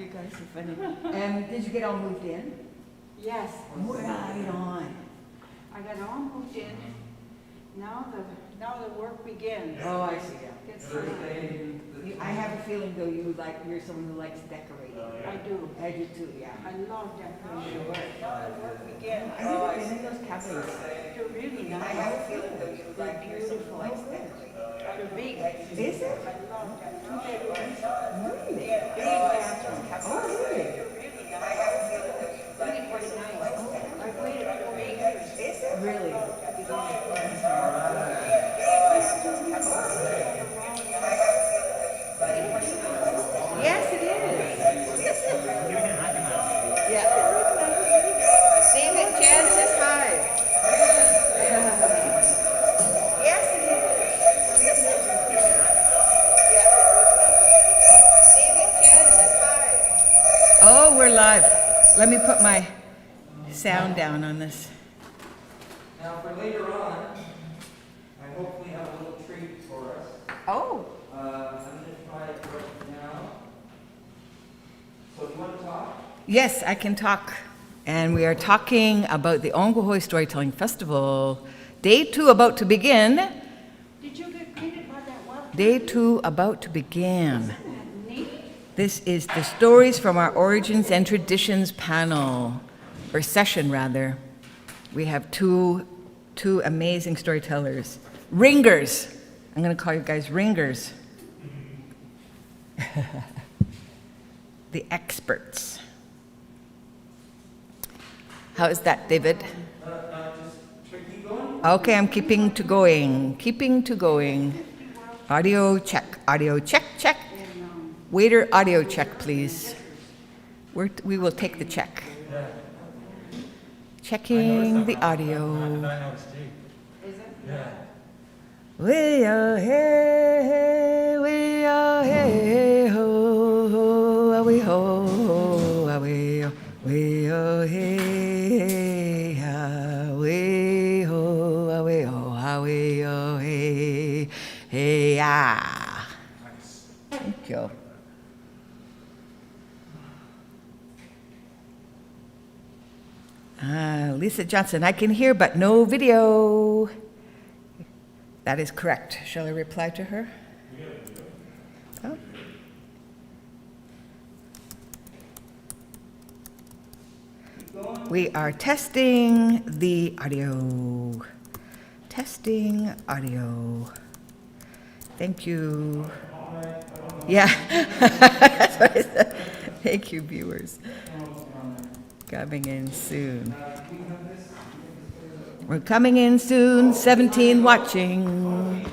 You guys are funny. Did you get all moved in? Yes. Right on. I got all moved in. Now the work begins. Oh, I see. I have a feeling though you're someone who likes decorating. I do. I do too, yeah. I love decoration. Sure. Now the work begins. I never been in those cabins. They're really I nice. have a feeling though you like you're someone who likes decorating. They're big. Is it? I love that. Two bedrooms. Really? Big bathrooms. Oh, really? They're really nice. Really quite nice. I've waited 4 years. Is it? Really? Yes, it is. Yeah. David, Jan says hi. Yes, it is. Yeah. David, Jan says hi. Oh, we're live. Let me put my sound down on this. Now for later on, I hopefully have a little treat for us. Oh. I'm going to try it right now. So do you want to talk? Yes, I can talk. And we are talking about the Ogwehoweh Storytelling Festival. Day 2 about to begin. Did you get greeted by that well? Day 2 about to begin. Isn't that neat? This is the Stories from Our Origins and Traditions panel, or session rather. We have two amazing storytellers. Ringers. I'm going to call you guys ringers. The experts. How is that, David? Just keep going. Okay, I'm keeping to going. Keeping to going. Audio check. Audio check, check. Waiter, audio check, please. We will take the check. Checking the audio. Is it? Yeah. We are hey, we are hey, ho, ho, ah, we ho, ho, ah, we are hey, ah, we ho, ah, we ho, ah, we are hey, hey, ah. Thank you. Lisa Johnson, I can hear but no video. That is correct. Shall I reply to her? Oh. We are testing the audio. Testing audio. Thank you. Yeah, that's what I said. Thank you, viewers. Coming in soon. We're coming in soon. 17 watching.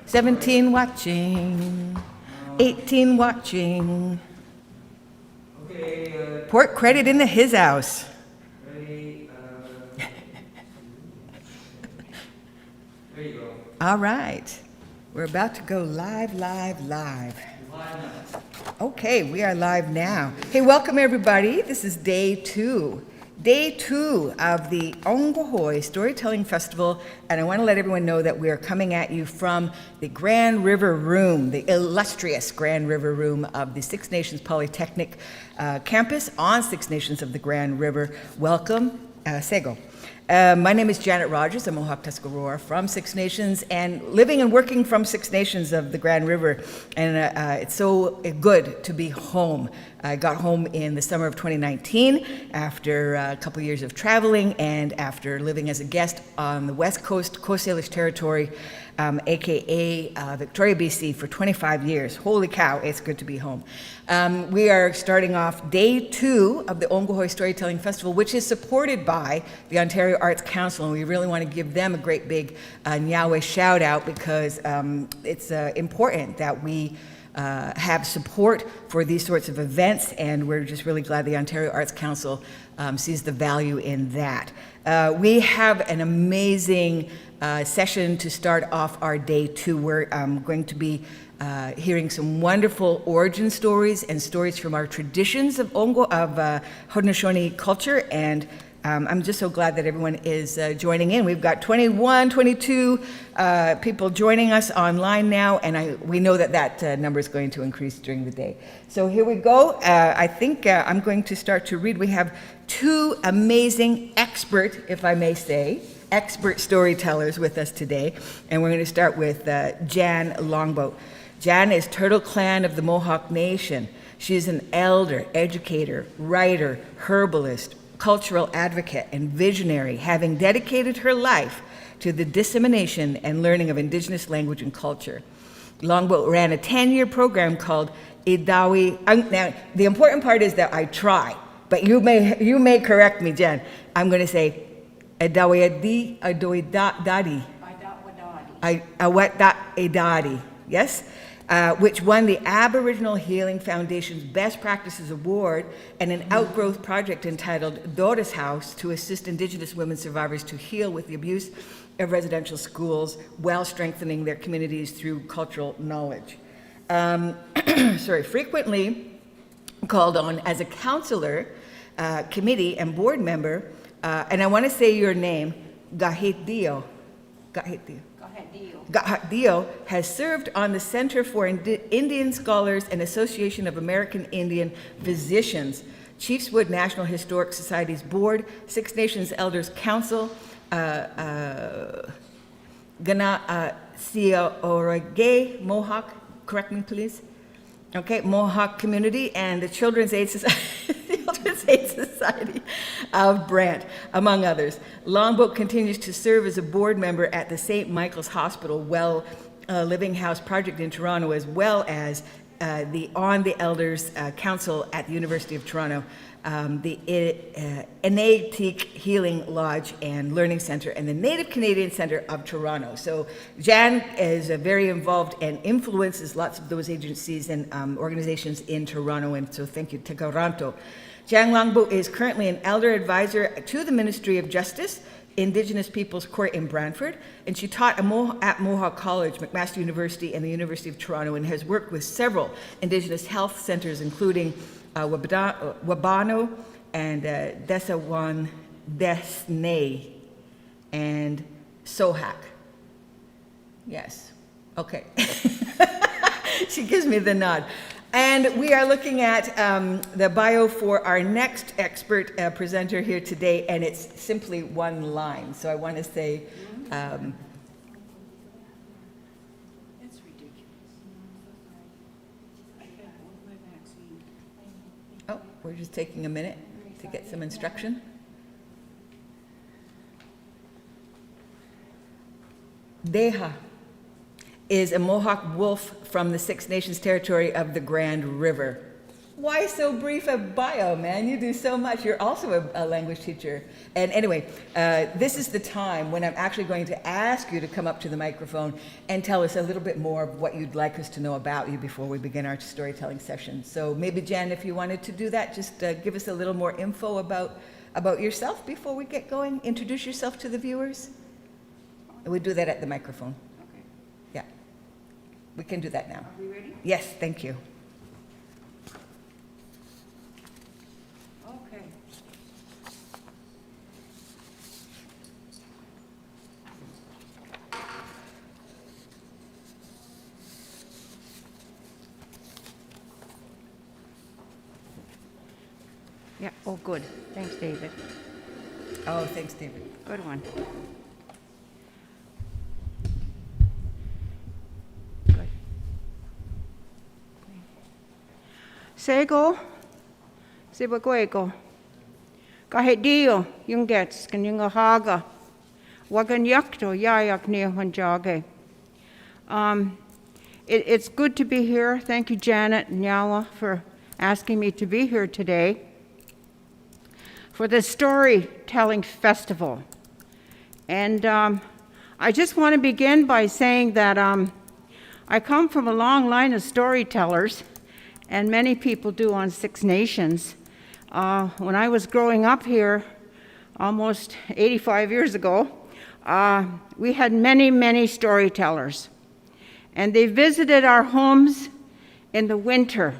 17 watching. 18 watching. Okay, Port credit into his house. ready? There you go. All right. We're about to go live. Live now. Okay, we are live now. Hey, welcome everybody. This is day 2. Day 2 of the Ogwehoweh Storytelling Festival, and I want to let everyone know that we are coming at you from the Grand River Room, the illustrious Grand River Room of the Six Nations Polytechnic campus on Six Nations of the Grand River. Welcome, Sego. My name is Janet Rogers. I'm a Mohawk Tuscarora from Six Nations and living and working from Six Nations of the Grand River. And it's so good to be home. I got home in the summer of 2019 after a couple years of traveling and after living as a guest on the West Coast, Coast Salish Territory, aka Victoria, BC, for 25 years. Holy cow, it's good to be home. We are starting off day 2 of the Ogwehoweh Storytelling Festival, which is supported by the Ontario Arts Council, and we really want to give them a great big Nyawe shout out because it's important that we have support for these sorts of events, and we're just really glad the Ontario Arts Council sees the value in that. We have an amazing session to start off our day 2. We're going to be hearing some wonderful origin stories and stories from our traditions of Haudenosaunee culture and I'm just so glad that everyone is joining in. We've got 21, 22 people joining us online now, and we know that number is going to increase during the day. So here we go. I think I'm going to start to read. We have two amazing expert, if I may say, expert storytellers with us today, and we're going to start with Jan Longboat. Jan is Turtle Clan of the Mohawk Nation. She is an elder, educator, writer, herbalist, cultural advocate, and visionary, having dedicated her life to the dissemination and learning of Indigenous language and culture. Longboat ran a 10-year program called Idawi. Now, the important part is that I try, but you may correct me, Jen. I'm going to say Idawadi, Adoidadi, Awetda Idadi, yes? Which won the Aboriginal Healing Foundation's Best Practices Award and an outgrowth project entitled Dora's House to assist Indigenous women survivors to heal with the abuse of residential schools while strengthening their communities through cultural knowledge. Frequently called on as a counselor, committee, and board member, and I want to say your name, Gahitdio. Gahitdio has served on the Center for Indian Scholars and Association of American Indian Physicians, Chiefswood National Historic Society's board, Six Nations Elders Council, Gana Siaorage Mohawk, correct me please, okay, Mohawk Community, and the Children's Aid Society of Brant, among others. Longboat continues to serve as a board member at the St. Michael's Hospital Living House Project in Toronto, as well as the Elders Council at the University of Toronto, the Enetic Healing Lodge and Learning Center, and the Native Canadian Center of Toronto. So Jan is very involved and influences lots of those agencies and organizations in Toronto, and so thank you, Te Kauranto. Jan Longboat is currently an elder advisor to the Ministry of Justice, Indigenous Peoples Court in Brantford, and she taught at Mohawk College, McMaster University, and the University of Toronto, and has worked with several Indigenous health centers, including Wabano and Desawan Desne and Sohak. Yes, okay. She gives me the nod. And we are looking at the bio for our next expert presenter here today, and it's simply one line. So I want to say, It's ridiculous. oh, we're just taking a minute to get some instruction. Deha is a Mohawk wolf from the Six Nations territory of the Grand River. Why so brief a bio, man? You do so much. You're also a language teacher. And anyway, this is the time when I'm actually going to ask you to come up to the microphone and tell us a little bit more of what you'd like us to know about you before we begin our storytelling session. So maybe, Jen, if you wanted to do that, just give us a little more info about yourself before we get going. Introduce yourself to the viewers. And we do that at the microphone. Okay. Yeah. We can do that now. Are we ready? Yes, thank you. Okay. Yeah, oh, good. Thanks, David. Oh, thanks, David. Good one. Good. Sego, Sibaguego, Gahedio, Yungets, Kanyungahaga, Waganyakto, Yayak Neohanjage. It's good to be here. Thank you, Janet and Yawa, for asking me to be here today for the Storytelling Festival. And I just want to begin by saying that I come from a long line of storytellers, and many people do on Six Nations. When I was growing up here, almost 85 years ago, we had many, many storytellers. And they visited our homes in the winter.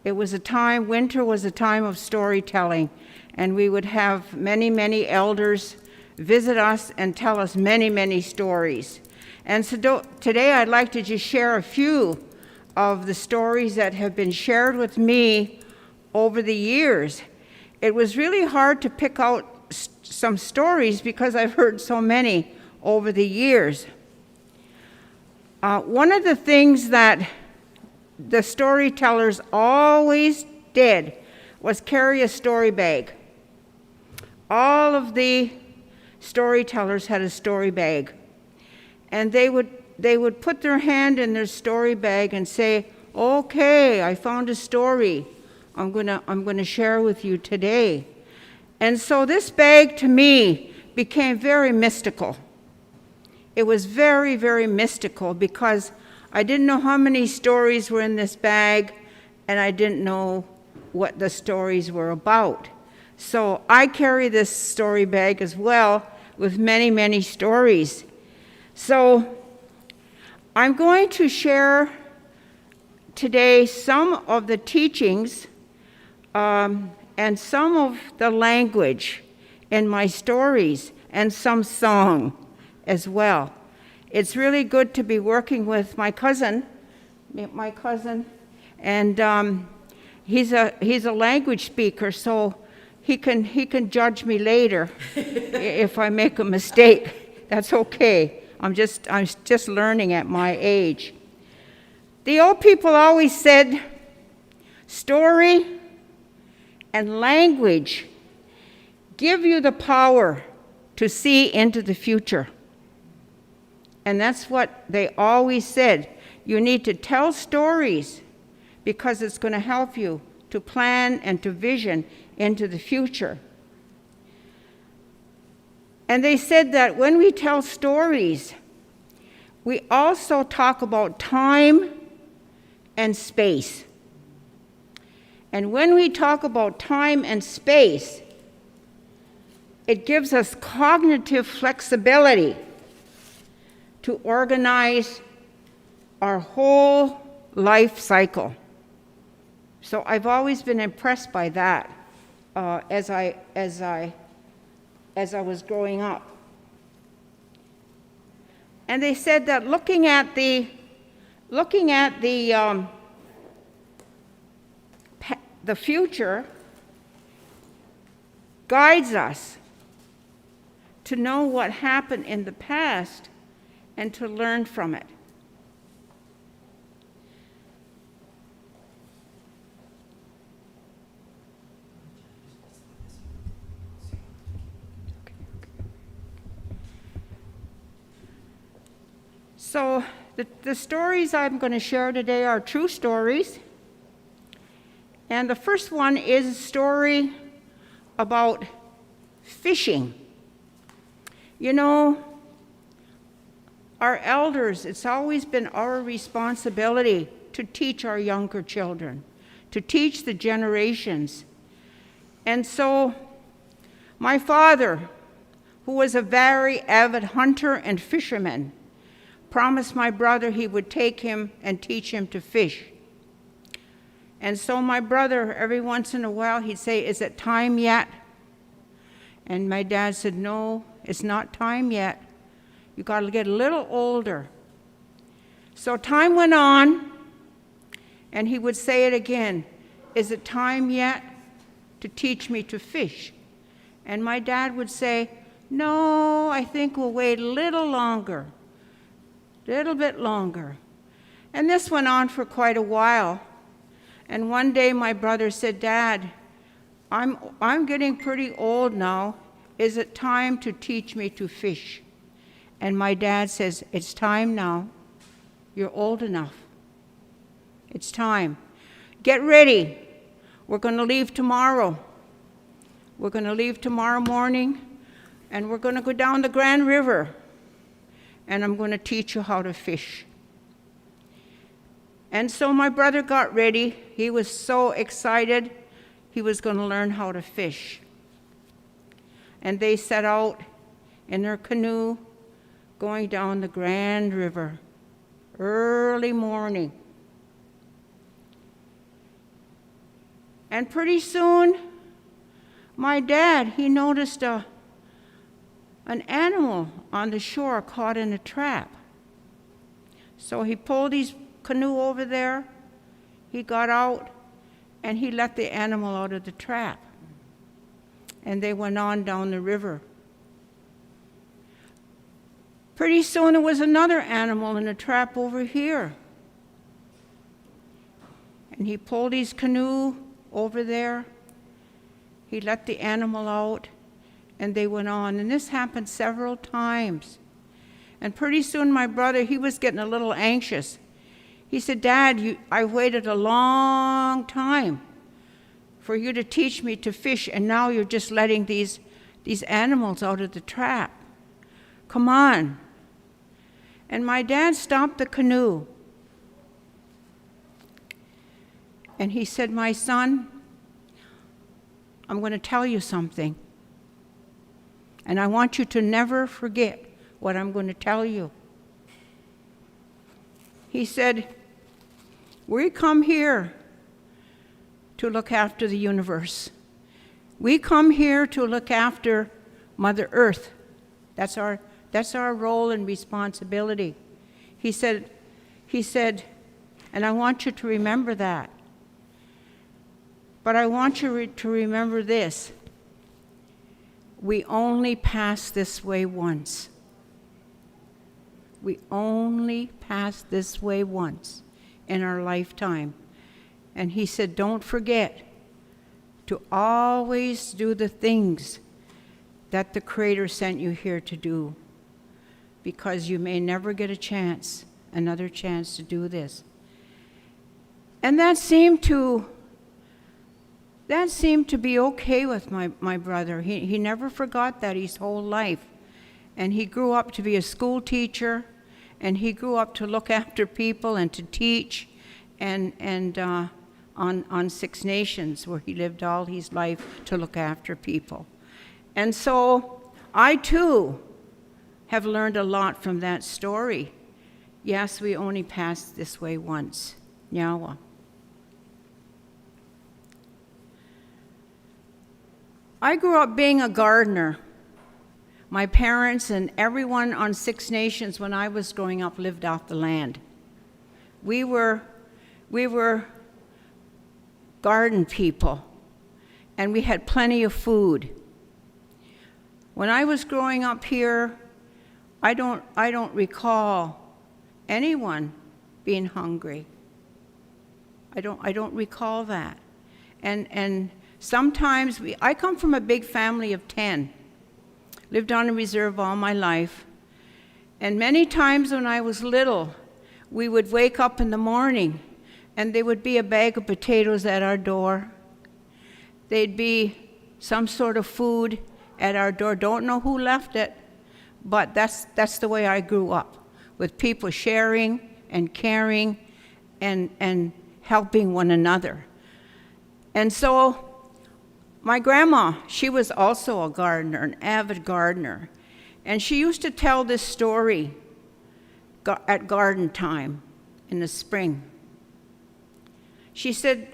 It was a time, winter was a time of storytelling, and we would have many, many elders visit us and tell us many, many stories. And so today I'd like to just share a few of the stories that have been shared with me over the years. It was really hard to pick out some stories because I've heard so many over the years. One of the things that the storytellers always did was carry a story bag. All of the storytellers had a story bag, and they would put their hand in their story bag and say, "Okay, I found a story I'm gonna share with you today." And so this bag to me became very mystical. It was very, very mystical because I didn't know how many stories were in this bag, and I didn't know what the stories were about. So I carry this story bag as well with many, many stories. So I'm going to share today some of the teachings and some of the language in my stories and some song as well. It's really good to be working with my cousin, and he's a language speaker, so he can judge me later if I make a mistake. That's okay. I'm just learning at my age. The old people always said, story and language give you the power to see into the future. And that's what they always said. You need to tell stories because it's going to help you to plan and to vision into the future. And they said that when we tell stories, we also talk about time and space. And when we talk about time and space, it gives us cognitive flexibility to organize our whole life cycle. So I've always been impressed by that as I was growing up. And they said that looking at the future guides us to know what happened in the past and to learn from it. So the stories I'm going to share today are true stories. And the first one is a story about fishing. You know, our elders, it's always been our responsibility to teach our younger children, to teach the generations. And so my father, who was a very avid hunter and fisherman, promised my brother he would take him and teach him to fish. And so my brother, every once in a while, he'd say, "Is it time yet?" And my dad said, "No, it's not time yet. You got to get a little older." So time went on, and he would say it again, "Is it time yet to teach me to fish?" And my dad would say, "No, I think we'll wait a little longer, a little bit longer." And this went on for quite a while. And one day my brother said, "Dad, I'm getting pretty old now. Is it time to teach me to fish?" And my dad says, "It's time now. You're old enough. It's time. Get ready. We're going to leave tomorrow. We're going to leave tomorrow morning, and we're going to go down the Grand River, and I'm going to teach you how to fish." And so my brother got ready. He was so excited. He was going to learn how to fish. And they set out in their canoe going down the Grand River early morning. And pretty soon, my dad, he noticed an animal on the shore caught in a trap. So he pulled his canoe over there, he got out, and he let the animal out of the trap. And they went on down the river. Pretty soon there was another animal in a trap over here. And he pulled his canoe over there, he let the animal out, and they went on. And this happened several times. And pretty soon my brother, he was getting a little anxious. He said, Dad, I waited a long time for you to teach me to fish, and now you're just letting these animals out of the trap. Come on. And my dad stopped the canoe. And he said, my son, I'm going to tell you something. And I want you to never forget what I'm going to tell you. He said, we come here to look after the universe. We come here to look after Mother Earth. That's our role and responsibility. He said, and I want you to remember that. But I want you to remember this. We only pass this way once. We only pass this way once in our lifetime. And he said, don't forget to always do the things that the Creator sent you here to do, because you may never get another chance to do this. And that seemed to be okay with my brother. He never forgot that his whole life. And he grew up to be a school teacher, and he grew up to look after people and to teach, and on Six Nations, where he lived all his life to look after people. And so I too have learned a lot from that story. Yes, we only pass this way once. Nyawa. I grew up being a gardener. My parents and everyone on Six Nations when I was growing up lived off the land. We were garden people, and we had plenty of food. When I was growing up here, I don't recall anyone being hungry. I don't recall that. And sometimes I come from a big family of 10. Lived on a reserve all my life. And many times when I was little, we would wake up in the morning and there would be a bag of potatoes at our door. There'd be some sort of food at our door. Don't know who left it, but that's the way I grew up, with people sharing and caring and helping one another. And so my grandma, she was also a gardener, an avid gardener. And she used to tell this story at garden time in the spring. She said,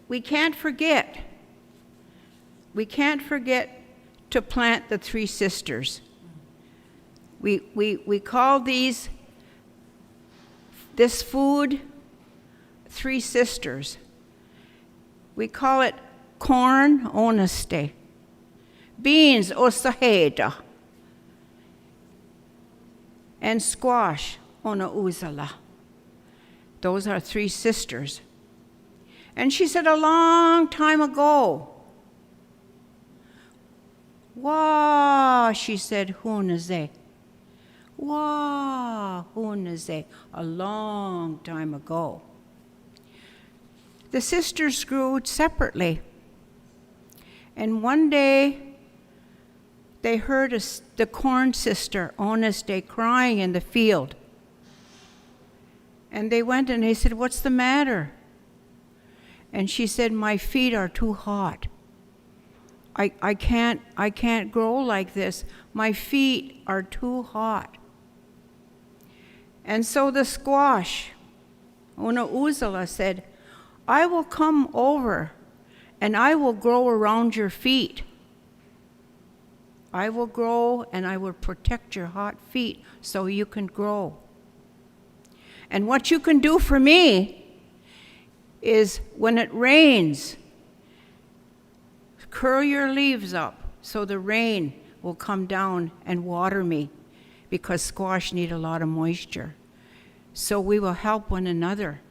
we can't forget to plant the three sisters. We call this food three sisters. We call it corn, oneste, beans, osaheda, and squash, ona uzala. Those are three sisters. And she said a long time ago, wah, she said, hunaze. Wah, hunaze, a long time ago. The sisters grew separately. And one day, they heard the corn sister, Oneste, crying in the field. And they went and they said, what's the matter? And she said, my feet are too hot. I can't grow like this. My feet are too hot. And so the squash, Ona Uzala, said, I will come over and I will grow around your feet. I will grow and I will protect your hot feet so you can grow. And what you can do for me is when it rains, curl your leaves up so the rain will come down and water me, because squash need a lot of moisture. So we will help one another.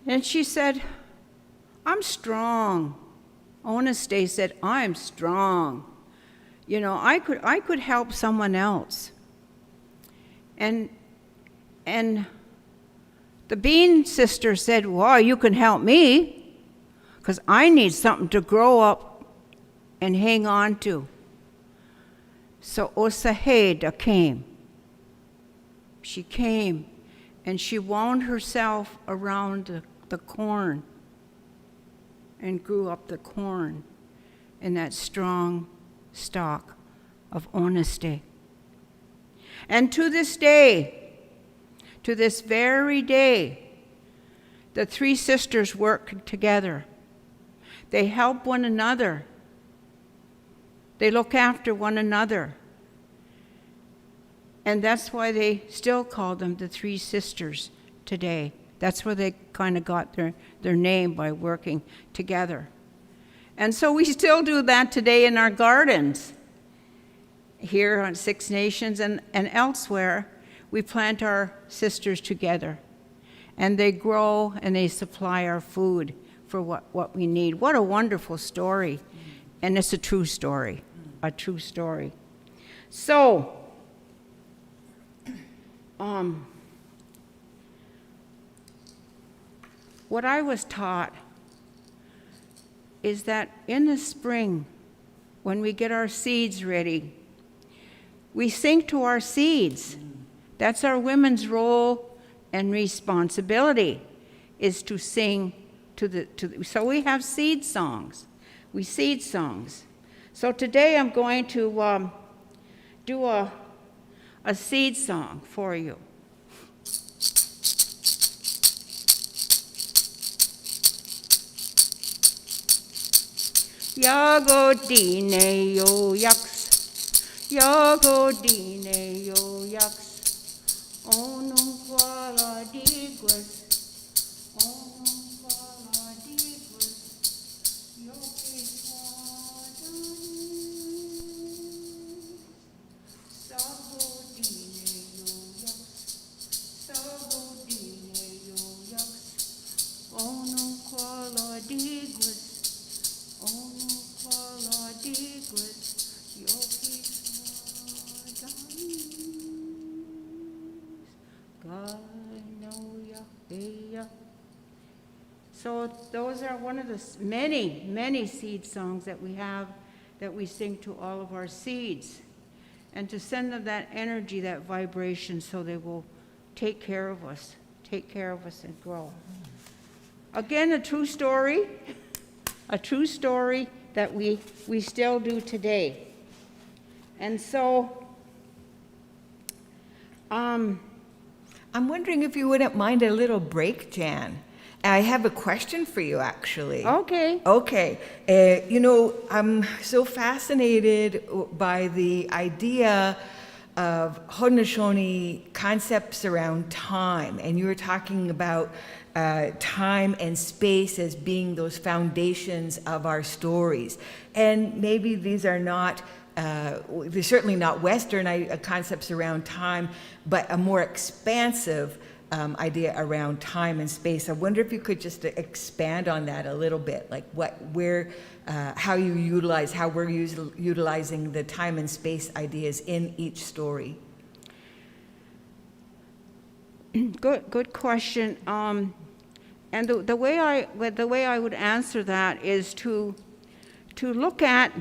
And she said, I'm strong. Oneste said, I'm strong. You know, I could help someone else. And the Bean sister said, well, you can help me, because I need something to grow up and hang on to. So Osaheda came. She came, and she wound herself around the corn and grew up the corn in that strong stalk of Oneste. And to this day, to this very day, the three sisters work together. They help one another. They look after one another. And that's why they still call them the three sisters today. That's where they kind of got their name, by working together. And so we still do that today in our gardens. Here on Six Nations and elsewhere, we plant our sisters together. And they grow and they supply our food for what we need. What a wonderful story. And it's a true story, a true story. So, what I was taught is that in the spring, when we get our seeds ready, we sing to our seeds. That's our women's role and responsibility, is to sing so we have seed songs. We seed songs. So today I'm going to do a seed song for you. Yago dine yo yaks, yago dine yo yaks, onum quala diguas, onum quala diguas, yoki swadani, sabo dine yo yaks, sabo dine yo yaks, onum quala diguas. So those are one of the many, many seed songs that we have, that we sing to all of our seeds, and to send them that energy, that vibration, so they will take care of us and grow. Again, a true story that we still do today. And so, I'm wondering if you wouldn't mind a little break, Jan. I have a question for you, actually. okay. Okay. I'm so fascinated by the idea of Haudenosaunee concepts around time. And you were talking about time and space as being those foundations of our stories. And maybe these are not, they're certainly not Western concepts around time, but a more expansive idea around time and space. I wonder if you could just expand on that a little bit, like how we're utilizing the time and space ideas in each story. Good question. And the way I would answer that is to look at,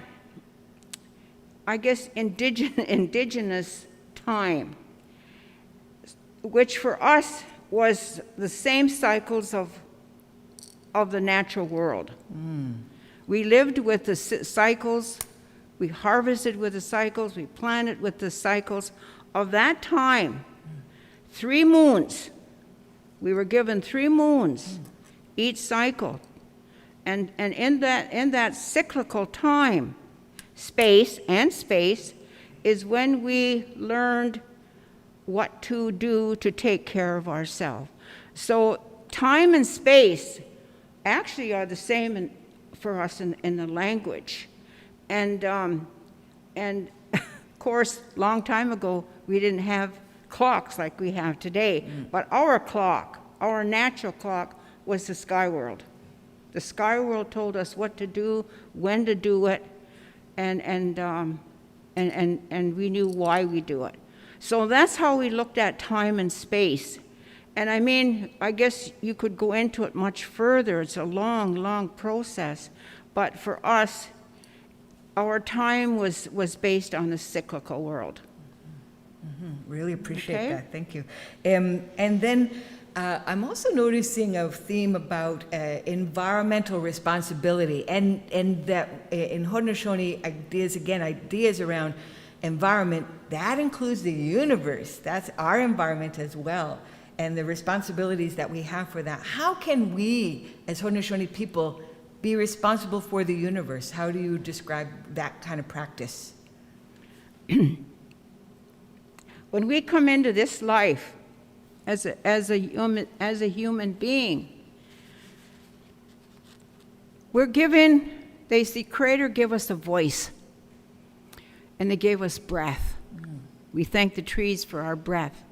I guess, indigenous time, which for us was the same cycles of the natural world. We lived with the cycles, we harvested with the cycles, we planted with the cycles of that time. 3 moons We were given 3 moons each cycle. And in that cyclical time, space is when we learned what to do to take care of ourselves. So time and space actually are the same for us in the language. And of course, long time ago, we didn't have clocks like we have today. But our clock, our natural clock, was the sky world. The sky world told us what to do, when to do it, and we knew why we do it. So that's how we looked at time and space. And I mean, I guess you could go into it much further. It's a long, long process. But for us, our time was based on the cyclical world. Really appreciate Okay. that. Thank you. And then I'm also noticing a theme about environmental responsibility, and that in Haudenosaunee ideas around environment, that includes the universe. That's our environment as well, and the responsibilities that we have for that. How can we, as Haudenosaunee people, be responsible for the universe? How do you describe that kind of practice? When we come into this life as a human being, we're given, the Creator gave us a voice, and they gave us breath. We thank the trees for our breath.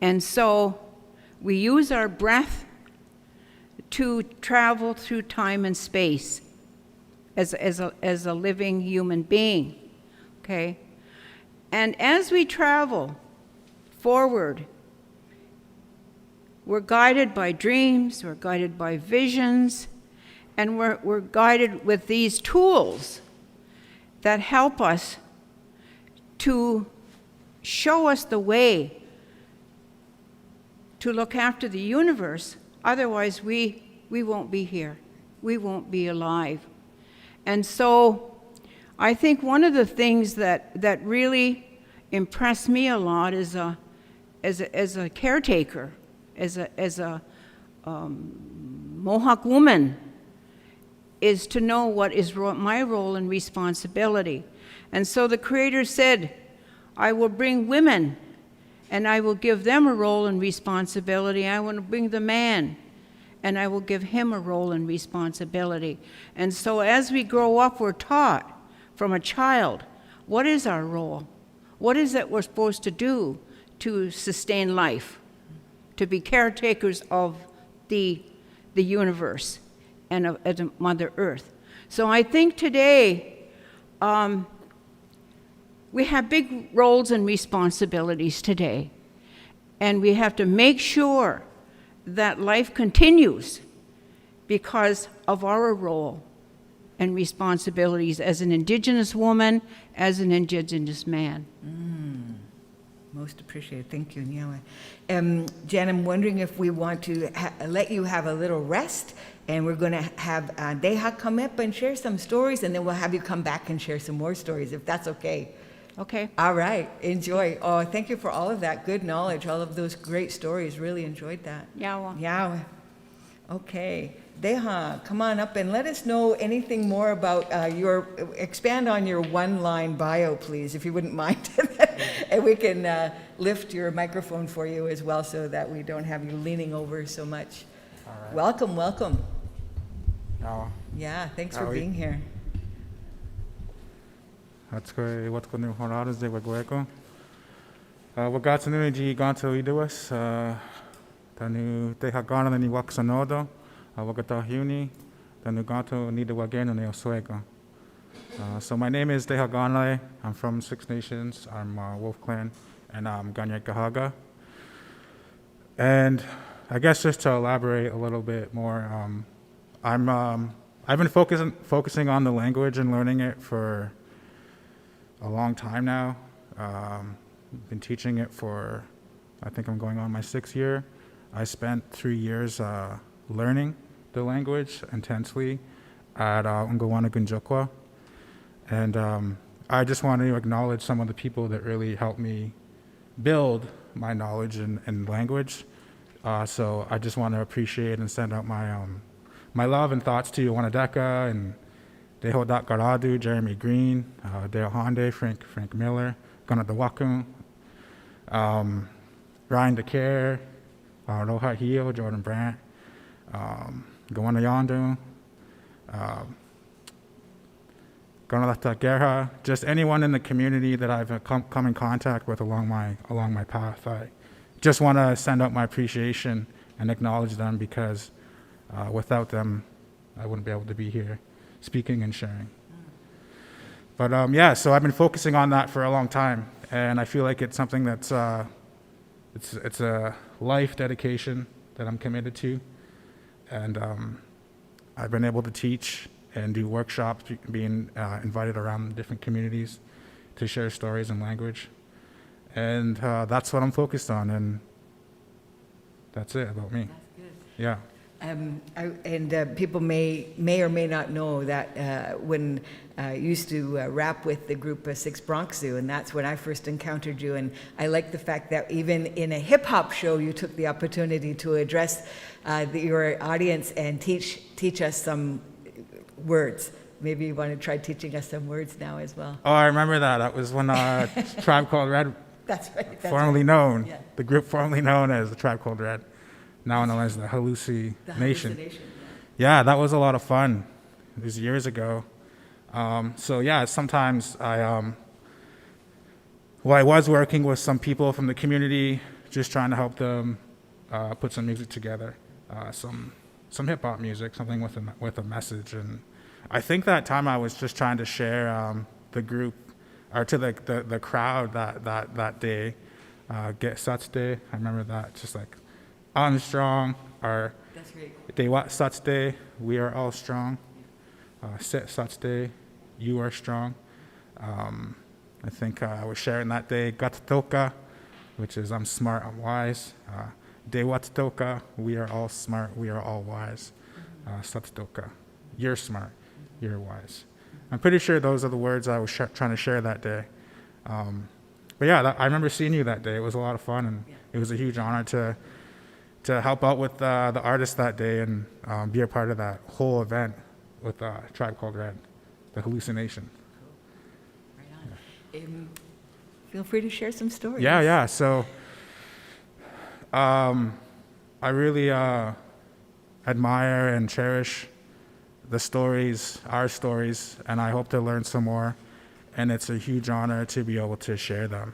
And so we use our breath to travel through time and space as a living human being, okay? And as we travel forward, we're guided by dreams, we're guided by visions, and we're guided with these tools that help us to show us the way to look after the universe. Otherwise, we won't be here. We won't be alive. And so I think one of the things that really impressed me a lot as a caretaker, as a Mohawk woman, is to know what is my role and responsibility. And so the Creator said, I will bring women, and I will give them a role and responsibility. I will bring the man, and I will give him a role and responsibility. And so as we grow up, we're taught from a child, what is our role? What is it we're supposed to do to sustain life, to be caretakers of the universe and of Mother Earth? So I think today we have big roles and responsibilities today, and we have to make sure that life continues because of our role and responsibilities as an Indigenous woman, as an Indigenous man. Most appreciated. Thank you, Nyawa. Jan, I'm wondering if we want to let you have a little rest, and we're going to have Deha come up and share some stories, and then we'll have you come back and share some more stories, if that's okay. Okay. All right. Enjoy. Oh, thank you for all of that good knowledge, all of those great stories. Really enjoyed that. Yawa. Yeah. Okay. Deha, come on up and let us know anything more about expand on your one-line bio, please, if you wouldn't mind. And we can lift your microphone for you as well so that we don't have you leaning over so much. All right. Welcome, welcome. No, Yeah, thanks for Are we- being here. that's good. What's going on? How does it work? What got to know G Ganto Iduas? Tanu Teha Gana ni Waxanodo, Wagata Huni, Tanu Ganto Nidawagen and Oswego. So my name is Deha Ganle. I'm from Six Nations. I'm Wolf Clan, and I'm Ganyak Gahaga. And I guess just to elaborate a little bit more, I've been focusing on the language and learning it for a long time now. Been teaching it for, I think I'm going on my 6th year. I spent 3 years learning the language intensely at Ogwehoweh Gunjokwa. And I just want to acknowledge some of the people that really helped me build my knowledge in language. So I just want to appreciate and send out my love and thoughts to Wanadeka and Deho Garadu, Jeremy Green, Dale Honde, Frank Miller, Ganadawakun, Ryan DeCare, Roha Hio, Jordan Brandt, Gawana Yondu, Ganalata Gerha, just anyone in the community that I've come in contact with along my path. I just want to send out my appreciation and acknowledge them because without them, I wouldn't be able to be here speaking and sharing. But so I've been focusing on that for a long time, and I feel like it's something that's it's a life dedication that I'm committed to, and I've been able to teach and do workshops, being invited around different communities to share stories and language, and that's what I'm focused on, and that's it about me. That's good. Yeah. People may or may not know that when I used to rap with the group Six Bronxu, and that's when I first encountered you. And I like the fact that even in a hip hop show, you took the opportunity to address your audience and teach us some words. Maybe you want to try teaching us some words now as well. Oh, I remember that. That was when Tribe Called Red, That's right. formerly known, Yeah. the group formerly known as the Tribe Called Red, now known as the Hallucination. The hallucination. Yeah, that was a lot of fun. It was years ago. Sometimes I was working with some people from the community, just trying to help them put some music together, some hip hop music, something with a message. And I think that time I was just trying to share the group or to the crowd that day. Get Suts Day, I remember that, just like I'm strong, or That's great. Dewa Suts Day, we are all strong. Sit Suts Day, you are strong. I think I was sharing that day Gatatoka, which is I'm smart, I'm wise. Dewatatoka, we are all smart, we are all wise. Satatoka, you're smart, you're wise. I'm pretty sure those are the words I was trying to share that day. I remember seeing you that day. It was a lot of fun, and it was a huge honor to help out with the artists that day and be a part of that whole event with Tribe Called Red, the Hallucination. Right on. Feel free to share some stories. Yeah. So I really admire and cherish the stories, our stories, and I hope to learn some more. And it's a huge honor to be able to share them.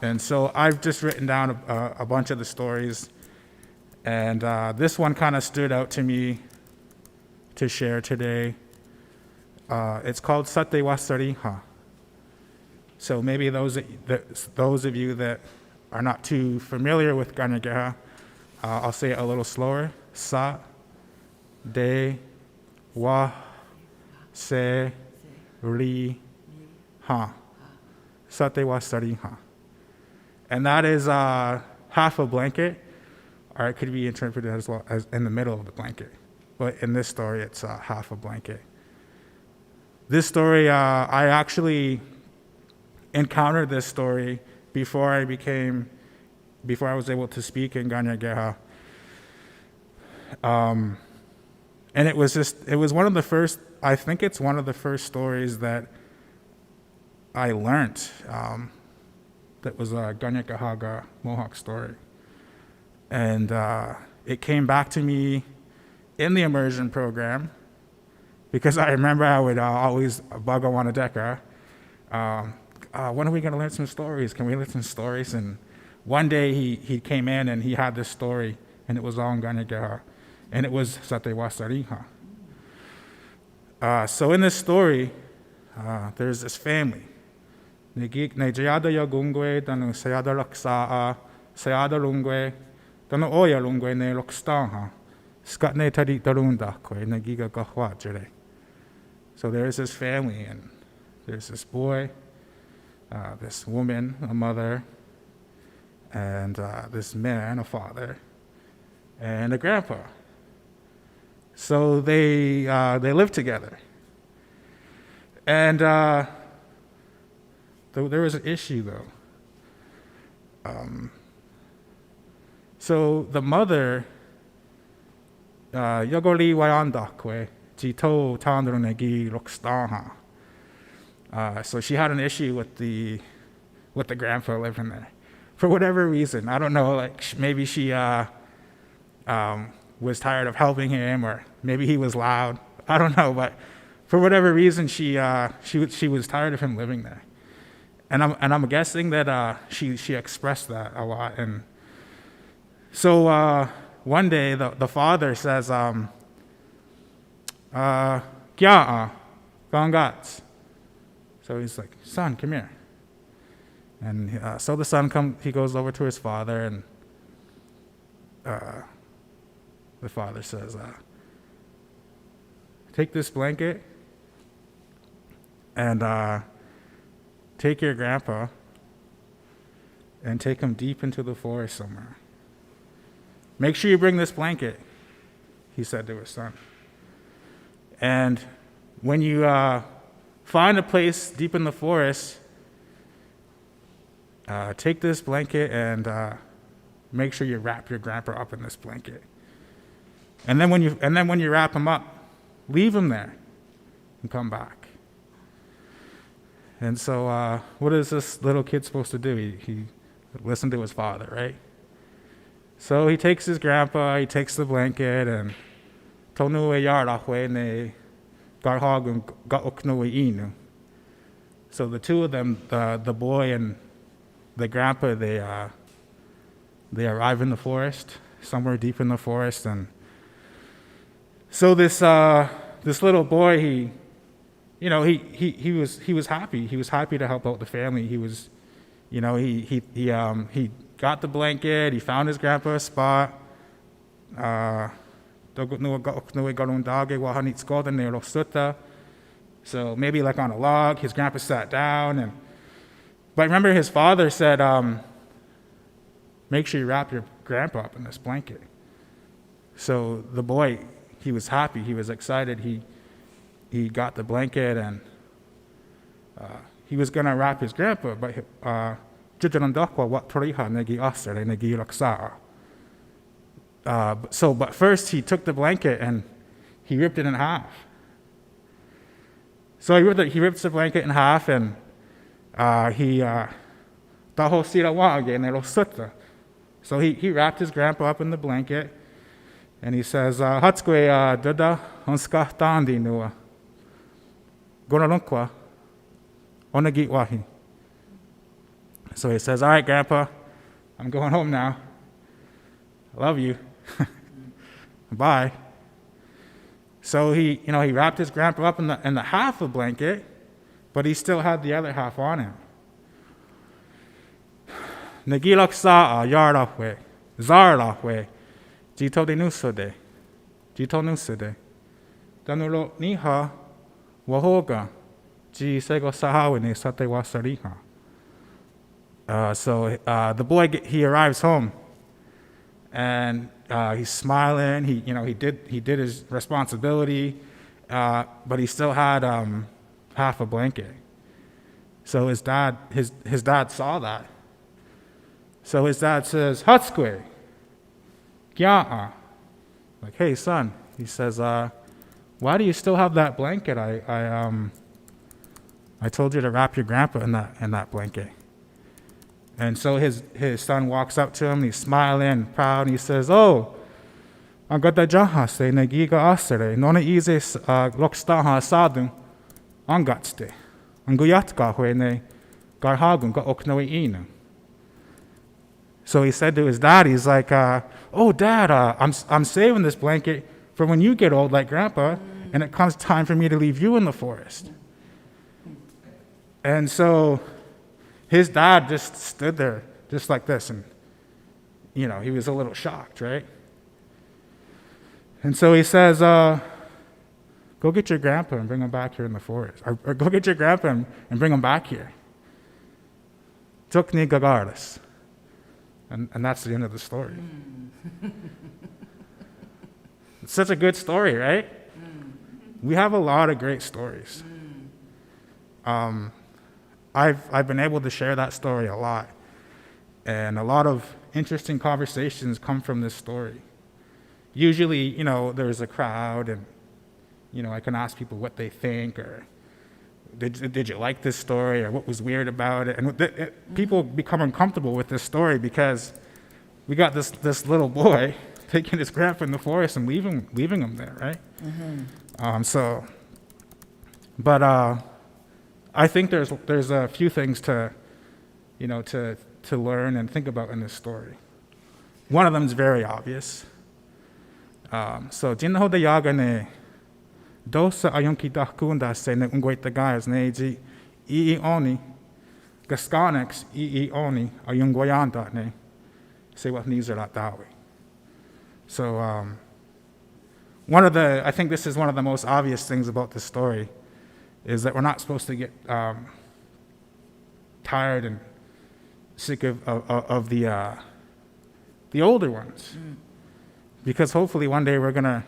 And so I've just written down a bunch of the stories, and this one kind of stood out to me to share today. It's called Sate Wasariha. So maybe those of you that are not too familiar with Ganyageha, I'll say it a little slower. Sa, de, wa, se, ri, ha. Sate Wasariha. And that is half a blanket, or it could be interpreted as well as in the middle of the blanket. But in this story, it's half a blanket. This story, I actually encountered this story before I was able to speak in Ganyageha. And it was one of the first, I think it's one of the first stories that I learned. That was a Ganyagehaga Mohawk story. And it came back to me in the immersion program because I remember I would always bug on Wanadeka. When are we going to learn some stories? Can we learn some stories? And one day he came in and he had this story, and it was all in Ganyageha, and it was Sate Wasariha. So in this story, there's this family. Nejayada Yagungwe, Danu Sayada Laksaa, Sayada Lungwe, Danu Oya Lungwe ne Lokstaha, Skatne Tadi Darunda, Kwe, Nagiga Gahwa Jere. So there's this family, and there's this boy, this woman, a mother, and this man, a father, and a grandpa. So they live together. And there was an issue, though. So the mother, Yogoli Wayandakwe, Jito Tandronegi Roxtaha. So she had an issue with the grandpa living there. For whatever reason, I don't know, like maybe she was tired of helping him, or maybe he was loud. I don't know, but for whatever reason, she was tired of him living there. And I'm guessing that she expressed that a lot. And so one day the father says, Kya Gangats. So he's like, son, come here. And so the son he goes over to his father, and the father says, take this blanket and take your grandpa and take him deep into the forest somewhere. Make sure you bring this blanket, he said to his son. And when you find a place deep in the forest, take this blanket and make sure you wrap your grandpa up in this blanket. And then when you wrap him up, leave him there and come back. And so what is this little kid supposed to do? He listened to his father, right? So he takes his grandpa, he takes the blanket, and tonu e yarahwe ne garhagun gaokno e inu. So the two of them, the boy and the grandpa, they arrive in the forest, somewhere deep in the forest, and so this little boy, he was happy. He was happy to help out the family. He was, he got the blanket. He found his grandpa a spot. So maybe like on a log, his grandpa sat down, but remember his father said, make sure you wrap your grandpa up in this blanket. So the boy, he was happy, he was excited, he got the blanket, and he was going to wrap his grandpa, but but first he took the blanket and he ripped it in half. So he ripped the blanket in half, and so he wrapped his grandpa up in the blanket, and he says, Hatskwe dada onska tandi nua. Gonalunkwa onagit wahi. So he says, all right, Grandpa, I'm going home now. I love you. Bye. So he wrapped his grandpa up in the half of the blanket, but he still had the other half on him. Nagilak sa'a yarahwe, zarlahwe, jito de nusode, jito nusode, danulo niha wahoga, ji sego sahawene sate wasariha. So the boy, he arrives home, and he's smiling. He did his responsibility, but he still had half a blanket. So his dad saw that. So his dad says, Hatskwe, Gya'a. Like, hey, son. He says, why do you still have that blanket? I told you to wrap your grandpa in that blanket. And so his son walks up to him, he's smiling, proud, and he says, oh, Angada Jahase Nagiga Asere, Nona Ize Lokstaha Sadun, Angatste, Anguyatka Huene, Garhagun, Ga Oknoe Inu. So he said to his dad, he's like, oh, Dad, I'm saving this blanket for when you get old like Grandpa, and it comes time for me to leave you in the forest. And so his dad just stood there just like this, and he was a little shocked, right? And so he says, go get your grandpa and bring him back here in the forest, or go get your grandpa and bring him back here. Tukni Gagaris. And that's the end of the story. It's such a good story, right? We have a lot of great stories. I've been able to share that story a lot, and a lot of interesting conversations come from this story. Usually, there's a crowd and, I can ask people what they think or did you like this story or what was weird about it? And people become uncomfortable with this story because we got this little boy taking his grandpa in the forest and leaving him there, right? But I think there's a few things to learn and think about in this story. One of them is very obvious. So jinho de yaga ne dosa ayunki dakunda se ne ungweta guys ne ji oni gaskanex oni ayungwayanda ne se what nizera dawi. So I think this is one of the most obvious things about this story is that we're not supposed to get tired and sick of the older ones. Because hopefully one day we're going to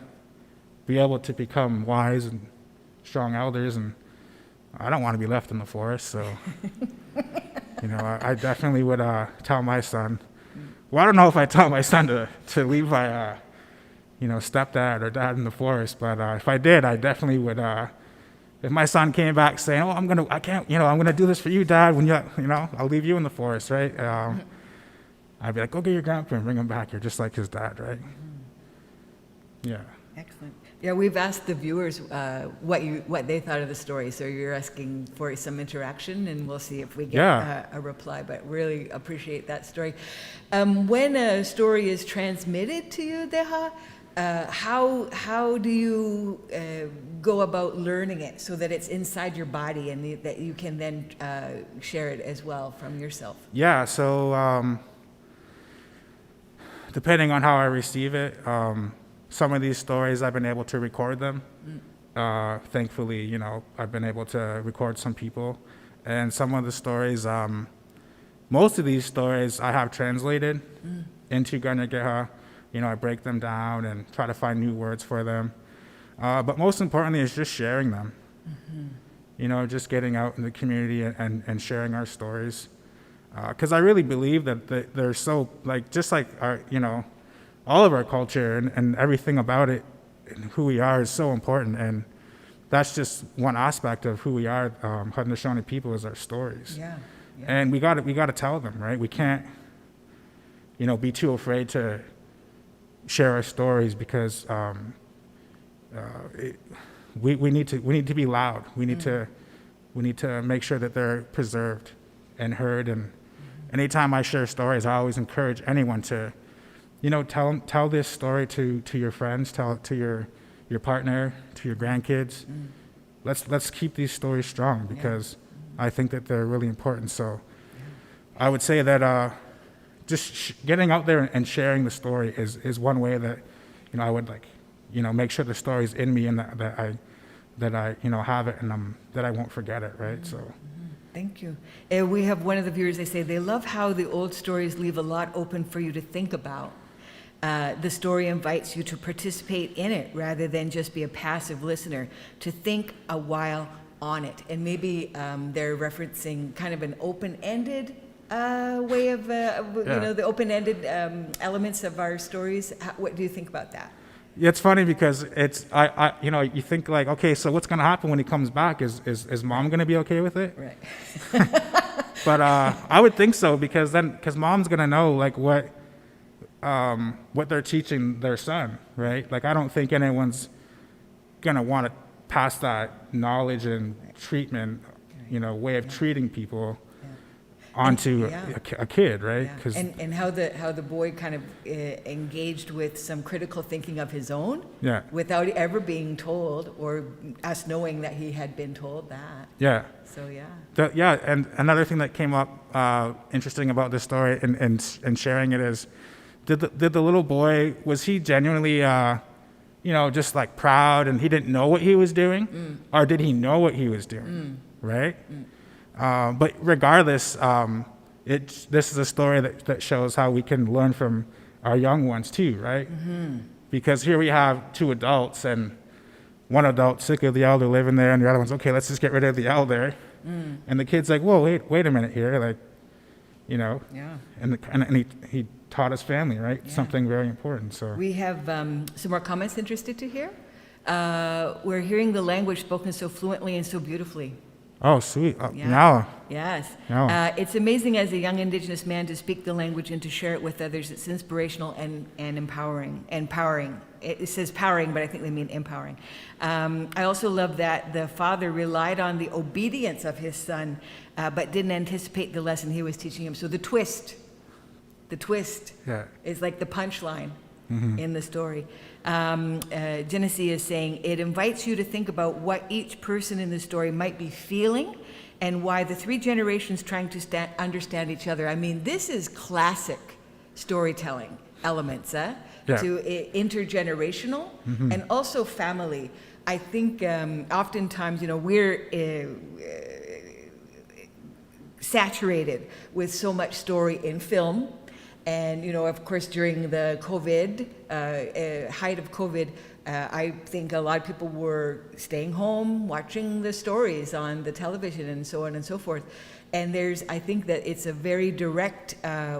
be able to become wise and strong elders, and I don't want to be left in the forest, so I definitely would tell my son. Well, I don't know if I tell my son to leave my stepdad or dad in the forest, but if I did, I definitely would. If my son came back saying, "Oh, I'm gonna do this for you, Dad," when I'll leave you in the forest, right? I'd be like, "Go get your grandpa and bring him back. You're just like his dad, right?" Yeah. Excellent. Yeah, we've asked the viewers what they thought of the story, so you're asking for some interaction, and we'll see if we get a reply. But really appreciate that story. When a story is transmitted to you, Deha, how do you go about learning it so that it's inside your body and that you can then share it as well from yourself? Yeah. So depending on how I receive it. Some of these stories I've been able to record them. Thankfully, I've been able to record some people. And some of the stories, most of these stories I have translated into Ganyageha. I break them down and try to find new words for them. But most importantly is just sharing them. Just getting out in the community and sharing our stories. Because I really believe that they're so, just like our, all of our culture and everything about it and who we are is so important, and that's just one aspect of who we are. Haudenosaunee people is our stories, and we got to tell them, right? We can't, be too afraid to share our stories because we need to be loud. We need to make sure that they're preserved and heard. And anytime I share stories, I always encourage anyone to. Tell this story to your friends, tell it to your partner, to your grandkids. Let's keep these stories strong because I think that they're really important. So I would say that just getting out there and sharing the story is one way that I would make sure the story's in me and that I have it and that I won't forget it, right? So. Thank you. We have one of the viewers, they say they love how the old stories leave a lot open for you to think about. The story invites you to participate in it rather than just be a passive listener, to think a while on it. And maybe they're referencing kind of an open-ended way of, the open-ended elements of our stories. What do you think about that? Yeah, it's funny because you think okay, so what's going to happen when he comes back? Is mom going to be okay with it? Right. But I would think so because mom's going to know what they're teaching their son, right? I don't think anyone's going to want to pass that knowledge and treatment, way of treating people onto a kid, right? And how the boy kind of engaged with some critical thinking of his own without ever being told or us knowing that he had been told that. Yeah. So and another thing that came up interesting about this story and sharing it is, did the little boy, was he genuinely just proud and he didn't know what he was doing, or did he know what he was doing, right? But regardless, this is a story that shows how we can learn from our young ones too, right? Because here we have two adults and one adult sick of the elder living there, and the other one's okay, let's just get rid of the elder. And the kid's like, whoa, wait a minute here, and he taught us family, right? Yeah. Something very important. So We have some more comments interested to hear. We're hearing the language spoken so fluently and so beautifully. oh, sweet. Yeah. Nyala. Yes. Yeah. It's amazing as a young Indigenous man to speak the language and to share it with others. It's inspirational and empowering. It says powering, but I think they mean empowering. I also love that the father relied on the obedience of his son, but didn't anticipate the lesson he was teaching him. So the twist Yeah. is like the punchline in the story. Genesee is saying, it invites you to think about what each person in the story might be feeling and why the three generations trying to understand each other. I mean, this is classic storytelling elements, Yeah. to intergenerational and also family. I think oftentimes, we're saturated with so much story in film. And, of course, during the height of COVID, I think a lot of people were staying home, watching the stories on the television and so on and so forth. And I think that it's a very direct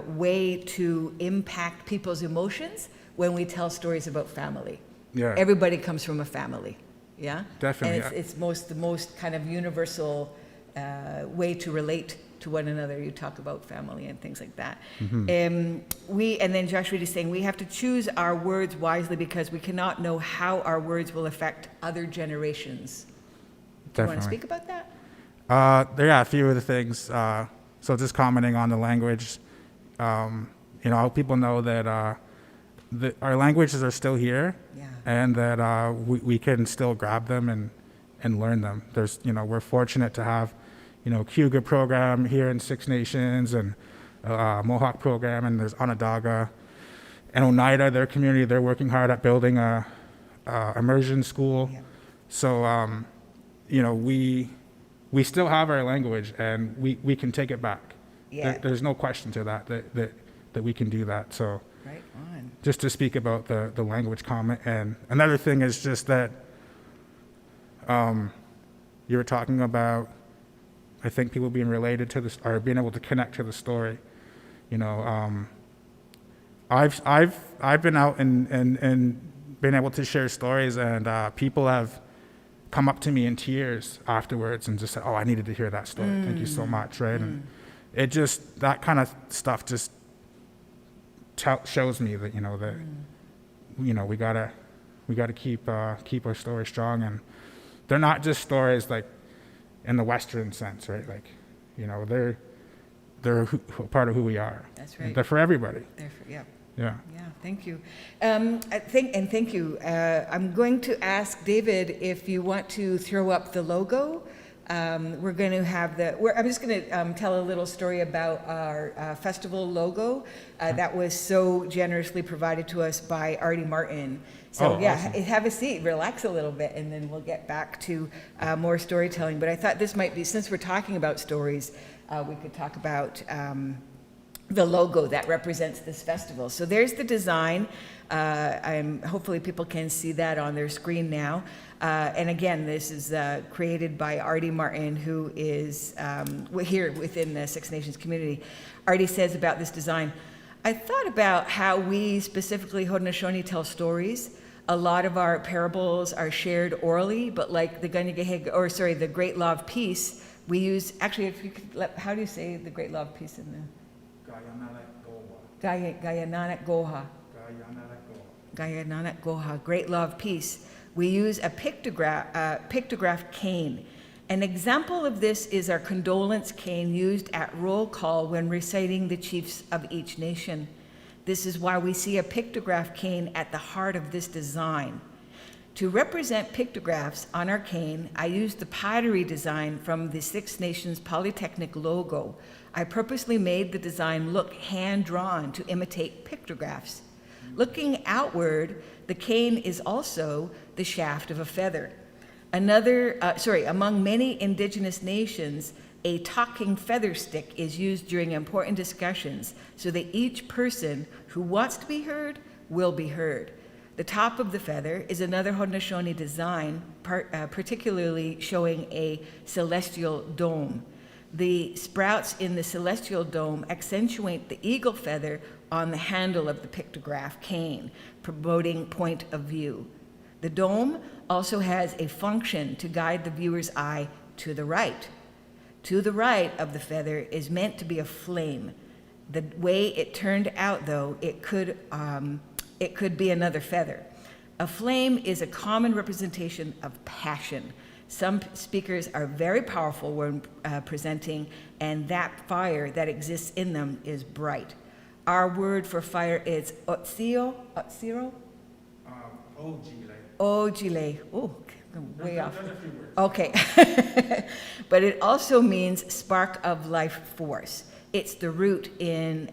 way to impact people's emotions when we tell stories about family. Yeah. Everybody comes from a family, yeah? Definitely. And it's the most kind of universal way to relate to one another. You talk about family and things like that. And then Josh Reed is saying, we have to choose our words wisely because we cannot know how our words will affect other generations. Do you want to speak about that? A few of the things. So just commenting on the language, people know that our languages are still here, Yeah. and that we can still grab them and learn them. We're fortunate to have, Cayuga program here in Six Nations, and Mohawk program, and there's Onondaga and Oneida, their community. They're working hard at building a immersion school. Yeah. So we still have our language, and we can take it back. Yeah. There's no question to that we can do that. So Right on. just to speak about the language comment. And another thing is just that you were talking about, I think, people being related to this or being able to connect to the story. I've been out and been able to share stories, and people have come up to me in tears afterwards and just said, "Oh, I needed to hear that story. Thank you so much." Right, and it just, that kind of stuff just shows me that we gotta keep our story strong, and they're not just stories like in the Western sense, right? Like, they're part of who we are. That's right. They're for everybody. Yeah. Yeah. Yeah, thank you. Thank you. I'm going to ask David if you want to throw up the logo. We're going to have I'm just going to tell a little story about our festival logo that was so generously provided to us by Artie Martin. So Oh, yeah, awesome. have a seat, relax a little bit, and then we'll get back to more storytelling. But I thought this might be, since we're talking about stories, we could talk about the logo that represents this festival. So there's the design. Hopefully people can see that on their screen now. And again, this is created by Artie Martin, who is here within the Six Nations community. Artie says about this design, I thought about how we, specifically Haudenosaunee, tell stories. A lot of our parables are shared orally, but like the the Great Law of Peace, we use, actually, if you could, how do you say the Great Law of Peace in the? Gayananak Goha. Gayananak Goha, Great Law of Peace. We use a pictograph cane. An example of this is our condolence cane used at roll call when reciting the chiefs of each nation. This is why we see a pictograph cane at the heart of this design. To represent pictographs on our cane, I used the pottery design from the Six Nations Polytechnic logo. I purposely made the design look hand-drawn to imitate pictographs. Looking outward, the cane is also the shaft of a feather. Among many Indigenous nations, a talking feather stick is used during important discussions so that each person who wants to be heard will be heard. The top of the feather is another Haudenosaunee design, particularly showing a celestial dome. The sprouts in the celestial dome accentuate the eagle feather, on the handle of the pictograph cane, promoting point of view. The dome also has a function to guide the viewer's eye to the right. To the right of the feather is meant to be a flame. The way it turned out, though, it could be another feather. A flame is a common representation of passion. Some speakers are very powerful when presenting, and that fire that exists in them is bright. Our word for fire is otsiro. Ogile. Oh, way off. Okay. But it also means spark of life force. It's the root in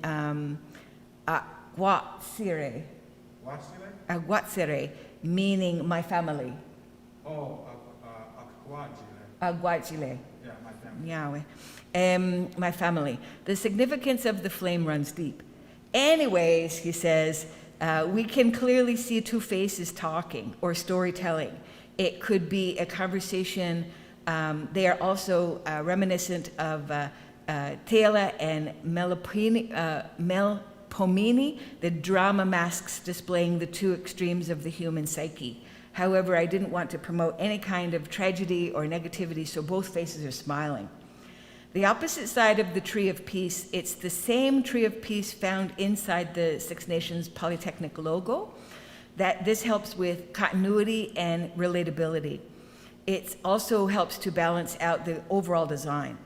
aguatsire, meaning my family. Oh, Aguachile. yeah, my family. Yahweh. My family. The significance of the flame runs deep. Anyways, he says, we can clearly see two faces talking or storytelling. It could be a conversation. They are also reminiscent of Tela and Melpomene, the drama masks displaying the two extremes of the human psyche. However, I didn't want to promote any kind of tragedy or negativity, so both faces are smiling. The opposite side of the Tree of Peace, it's the same Tree of Peace found inside the Six Nations Polytechnic logo. That this helps with continuity and relatability. It also helps to balance out the overall design.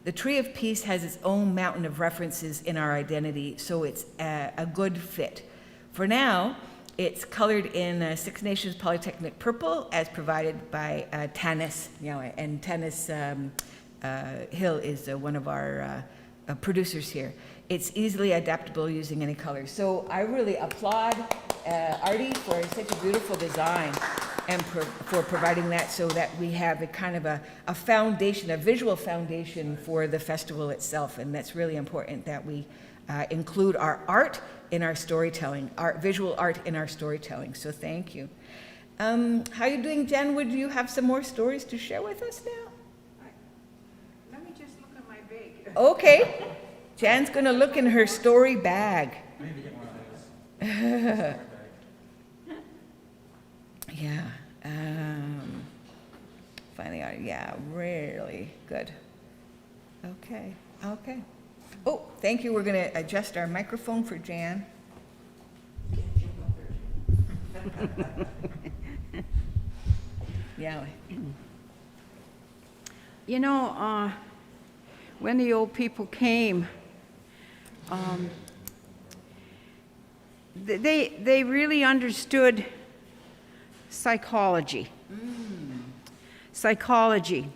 The Tree of Peace has its own mountain of references in our identity, so it's a good fit. For now, it's colored in Six Nations Polytechnic purple, as provided by Tanis, and Tanis Hill is one of our producers here. It's easily adaptable using any color. So I really applaud Artie for such a beautiful design and for providing that so that we have a kind of a foundation, a visual foundation for the festival itself. And that's really important that we include our art in our storytelling, visual art in our storytelling. So thank you. How are you doing, Jen? Would you have some more stories to share with us now? Let me just look at my bag. Okay. Jan's going to look in her story bag. I need to get one of those. Yeah. Finding out. Yeah, really good. Okay. Okay. Oh, thank you. We're going to adjust our microphone for Jan. Yeah. You know, when the old people came, they really understood psychology. Psychology.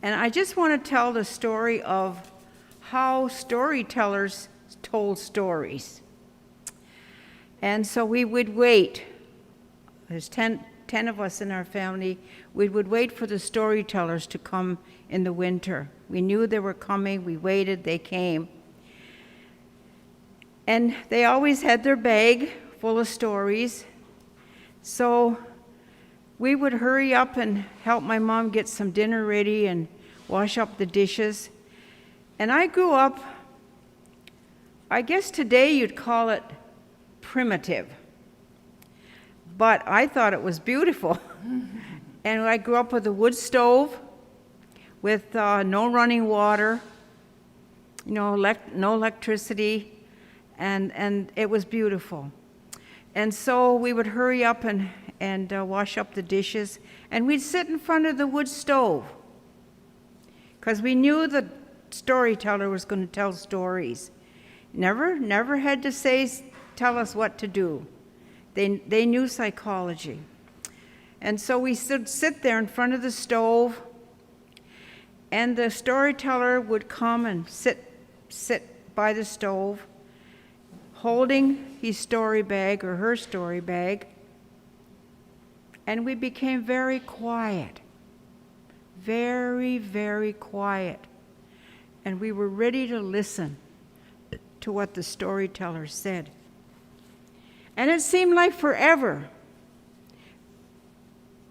And I just want to tell the story of how storytellers told stories. And so we would wait. There's 10 of us in our family. We would wait for the storytellers to come in the winter. We knew they were coming. We waited. They came. And they always had their bag full of stories. So we would hurry up and help my mom get some dinner ready and wash up the dishes. And I grew up, I guess today you'd call it primitive. But I thought it was beautiful. And I grew up with a wood stove with no running water, no electricity, and it was beautiful. And so we would hurry up and wash up the dishes, and we'd sit in front of the wood stove because we knew the storyteller was going to tell stories. Never had to tell us what to do. They knew psychology. And so we sit there in front of the stove, and the storyteller would come and sit by the stove, holding his story bag or her story bag, and we became very quiet, very, very quiet. And we were ready to listen to what the storyteller said. And it seemed like forever.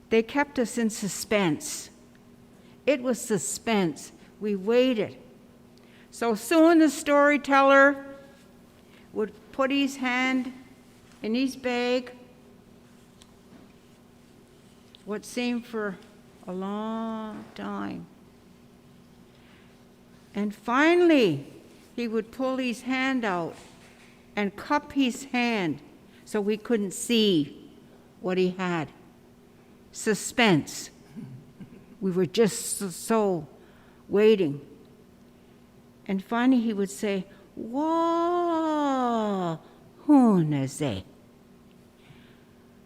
They kept us in suspense. It was suspense. We waited. So soon the storyteller would put his hand in his bag, what seemed for a long time. And finally, he would pull his hand out and cup his hand so we couldn't see what he had. Suspense. We were just so waiting. And finally he would say, "Whoa, huneze."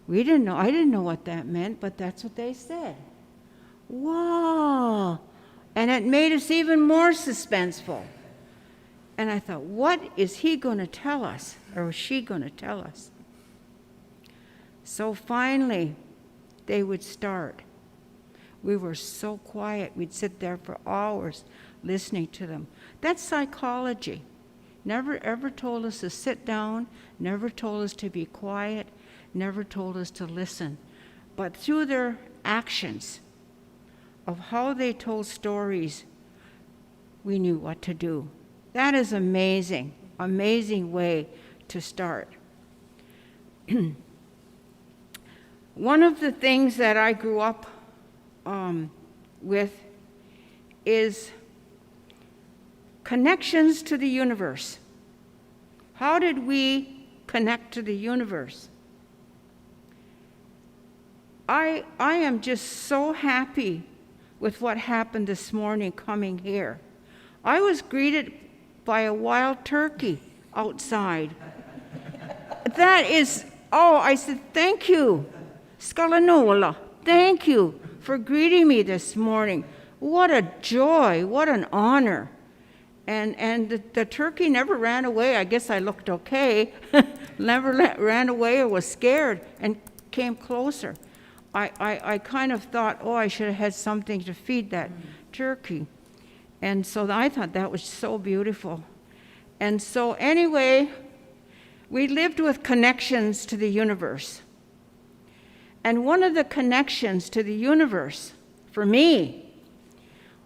I didn't know what that meant, but that's what they said. Whoa. And it made us even more suspenseful. And I thought, what is he going to tell us, or is she going to tell us? So finally, they would start. We were so quiet. We'd sit there for hours listening to them. That's psychology. Never ever told us to sit down, never told us to be quiet, never told us to listen. But through their actions of how they told stories, we knew what to do. That is amazing, amazing way to start. One of the things that I grew up with is connections to the universe. How did we connect to the universe? I am just so happy with what happened this morning coming here. I was greeted by a wild turkey outside. That is, I said, thank you, Skalanola, thank you for greeting me this morning. What a joy, what an honor. And the turkey never ran away. I guess I looked okay. Never ran away or was scared and came closer. I kind of thought, I should have had something to feed that turkey. And so I thought that was so beautiful. And so anyway, we lived with connections to the universe. And one of the connections to the universe, for me,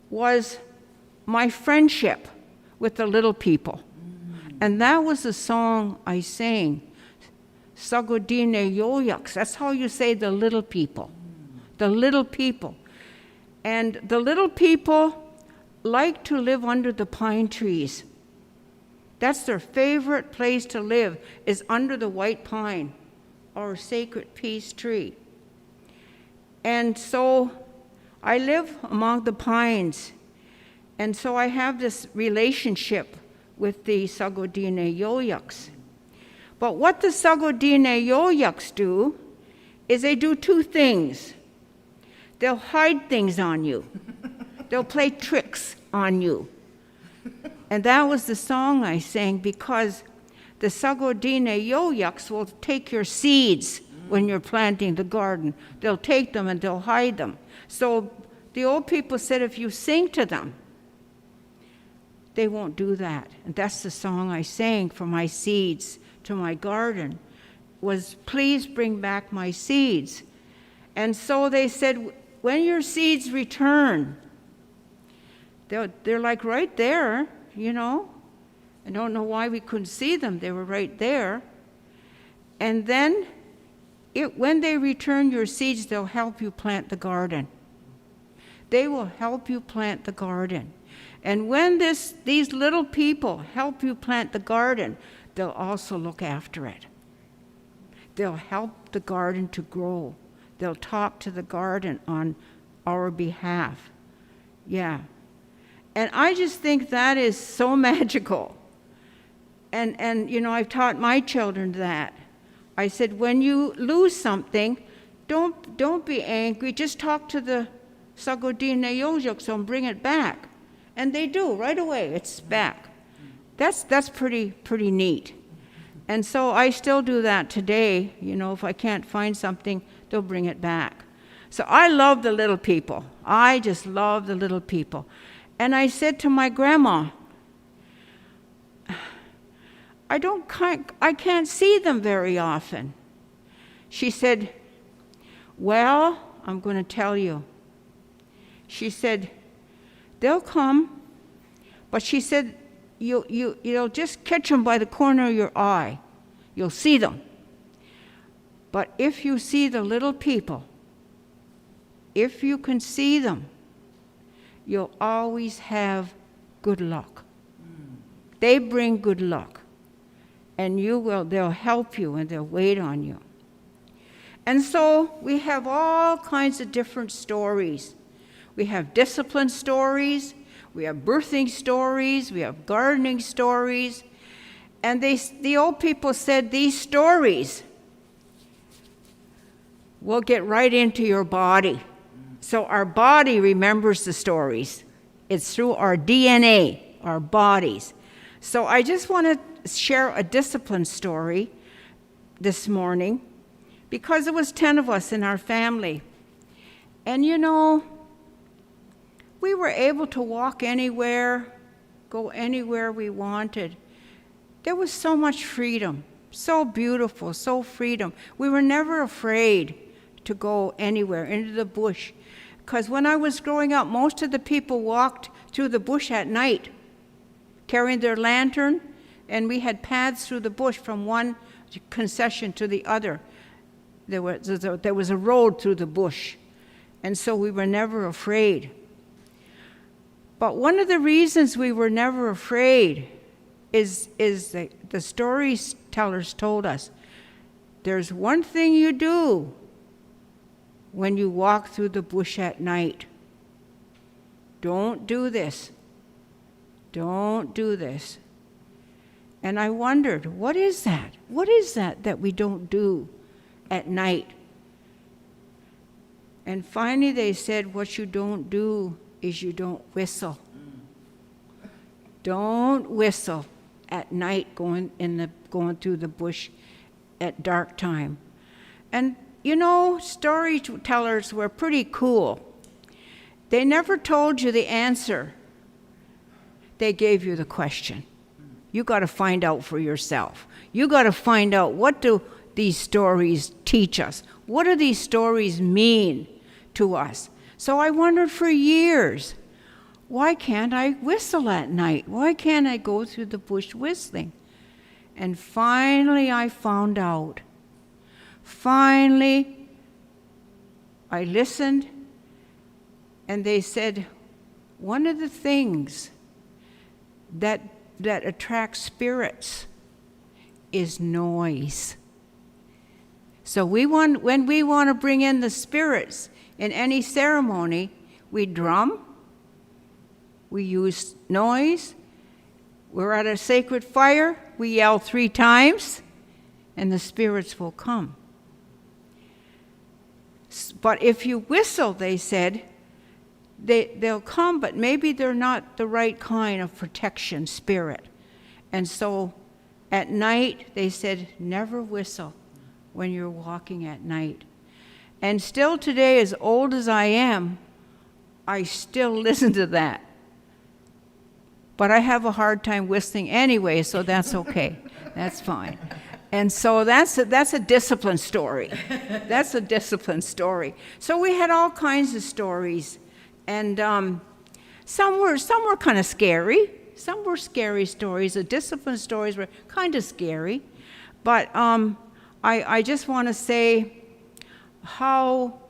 was my friendship with the little people. And that was the song I sang, Sagodine Yoyaks. That's how you say the little people. The little people. And the little people like to live under the pine trees. That's their favorite place to live, is under the white pine, our sacred peace tree. And so I live among the pines. And so I have this relationship with the Sagodine Yoyaks. But what the Sagodine Yoyaks do is they do two things. They'll hide things on you. They'll play tricks on you. And that was the song I sang, because the Sagodine Yoyaks will take your seeds when you're planting the garden. They'll take them and they'll hide them. So the old people said if you sing to them, they won't do that. And that's the song I sang for my seeds to my garden, was please bring back my seeds. And so they said, when your seeds return, they're like right there, you know. I don't know why we couldn't see them. They were right there. And then when they return your seeds, they'll help you plant the garden. They will help you plant the garden. And when these little people help you plant the garden, they'll also look after it. They'll help the garden to grow. They'll talk to the garden on our behalf. Yeah. And I just think that is so magical. And you know, I've taught my children that. I said, when you lose something, don't be angry. Just talk to the Sagodine Yoyaks and bring it back. And they do, right away, it's back. That's pretty neat. And so I still do that today. You know, if I can't find something, they'll bring it back. So I love the little people. I just love the little people. And I said to my grandma, I can't see them very often. She said, well, I'm going to tell you. She said, they'll come, but she said, you'll just catch them by the corner of your eye. You'll see them. But if you see the little people, if you can see them, you'll always have good luck. They bring good luck. And they'll help you and they'll wait on you. And so we have all kinds of different stories. We have discipline stories, we have birthing stories, we have gardening stories. And the old people said these stories will get right into your body. So our body remembers the stories. It's through our DNA, our bodies. So I just want to share a discipline story this morning because there was 10 of us in our family. And you know, we were able to walk anywhere, go anywhere we wanted. There was so much freedom, so beautiful, so freedom. We were never afraid to go anywhere, into the bush. Because when I was growing up, most of the people walked through the bush at night, carrying their lantern, and we had paths through the bush from one concession to the other. There was a road through the bush, and so we were never afraid. But one of the reasons we were never afraid is the storytellers told us, there's one thing you do when you walk through the bush at night. Don't do this. Don't do this. And I wondered, what is that? What is that we don't do at night? And finally they said, what you don't do is you don't whistle. Don't whistle at night going through the bush at dark time. And you know, storytellers were pretty cool. They never told you the answer. They gave you the question. You got to find out for yourself. You got to find out, what do these stories teach us? What do these stories mean to us? So I wondered for years, why can't I whistle at night? Why can't I go through the bush whistling? And finally I found out. Finally, I listened, and they said, one of the things that attracts spirits is noise. So when we want to bring in the spirits in any ceremony, we drum, we use noise, we're at a sacred fire, we yell 3 times, and the spirits will come. But if you whistle, they said, they'll come, but maybe they're not the right kind of protection spirit. And so at night, they said, never whistle when you're walking at night. And still today, as old as I am, I still listen to that. But I have a hard time whistling anyway, so that's okay. That's fine. And so that's a discipline story. That's a discipline story. So we had all kinds of stories, and some were kind of scary. Some were scary stories. The discipline stories were kind of scary, but I just want to say how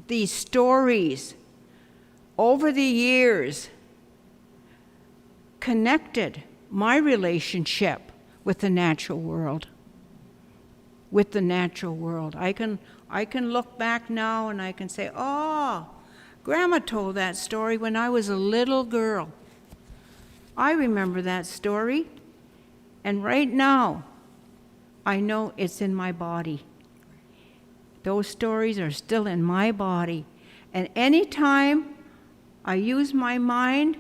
these stories over the years connected my relationship with the natural world. With the natural world. I can look back now and I can say, oh, Grandma told that story when I was a little girl. I remember that story. And right now, I know it's in my body. Those stories are still in my body. And anytime I use my mind,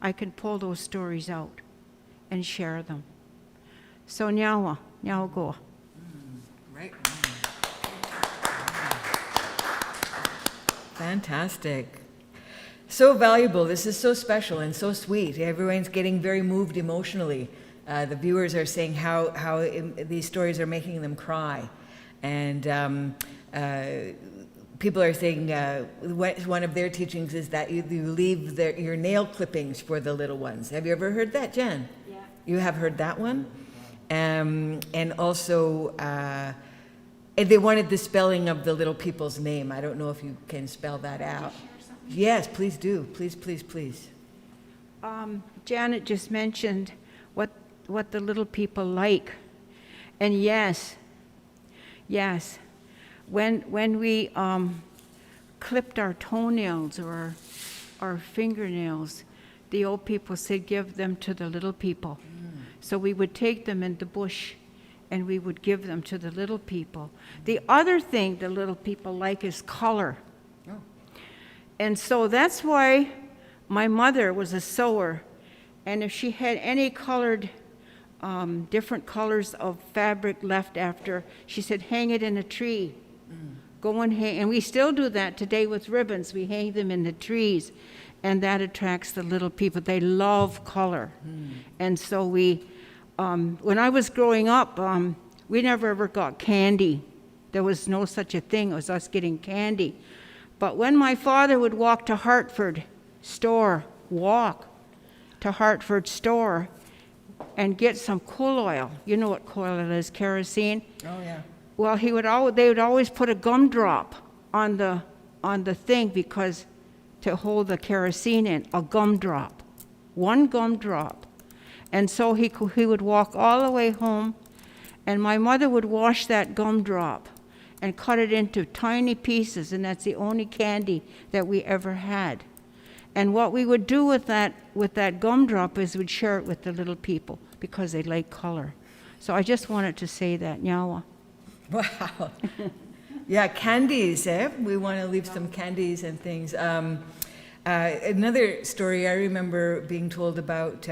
I can pull those stories out and share them. So nyawa go. Right. Fantastic. So valuable. This is so special and so sweet. Everyone's getting very moved emotionally. The viewers are saying how these stories are making them cry. And people are saying one of their teachings is that you leave your nail clippings for the little ones. Have you ever heard that, Jen? Yeah. You have heard that one? And also, and they wanted the spelling of the little people's name. I don't know if you can spell that out. Yes, please do. Please, please, please. Janet just mentioned what the little people like. And yes, when we clipped our toenails or our fingernails, the old people said give them to the little people. So we would take them in the bush and we would give them to the little people. The other thing the little people like is color. Oh. And so that's why my mother was a sewer, and if she had any colored, different colors of fabric left after, she said, hang it in a tree. Go and hang, and we still do that today with ribbons. We hang them in the trees, and that attracts the little people. They love color. And so when I was growing up, we never ever got candy. There was no such a thing as us getting candy. But when my father would walk to Hartford store and get some coal oil. You know what coal oil is, kerosene? Oh, yeah. Well, they would always put a gumdrop on the thing because to hold the kerosene in, a gumdrop, one gumdrop. And so he would walk all the way home, and my mother would wash that gumdrop and cut it into tiny pieces, and that's the only candy that we ever had. And what we would do with that gumdrop is we'd share it with the little people because they like color. So I just wanted to say that, Nyawa. Wow. Yeah, candies, eh? We want to leave some candies and things. Another story I remember being told about,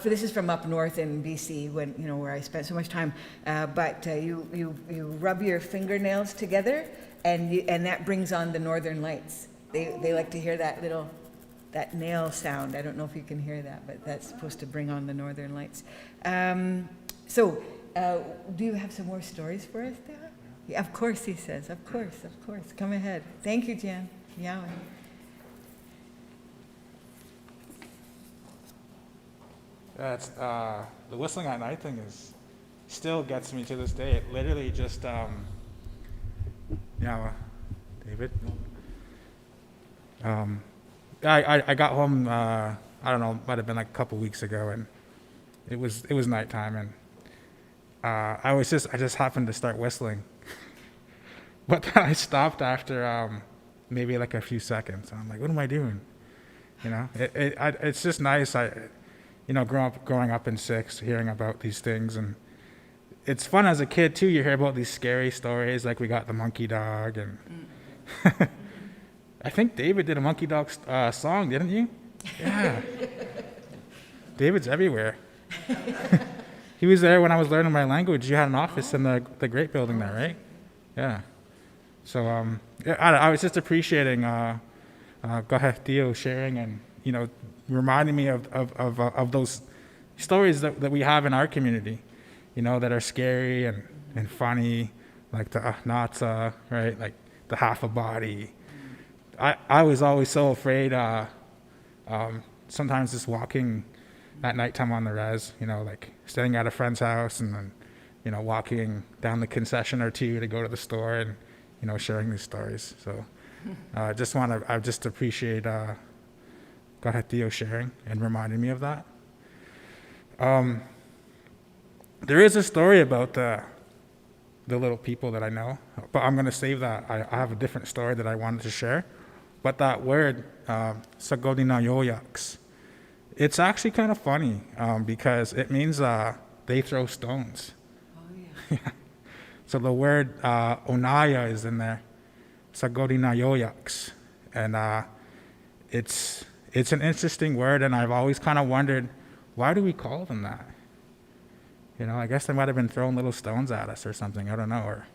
this is from up north in BC, where I spent so much time, but you rub your fingernails together and that brings on the northern lights. They like to hear that nail sound. I don't know if you can hear that, but that's supposed to bring on the northern lights. So, do you have some more stories for us there? Yeah, of course, he says. Of course. Come ahead. Thank you, Jan. Yeah. Yeah, it's, the whistling at night thing still gets me to this day. It literally just, David? I got home, I don't know, might have been like a couple weeks ago, and it was nighttime, and I just happened to start whistling. But then I stopped after maybe like a few seconds, and I'm like, what am I doing? It's just nice. Growing up in Six, hearing about these things, and it's fun as a kid too. You hear about these scary stories, like we got the monkey dog, and I think David did a monkey dog song, didn't you? Yeah. David's everywhere. He was there when I was learning my language. You had an office in the Great Building there, right? Yeah. So I was just appreciating Ogwehoweh sharing and reminding me of those stories that we have in our community, that are scary and funny, like the Natsa, right? Like the half a body. I was always so afraid, sometimes just walking at nighttime on the res, like staying at a friend's house and then, walking down the concession or two to go to the store and, sharing these stories. So I just appreciate Ogwehoweh sharing and reminding me of that. There is a story about the little people that I know, but I'm going to save that. I have a different story that I wanted to share. But that word, sagodinayoyaks, it's actually kind of funny because it means they throw stones. Oh, yeah. So the word onaya is in there, sagodinayoyaks. And it's an interesting word, and I've always kind of wondered, why do we call them that? I guess they might have been throwing little stones at us or something. I don't know. Or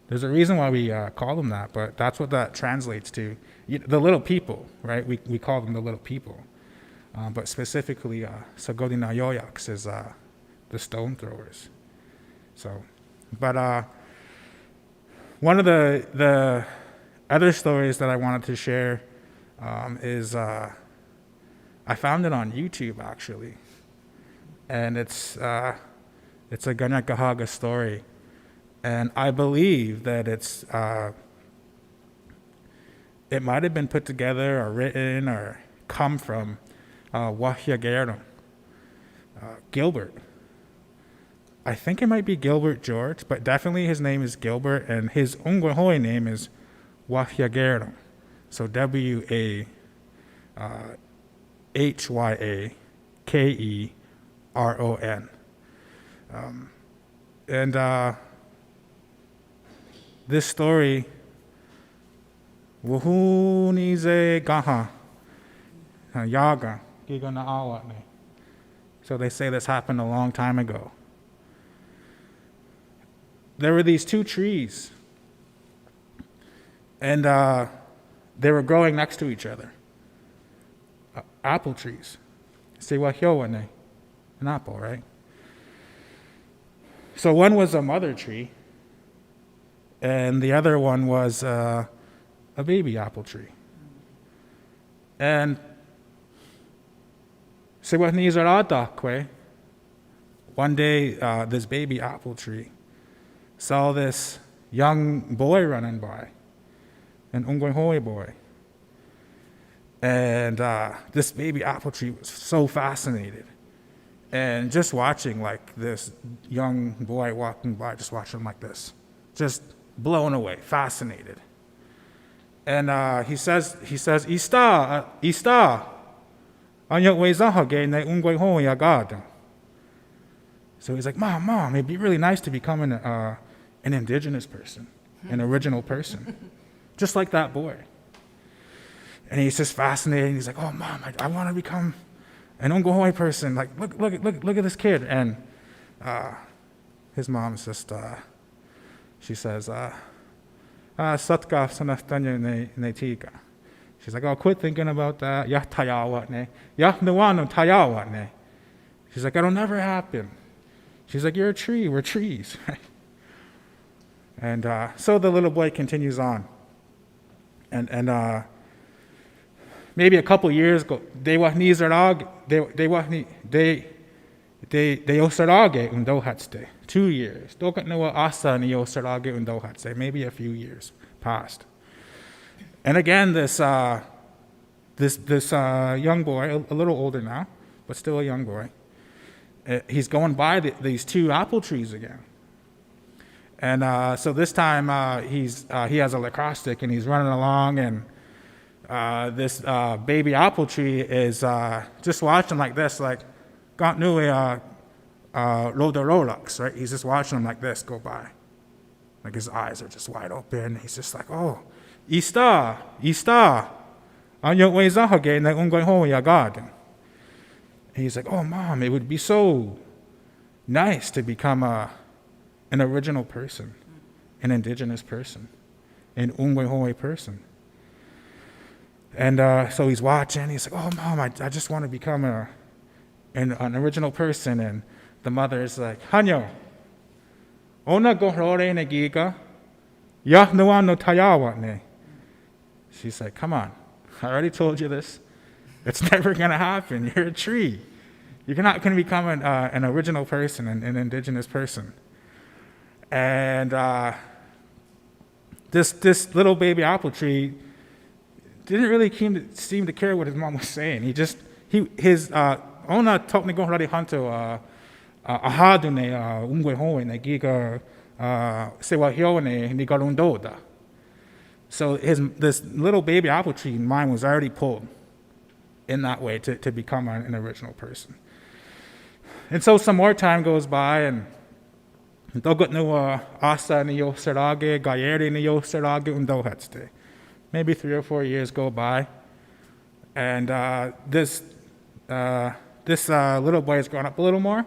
there's a reason why we call them that, but that's what that translates to. The little people, right? We call them the little people. But specifically, sagodinayoyaks is the stone throwers. So, but one of the other stories that I wanted to share is I found it on YouTube actually, and it's a Ogwehoweh story, and I believe that it might have been put together or written or come from Ogwehoweh Gilbert. I think it might be Gilbert George, but definitely his name is Gilbert, and his Ogwehoweh name is Ogwehoweh. So Wahyakeron. And this story, Wuhunize Gaha Yaga Giga na Awatne. So they say this happened a long time ago. There were these two trees, and they were growing next to each other. Apple trees. Say Wahyowane, an apple, right? So one was a mother tree, and the other one was a baby apple tree. And say what Nizaradakwe, one day this baby apple tree saw this young boy running by, an Ogwehoweh boy. And this baby apple tree was so fascinated. And just watching like this young boy walking by, just watching him like this, just blown away, fascinated. And he says, Ista, Anya Wezahage ne Ogwehoweh Agada. So he's like, Mom, it'd be really nice to become an indigenous person, an original person, just like that boy. And he's just fascinated. He's like, oh, Mom, I want to become an Ogwehoweh person. Like, look at this kid. And his mom's just, she says, Satkaf sanaftanya ne tika. She's like, oh, quit thinking about that. Yah tayawatne. Yah nuwano tayawatne. She's like, it'll never happen. She's like, you're a tree. We're trees. And so the little boy continues on. And maybe a couple years ago, they osarage undohatste. 2 years. Maybe a few years passed. And again, this young boy, a little older now, but still a young boy, he's going by these two apple trees again. And so this time he has a lacrosse stick and he's running along, and this baby apple tree is just watching like this, like got new Rolex, right? He's just watching him like this go by. Like his eyes are just wide open. He's just like, oh, Ista, Anya Wezahage ne Ogwehoweh Agada. He's like, oh, Mom, it would be so nice to become an original person, an indigenous person, an Ogwehoweh person. And so he's watching. He's like, oh, Mom, I just want to become an original person. And the mother is like, Hanyo, ona gohrore ne giga, yah nuan no tayawatne. She's like, come on, I already told you this. It's never going to happen. You're a tree. You're not going to become an original person, an indigenous person. And this little baby apple tree didn't really seem to care what his mom was saying. His ona tokni gohrari hanto ahadune Ogwehoweh ne giga sewahyoane ni garundoda. So this little baby apple tree mind was already pulled in that way to become an original person. And so some more time goes by, and dogot no asa ni yo serage gayeri ni yo serage undohatste. Maybe 3 or 4 years go by, and this little boy has grown up a little more,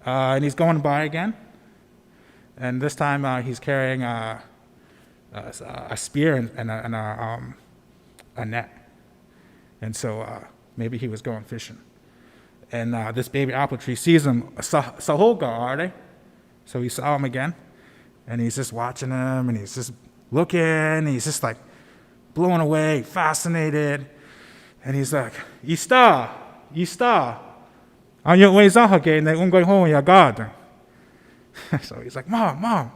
and he's going by again. And this time he's carrying a spear and a net. And so maybe he was going fishing. And this baby apple tree sees him, Sahoga, are they? So he saw him again, and he's just watching him, and he's just looking, and he's just like blown away, fascinated. And he's like, Ista, on your way zahake ne Ogwehoweh ya garden. So he's like, Mom,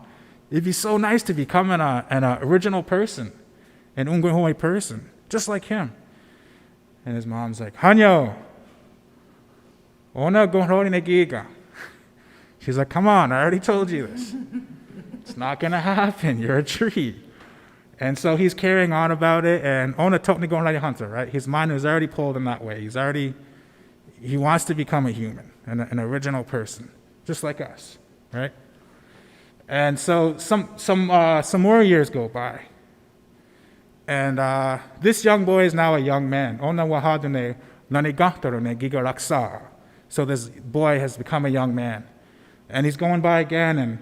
it'd be so nice to become an original person, an Ogwehoweh person, just like him. And his mom's like, Hanyo, ona gohori ne giga. She's like, come on, I already told you this. It's not going to happen. You're a tree. And so he's carrying on about it, and ona totni gohori hunter, right? His mind was already pulled in that way. He wants to become a human, an original person, just like us, right? And so some more years go by. And this young boy is now a young man. Ona wahadune nanigatarune gigaraksa. So this boy has become a young man. And he's going by again, and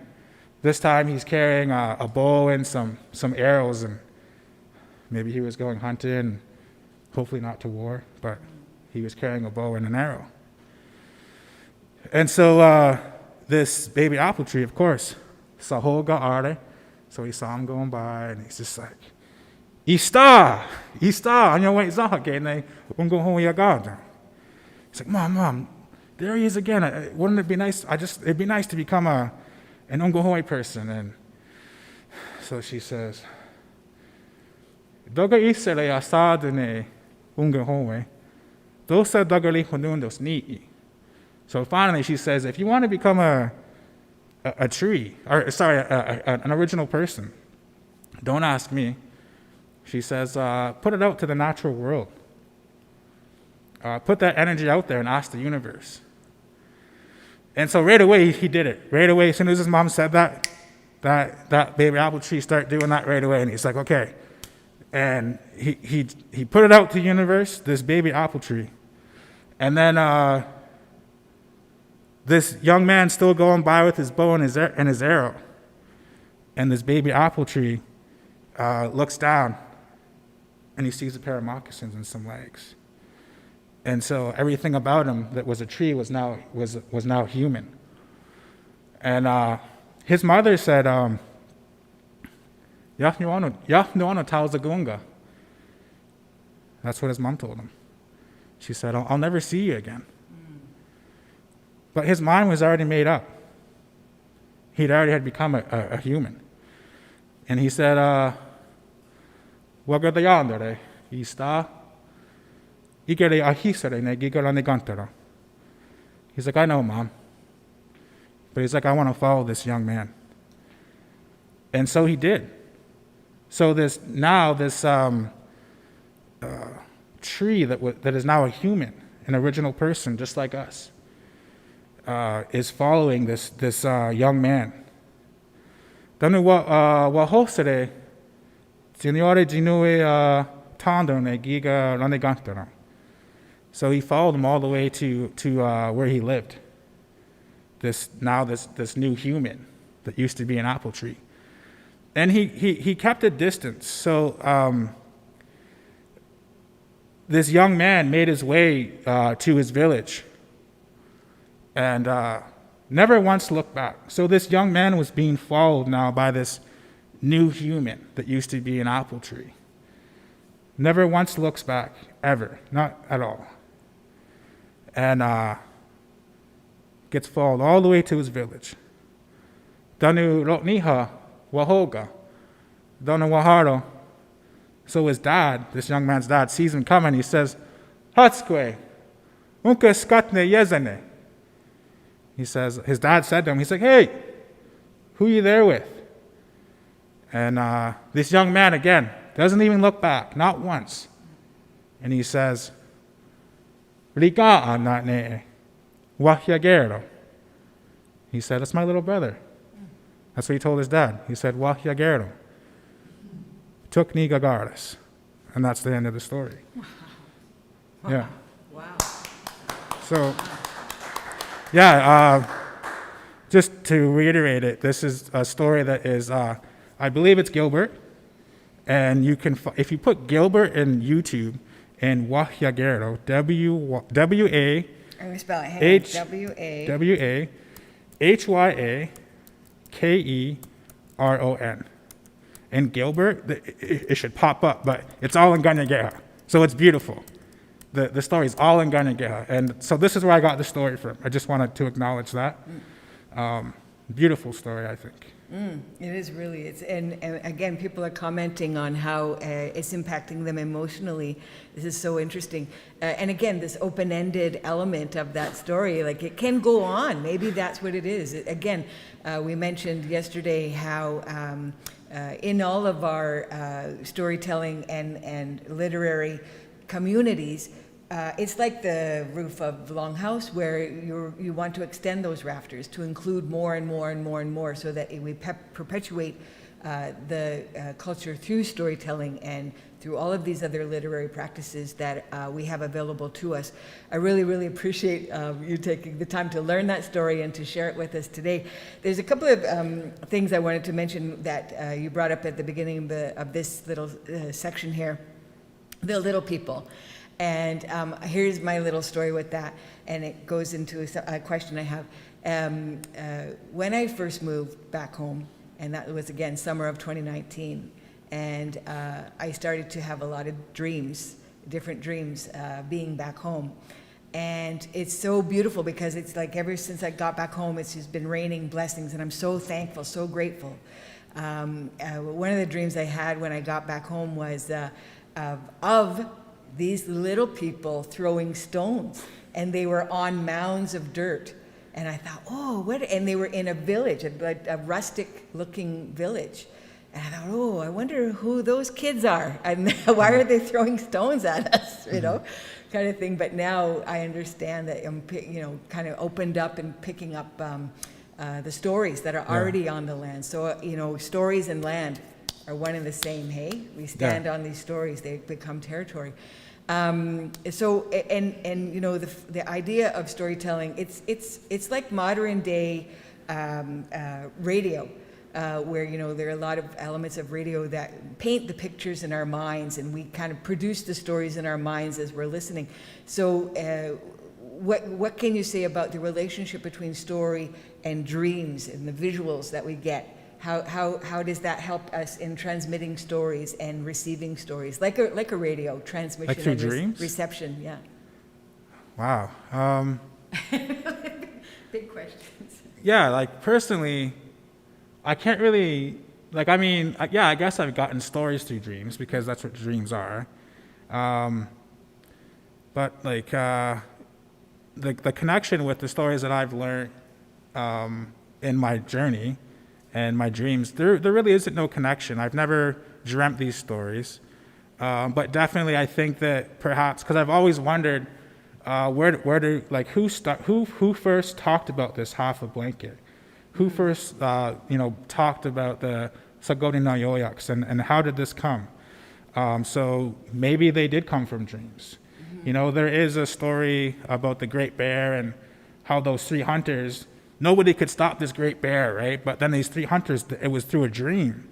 this time he's carrying a bow and some arrows, and maybe he was going hunting, hopefully not to war, but he was carrying a bow and an arrow. And so this baby apple tree, of course, sahoga are, so he saw him going by, and he's just like, Ista, on your way zahake ne Ogwehoweh ya garden. He's like, Mom, there he is again. Wouldn't it be nice? It'd be nice to become an Ogwehoweh person. And so she says, Doga isere asad ne Ogwehoweh, dosa dogali honundos ni'i. So finally she says, if you want to become a tree, an original person, don't ask me. She says, put it out to the natural world. Put that energy out there and ask the universe. And so right away, he did it. Right away, as soon as his mom said that baby apple tree started doing that right away. And he's like, okay. And he put it out to the universe, this baby apple tree. And then this young man still going by with his bow and his arrow. And this baby apple tree looks down, and he sees a pair of moccasins and some legs. And so everything about him that was a tree was now human. And his mother said, "Yahnuano Talzagunga." That's what his mom told him. She said, I'll never see you again. But his mind was already made up. He'd already had become a human. And he said, Wagadayandere, Ista, Igere Ahisere ne Gigarane Gantara. He's like, I know, Mom. But he's like, I want to follow this young man. And so he did. So this tree that is now a human, an original person just like us, is following this young man. Danu wahosere Signore Jinue Tondo ne Giga Ranegantara. So he followed him all the way to where he lived. This new human that used to be an apple tree. And he kept a distance. So this young man made his way to his village and never once looked back. So this young man was being followed now by this new human that used to be an apple tree. Never once looks back, ever, not at all. And gets followed all the way to his village. Danu Rotniha Wahoga, Danu Waharo. So his dad, this young man's dad, sees him coming. He says, Hatskwe, Unka Skatne Yezene. He says, his dad said to him, he's like, hey, who are you there with? And this young man, again, doesn't even look back, not once. And he says, Rika anane wahyagero. He said, that's my little brother. That's what he told his dad. He said, wahyagero. Took ni gagaris. And that's the end of the story. Wow. Yeah. Wow. So, yeah, just to reiterate it, this is a story that is, I believe it's Gilbert. And you can, if you put Gilbert in YouTube and Wahyagero, W-A, I'm going to spell it. H- W-A-H-Y-A-K-E-R-O-N. in Gilbert, it should pop up, but it's all in Ganyageha. So it's beautiful. The story is all in Ganyageha. And so this is where I got the story from. I just wanted to acknowledge that. Beautiful story, I think. It is really. And again, people are commenting on how it's impacting them emotionally. This is so interesting. And again, this open-ended element of that story, like it can go on. Maybe that's what it is. Again, we mentioned yesterday how in all of our storytelling and literary communities, it's like the roof of Longhouse, where you want to extend those rafters to include more and more and more and more, so that we perpetuate the culture through storytelling and through all of these other literary practices that we have available to us. I really, really appreciate you taking the time to learn that story and to share it with us today. There's a couple of things I wanted to mention that you brought up at the beginning of this little section here, the little people. And here's my little story with that, and it goes into a question I have. When I first moved back home, and that was, again, summer of 2019, and I started to have a lot of dreams, different dreams, being back home. And it's so beautiful because it's like ever since I got back home, it's just been raining blessings, and I'm so thankful, so grateful. One of the dreams I had when I got back home was of these little people throwing stones, and they were on mounds of dirt. And I thought, oh, what? And they were in a village, a rustic-looking village. And I thought, oh, I wonder who those kids are, and why are they throwing stones at us, you know, kind of thing. But now I understand that I'm, kind of opened up and picking up the stories that are already on the land. So, stories and land are one and the same, hey? We stand on these stories, they become territory. The idea of storytelling, it's like modern day radio, where, there are a lot of elements of radio that paint the pictures in our minds, and we kind of produce the stories in our minds as we're listening. So what can you say about the relationship between story and dreams and the visuals that we get? How does that help us in transmitting stories and receiving stories, like a radio transmission? Like through and dreams? Reception, yeah. Wow. Big questions. Yeah, like personally, I can't really, I guess I've gotten stories through dreams because that's what dreams are. But the connection with the stories that I've learned in my journey and my dreams, there really isn't no connection. I've never dreamt these stories, but definitely I think that perhaps, because I've always wondered who first talked about this half a blanket, who first talked about the Sagodi na Yoyaks, and how did this come? So maybe they did come from dreams. There is a story about the Great Bear and how those three hunters, nobody could stop this great bear, right? But then these three hunters, it was through a dream.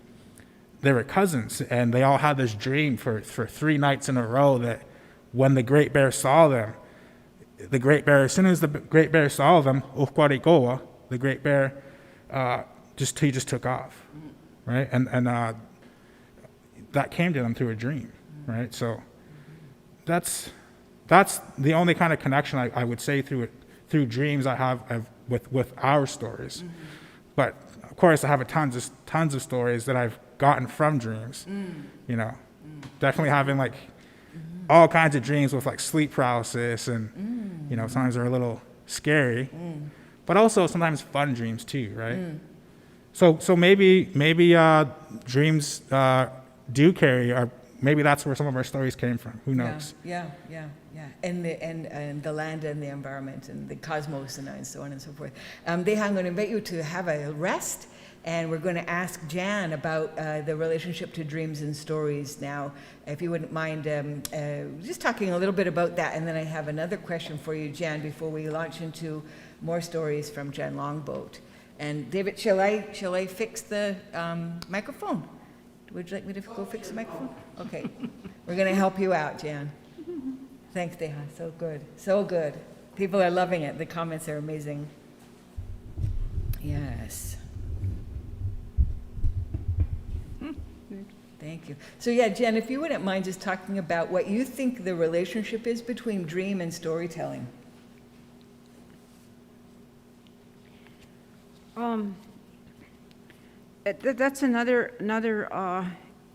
They were cousins, and they all had this dream for 3 nights in a row that when the great bear saw them, as soon as the great bear saw them, Ogwehoweh, the great bear, he just took off, right? And that came to them through a dream, right? So that's the only kind of connection I would say through dreams I have with our stories. But of course I have tons of stories that I've gotten from dreams. Definitely having all kinds of dreams with sleep paralysis, and sometimes they're a little scary, but also sometimes fun dreams too, right? So maybe dreams do carry our. Maybe that's where some of our stories came from. Who knows? Yeah. And the land and the environment and the cosmos and so on and so forth. Deha, I'm going to invite you to have a rest, and we're going to ask Jan about the relationship to dreams and stories now. If you wouldn't mind just talking a little bit about that, and then I have another question for you, Jan, before we launch into more stories from Jan Longboat. And David, shall I fix the microphone? Would you like me to go fix the microphone? Okay. We're going to help you out, Jan. Thanks, Deha. So good. So good. People are loving it. The comments are amazing. Yes. Thank you. So yeah, Jen, if you wouldn't mind just talking about what you think the relationship is between dream and storytelling. That's another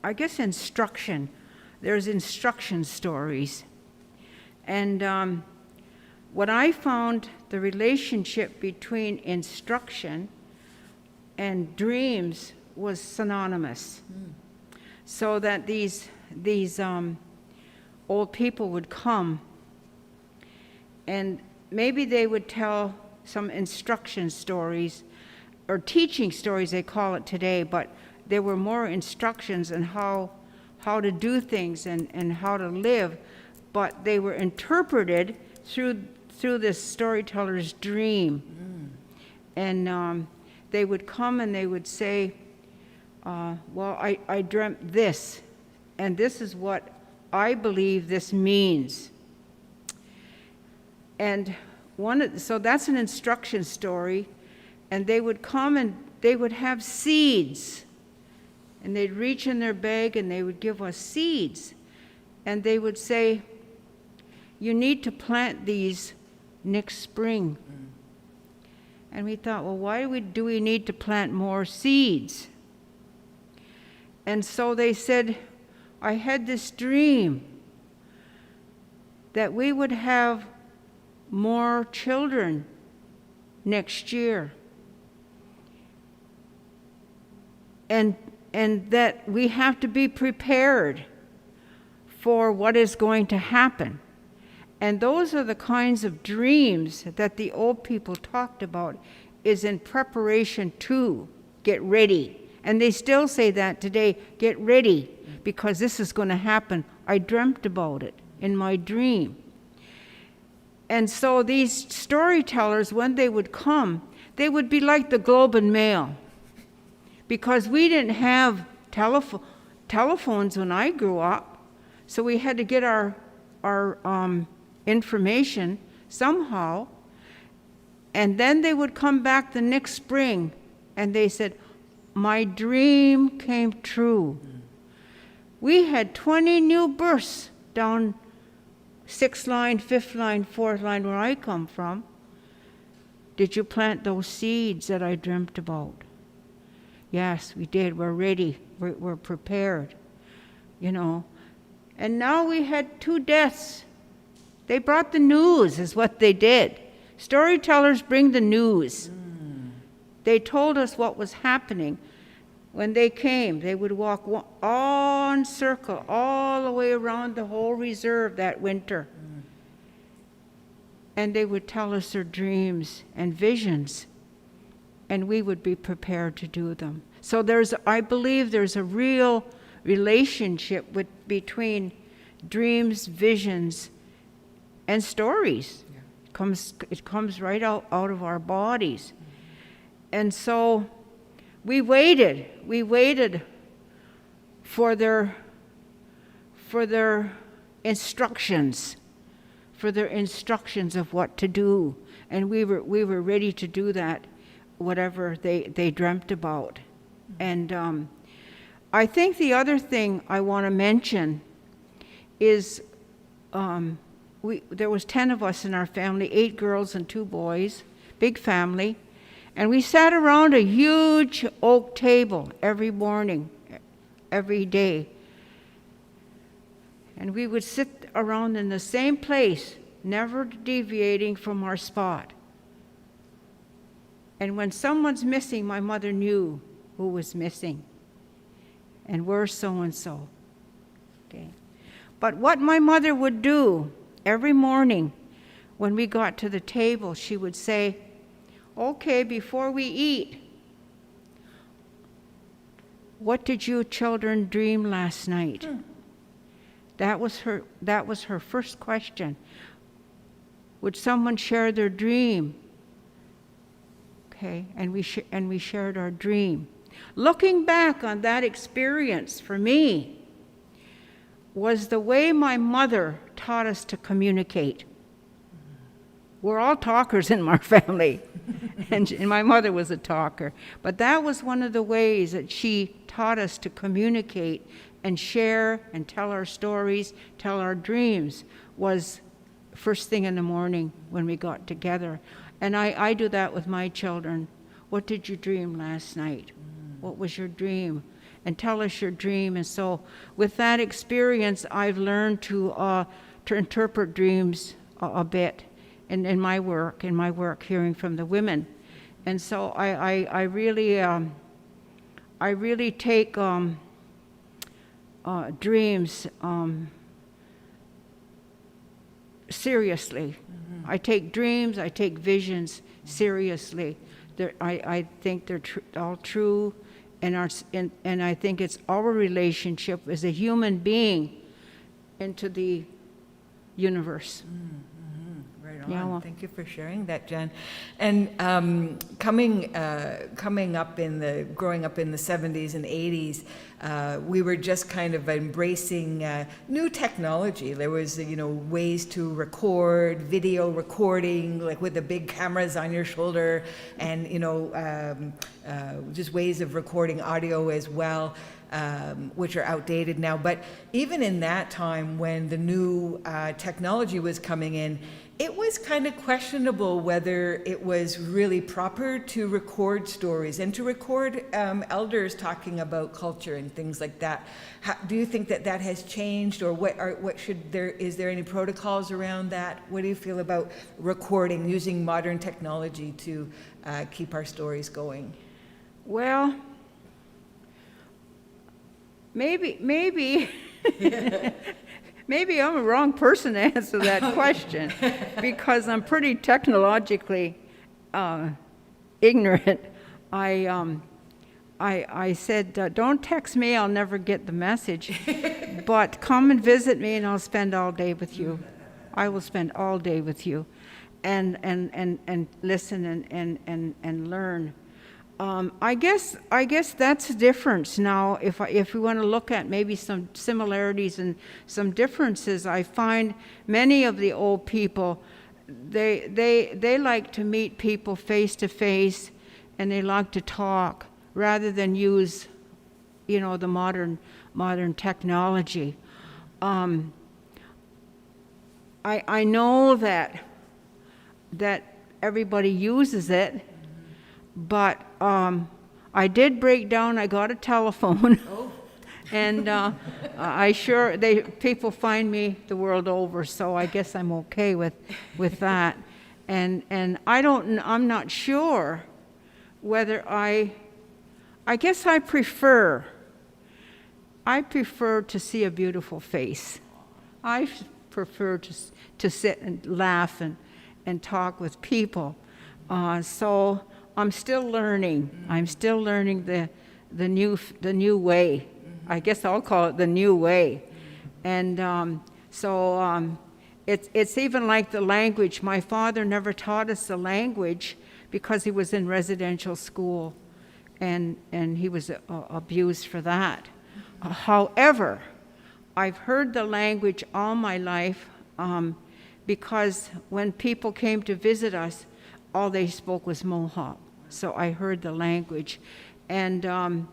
I guess instruction. There's instruction stories. And what I found the relationship between instruction and dreams was synonymous. So that these old people would come and maybe they would tell some instruction stories or teaching stories, they call it today, but there were more instructions on how to do things and how to live, but they were interpreted through this storyteller's dream. And they would come and they would say, well, I dreamt this, and this is what I believe this means. And so that's an instruction story, and they would come and they would have seeds, and they'd reach in their bag and they would give us seeds, and they would say, you need to plant these next spring. And we thought, well, why do we need to plant more seeds? And so they said, I had this dream that we would have more children next year. And that we have to be prepared for what is going to happen. And those are the kinds of dreams that the old people talked about, is in preparation to get ready. And they still say that today, get ready, because this is going to happen. I dreamt about it in my dream. And so these storytellers, when they would come, they would be like the Globe and Mail, because we didn't have telephones when I grew up, so we had to get our information somehow. And then they would come back the next spring and they said, my dream came true. We had 20 new births down 6th line, 5th line, 4th line where I come from. Did you plant those seeds that I dreamt about? Yes, we did. We're ready. We're prepared, you know. And now we had 2 deaths. They brought the news, is what they did. Storytellers bring the news. They told us what was happening. When they came, they would walk on circle all the way around the whole reserve that winter. And they would tell us their dreams and visions, and we would be prepared to do them. So I believe there's a real relationship between dreams, visions, and stories. Yeah. It comes right out of our bodies. And so we waited for their instructions, of what to do. And we were ready to do that, whatever they dreamt about. And I think the other thing I want to mention is there was 10 of us in our family, 8 girls and 2 boys, big family. And we sat around a huge oak table every morning, every day. And we would sit around in the same place, never deviating from our spot. And when someone's missing, my mother knew who was missing. And we're so-and-so. Okay. But what my mother would do every morning when we got to the table, she would say, okay, before we eat, what did you children dream last night? That was her first question. Would someone share their dream? Okay, and we shared our dream. Looking back on that experience for me was the way my mother taught us to communicate. We're all talkers in my family, and my mother was a talker. But that was one of the ways that she taught us to communicate and share and tell our stories, tell our dreams, was first thing in the morning when we got together. And I do that with my children. What did you dream last night? What was your dream? And tell us your dream. And so with that experience, I've learned to interpret dreams a bit in my work hearing from the women. And so I really take dreams seriously. I take dreams, I take visions seriously. I think they're all true, and I think it's our relationship as a human being into the universe. Right on. Yeah, well, Thank you for sharing that, Jen. And growing up in the 70s and 80s, we were just kind of embracing new technology. There was, ways to record, video recording, like with the big cameras on your shoulder, and, just ways of recording audio as well. Which are outdated now. But even in that time when the new technology was coming in, it was kind of questionable whether it was really proper to record stories and to record elders talking about culture and things like that. Do you think that has changed, or is there any protocols around that? What do you feel about recording, using modern technology to keep our stories going? Well, maybe maybe I'm a wrong person to answer that question, because I'm pretty technologically ignorant. I said, don't text me, I'll never get the message, but come and visit me and I'll spend all day with you. I will spend all day with you and listen and learn. I guess that's the difference now. If we want to look at maybe some similarities and some differences, I find many of the old people, they like to meet people face to face, and they like to talk rather than use, the modern technology. I know that everybody uses it. But I did break down. I got a telephone, and people find me the world over. So I guess I'm okay with that. And I'm not sure whether I guess I prefer to see a beautiful face. I prefer to sit and laugh and talk with people. So I'm still learning. I'm still learning the new way. I guess I'll call it the new way. And it's even like the language. My father never taught us the language because he was in residential school, and he was abused for that. However, I've heard the language all my life because when people came to visit us, all they spoke was Mohawk. So I heard the language. And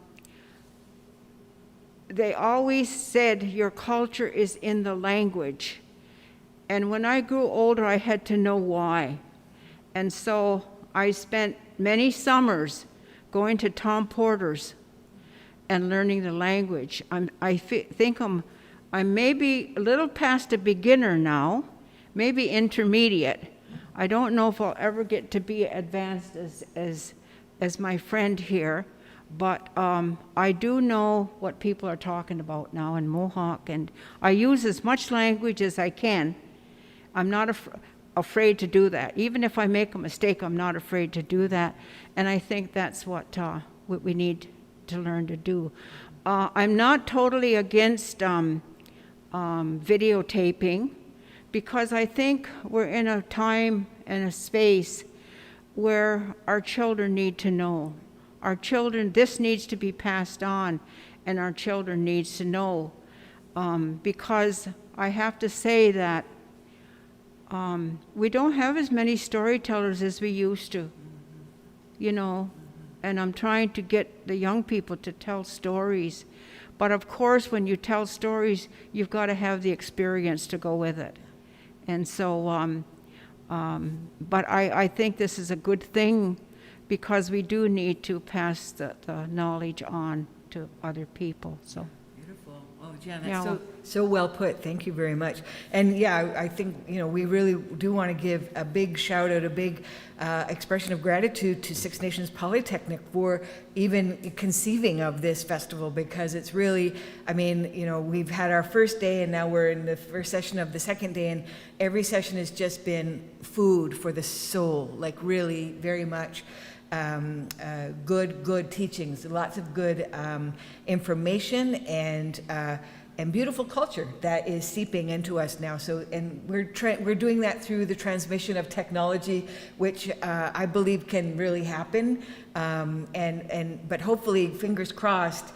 they always said, your culture is in the language. And when I grew older, I had to know why. And so I spent many summers going to Tom Porter's and learning the language. I think I'm maybe a little past a beginner now, maybe intermediate. I don't know if I'll ever get to be advanced as my friend here, but I do know what people are talking about now in Mohawk, and I use as much language as I can. I'm not afraid to do that. Even if I make a mistake, I'm not afraid to do that, and I think that's what we need to learn to do. I'm not totally against videotaping, because I think we're in a time and a space where our children need to know. Our children, this needs to be passed on, and our children needs to know. Because I have to say that we don't have as many storytellers as we used to. and I'm trying to get the young people to tell stories. But of course, when you tell stories, you've got to have the experience to go with it. And so, but I think this is a good thing, because we do need to pass the knowledge on to other people, so. Beautiful. Oh, Jan, Yeah. that's so well put. Thank you very much. And yeah, I think, we really do want to give a big shout out, a big expression of gratitude to Six Nations Polytechnic for even conceiving of this festival, because it's really, we've had our first day and now we're in the first session of the second day, and every session has just been food for the soul, like really very much. Good teachings, lots of good information, and beautiful culture that is seeping into us now. So, and we're doing that through the transmission of technology, which I believe can really happen. But hopefully, fingers crossed,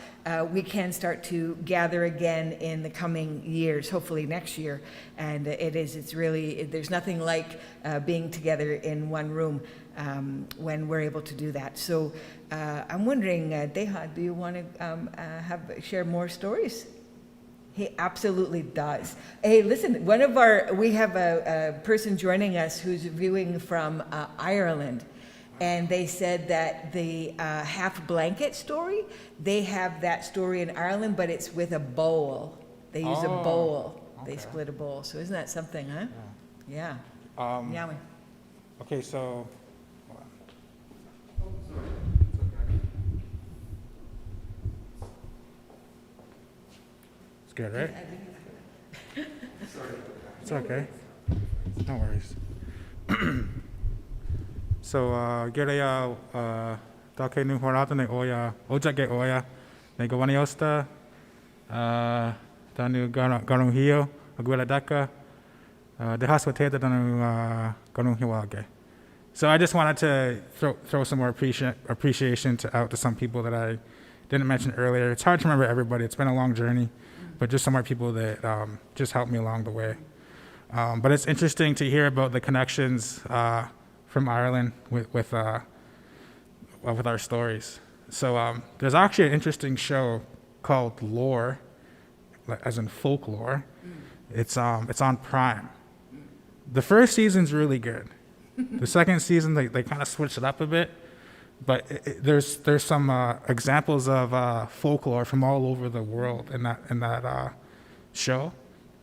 we can start to gather again in the coming years. Hopefully next year. And it's really, there's nothing like being together in one room when we're able to do that. So I'm wondering, Deha, do you want to share more stories? He absolutely does. Hey, listen, we have a person joining us who's viewing from Ireland, and they said that the half blanket story, they have that story in Ireland, but it's with a bowl. They use a bowl. Okay. They split a bowl. So isn't that something, huh? Yeah. Yummy. Okay, so. It's good, right? It's okay. No worries. So, Geraya, Take Nu Horata ne Oya, Ojake Oya, Negawani Tanu Garun Hio, Aguila Daka, the Haswateta Danu Garun Hiwage. So I just wanted to throw some more appreciation out to some people that I didn't mention earlier. It's hard to remember everybody. It's been a long journey, but just some more people that just helped me along the way. But it's interesting to hear about the connections from Ireland with our stories. So there's actually an interesting show called Lore, as in folklore. It's on Prime. The first season's really good. The second season they kind of switched it up a bit, but there's some examples of folklore from all over the world in that show.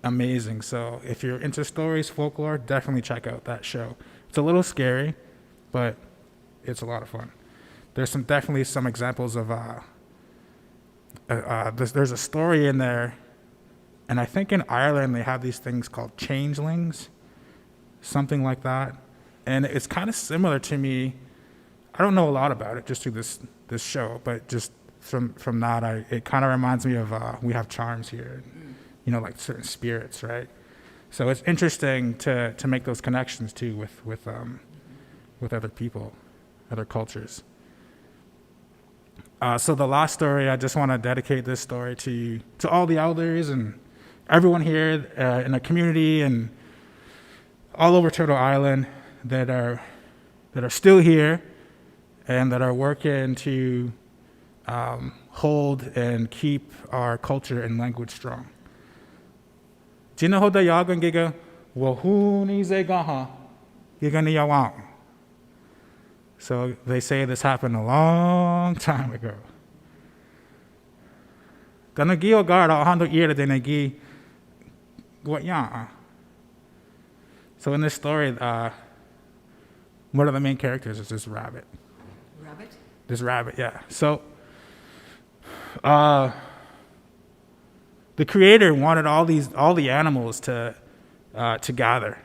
Amazing. So if you're into stories, folklore, definitely check out that show. It's a little scary, but it's a lot of fun. There's definitely some examples of there's a story in there, and I think in Ireland they have these things called changelings, something like that. And it's kind of similar to me. I don't know a lot about it just through this show, but just from that, it kind of reminds me of we have charms here, like certain spirits, right? So it's interesting to make those connections too with other people, other cultures. So the last story, I just want to dedicate this story to all the elders and everyone here in the community and all over Turtle Island that are still here and that are working to hold and keep our culture and language strong. Jina hoda yagan giga wahuni ze gaha gigani yawang. So they say this happened a long time ago. Ganagio garda ahando ira de nagi guayang. So in this story, one of the main characters is this rabbit. Rabbit? This rabbit, yeah. So the creator wanted all the animals to gather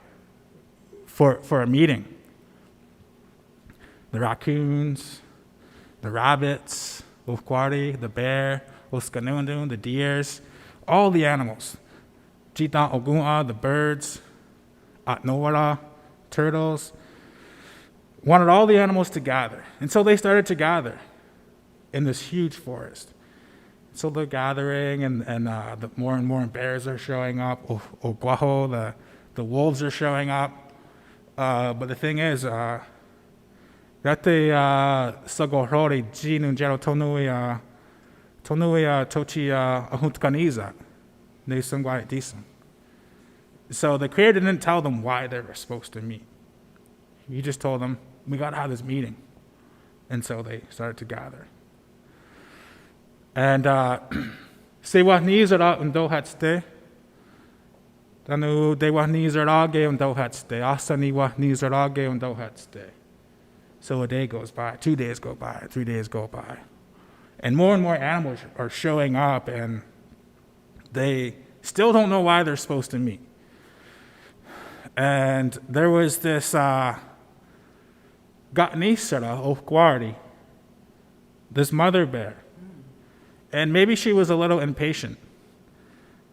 for a meeting. The raccoons, the rabbits, Ufkwari, the bear, Uskanundun, the deers, all the animals. Jita Ogun'a, the birds, Atnowara, turtles, wanted all the animals to gather. And so they started to gather in this huge forest. So they're gathering, and the more and more bears are showing up. Ogwehoweh, the wolves are showing up. But the thing is, Rate sagorori jinu jero tonuia tochi ahutkaniza. Ne sungwai disum. So the creator didn't tell them why they were supposed to meet. He just told them, we got to have this meeting. And so they started to gather. And se wahnizara undohatste. Danu de wahnizarage undohatste. Asani wahnizarage undohatste. So a day goes by, 2 days go by, 3 days go by. And more animals are showing up, and they still don't know why they're supposed to meet. And there was this Gatnisara Ogwehoweh, this mother bear. And maybe she was a little impatient.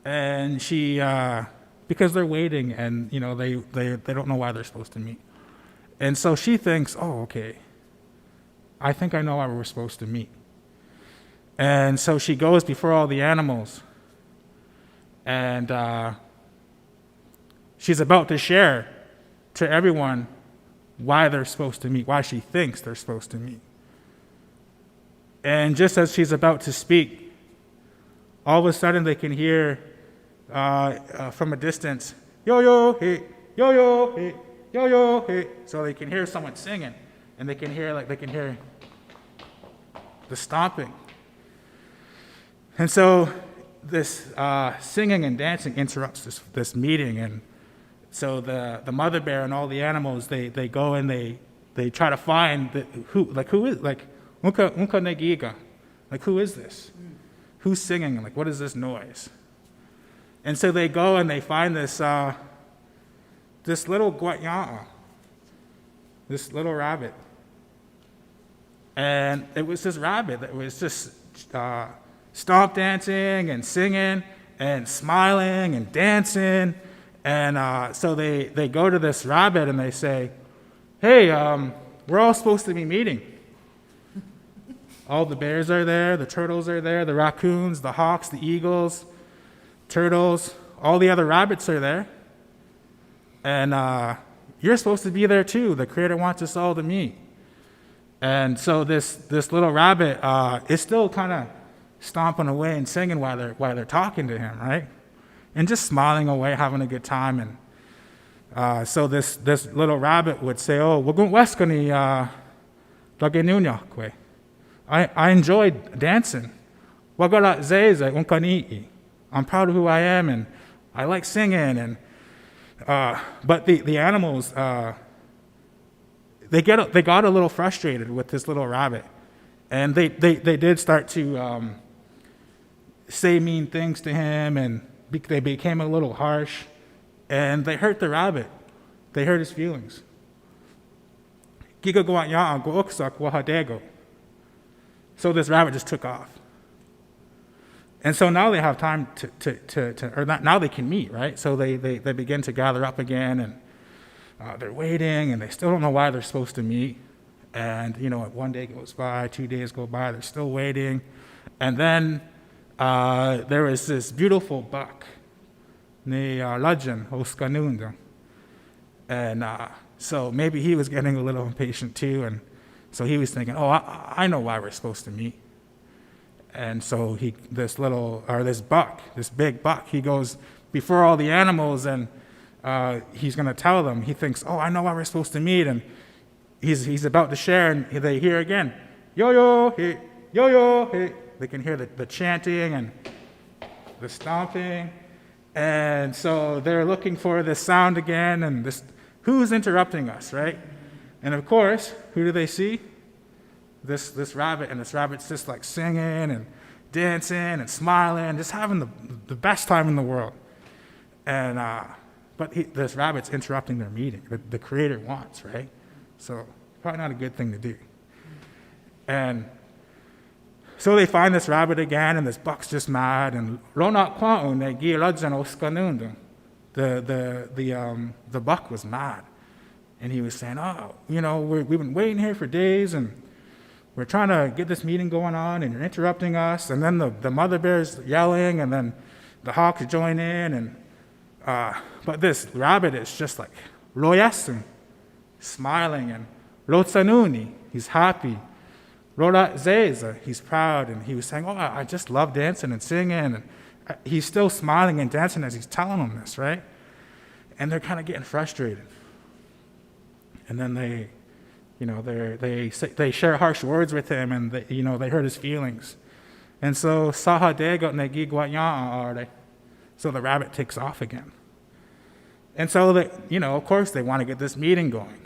And she, because they're waiting and, they don't know why they're supposed to meet. And so she thinks, oh, okay, I think I know why we're supposed to meet. And so she goes before all the animals, and she's about to share to everyone why they're supposed to meet, why she thinks they're supposed to meet. And just as she's about to speak, all of a sudden they can hear from a distance, yo-yo, hey, yo-yo, hey, yo-yo, hey. So they can hear someone singing, and they can hear the stomping. And so this singing and dancing interrupts this meeting, and so the mother bear and all the animals, they go and they try to find who is unka negiga, who is this? Who's singing? What is this noise? And so they go and they find this little Ogwehoweh, this little rabbit. And it was this rabbit that was just stomp dancing and singing and smiling and dancing. And so they go to this rabbit and they say, hey, we're all supposed to be meeting. All the bears are there, the turtles are there, the raccoons, the hawks, the eagles, turtles, all the other rabbits are there. And you're supposed to be there too. The creator wants us all to meet. And so this little rabbit is still kind of stomping away and singing while they're talking to him, right? And just smiling away, having a good time. And so this little rabbit would say, oh, I enjoyed dancing. I'm proud of who I am, and I like singing. And but the animals, they got a little frustrated with this little rabbit, and they did start to say mean things to him, and they became a little harsh, and they hurt the rabbit. They hurt his feelings. So this rabbit just took off. And so now they have time now they can meet, right? So they begin to gather up again, and they're waiting, and they still don't know why they're supposed to meet. And, 1 day goes by, 2 days go by, they're still waiting. And then there was this beautiful buck, and so maybe he was getting a little impatient too, and so he was thinking, oh, I know why we're supposed to meet. And so this big buck, he goes before all the animals, and he's going to tell them. He thinks, oh, I know why we're supposed to meet, and he's about to share, and they hear again, yo-yo, hey, yo-yo, hey. They can hear the chanting and the stomping, and so they're looking for this sound again, and who's interrupting us, right? And of course, who do they see? This rabbit, and this rabbit's just singing and dancing and smiling, just having the best time in the world. And but this rabbit's interrupting their meeting. The creator wants, right? So probably not a good thing to do. And so they find this rabbit again, and this buck's just mad. And the buck was mad, and he was saying, "Oh, we've been waiting here for days, and we're trying to get this meeting going on, and you're interrupting us." And then the mother bear's yelling, and then the hawks join in, and but this rabbit is just loyasun, smiling, and lotsanuni, he's happy. Roda Zeza, he's proud, and he was saying, oh, I just love dancing and singing. And he's still smiling and dancing as he's telling them this, right? And they're kind of getting frustrated. And then they share harsh words with him, and they hurt his feelings. And so Saha got negi guayan. So the rabbit takes off again. And so, of course, they want to get this meeting going.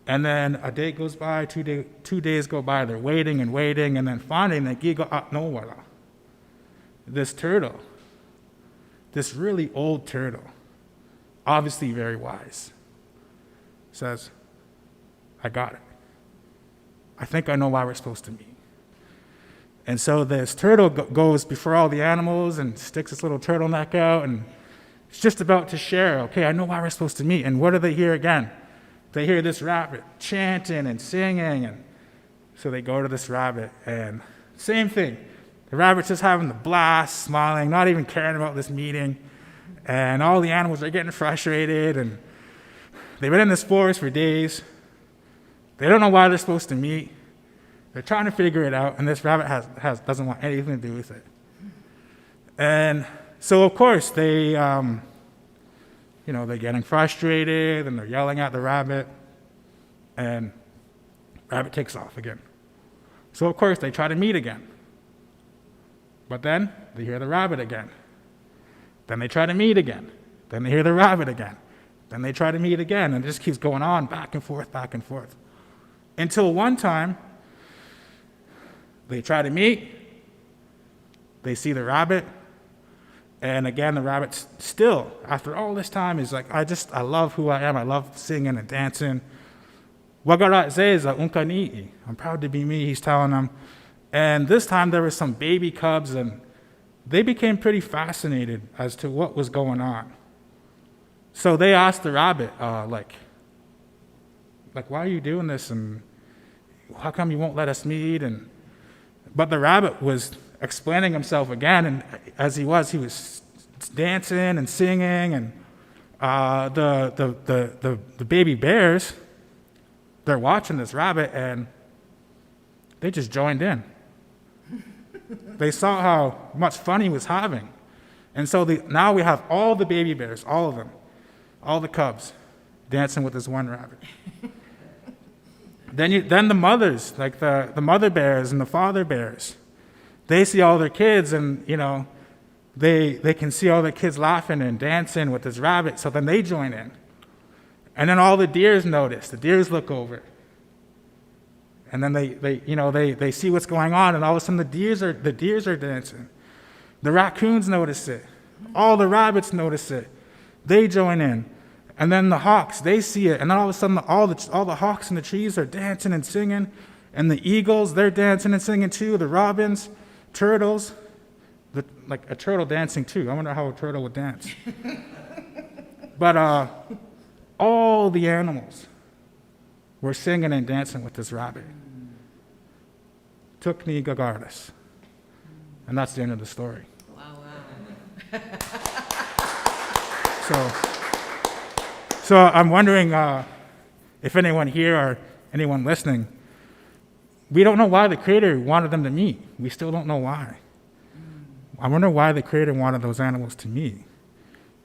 And then a day goes by, 2 days go by, they're waiting, and then finally, this turtle, this really old turtle, obviously very wise, says, I got it. I think I know why we're supposed to meet. And so this turtle goes before all the animals and sticks its little turtleneck out, and it's just about to share, okay, I know why we're supposed to meet. And what do they hear again? They hear this rabbit chanting and singing, and so they go to this rabbit, and same thing. The rabbit's just having the blast, smiling, not even caring about this meeting, and all the animals are getting frustrated, and they've been in this forest for days. They don't know why they're supposed to meet. They're trying to figure it out, and this rabbit doesn't want anything to do with it. And so, of course, they're getting frustrated, and they're yelling at the rabbit, and rabbit takes off again. So, of course, they try to meet again. But then they hear the rabbit again. Then they try to meet again. Then they hear the rabbit again. Then they try to meet again, and it just keeps going on back and forth, until one time, they try to meet, they see the rabbit, and again, the rabbit still, after all this time, is like, I love who I am. I love singing and dancing. Wagarat zeza unkani'i. I'm proud to be me, he's telling them. And this time, there were some baby cubs, and they became pretty fascinated as to what was going on. So they asked the rabbit, why are you doing this? And how come you won't let us meet? But the rabbit was explaining himself again, and as he was dancing and singing, and the baby bears, they're watching this rabbit, and they just joined in. They saw how much fun he was having, and so now we have all the baby bears, all of them, all the cubs, dancing with this one rabbit. Then the mothers, like the mother bears and the father bears, they see all their kids, and they can see all their kids laughing and dancing with this rabbit, so then they join in. And then all the deers notice. The deers look over, and then they see what's going on, and all of a sudden the deers are dancing. The raccoons notice it. All the rabbits notice it. They join in. And then the hawks, they see it, and then all of a sudden all the hawks in the trees are dancing and singing, and the eagles, they're dancing and singing too, the robins, turtles, like a turtle dancing too. I wonder how a turtle would dance. But all the animals were singing and dancing with this rabbit. Tukni Gagardis. And that's the end of the story. Wow. So I'm wondering if anyone here or anyone listening, we don't know why the creator wanted them to meet. We still don't know why. I wonder why the creator wanted those animals to meet.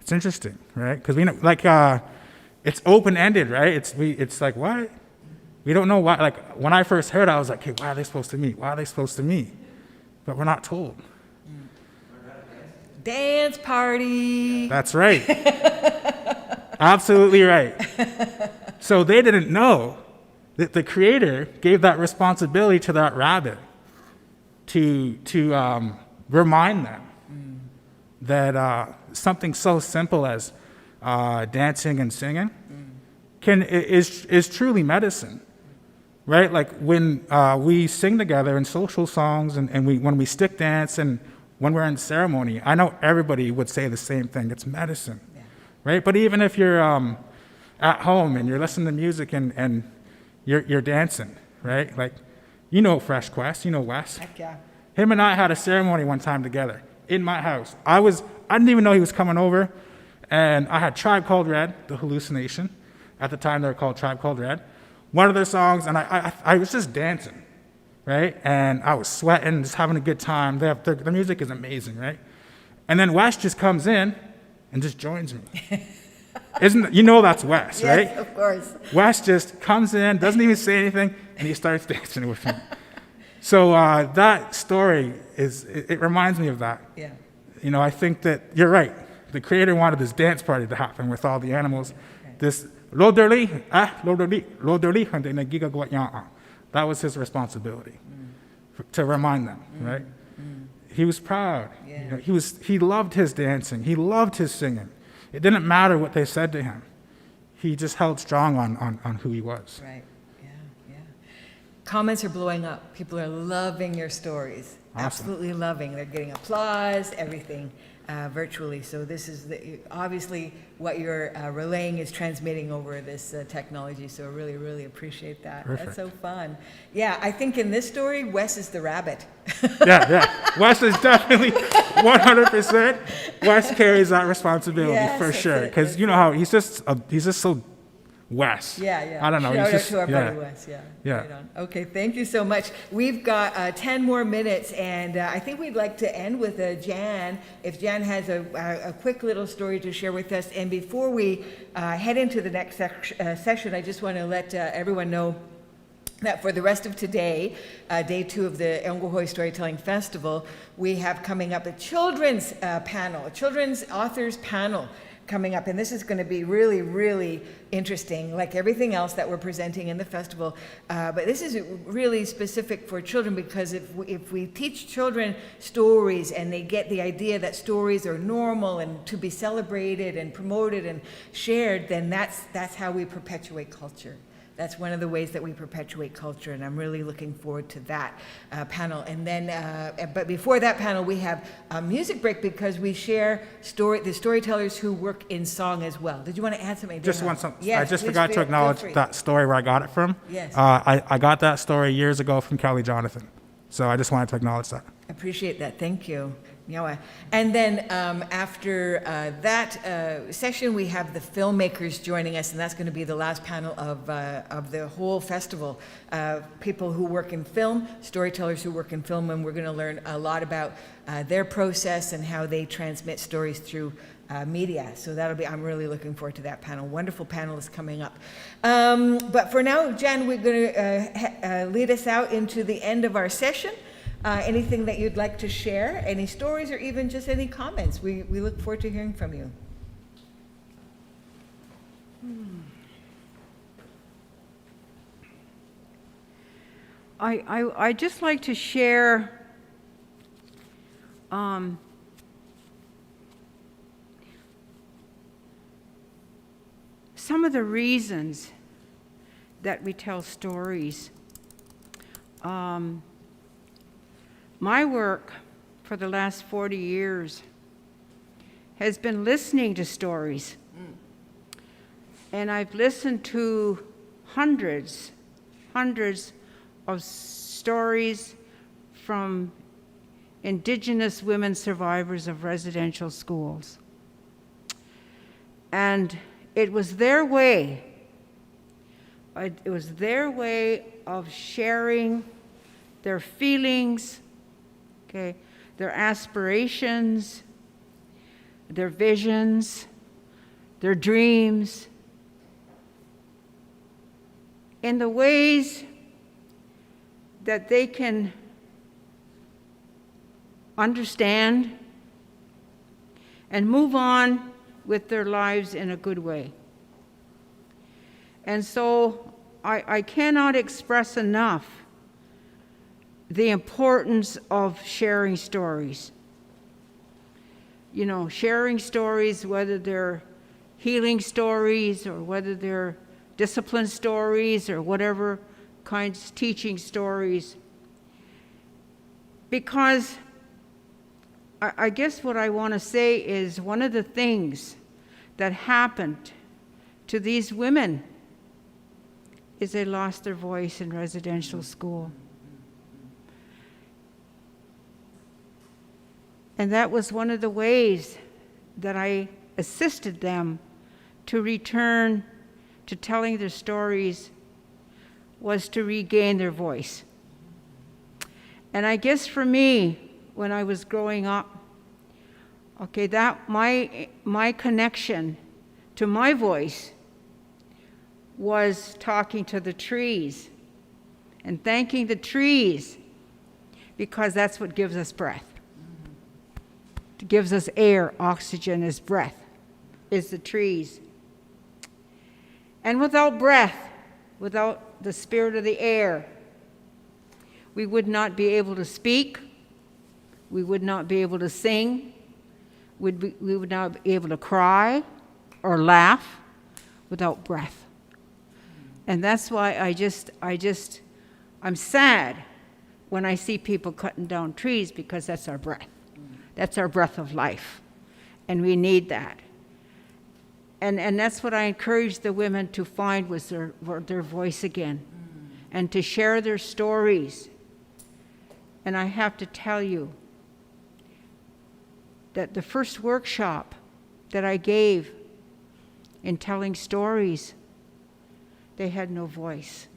It's interesting, right? Because we know, it's open-ended, right? It's like, what? We don't know why. Like, when I first heard it, I was like, hey, why are they supposed to meet? Why are they supposed to meet? But we're not told. Dance party. That's right. Absolutely right. So they didn't know that the creator gave that responsibility to that rabbit to remind them that something so simple as dancing and singing is truly medicine, right? Like when we sing together in social songs and when we stick dance and when we're in ceremony, I know everybody would say the same thing. It's medicine. Right? But even if you're at home and you're listening to music and you're dancing, right? Like, Fresh Quest, Wes. Heck yeah. Him and I had a ceremony one time together in my house. I didn't even know he was coming over, and I had Tribe Called Red, the hallucination. At the time, they were called Tribe Called Red. one of their songs, and I was just dancing, right? And I was sweating, just having a good time. The music is amazing, right? And then Wes just comes in and just joins me. That's Wes, right? Yes, of course. Wes just comes in, doesn't even say anything, and he starts dancing with me. So that story it reminds me of that. Yeah. I think that you're right. The creator wanted this dance party to happen with all the animals. This that was his responsibility, to remind them, right? He was proud. Yeah. He loved his dancing. He loved his singing. It didn't matter what they said to him. He just held strong on who he was. Right. Yeah. Comments are blowing up. People are loving your stories. Awesome. Absolutely loving. They're getting applause, everything virtually. So this is obviously what you're relaying is transmitting over this technology. So I really, really appreciate that. Perfect. That's so fun. Yeah, I think in this story, Wes is the rabbit. Yeah. Wes is definitely 100%. Wes carries that responsibility Yes, for that's sure. it, Because that's you know how he's just so Wes. Yeah. I don't know. Shout He's out just, to our buddy Wes. Yeah. Right on. Okay, thank you so much. We've got 10 more minutes, and I think we'd like to end with Jan. If Jan has a quick little story to share with us, and before we head into the next session, I just want to let everyone know that for the rest of today, day 2 of the Ogwehoweh Storytelling Festival, we have coming up a children's panel, a children's authors panel coming up, and this is going to be really, really interesting, like everything else that we're presenting in the festival. But this is really specific for children, because if we teach children stories and they get the idea that stories are normal and to be celebrated and promoted and shared, then that's how we perpetuate culture. That's one of the ways that we perpetuate culture, and I'm really looking forward to that panel. And then, but before that panel, we have a music break, because we share the storytellers who work in song as well. Did you want to add something? Just want something. Yes, I just please forgot to feel acknowledge free. that story where I got it from. Yes. I got that story years ago from Kelly Jonathan. So I just wanted to acknowledge that. Appreciate that. Thank you. And then after that session, we have the Filmmakers joining us, and that's going to be the last panel of the whole festival. People who work in film, storytellers who work in film, and we're going to learn a lot about their process and how they transmit stories through media. So I'm really looking forward to that panel. Wonderful panel is coming up. But for now, Jan, we're going to lead us out into the end of our session. Anything that you'd like to share, any stories, or even just any comments, we look forward to hearing from you. I just like to share some of the reasons that we tell stories. My work for the last 40 years has been listening to stories. And I've listened to hundreds of stories from Indigenous women survivors of residential schools. And it was their way of sharing their feelings, their aspirations, their visions, their dreams, in the ways that they can understand and move on with their lives in a good way. And so I cannot express enough the importance of sharing stories. Sharing stories, whether they're healing stories or whether they're discipline stories or whatever kinds, teaching stories. Because I guess what I want to say is one of the things that happened to these women is they lost their voice in residential school. And that was one of the ways that I assisted them to return to telling their stories was to regain their voice. And I guess for me, when I was growing up, okay, that my connection to my voice was talking to the trees and thanking the trees, because that's what gives us breath. It gives us air. Oxygen is breath, is the trees. And without breath, without the spirit of the air, we would not be able to speak, we would not be able to sing, we would not be able to cry or laugh without breath. And that's why I'm sad when I see people cutting down trees, because that's our breath. That's our breath of life, and we need that. And that's what I encourage the women to find, was their voice again, and to share their stories. And I have to tell you that the first workshop that I gave in telling stories, they had no voice.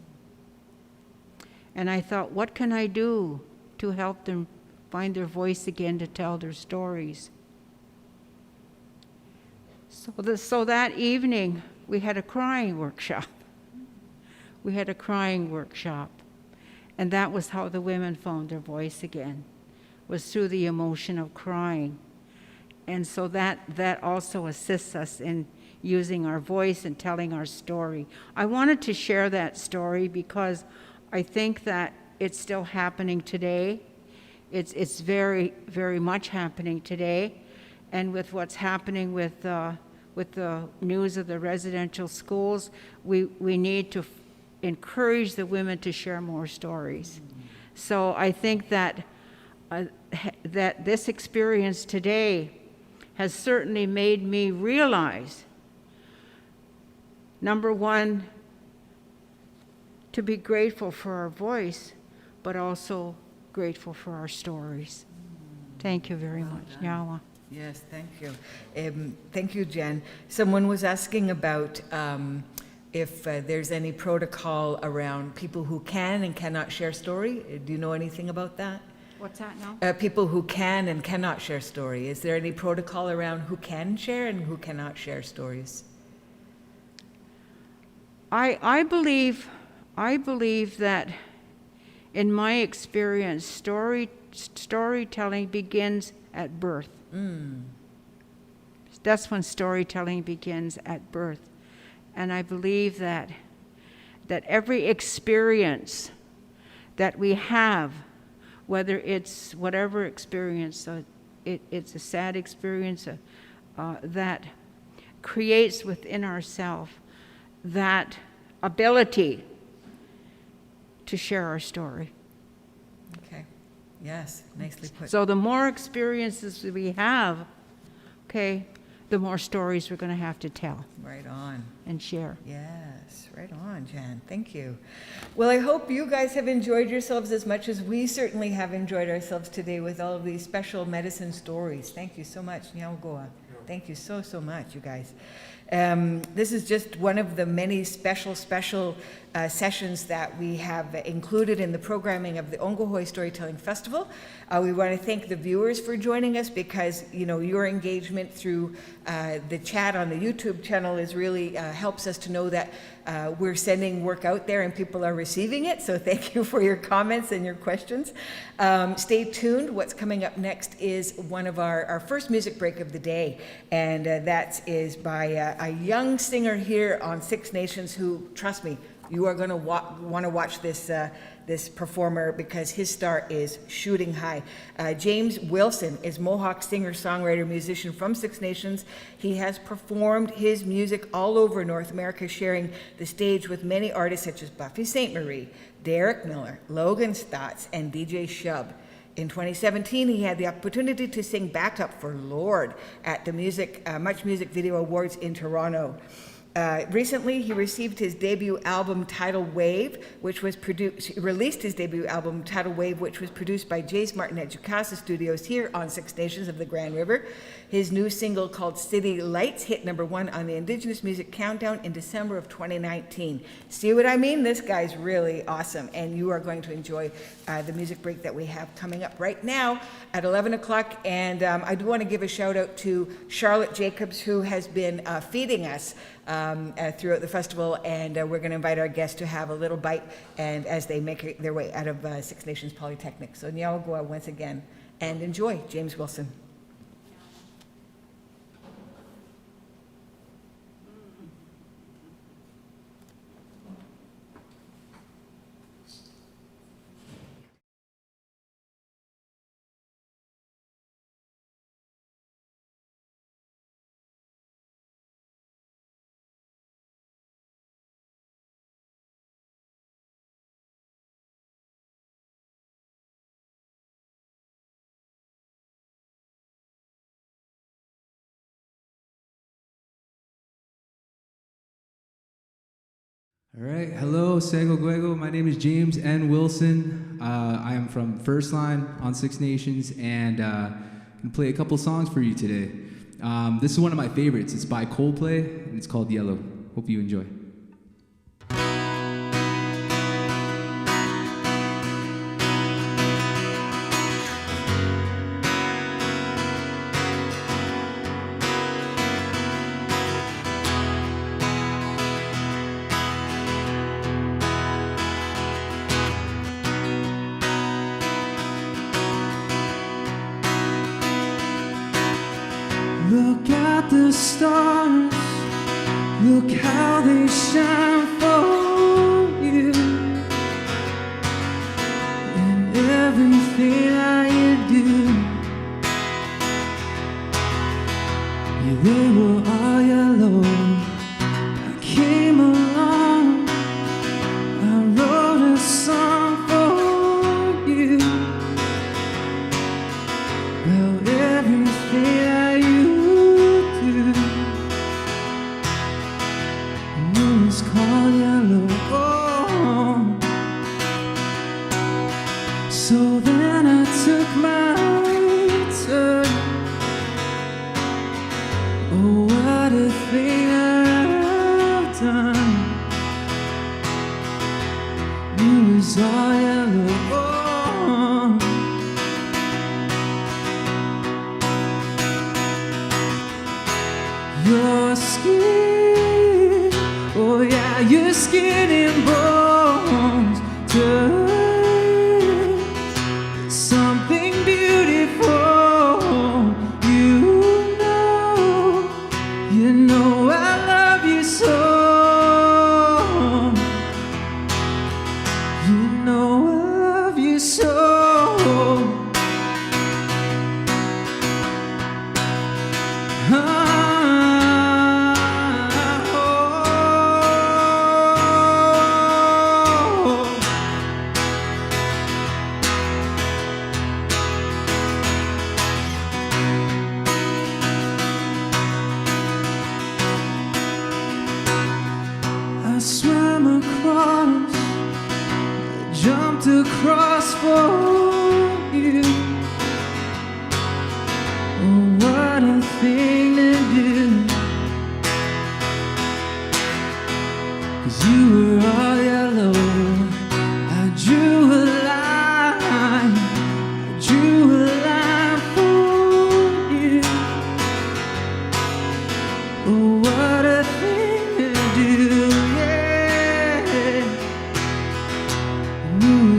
And I thought, what can I do to help them find their voice again, to tell their stories? So that evening, we had a crying workshop. We had a crying workshop. And that was how the women found their voice again, was through the emotion of crying. And so that also assists us in using our voice and telling our story. I wanted to share that story because I think that it's still happening today. It's very, very much happening today. And with what's happening with the news of the residential schools, we need to encourage the women to share more stories. So I think that that this experience today has certainly made me realize, number one, to be grateful for our voice, but also grateful for our stories. Thank you very much. Nyawa. Yes, thank you. Thank you, Jen. Someone was asking about if there's any protocol around people who can and cannot share story. Do you know anything about that? What's that now? People who can and cannot share story. Is there any protocol around who can share and who cannot share stories? I believe that, in my experience, storytelling begins at birth. That's when storytelling begins, at birth. And I believe that every experience that we have, whether it's whatever experience, it's a sad experience, that creates within ourselves that ability to share our story. Okay. Yes, nicely put. So the more experiences we have, okay, the more stories we're going to have to tell Right on. and share. Yes, right on, Jan. Thank you. Well, I hope you guys have enjoyed yourselves as much as we certainly have enjoyed ourselves today with all of these special medicine stories. Thank you so much, Nyagoa. Thank you so, so much, you guys. This is just one of the many special sessions that we have included in the programming of the Ogwehoweh Storytelling Festival. We want to thank the viewers for joining us, because your engagement through the chat on the YouTube channel is really helps us to know that we're sending work out there and people are receiving it. So thank you for your comments and your questions. Stay tuned. What's coming up next is one of our first music break of the day, and that is by a young singer here on Six Nations who, trust me, you are going to want to watch this performer, because his star is shooting high. James Wilson is Mohawk singer, songwriter, musician from Six Nations. He has performed his music all over North America, sharing the stage with many artists such as Buffy St. Marie, Derek Miller, Logan Stotts, and DJ Shub. In 2017, he had the opportunity to sing backup for Lord at the Much Music Video Awards in Toronto. Recently, he received his debut album, Tidal Wave, released his debut album, Tidal Wave, which was produced by Jace Martin at Jukasa Studios here on Six Nations of the Grand River. His new single called City Lights hit #1 on the Indigenous Music Countdown in December of 2019. See what I mean? This guy's really awesome, and you are going to enjoy the music break that we have coming up right now at 11 o'clock. And I do want to give a shout out to Charlotte Jacobs, who has been feeding us throughout the festival, and we're going to invite our guests to have a little bite and as they make their way out of Six Nations Polytechnic. So Ogwehoweh once again, and enjoy James Wilson. All right, hello, Sego Guego. My name is James N. Wilson. I am from First Line on Six Nations, and I'm going to play a couple songs for you today. This is one of my favorites. It's by Coldplay, and it's called Yellow. Hope you enjoy. Look at the stars, look how they shine for you. In everything that you do, yeah, they were all yellow. I came along, I wrote a song for you. Well, everything that you was called yellow. Oh. So then I took my turn. Oh, what a thing I've done. It was all yellow. Oh. Your skin, oh yeah, your skin and bones touch something beautiful. You know I love you so. You know I love you so. I swam across, I jumped across for you. Oh, what a thing to do. 'Cause you were all yellow. I drew a line, I drew a line for you. Oh, what a thing to do, yeah. It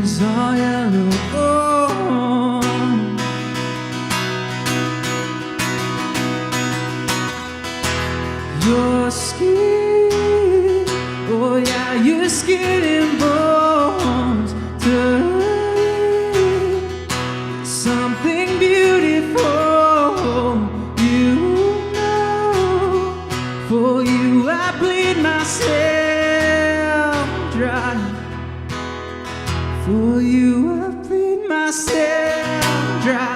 was all yellow. Oh. Your skin, oh yeah, your skin and bones touch something beautiful. You know, for you I bleed myself dry. For you I bleed myself dry.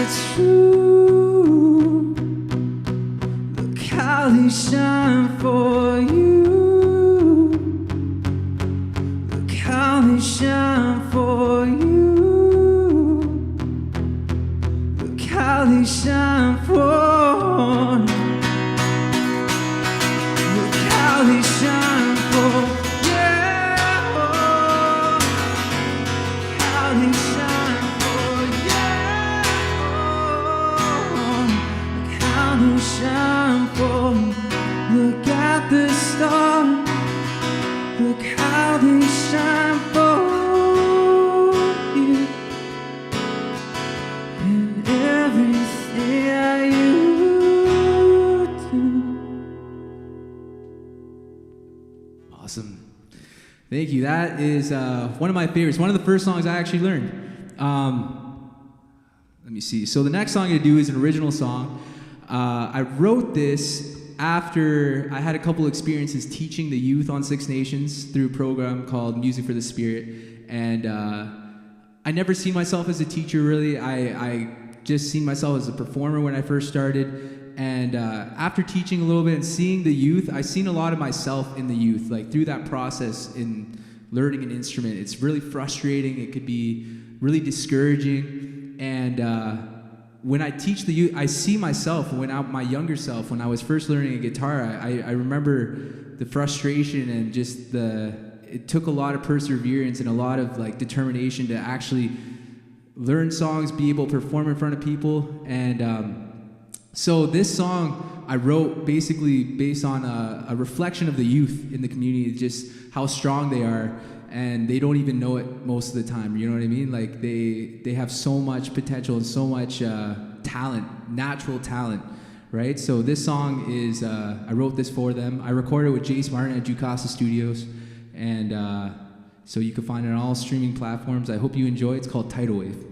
it's true. Look how they shine for you. Look how they shine for you. Look how they shine for you. Look how they shine for you. How they shine for you. Look how they shine for you. Look at the stars. Look how they shine for you. And everything you do. Awesome. Thank you. That is one of my favorites. One of the first songs I actually learned. Let me see. So the next song I'm going to do is an original song. I wrote this after I had a couple experiences teaching the youth on Six Nations through a program called Music for the Spirit. And I never seen myself as a teacher, really. I just seen myself as a performer when I first started. And after teaching a little bit and seeing the youth, I seen a lot of myself in the youth, like through that process in learning an instrument. It's really frustrating. It could be really discouraging. And when I teach the youth, I see myself, my younger self, when I was first learning a guitar, I remember the frustration and just it took a lot of perseverance and a lot of like determination to actually learn songs, be able to perform in front of people. And so this song I wrote basically based on a reflection of the youth in the community, just how strong they are, and they don't even know it most of the time. You know what I mean? Like they have so much potential and so much talent, natural talent, right? So this song is I wrote this for them. I recorded it with Jace Martin at Jukasa Studios, and so you can find it on all streaming platforms. I hope you enjoy it. It's called Tidal Wave.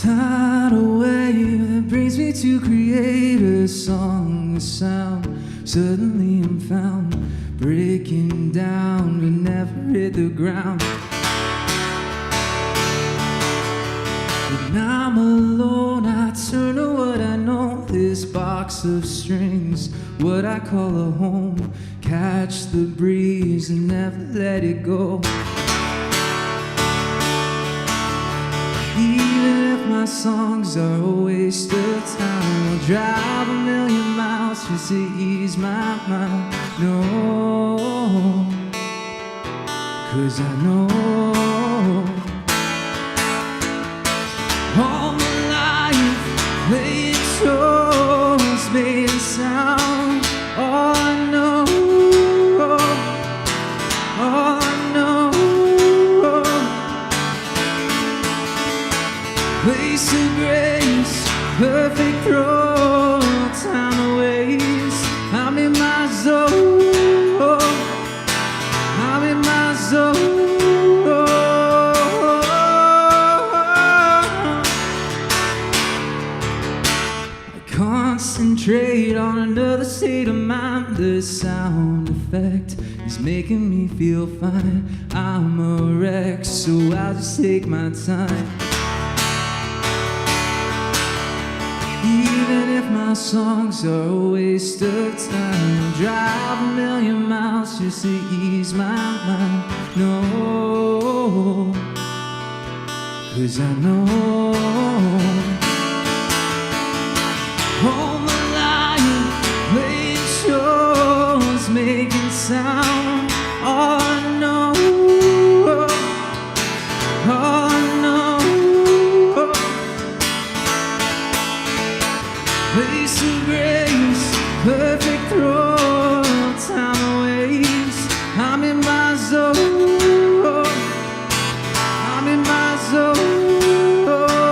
Tidal wave that brings me to create a song, a sound. Suddenly I'm found, breaking down but never hit the ground. When I'm alone, I turn to what I know, this box of strings, what I call a home. Catch the breeze and never let it go. Even if my songs are a waste of time, I'll drive 1,000,000 miles just to ease my mind. No, 'cause I know all my life playing shows, made a sound. All I know, all I know. Place of grace, perfect throw, time to waste. I'm in my zone, I'm in my zone. I concentrate on another state of mind. The sound effect is making me feel fine. I'm a wreck, so I'll just take my time. Even if my songs are a waste of time, I'll drive 1,000,000 miles just to ease my mind. No, 'cause I know all my life playing shows, making sound. All I know, all I know. Place of grace, perfect throw, time to waste. I'm in my zone, I'm in my zone.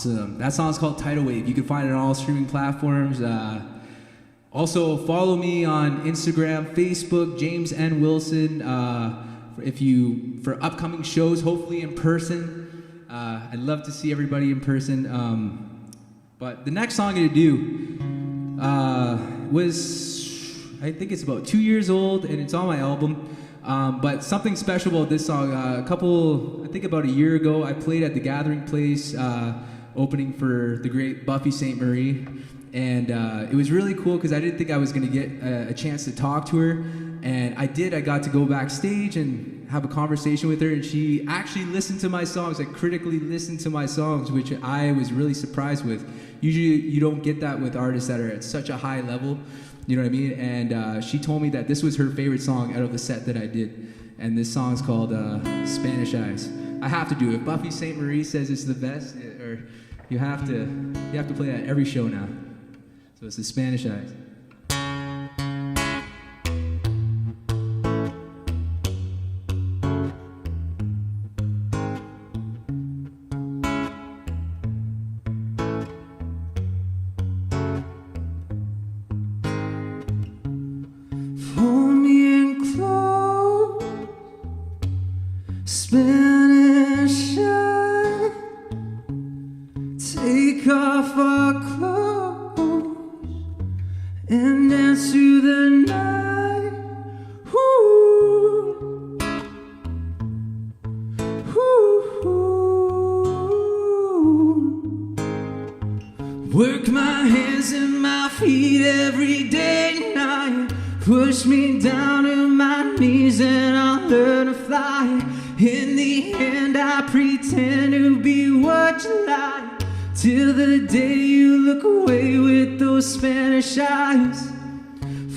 Awesome. That song's called Tidal Wave. You can find it on all streaming platforms. Also, follow me on Instagram, Facebook, James N. Wilson. For upcoming shows, hopefully in person. I'd love to see everybody in person. But the next song I'm gonna do was, I think it's about 2 years old, and it's on my album. But something special about this song, I think about a year ago, I played at the Gathering Place, opening for the great Buffy St. Marie. And it was really cool because I didn't think I was going to get a chance to talk to her. And I did. I got to go backstage and have a conversation with her. And she actually listened to my songs, like critically listened to my songs, which I was really surprised with. Usually you don't get that with artists that are at such a high level. You know what I mean? And she told me that this was her favorite song out of the set that I did. And this song's called Spanish Eyes. I have to do it. If Buffy St. Marie says it's the best, you have to play that every show now. So it's the Spanish Eyes. Pull me in close, Spanish Eyes. Take off our clothes and dance through the night. Ooh. Ooh. Work my hands and my feet every day and night. Push me down to my knees and I'll learn to fly. In the end I pretend to be what you like, till the day you look away with those Spanish eyes.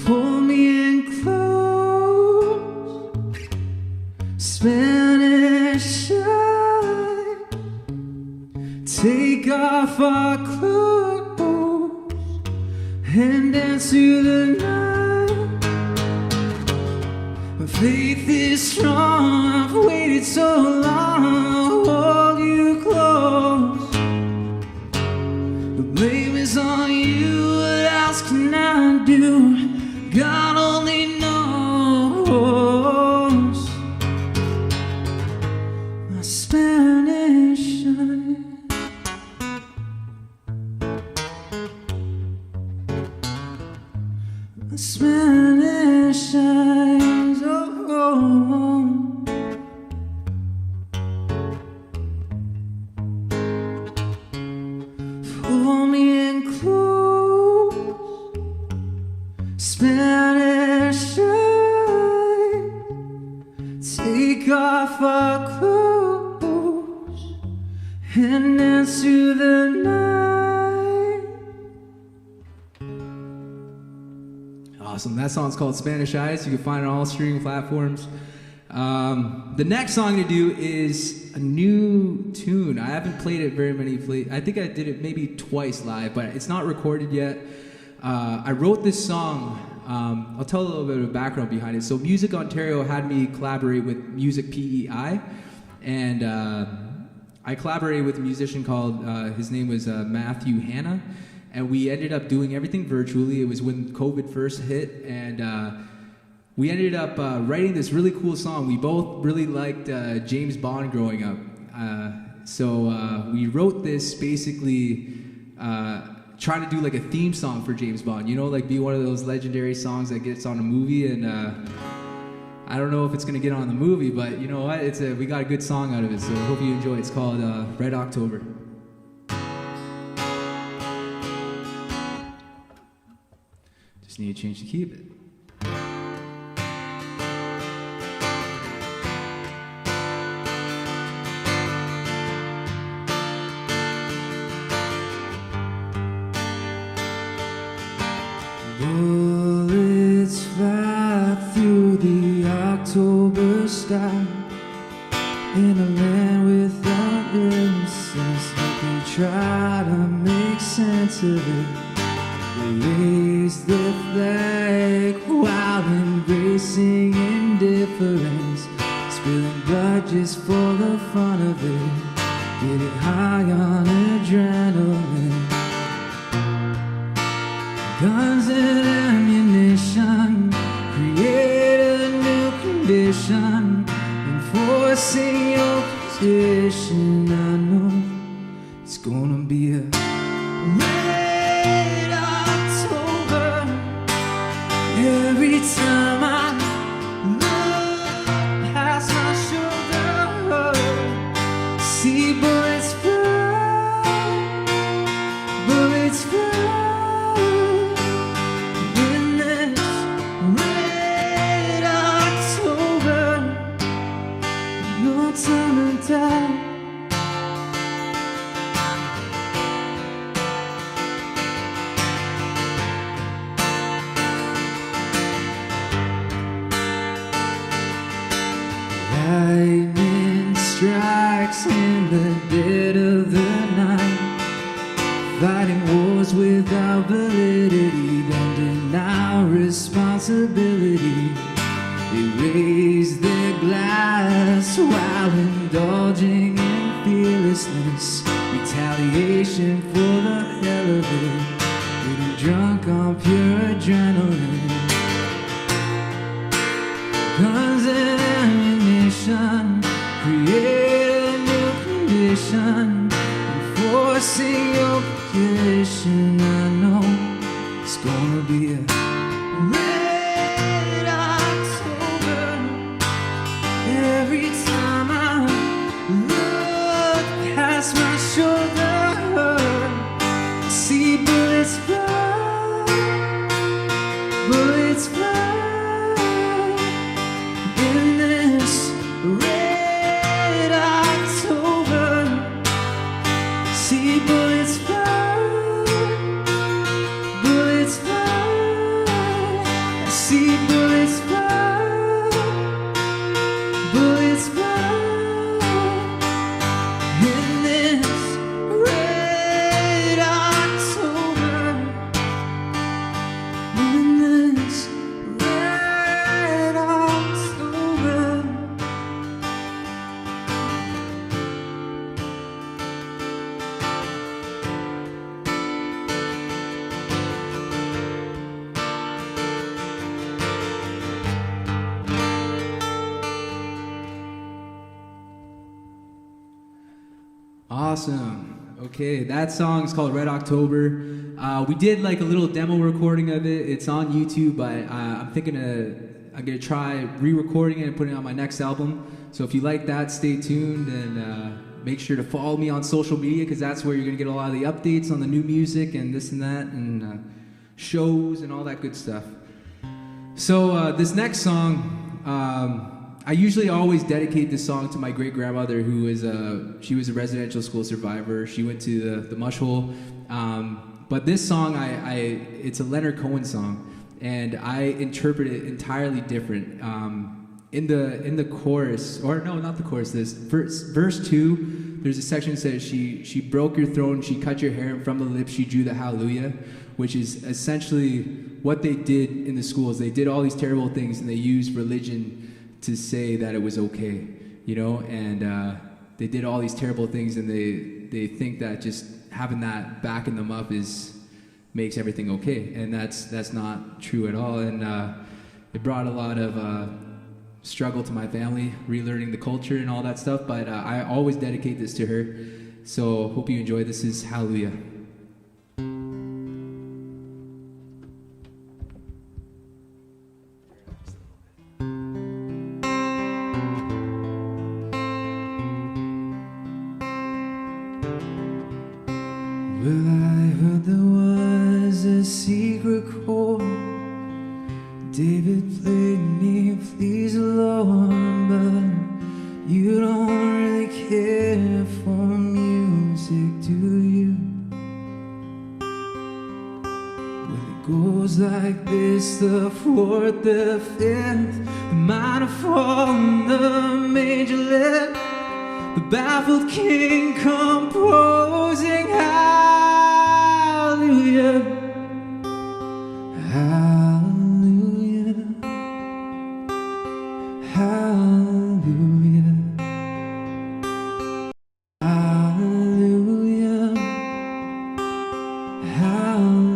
Pull me in close, Spanish eyes. Take off our clothes and dance through the night. My faith is strong, I've waited so long to hold you close. The blame is on you, what else can I do? God only knows. My Spanish eyes. My Spanish eyes, oh, oh. Pull me in close, Spanish eyes. Take off our clothes and dance through the night. Awesome. That song's called Spanish Eyes. You can find it on all streaming platforms. The next song I'm going to do is a new tune. I haven't played it very many places. I think I did it maybe twice live, but it's not recorded yet. I wrote this song. I'll tell a little bit of background behind it. So Music Ontario had me collaborate with Music PEI, and I collaborated with a musician called, his name was Matthew Hanna, and we ended up doing everything virtually. It was when COVID first hit, and we ended up writing this really cool song. We both really liked James Bond growing up. So we wrote this basically trying to do like a theme song for James Bond, you know, like be one of those legendary songs that gets on a movie. And I don't know if it's gonna get on the movie, but you know what? We got a good song out of it, so I hope you enjoy it. It's called Red October. Just need to change the key a bit. Bullets fly through the October sky in a land without innocence. They try to make sense of it. They raise the flag while embracing indifference, spilling blood just for the fun of it, getting high on adrenaline. Guns and ammunition create a new condition, enforcing your position. I know it's gonna be a red October every time I look past my shoulder. See bullets fly, bullets fly. In this red October, no time to die. Lightning strikes in the dead of the night, fighting wars without validity, then deny responsibility. They raise their glass while indulging in fearlessness, retaliation for the hell of it, getting drunk on pure adrenaline. Guns and ammunition create a new condition, enforcing your position. I know it's gonna be a red October every time I look past my shoulder. I see bullets fly, bullets fly. In this red October, see bullets fly, bullets fly. I see bullets fly, bullets fly. In this red October, in this red October. Awesome. Okay, that song is called Red October. We did like a little demo recording of it. It's on YouTube, but I'm gonna try re-recording it and putting it on my next album. So if you like that, stay tuned and make sure to follow me on social media, because that's where you're gonna get a lot of the updates on the new music and this and that and shows and all that good stuff. So this next song, I usually always dedicate this song to my great-grandmother, who is she was a residential school survivor. She went to the mush hole. But this song, it's a Leonard Cohen song, and I interpret it entirely different. In the chorus, or no, not the chorus. This verse 2, there's a section that says she broke your throne, she cut your hair, and from the lips she drew the hallelujah, which is essentially what they did in the schools. They did all these terrible things, and they used religion to say that it was okay, you know, and they did all these terrible things, and they think that just having that backing them up makes everything okay, and that's not true at all. And it brought a lot of struggle to my family, relearning the culture and all that stuff, but I always dedicate this to her, so hope you enjoy. This is Hallelujah. Well, I heard there was a secret chord David played and he pleased the Lord, but you don't really care for music, do you? Well, it goes like this: the fourth, the fifth, the minor fall, and the major lift, the baffled king composing hallelujah, hallelujah, hallelujah, hallelujah, hallelujah.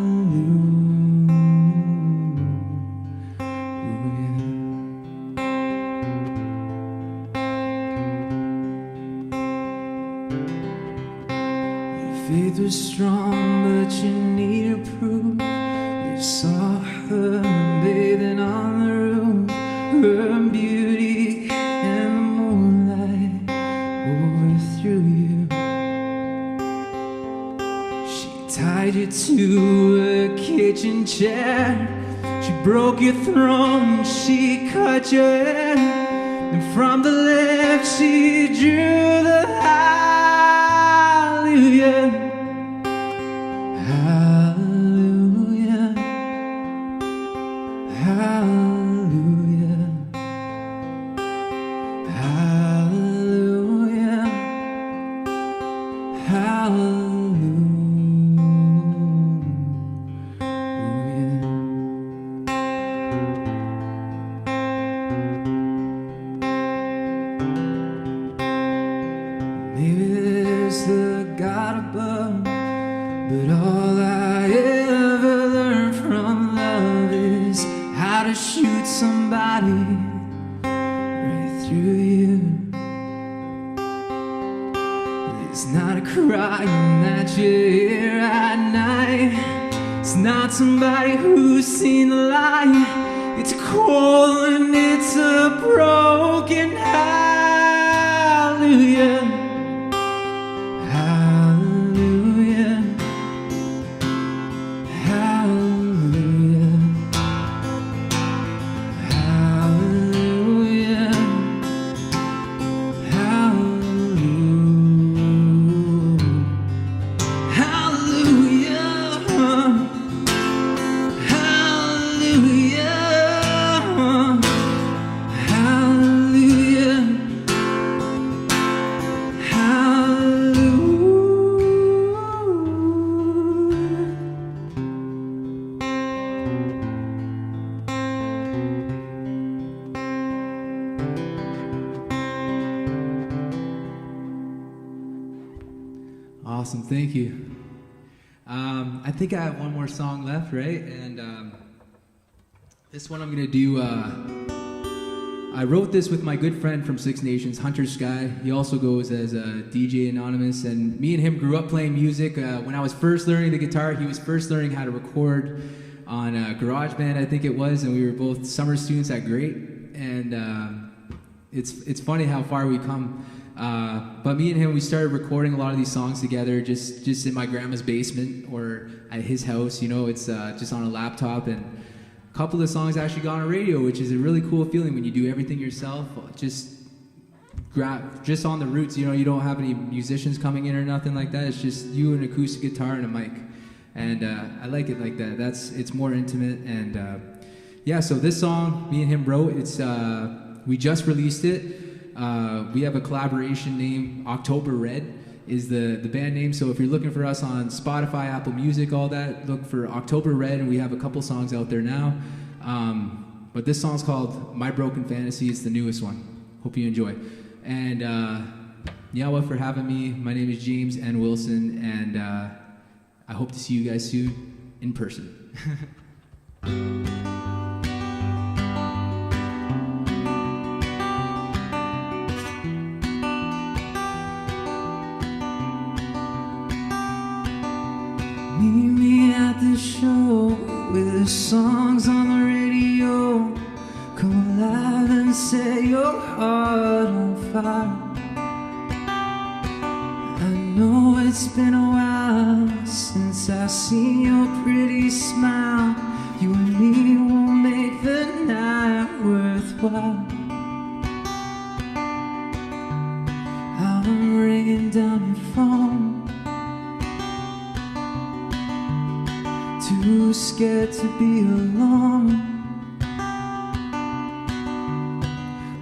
kitchen chair. She broke your throne, she cut your hair, and from the left she drew the hallelujah. Hallelujah. Hallelujah. Hallelujah. Hallelujah. Maybe there's the God above, but all I ever learned from love is how to shoot somebody right through you. It's not a crying that you hear at night. It's not somebody who's seen the light. It's cold and it's a broken hallelujah. Hallelujah. Hallelujah. Hallelujah. Hallelujah. Awesome, thank you. I think I have one more song left, right? And this one I'm gonna do. I wrote this with my good friend from Six Nations, Hunter Sky. He also goes as a DJ Anonymous, and me and him grew up playing music. When I was first learning the guitar, he was first learning how to record on GarageBand, I think it was, and we were both summer students at Great. And it's funny how far we come. But me and him, we started recording a lot of these songs together, just in my grandma's basement or at his house. You know, it's just on a laptop, and a couple of songs actually got on radio, which is a really cool feeling when you do everything yourself. Just on the roots. You know, you don't have any musicians coming in or nothing like that. It's just you, an acoustic guitar, and a mic. And I like it like that. It's more intimate. And yeah, so this song me and him wrote. We just released it. We have a collaboration name. October Red is the band name. So if you're looking for us on Spotify, Apple Music, all that, look for October Red, and we have a couple songs out there now. But this song's called My Broken Fantasy. It's the newest one. Hope you enjoy. And Yahweh for having me. My name is James N. Wilson, and I hope to see you guys soon in person. Meet me at the show with the songs on the radio. Come alive and set your heart on fire. I know it's been a while since I've seen your pretty smile. You and me will make the night worthwhile. I'm ringing down your phone, too scared to be alone,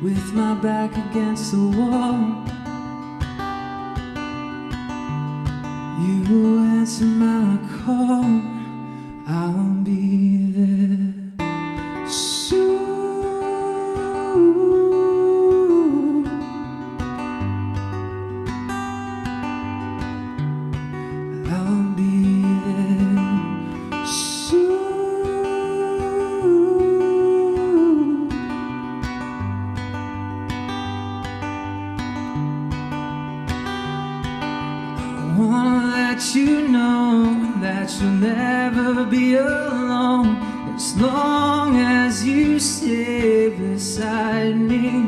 with my back against the wall. You answer my call, I'll be there soon. I'll be there soon. I wanna let you know that you'll never be alone, as long as you stay beside me.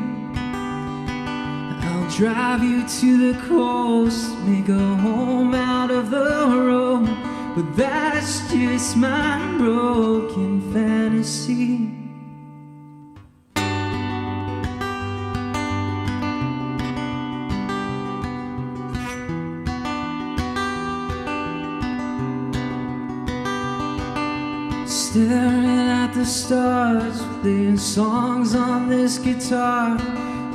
I'll drive you to the coast, make a home out of the road, but that's just my broken fantasy. Staring at the stars, playing songs on this guitar,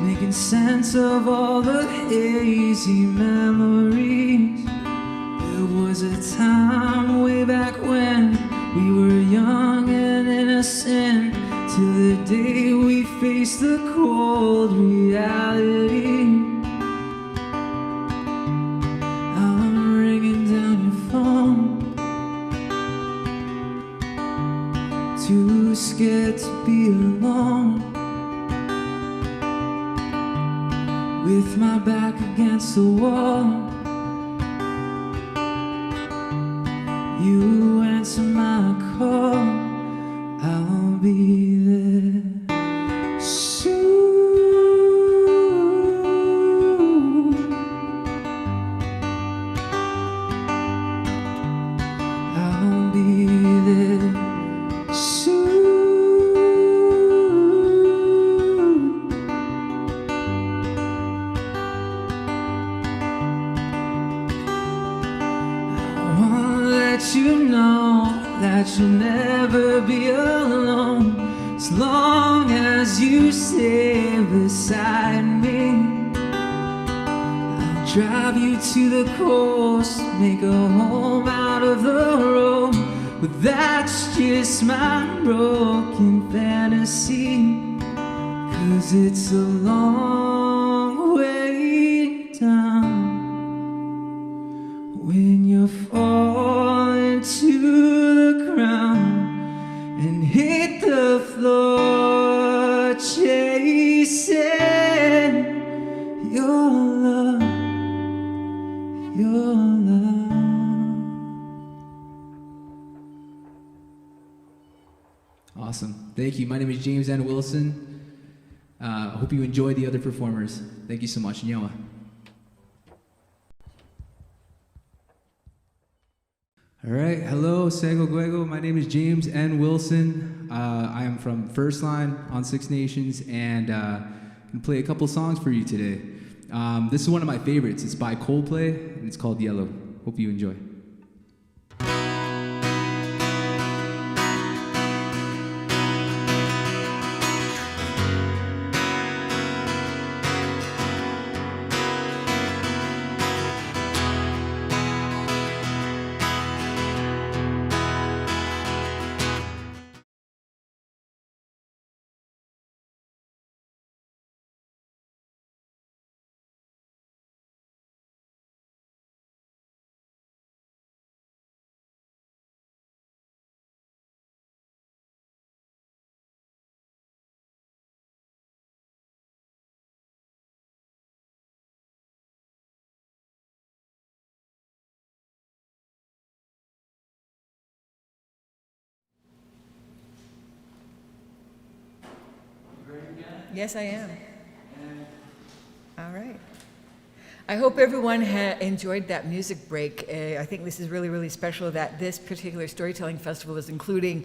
making sense of all the hazy memories. There was a time way back when we were young and innocent, till the day we faced the cold reality. I'm ringing down your phone, too scared to be alone, with my back against the wall. You answer my call, I'll be there soon. I'll be there soon. I wanna let you know that you'll never be alone, as long as you stay beside me. I'll drive you to the coast, make a home out of the road, but that's just my broken fantasy. 'Cause it's a long way down when you're falling to the ground and hit the floor, chasing your love, your love. Awesome. Thank you. My name is James N. Wilson. I hope you enjoy the other performers. Thank you so much. Nyawa. All right. Hello, Ogwehoweh. My name is James N. Wilson. I am from First Line on Six Nations, and I'm going to play a couple songs for you today. This is one of my favorites. It's by Coldplay, and it's called Yellow. Hope you enjoy. Yes, I am. All right. I hope everyone enjoyed that music break. I think this is really, really special that this particular storytelling festival is including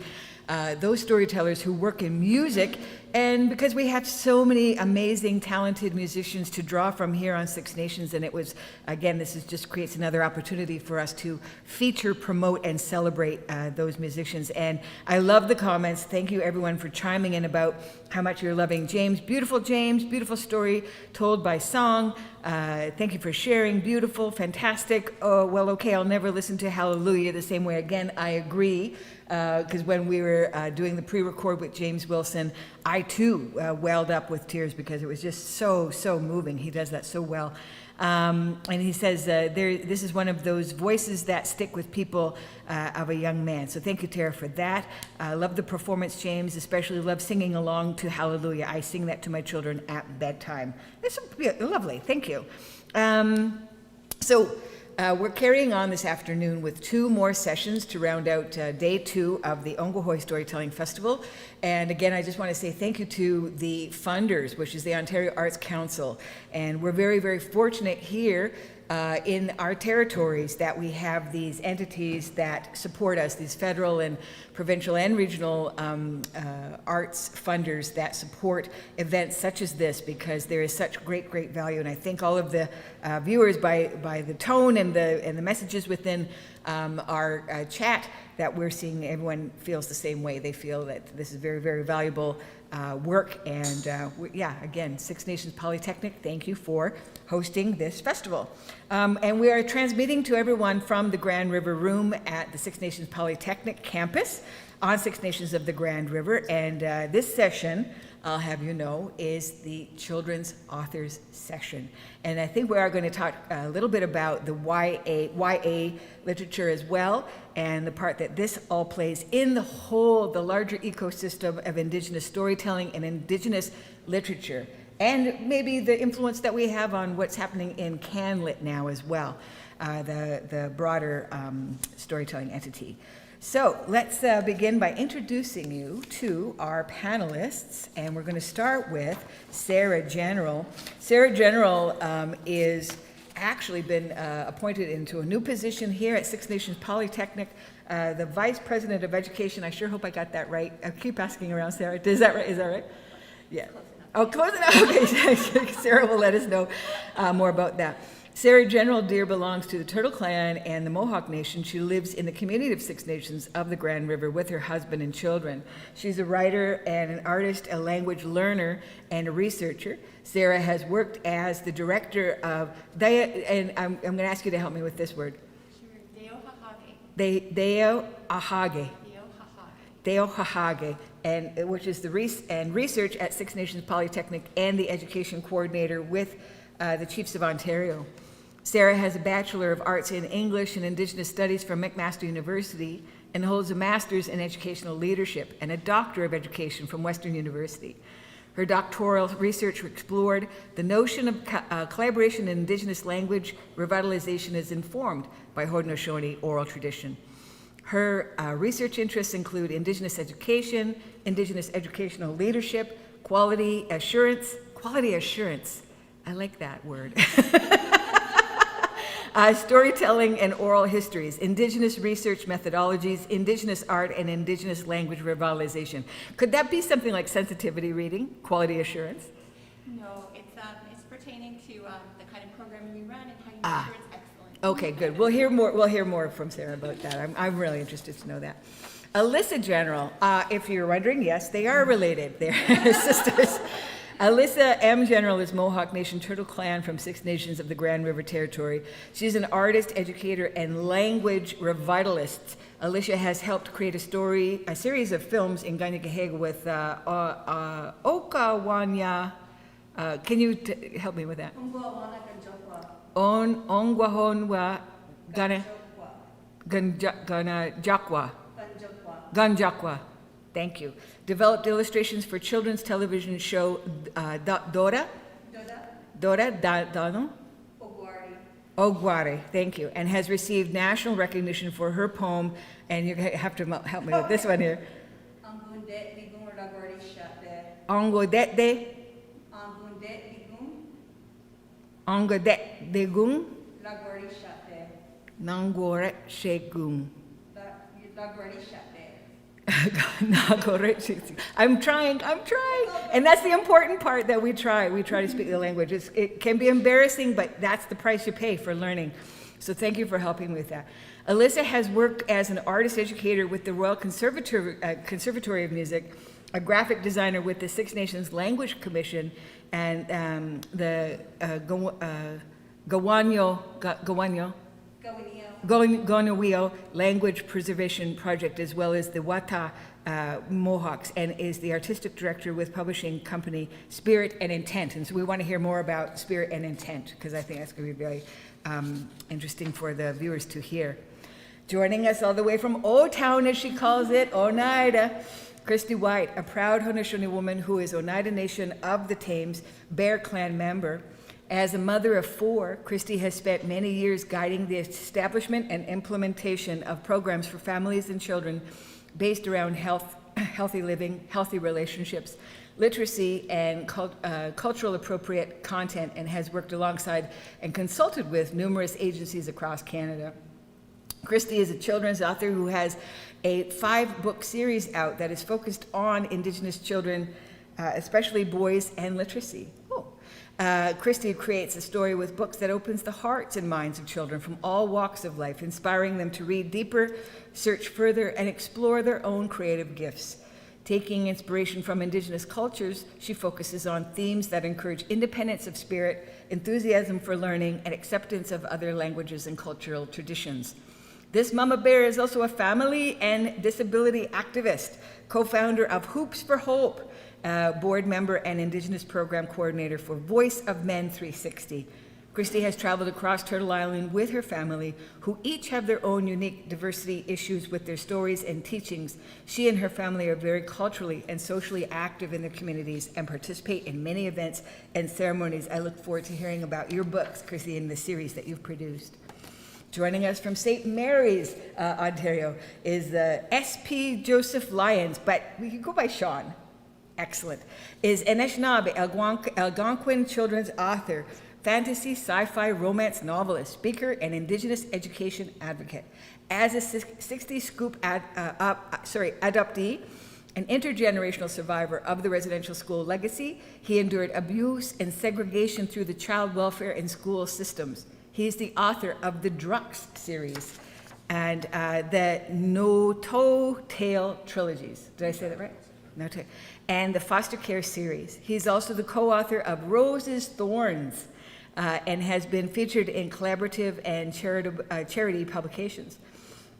those storytellers who work in music, and because we have so many amazing, talented musicians to draw from here on Six Nations, and it was, again, this is just creates another opportunity for us to feature, promote, and celebrate those musicians. And I love the comments. Thank you, everyone, for chiming in about how much you're loving James, beautiful story told by song. Thank you for sharing, beautiful, fantastic. Oh, well, okay, I'll never listen to Hallelujah the same way again. I agree. Because when we were doing the pre-record with James Wilson, I too welled up with tears because it was just so moving. He does that so well. And he says, this is one of those voices that stick with people of a young man. So thank you, Tara, for that. I love the performance, James, especially love singing along to Hallelujah. I sing that to my children at bedtime. It's lovely, thank you. We're carrying on this afternoon with 2 more sessions to round out day 2 of the Ogwehoweh Storytelling Festival. And again, I just want to say thank you to the funders, which is the Ontario Arts Council. And we're very, very fortunate here in our territories that we have these entities that support us, these federal and provincial and regional arts funders that support events such as this, because there is such great value. And I think all of the viewers, by the tone and the messages within our chat, that we're seeing everyone feels the same way. They feel that this is very valuable work. And again, Six Nations Polytechnic, thank you for hosting this festival. And we are transmitting to everyone from the Grand River Room at the Six Nations Polytechnic campus on Six Nations of the Grand River. And this session, I'll have you know, is the Children's Authors Session. And I think we are going to talk a little bit about the YA literature as well, and the part that this all plays in the larger ecosystem of Indigenous storytelling and Indigenous literature, and maybe the influence that we have on what's happening in CanLit now as well, the broader storytelling entity. So let's begin by introducing you to our panelists, and we're going to start with Sarah General. Sarah General is actually been appointed into a new position here at Six Nations Polytechnic, the Vice President of Education. I sure hope I got that right. I keep asking around, Sarah. Is that right? Is that right? Yeah. Oh, close enough. Okay, Sarah will let us know more about that. Sarah General Deer belongs to the Turtle Clan and the Mohawk Nation. She lives in the community of Six Nations of the Grand River with her husband and children. She's a writer and an artist, a language learner, and a researcher. Sarah has worked as the director of, and I'm going to ask you to help me with this word. Deohahage, and which is the research at Six Nations Polytechnic and the education coordinator with the Chiefs of Ontario. Sarah has a Bachelor of Arts in English and Indigenous Studies from McMaster University and holds a Master's in Educational Leadership and a Doctor of Education from Western University. Her doctoral research explored the notion of collaboration in Indigenous language revitalization is informed by Haudenosaunee oral tradition. Her research interests include Indigenous education, Indigenous educational leadership, quality assurance, I like that word. Storytelling and oral histories, Indigenous research methodologies, Indigenous art, and Indigenous language revitalization. Could that be something like sensitivity reading, quality assurance? No, it's pertaining to the kind of programming we run and how you make sure it's excellent. Okay, good. We'll hear more from Sarah about that. I'm really interested to know that. Alyssa General, if you're wondering, yes, they are related. They're sisters. Alyssa M. General is Mohawk Nation Turtle Clan from Six Nations of the Grand River Territory. She's an artist, educator, and language revitalist. Alicia has helped create a series of films in Ogwehoweh with Okawanya. Can you help me with that? Ogwehoweh Ganjakwa. Thank you. Developed illustrations for children's television show Dora Dano Ogwehoweh, thank you, and has received national recognition for her poem, and you have to help me with this one here. Ongodet Degung Nangoret Shegung. I'm trying. And that's the important part, that we try to speak the language. It can be embarrassing, but that's the price you pay for learning. So thank you for helping me with that. Alyssa has worked as an artist educator with the Royal Conservatory of Music, a graphic designer with the Six Nations Language Commission, and the Ogwehoweh Language Preservation Project, as well as the Wata Mohawks, and is the artistic director with publishing company Spirit and Intent. And so we want to hear more about Spirit and Intent, because I think that's going to be very interesting for the viewers to hear. Joining us all the way from O-Town, as she calls it, Oneida, Christy White, a proud Haudenosaunee woman who is Oneida Nation of the Thames Bear Clan member. As a mother of 4, Christy has spent many years guiding the establishment and implementation of programs for families and children based around health healthy living, healthy relationships, literacy, and cultural appropriate content, and has worked alongside and consulted with numerous agencies across Canada. Christy is a children's author who has a 5-book series out that is focused on Indigenous children, especially boys, and literacy. Christy creates a story with books that opens the hearts and minds of children from all walks of life, inspiring them to read deeper, search further, and explore their own creative gifts. Taking inspiration from Indigenous cultures, she focuses on themes that encourage independence of spirit, enthusiasm for learning, and acceptance of other languages and cultural traditions. This Mama Bear is also a family and disability activist, co-founder of Hoops for Hope, board member and Indigenous program coordinator for Voice of Men 360. Christy has traveled across Turtle Island with her family, who each have their own unique diversity issues with their stories and teachings. She and her family are very culturally and socially active in their communities and participate in many events and ceremonies. I look forward to hearing about your books, Christy, in the series that you've produced. Joining us from St. Mary's, Ontario, is SP Joseph Lyons, but we can go by Sean. Excellent. Is Anishinaabe, Algonquin children's author, fantasy, sci-fi, romance novelist, speaker, and Indigenous education advocate. As a 60 Scoop adoptee, an intergenerational survivor of the residential school legacy, he endured abuse and segregation through the child welfare and school systems. He is the author of the Drux series and the No Toe Tale trilogies. Did I say that right? No Toe. And the foster care series. He's also the co-author of Roses Thorns and has been featured in collaborative and charity publications.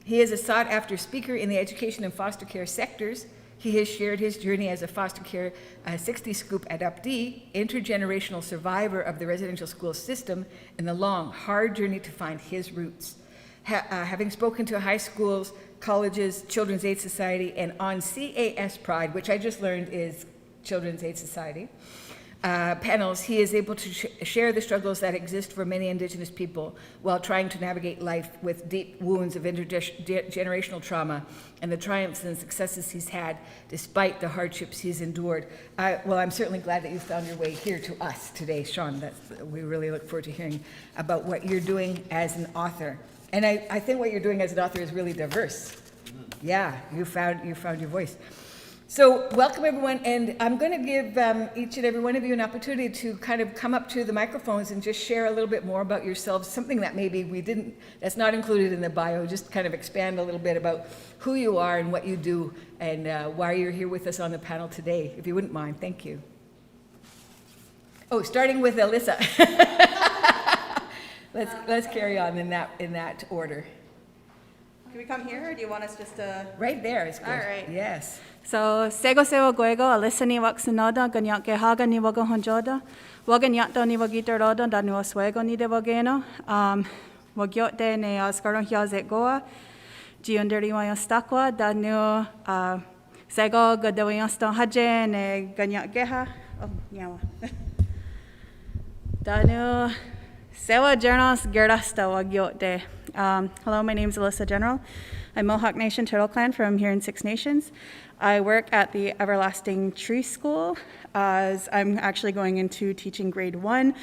He is a sought-after speaker in the education and foster care sectors. He has shared his journey as a foster care 60 Scoop adoptee, intergenerational survivor of the residential school system, and the long, hard journey to find his roots. Having spoken to high schools, colleges, Children's Aid Society, and on CAS Pride, which I just learned is Children's Aid Society, panels, he is able to share the struggles that exist for many Indigenous people while trying to navigate life with deep wounds of intergenerational trauma and the triumphs and successes he's had despite the hardships he's endured. Well, I'm certainly glad that you found your way here to us today, Sean. We really look forward to hearing about what you're doing as an author. And I think what you're doing as an author is really diverse. Yeah, you found your voice. So welcome everyone, and I'm going to give each and every one of you an opportunity to kind of come up to the microphones and just share a little bit more about yourselves, something that maybe that's not included in the bio, just kind of expand a little bit about who you are and what you do and why you're here with us on the panel today, if you wouldn't mind. Thank you. Oh, starting with Alyssa. Let's carry on in that order. Can we come here, or do you want us just to... Right there is good. All right. Yes. So, Sego Sewa Guego, Alyssa ni Waxinoda, Ganyak Gehaga ni Wago Honjoda, Waganyato ni Wagita Roda, Danu Oswego ni de Wageno, Wagyote ne Ascaron Hiazet Goa, Giunderi Wayostakwa, Danu Sego Gadawayoston Haje ne Ganyak Geha. Oh, Yawa. Danu Sewa Journals Gerdasta Wagyote. Hello, my name is Alyssa General. I'm Mohawk Nation Turtle Clan from here in Six Nations. I work at the Everlasting Tree School as I'm actually going into teaching grade 1.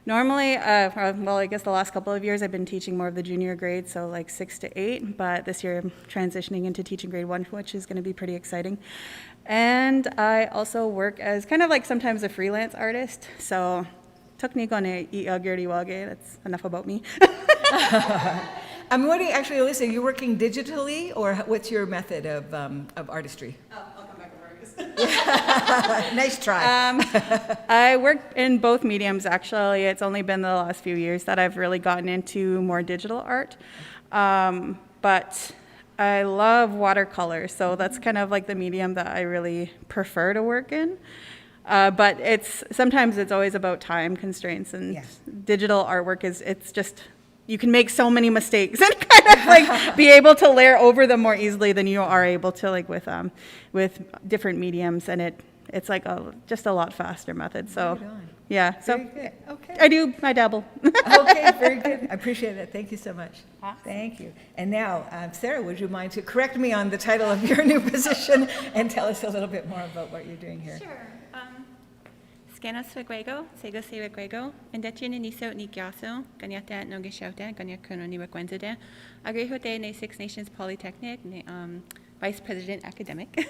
Normally, I guess the last couple of years I've been teaching more of the junior grades, so like 6 to 8, but this year I'm transitioning into teaching grade 1, which is going to be pretty exciting. And I also work as kind of like sometimes a freelance artist, so that's enough about me. What do you actually, Alyssa, you're working digitally, or what's your method of artistry? Oh, I'll come back and work. Nice try. I work in both mediums, actually. It's only been the last few years that I've really gotten into more digital art. But I love watercolor, so that's kind of like the medium that I really prefer to work in. But sometimes it's always about time constraints, and yes. Digital artwork it's just, you can make so many mistakes and kind of like be able to layer over them more easily than you are able to like with different mediums, and it's like just a lot faster method. So, Right on. yeah. So Very good. Okay. I dabble. Okay, very good. I appreciate it. Thank you so much. Awesome. Thank you. And now, Sarah, would you mind to correct me on the title of your new position and tell us a little bit more about what you're doing here? Sure. Scanos Wigwego, Sego Se Wigwego, and Detchin and Niso Nikiaso, Ganyata Nogishota, Ganyakuno Niwakwenzade, Ogwehoweh ne Six Nations Polytechnic, Vice President Academic.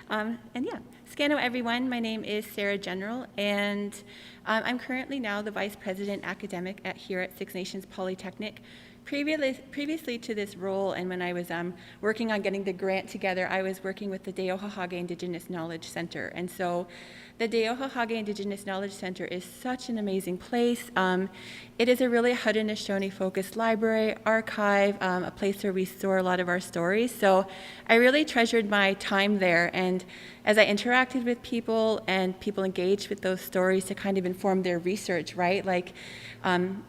And yeah, Scano everyone, my name is Sarah General, and I'm currently now the Vice President Academic here at Six Nations Polytechnic. Previously to this role, and when I was working on getting the grant together, I was working with the Ogwehoweh Indigenous Knowledge Center. And so the Ogwehoweh Indigenous Knowledge Center is such an amazing place. It is a really Haudenosaunee-focused library, archive, a place where we store a lot of our stories. So I really treasured my time there, and as I interacted with people and people engaged with those stories to kind of inform their research, right? Like when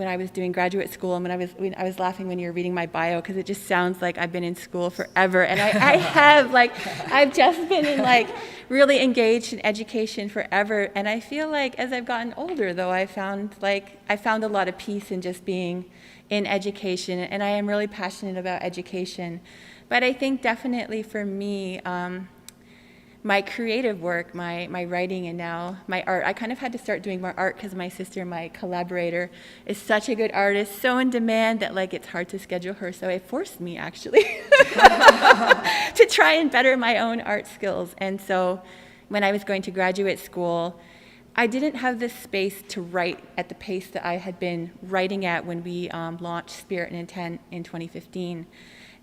I was doing graduate school, and when I was laughing when you were reading my bio, because it just sounds like I've been in school forever, and I have, like, I've just been in, like, really engaged in education forever. And I feel like as I've gotten older, though, I found a lot of peace in just being in education, and I am really passionate about education. But I think definitely for me, my creative work, my writing, and now my art, I kind of had to start doing more art because my sister, my collaborator, is such a good artist, so in demand that, like, it's hard to schedule her. So it forced me, actually, to try and better my own art skills. And so when I was going to graduate school, I didn't have the space to write at the pace that I had been writing at when we launched Spirit and Intent in 2015.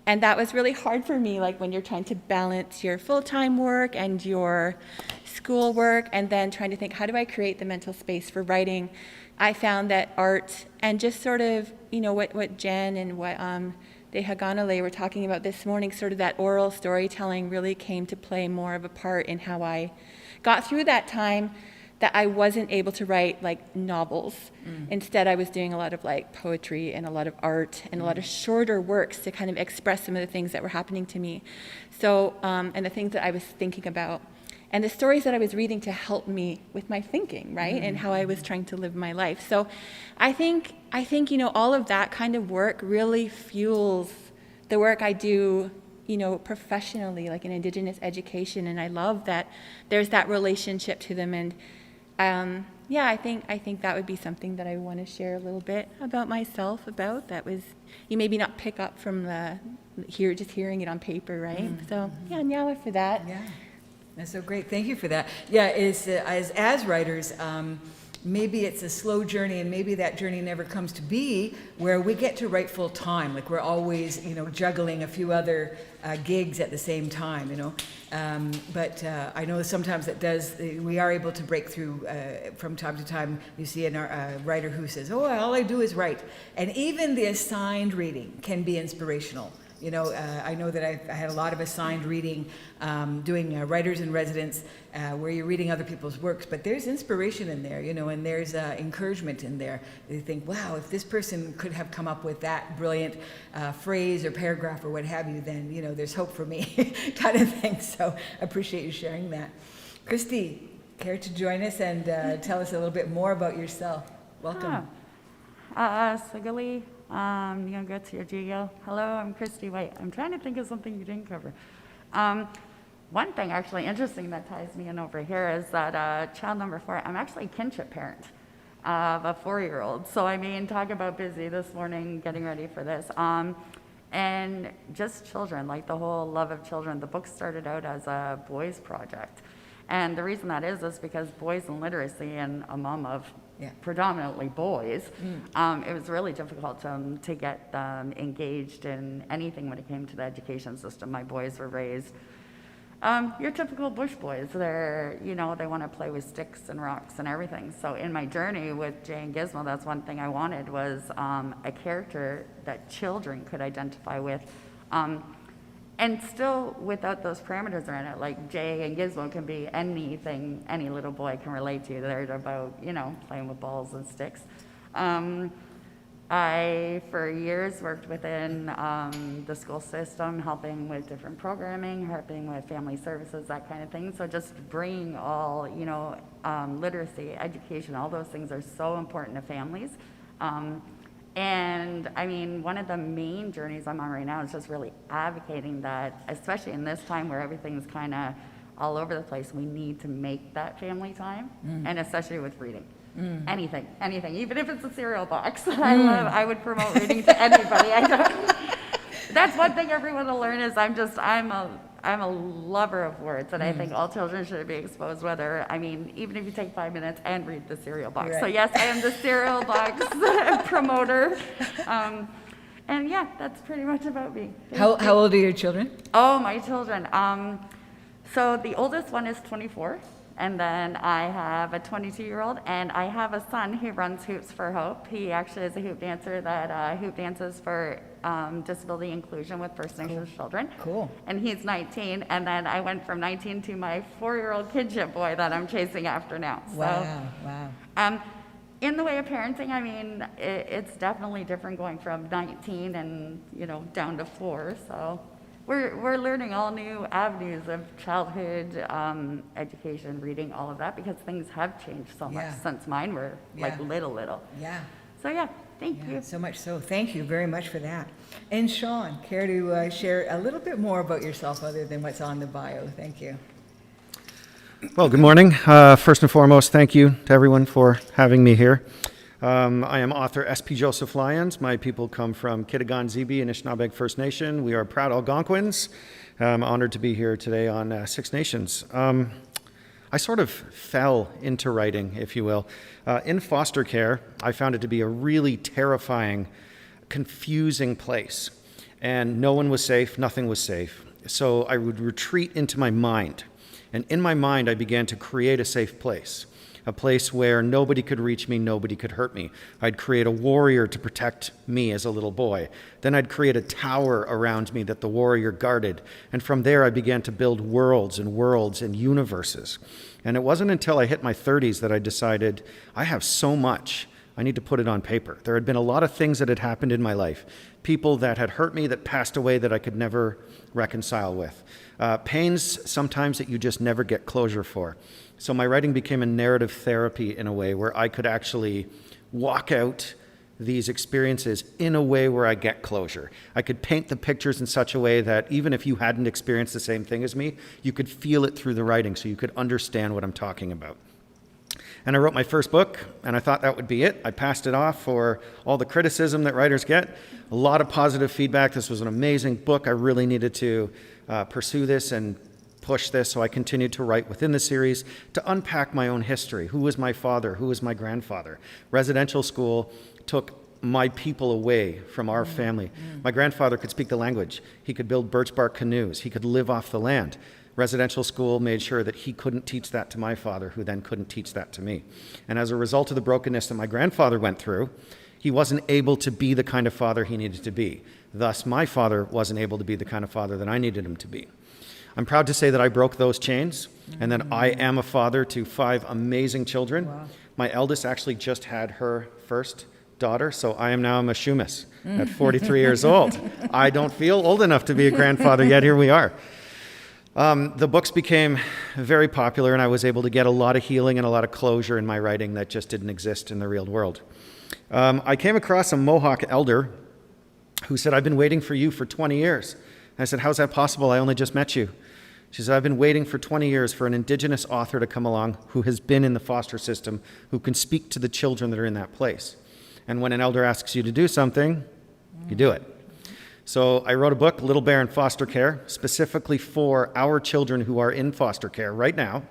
And that was really hard for me, like when you're trying to balance your full-time work and your school work, and then trying to think, how do I create the mental space for writing? I found that art and just sort of, you know, what Jen and what Dehaganale were talking about this morning, sort of that oral storytelling really came to play more of a part in how I got through that time that I wasn't able to write, like, novels. Instead, I was doing a lot of, like, poetry and a lot of art and a lot of shorter works to kind of express some of the things that were happening to me. So, and the things that I was thinking about, and the stories that I was reading to help me with my thinking, right? And how I was trying to live my life. So I think, you know, all of that kind of work really fuels the work I do, you know, professionally, like in Indigenous education. And I love that there's that relationship to them. And yeah, I think that would be something that I want to share a little bit about myself about. That was, you maybe not pick up from just hearing it on paper, right? So yeah, Nyawa for that. Yeah, that's so great. Thank you for that. Yeah, as writers, maybe it's a slow journey, and maybe that journey never comes to be where we get to write full time. Like we're always, you know, juggling a few other gigs at the same time, you know. But I know sometimes it does. We are able to break through from time to time. You see a writer who says, "Oh, all I do is write," and even the assigned reading can be inspirational. You know, I know that I had a lot of assigned reading, doing writers in residence, where you're reading other people's works, but there's inspiration in there, you know, and there's encouragement in there. You think, wow, if this person could have come up with that brilliant phrase or paragraph or what have you, then, you know, there's hope for me, kind of thing. So I appreciate you sharing that. Christy, care to join us and tell us a little bit more about yourself? Welcome. Sagali. Hello, I'm Christy White. I'm trying to think of something you didn't cover. One thing actually interesting that ties me in over here is that child number 4, I'm actually a kinship parent of a 4-year-old. So I mean, talk about busy this morning getting ready for this. And just children, like the whole love of children. The book started out as a boys project. And the reason that is because boys in literacy and a mom of predominantly boys, it was really difficult to get them engaged in anything when it came to the education system. My boys were raised your typical bush boys. They're, you know, they want to play with sticks and rocks and everything. So in my journey with Jay and Gizmo, that's one thing I wanted was a character that children could identify with. And still without those parameters around it, like Jay and Gizmo can be anything any little boy can relate to. They're about, you know, playing with balls and sticks. I, for years, worked within the school system, helping with different programming, helping with family services, that kind of thing. So just bringing all, literacy, education, all those things are so important to families. And I mean, one of the main journeys I'm on right now is just really advocating that, especially in this time where everything's kind of all over the place, we need to make that family time, and especially with reading. Anything, even if it's a cereal box. I would promote reading to anybody. That's one thing everyone will learn is I'm a lover of words, and I think all children should be exposed, even if you take 5 minutes and read the cereal box. Right. So yes, I am the cereal box promoter. And yeah, that's pretty much about me. How old are your children? Oh, my children. So the oldest one is 24, and then I have a 22-year-old, and I have a son who runs Hoops for Hope. He actually is a hoop dancer that hoop dances for disability inclusion with First Nations children. Cool. And he's 19, and then I went from 19 to my 4-year-old kidship boy that I'm chasing after now. So, Wow. in the way of parenting, it's definitely different going from 19 and, down to 4, so. We're learning all new avenues of childhood education, reading, all of that, because things have changed so much since mine were little. Yeah. So yeah, thank you. So much so. Thank you very much for that. And Sean, care to share a little bit more about yourself other than what's on the bio? Thank you. Well, good morning. First and foremost, thank you to everyone for having me here. I am author S.P. Joseph Lyons. My people come from Kitigan, Zibi, and Anishinaabeg First Nation. We are proud Algonquins. I'm honored to be here today on Six Nations. I sort of fell into writing, if you will. In foster care, I found it to be a really terrifying, confusing place. And no one was safe, nothing was safe. So I would retreat into my mind. And in my mind, I began to create a safe place. A place where nobody could reach me, nobody could hurt me. I'd create a warrior to protect me as a little boy. Then I'd create a tower around me that the warrior guarded. And from there, I began to build worlds and universes. And it wasn't until I hit my 30s that I decided, I have so much, I need to put it on paper. There had been a lot of things that had happened in my life. People that had hurt me, that passed away, that I could never reconcile with. Pains sometimes that you just never get closure for. So my writing became a narrative therapy in a way where I could actually walk out these experiences in a way where I get closure. I could paint the pictures in such a way that even if you hadn't experienced the same thing as me, you could feel it through the writing so you could understand what I'm talking about. And I wrote my first book, and I thought that would be it. I passed it off for all the criticism that writers get. A lot of positive feedback. This was an amazing book. I really needed to pursue this and push this, so I continued to write within the series to unpack my own history. Who was my father? Who was my grandfather? Residential school took my people away from our family. My grandfather could speak the language. He could build birch bark canoes. He could live off the land. Residential school made sure that he couldn't teach that to my father, who then couldn't teach that to me. And as a result of the brokenness that my grandfather went through, he wasn't able to be the kind of father he needed to be. Thus, my father wasn't able to be the kind of father that I needed him to be. I'm proud to say that I broke those chains, and that I am a father to 5 amazing children. Wow. My eldest actually just had her first daughter, so I am now a Mishumis at 43 years old. I don't feel old enough to be a grandfather yet. Here we are. The books became very popular, and I was able to get a lot of healing and a lot of closure in my writing that just didn't exist in the real world. I came across a Mohawk elder who said, "I've been waiting for you for 20 years. I said, "How's that possible? I only just met you." She said, "I've been waiting for 20 years for an Indigenous author to come along who has been in the foster system, who can speak to the children that are in that place. And when an elder asks you to do something, you do it." So I wrote a book, Little Bear in Foster Care, specifically for our children who are in foster care right now,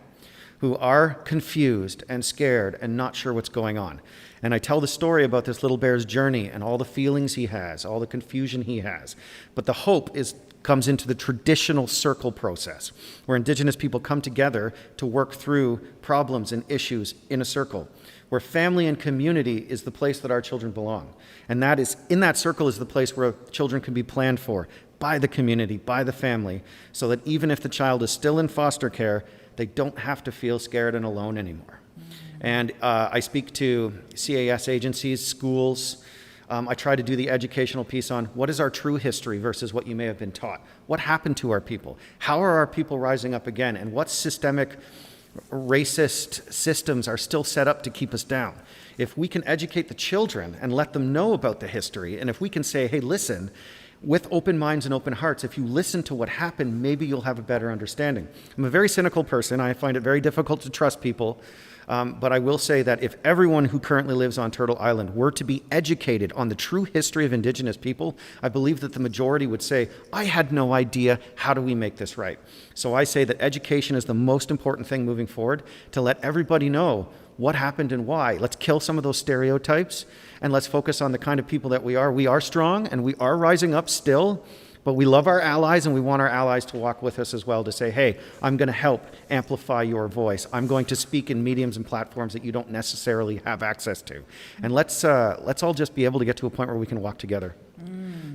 who are confused and scared and not sure what's going on. And I tell the story about this little bear's journey and all the feelings he has, all the confusion he has. But the hope comes into the traditional circle process, where Indigenous people come together to work through problems and issues in a circle, where family and community is the place that our children belong. And that is, in that circle is the place where children can be planned for by the community, by the family, so that even if the child is still in foster care, they don't have to feel scared and alone anymore. And I speak to CAS agencies, schools, I try to do the educational piece on what is our true history versus what you may have been taught. What happened to our people? How are our people rising up again? And what systemic racist systems are still set up to keep us down? If we can educate the children and let them know about the history, and if we can say, hey, listen, with open minds and open hearts, if you listen to what happened, maybe you'll have a better understanding. I'm a very cynical person. I find it very difficult to trust people. But I will say that if everyone who currently lives on Turtle Island were to be educated on the true history of Indigenous people, I believe that the majority would say, I had no idea, how do we make this right? So I say that education is the most important thing moving forward, to let everybody know what happened and why. Let's kill some of those stereotypes, and let's focus on the kind of people that we are. We are strong, and we are rising up still, but we love our allies, and we want our allies to walk with us as well, to say, hey, I'm going to help amplify your voice. I'm going to speak in mediums and platforms that you don't necessarily have access to. And let's all just be able to get to a point where we can walk together.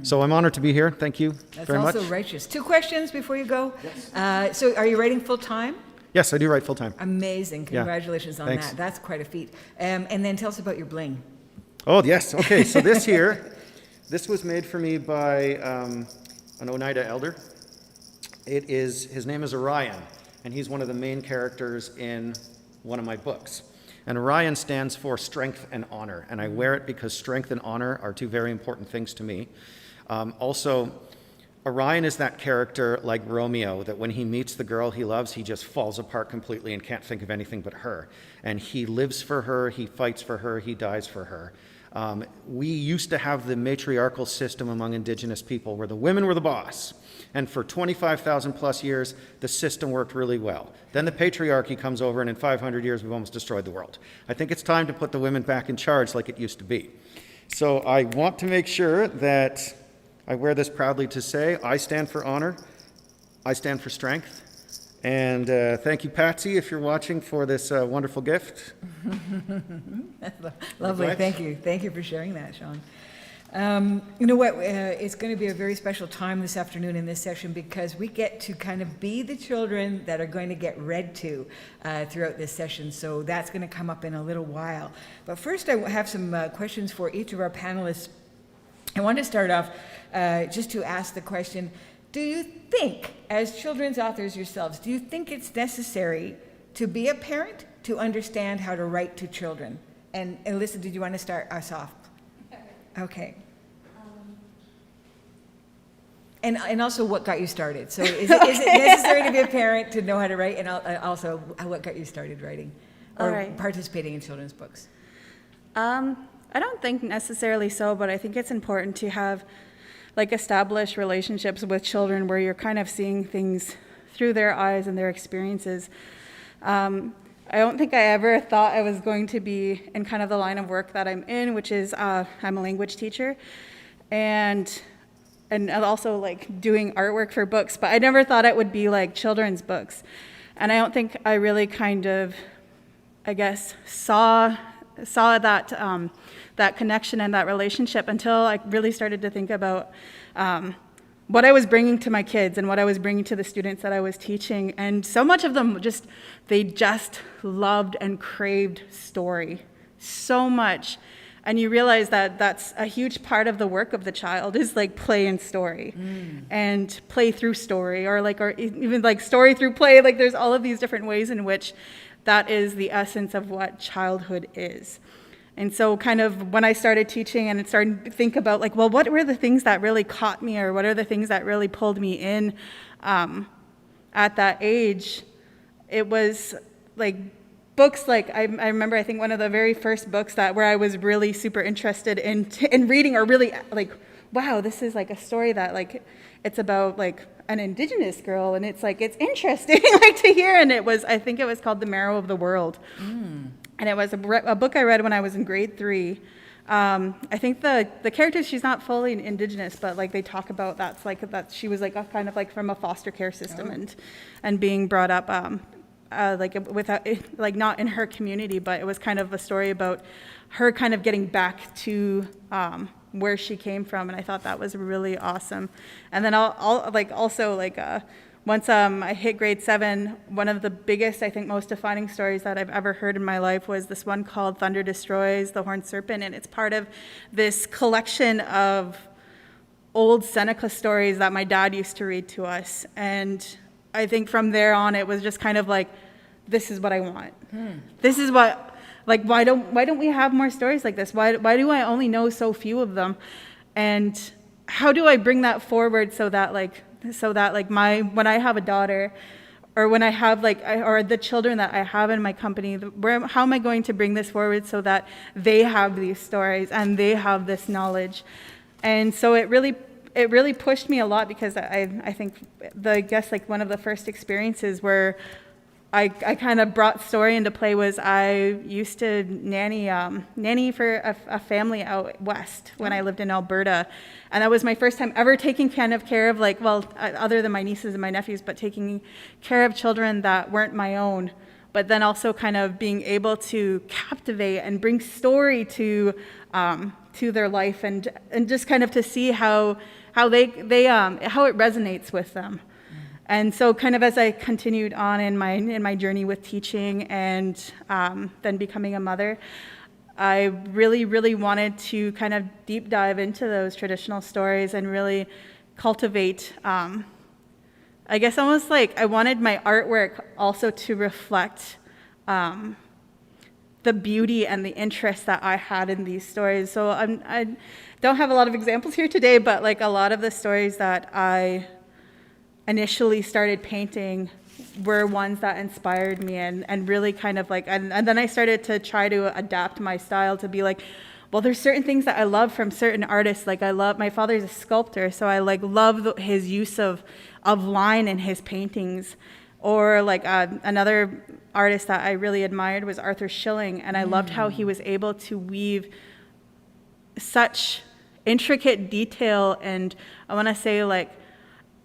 So I'm honored to be here. Thank you very much. That's also righteous. 2 questions before you go. Yes. So are you writing full-time? Yes, I do write full-time. Amazing. Congratulations on Thanks. that. That's quite a feat. And then tell us about your bling. Oh, yes. Okay, so this here, this was made for me by an Oneida elder. His name is Orion, and he's one of the main characters in one of my books. And Orion stands for strength and honor, and I wear it because strength and honor are 2 very important things to me. Also, Orion is that character like Romeo, that when he meets the girl he loves, he just falls apart completely and can't think of anything but her. And he lives for her, he fights for her, he dies for her. We used to have the matriarchal system among Indigenous people where the women were the boss. And for 25,000 plus years, the system worked really well. Then the patriarchy comes over, and in 500 years, we've almost destroyed the world. I think it's time to put the women back in charge like it used to be. So I want to make sure that I wear this proudly to say, I stand for honor, I stand for strength. And thank you, Patsy, if you're watching, for this wonderful gift. That's lovely. Thank you. Thank you for sharing that, Sean. You know what? It's going to be a very special time this afternoon in this session, because we get to kind of be the children that are going to get read to throughout this session. So that's going to come up in a little while. But first, I have some questions for each of our panelists. I want to start off just to ask the question, do you think, as children's authors yourselves, do you think it's necessary to be a parent to understand how to write to children? And Alyssa, did you want to start us off? Okay. And also, what got you started? So is it necessary to be a parent to know how to write? And also, what got you started writing or participating in children's books? I don't think necessarily so, but I think it's important to have establish relationships with children where you're kind of seeing things through their eyes and their experiences. I don't think I ever thought I was going to be in kind of the line of work that I'm in, which is I'm a language teacher, and also doing artwork for books, but I never thought it would be children's books. And I don't think I really kind of, I guess, saw that connection and that relationship until I really started to think about what I was bringing to my kids and what I was bringing to the students that I was teaching. And so much of them they just loved and craved story so much. And you realize that that's a huge part of the work of the child is play and story and play through story or even story through play. There's all of these different ways in which that is the essence of what childhood is. And so kind of when I started teaching and started to think about what were the things that really caught me, or what are the things that really pulled me in at that age, it was books I remember, I think one of the very first books where I was really super interested in reading, or really wow, this is a story that it's about an Indigenous girl, and it's it's interesting to hear. And I think it was called The Marrow of the World. And it was a book I read when I was in grade 3. I think the character, she's not fully Indigenous, but they talk about that she was kind of from a foster care system and being brought up without not in her community, but it was kind of a story about her kind of getting back to where she came from, and I thought that was really awesome. And then also once I hit grade 7, one of the biggest, I think, most defining stories that I've ever heard in my life was this one called Thunder Destroys the Horned Serpent, and it's part of this collection of old Seneca stories that my dad used to read to us. And I think from there on, it was just kind of like, this is what I want. This is what, like, why don't we have more stories like this? Why do I only know so few of them? And how do I bring that forward so that when I have a daughter, or when I have or the children that I have in my company, how am I going to bring this forward so that they have these stories and they have this knowledge? And so it really pushed me a lot, because I think one of the first experiences where I kind of brought story into play was I used to nanny for a family out west when I lived in Alberta. And that was my first time ever taking kind of care of other than my nieces and my nephews, but taking care of children that weren't my own. But then also kind of being able to captivate and bring story to their life, and just kind of to see how it resonates with them. And so kind of as I continued on in my journey with teaching and then becoming a mother, I really, really wanted to kind of deep dive into those traditional stories and really cultivate, I guess almost like I wanted my artwork also to reflect the beauty and the interest that I had in these stories. So I don't have a lot of examples here today, but like a lot of the stories that I initially started painting were ones that inspired me, and really kind of and then I started to try to adapt my style to be like, well, there's certain things that I love from certain artists. Like my father's a sculptor, so I love his use of line in his paintings. Or another artist that I really admired was Arthur Schilling, and I loved how he was able to weave such intricate detail and, I want to say,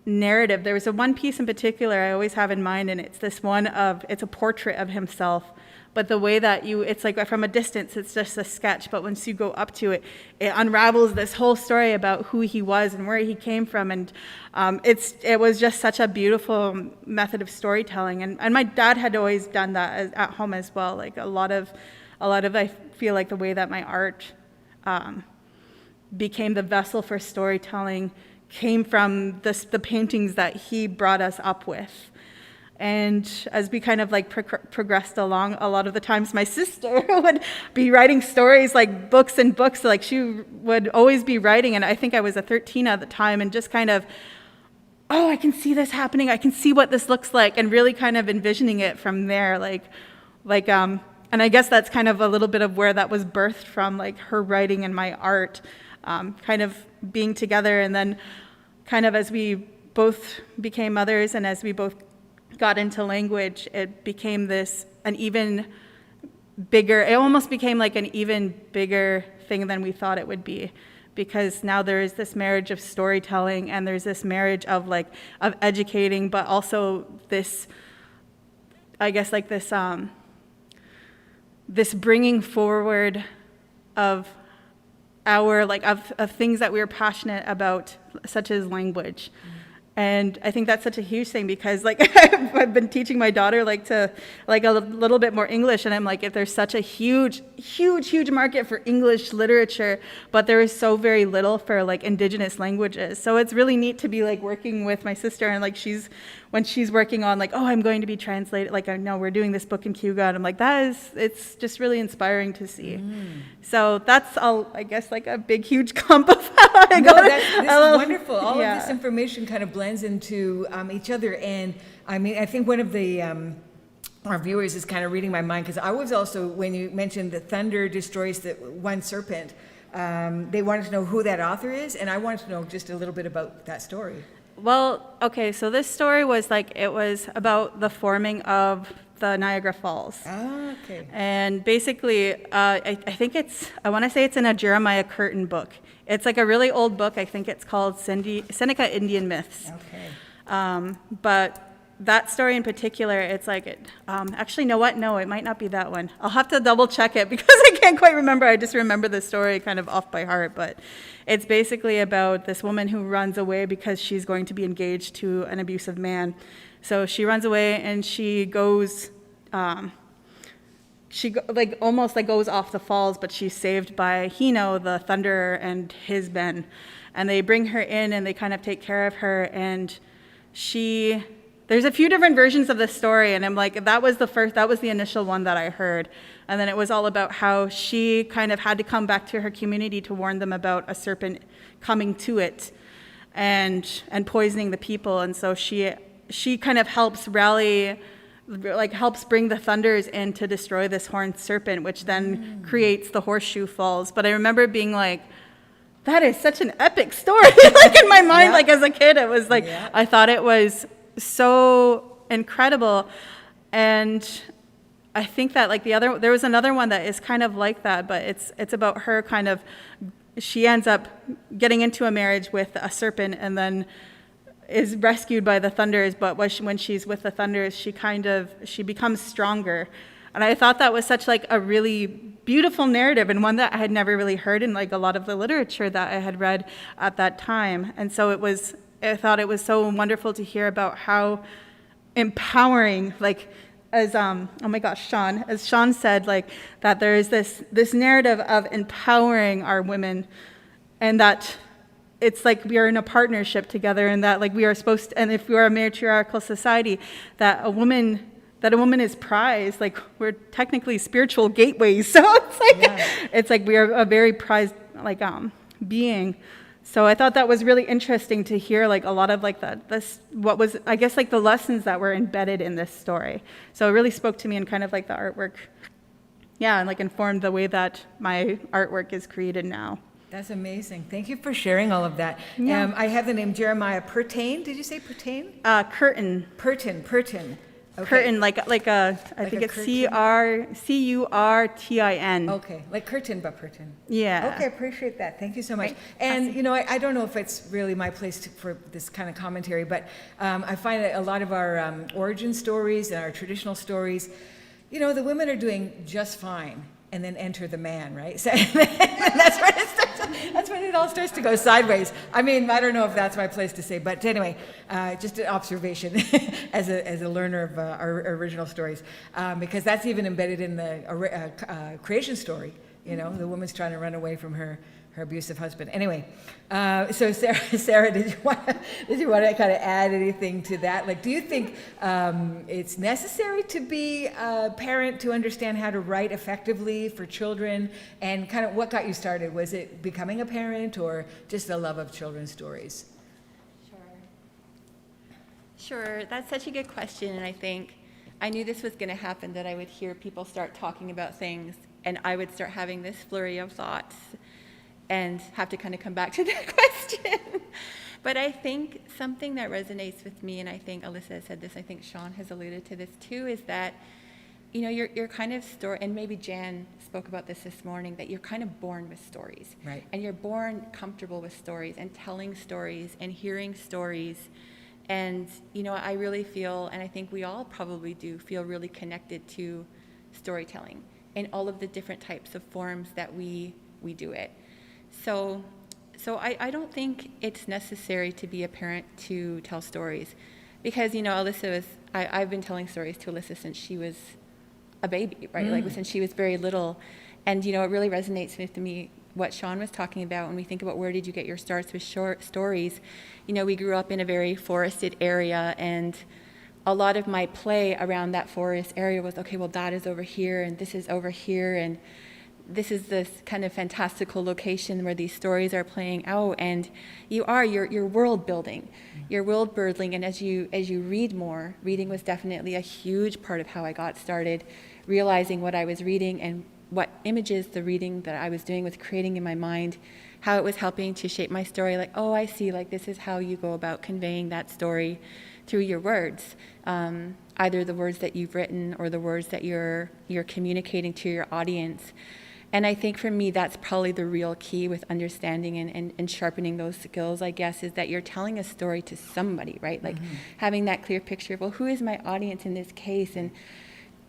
narrative. There was one piece in particular I always have in mind, and it's this one it's a portrait of himself, but the way that it's like from a distance it's just a sketch, but once you go up to it, it unravels this whole story about who he was and where he came from, and it was just such a beautiful method of storytelling, and my dad had always done that at home as well. Like a lot of I feel like the way that my art became the vessel for storytelling came from the paintings that he brought us up with. And as we kind of progressed along, a lot of the times my sister would be writing stories, like books and books, like she would always be writing, and I think I was 13 at the time, and just kind of, oh, I can see this happening, I can see what this looks like, and really kind of envisioning it from there, and I guess that's kind of a little bit of where that was birthed from, like her writing and my art, kind of being together. And then kind of as we both became mothers and as we both got into language, it became it almost became like an even bigger thing than we thought it would be, because now there is this marriage of storytelling, and there's this marriage of of educating, but also this, I guess, this bringing forward of our of things that we were passionate about, such as language. And I think that's such a huge thing, because I've been teaching my daughter to a little bit more English, and I'm like, if there's such a huge market for English literature, but there is so very little for Indigenous languages. So it's really neat to be working with my sister, and when she's working on oh, I'm going to be translated, I know we're doing this book in Cuga, and I'm like, it's just really inspiring to see. So that's all, I guess, a big huge clump of how I got this is wonderful. All of this information kind of blends into each other, and I mean, I think one of the our viewers is kind of reading my mind, because I was also, when you mentioned that Thunder Destroys the One Serpent, they wanted to know who that author is, and I wanted to know just a little bit about that story. Well, okay, so this story was it was about the forming of the Niagara Falls. Ah, okay. And basically, I think I want to say it's in a Jeremiah Curtin book. It's a really old book. I think it's called Seneca Indian Myths. Okay. But that story in particular, it's like, actually, you know what? No, it might not be that one. I'll have to double check it because I can't quite remember. I just remember the story kind of off by heart, but it's basically about this woman who runs away because she's going to be engaged to an abusive man. So she runs away and she goes, almost like goes off the falls, but she's saved by Hino, the thunderer, and his men. And they bring her in and they kind of take care of her, and there's a few different versions of the story, and I'm like, that was the initial one that I heard. And then it was all about how she kind of had to come back to her community to warn them about a serpent coming to it and poisoning the people. And so she kind of helps bring the thunders in to destroy this horned serpent, which then creates the horseshoe falls. But I remember being like, that is such an epic story. Like in my mind, like as a kid, it was like, I thought it was so incredible. And I think that like there was another one that is kind of like that, but it's about her kind of, she ends up getting into a marriage with a serpent and then is rescued by the thunders, but when she's with the thunders, she becomes stronger. And I thought that was such like a really beautiful narrative, and one that I had never really heard in like a lot of the literature that I had read at that time. And so I thought it was so wonderful to hear about how empowering, like as oh my gosh, as Sean said, like that there is this narrative of empowering our women, and that it's like we are in a partnership together, and that like we are supposed to, and if we are a matriarchal society, that a woman is prized. Like we're technically spiritual gateways, so it's like we are a very prized like being. So I thought that was really interesting to hear like a lot of like what was, I guess, like the lessons that were embedded in this story. So it really spoke to me, and kind of like the artwork, and like informed the way that my artwork is created now. That's amazing. Thank you for sharing all of that. Yeah. I have the name Jeremiah Pertain. Did you say Pertain? Curtin. Pertin. Okay. Curtain, I think it's Curtin. Okay, like curtain, but Pertin. Yeah. Okay, appreciate that. Thank you so much. And I don't know if it's really my place for this kind of commentary, but I find that a lot of our origin stories and our traditional stories, the women are doing just fine, and then enter the man, right? So that's when it all starts to go sideways. I mean, I don't know if that's my place to say, but anyway, just an observation as a learner of our original stories, because that's even embedded in the creation story. The woman's trying to run away from her abusive husband. Anyway, so Sarah, did you want to kind of add anything to that? Like, do you think it's necessary to be a parent to understand how to write effectively for children? And kind of what got you started? Was it becoming a parent or just the love of children's stories? Sure, that's such a good question, and I think I knew this was going to happen, that I would hear people start talking about things, and I would start having this flurry of thoughts and have to kind of come back to that question. But I think something that resonates with me, and I think Alyssa said this, I think Sean has alluded to this too, is that, you're kind of and maybe Jan spoke about this morning, that you're kind of born with stories. Right. And you're born comfortable with stories and telling stories and hearing stories. And, I really feel, and I think we all probably do, feel really connected to storytelling in all of the different types of forms that we do it. So I don't think it's necessary to be a parent to tell stories, because, Alyssa I've been telling stories to Alyssa since she was a baby, right? Like since she was very little. And, it really resonates with me what Sean was talking about when we think about where did you get your starts with short stories. We grew up in a very forested area, and a lot of my play around that forest area was, okay, well, that is over here, and this is over here, and this is this kind of fantastical location where these stories are playing out, and you're world building, and as you read more, reading was definitely a huge part of how I got started, realizing what I was reading and what images the reading that I was doing was creating in my mind, how it was helping to shape my story. Like, oh, I see, like this is how you go about conveying that story through your words, either the words that you've written or the words that you're communicating to your audience. And I think for me, that's probably the real key with understanding and sharpening those skills, I guess, is that you're telling a story to somebody, right? Like having that clear picture of, well, who is my audience in this case? And,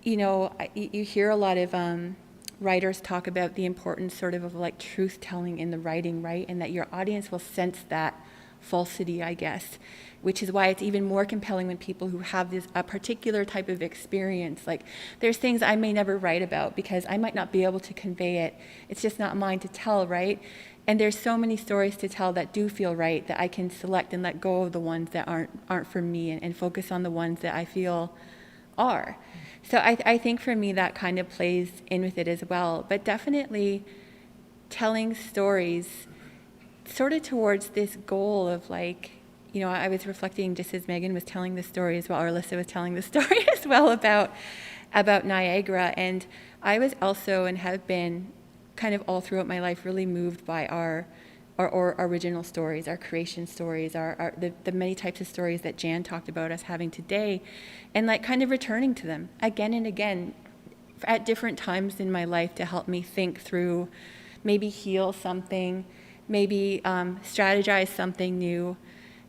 you know, you hear a lot of writers talk about the importance sort of like truth telling in the writing, right? And that your audience will sense that falsity, I guess, which is why it's even more compelling when people who have a particular type of experience, like there's things I may never write about because I might not be able to convey it. It's just not mine to tell, right? And there's so many stories to tell that do feel right, that I can select and let go of the ones that aren't for me, and focus on the ones that I feel are. So I think for me that kind of plays in with it as well. But definitely telling stories sort of towards this goal of, like, you know, I was reflecting just as Megan was telling the story as well, or Alyssa was telling the story as well about Niagara. And I was also, and have been kind of all throughout my life, really moved by our original stories, our creation stories, the many types of stories that Jan talked about us having today, and like kind of returning to them again and again at different times in my life to help me think through, maybe heal something, maybe strategize something new.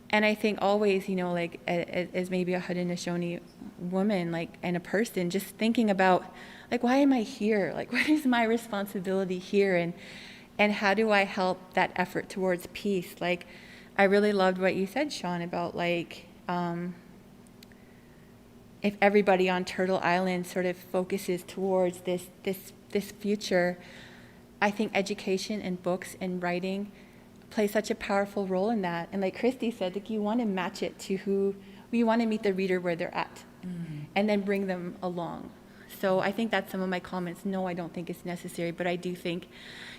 And I think always, you know, like as maybe a Haudenosaunee woman, like, and a person, just thinking about, like, why am I here? Like, what is my responsibility here? And how do I help that effort towards peace? Like, I really loved what you said, Sean, about like, if everybody on Turtle Island sort of focuses towards this future, I think education and books and writing play such a powerful role in that. And like Christy said, like, you want to match it to who you want to meet the reader where they're at, and then bring them along. So I think that's some of my comments. No, I don't think it's necessary, but I do think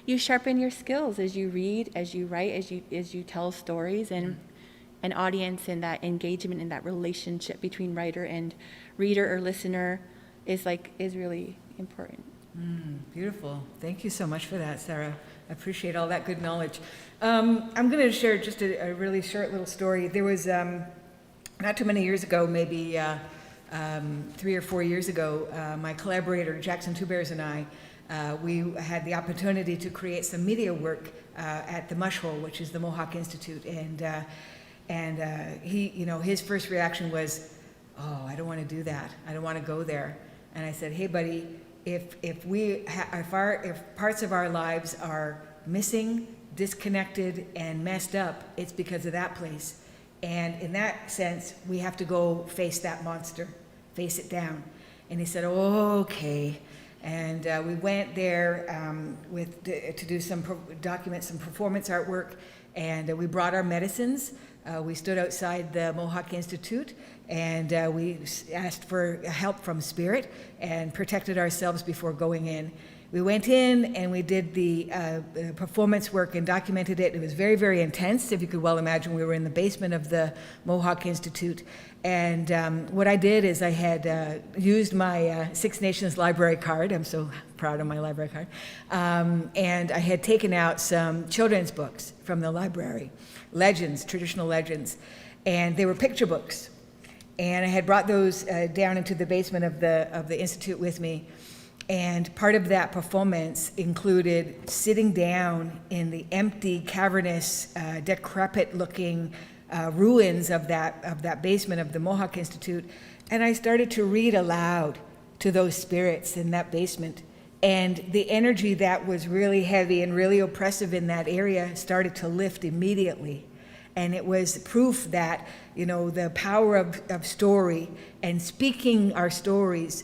you sharpen your skills as you read, as you write, as you tell stories, and an audience, and that engagement and that relationship between writer and reader or listener is really important. Beautiful. Thank you so much for that, Sarah. I appreciate all that good knowledge. I'm going to share just a really short little story. There was, not too many years ago, maybe 3 or 4 years ago, my collaborator, Jackson Two Bears, and I, we had the opportunity to create some media work at the Mush Hole, which is the Mohawk Institute. And he, you know, his first reaction was, oh, I don't want to do that. I don't want to go there. And I said, hey, buddy, if parts of our lives are missing, disconnected, and messed up, it's because of that place. And in that sense, we have to go face that monster, face it down. And he said, oh, okay. And we went there to do document some performance artwork, and we brought our medicines. We stood outside the Mohawk Institute, and we asked for help from Spirit and protected ourselves before going in. We went in and we did the performance work and documented it. It was very, very intense. If you could well imagine, we were in the basement of the Mohawk Institute. And what I did is I had used my Six Nations library card. I'm so proud of my library card. And I had taken out some children's books from the library, legends, traditional legends. And they were picture books. And I had brought those down into the basement of the Institute with me. And part of that performance included sitting down in the empty, cavernous, decrepit-looking ruins of that basement of the Mohawk Institute, and I started to read aloud to those spirits in that basement. And the energy that was really heavy and really oppressive in that area started to lift immediately. And it was proof that, you know, the power of story and speaking our stories,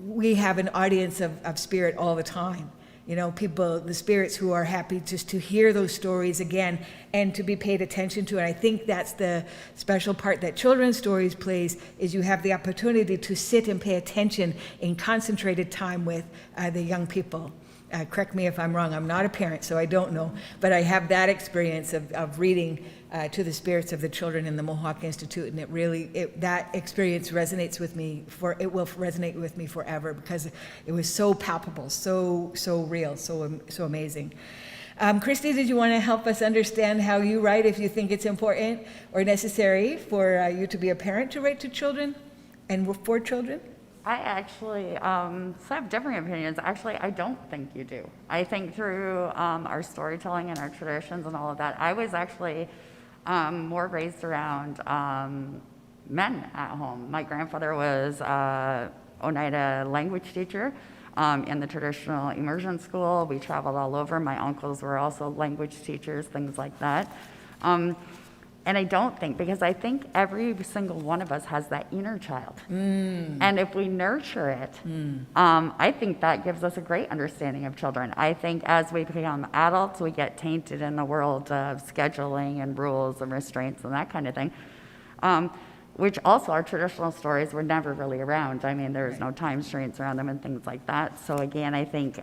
we have an audience of spirit all the time. You know, people, the spirits who are happy just to hear those stories again and to be paid attention to. And I think that's the special part that children's stories plays, is you have the opportunity to sit and pay attention in concentrated time with the young people. Correct me if I'm wrong, I'm not a parent, so I don't know, but I have that experience of reading to the spirits of the children in the Mohawk Institute, and that experience resonates with me, it will resonate with me forever, because it was so palpable, so real, so amazing. Christy, did you want to help us understand how you write, if you think it's important or necessary for you to be a parent to write to children and for children? I actually, so I have different opinions. Actually, I don't think you do. I think through our storytelling and our traditions and all of that, I was actually more raised around men at home. My grandfather was Oneida language teacher in the traditional immersion school. We traveled all over. My uncles were also language teachers, things like that. And I don't think, because I think every single one of us has that inner child. And if we nurture it, I think that gives us a great understanding of children. I think as we become adults, we get tainted in the world of scheduling and rules and restraints and that kind of thing, which also our traditional stories were never really around. I mean, there's no time restraints around them and things like that. So again, I think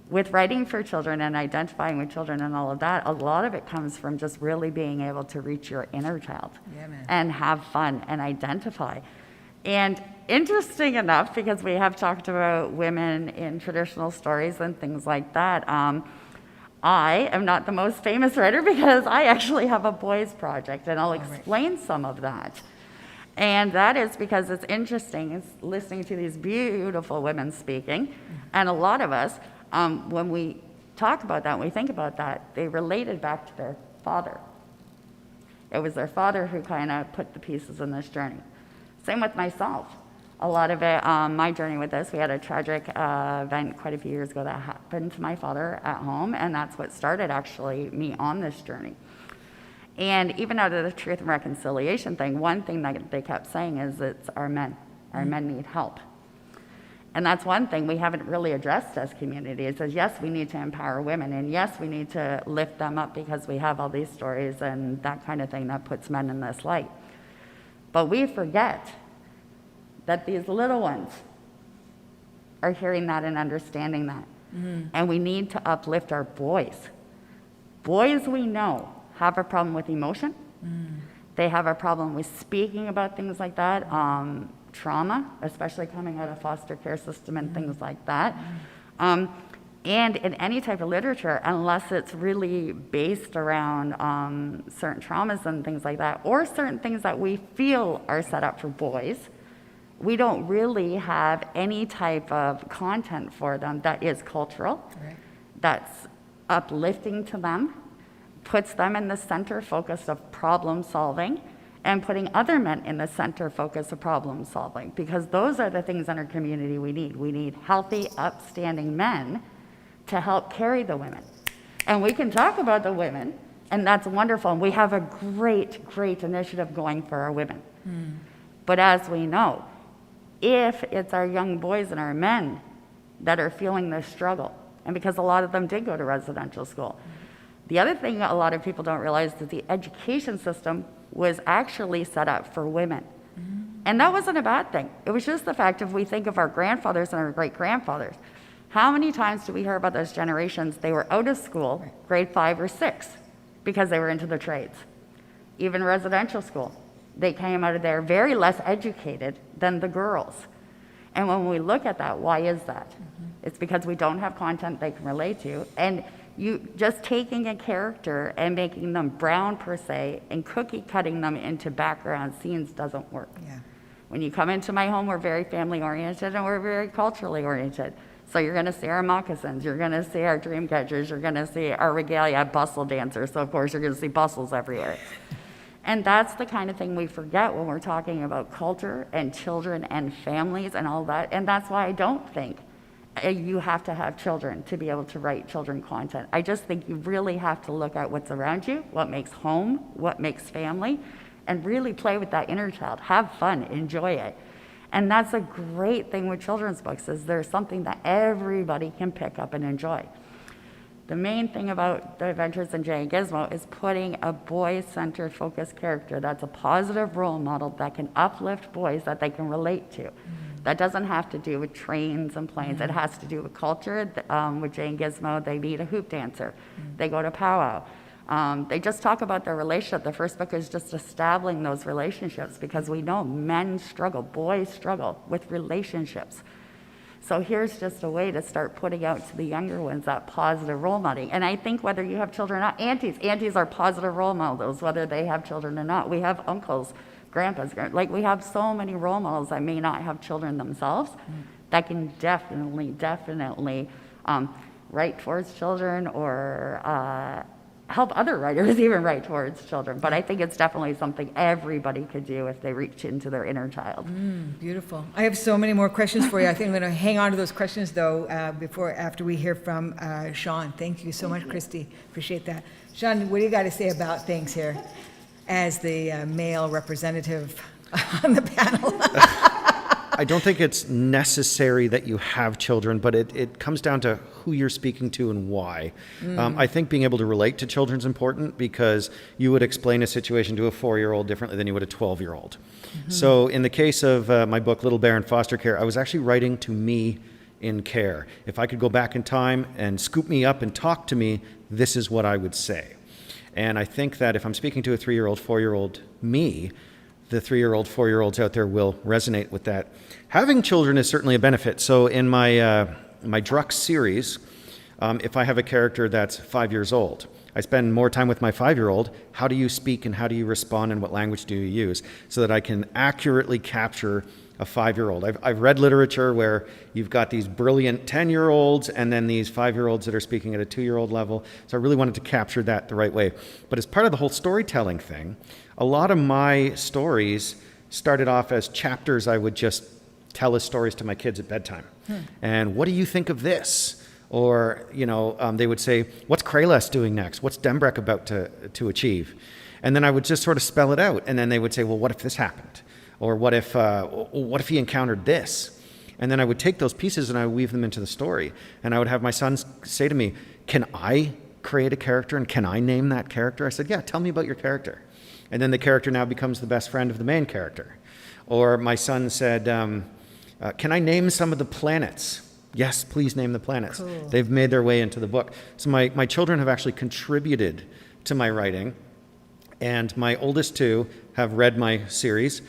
with writing for children and identifying with children and all of that, a lot of it comes from just really being able to reach your inner child and have fun and identify. And interesting enough, because we have talked about women in traditional stories and things like that, I am not the most famous writer because I actually have a boys project, and I'll explain some of that. And that is because it's interesting, it's listening to these beautiful women speaking, and a lot of us, when we talk about that, when we think about that, they related back to their father. It was their father who kind of put the pieces in this journey. Same with myself. A lot of it, my journey with this, we had a tragic event quite a few years ago that happened to my father at home, and that's what started actually me on this journey. And even out of the truth and reconciliation thing, one thing that they kept saying is it's our men. Our men need help. And that's one thing we haven't really addressed as communities is yes, we need to empower women, and yes, we need to lift them up because we have all these stories and that kind of thing that puts men in this light. But we forget that these little ones are hearing that and understanding that. And we need to uplift our boys. Boys we know have a problem with emotion. They have a problem with speaking about things like that. Trauma, especially coming out of foster care system and things like that. And in any type of literature, unless it's really based around certain traumas and things like that, or certain things that we feel are set up for boys, we don't really have any type of content for them that is cultural, that's uplifting to them, puts them in the center focus of problem solving, and putting other men in the center focus of problem solving, because those are the things in our community we need. We need healthy, upstanding men to help carry the women. And we can talk about the women, and that's wonderful. And we have a great, great initiative going for our women. But as we know, if it's our young boys and our men that are feeling this struggle, and because a lot of them did go to residential school, the other thing a lot of people don't realize is that the education system was actually set up for women. And that wasn't a bad thing. It was just the fact if we think of our grandfathers and our great-grandfathers, how many times do we hear about those generations, they were out of school, grade 5 or 6, because they were into the trades. Even residential school, they came out of there very less educated than the girls. And when we look at that, why is that? It's because we don't have content they can relate to, and you just taking a character and making them brown per se and cookie cutting them into background scenes doesn't work. When you come into my home, we're very family oriented and we're very culturally oriented. So you're gonna see our moccasins, you're gonna see our dream catchers, you're gonna see our regalia bustle dancers, so of course you're gonna see bustles everywhere. And that's the kind of thing we forget when we're talking about culture and children and families and all that. And that's why I don't think you have to have children to be able to write children content. I just think you really have to look at what's around you, what makes home, what makes family, and really play with that inner child. Have fun, enjoy it. And that's a great thing with children's books, is there's something that everybody can pick up and enjoy. The main thing about The Adventures in Jay and Gizmo is putting a boy-centered focused character that's a positive role model that can uplift boys that they can relate to. That doesn't have to do with trains and planes. It has to do with culture. With Jay and Gizmo, they meet a hoop dancer. They go to powwow. They just talk about their relationship. The first book is just establishing those relationships, because we know men struggle, boys struggle with relationships. So here's just a way to start putting out to the younger ones that positive role modeling. And I think whether you have children or not, aunties are positive role models, whether they have children or not. We have uncles, grandpas, like we have so many role models that may not have children themselves that can definitely write towards children or help other writers even write towards children. But I think it's definitely something everybody could do if they reach into their inner child. Beautiful. I have so many more questions for you. I think I'm going to hang on to those questions, though, after we hear from Sean. Thank you so much, Christy. Appreciate that. Sean, what do you got to say about things here as the male representative on the panel? I don't think it's necessary that you have children, but it comes down to who you're speaking to and why. I think being able to relate to children is important because you would explain a situation to a 4-year-old differently than you would a 12-year-old. So in the case of my book, Little Bear in Foster Care, I was actually writing to me in care. If I could go back in time and scoop me up and talk to me, this is what I would say. And I think that if I'm speaking to a 3-year-old, 4-year-old me, the 3-year-old, 4-year-olds out there will resonate with that. Having children is certainly a benefit. So in my Drux series, if I have a character that's 5 years old, I spend more time with my 5-year-old. How do you speak and how do you respond and what language do you use so that I can accurately capture a 5-year-old? I've read literature where you've got these brilliant 10-year-olds and then these 5-year-olds that are speaking at a 2-year-old level. So I really wanted to capture that the right way. But as part of the whole storytelling thing, a lot of my stories started off as chapters I would just tell as stories to my kids at bedtime. And what do you think of this? Or, they would say, what's Kralos doing next? What's Dembrek about to achieve? And then I would just sort of spell it out. And then they would say, well, what if this happened? Or what if he encountered this? And then I would take those pieces and I would weave them into the story. And I would have my sons say to me, can I create a character and can I name that character? I said, yeah, tell me about your character. And then the character now becomes the best friend of the main character. Or my son said, can I name some of the planets? Yes, please name the planets. Cool. They've They've made their way into the book. So my children have actually contributed to my writing. And my oldest two have read my series.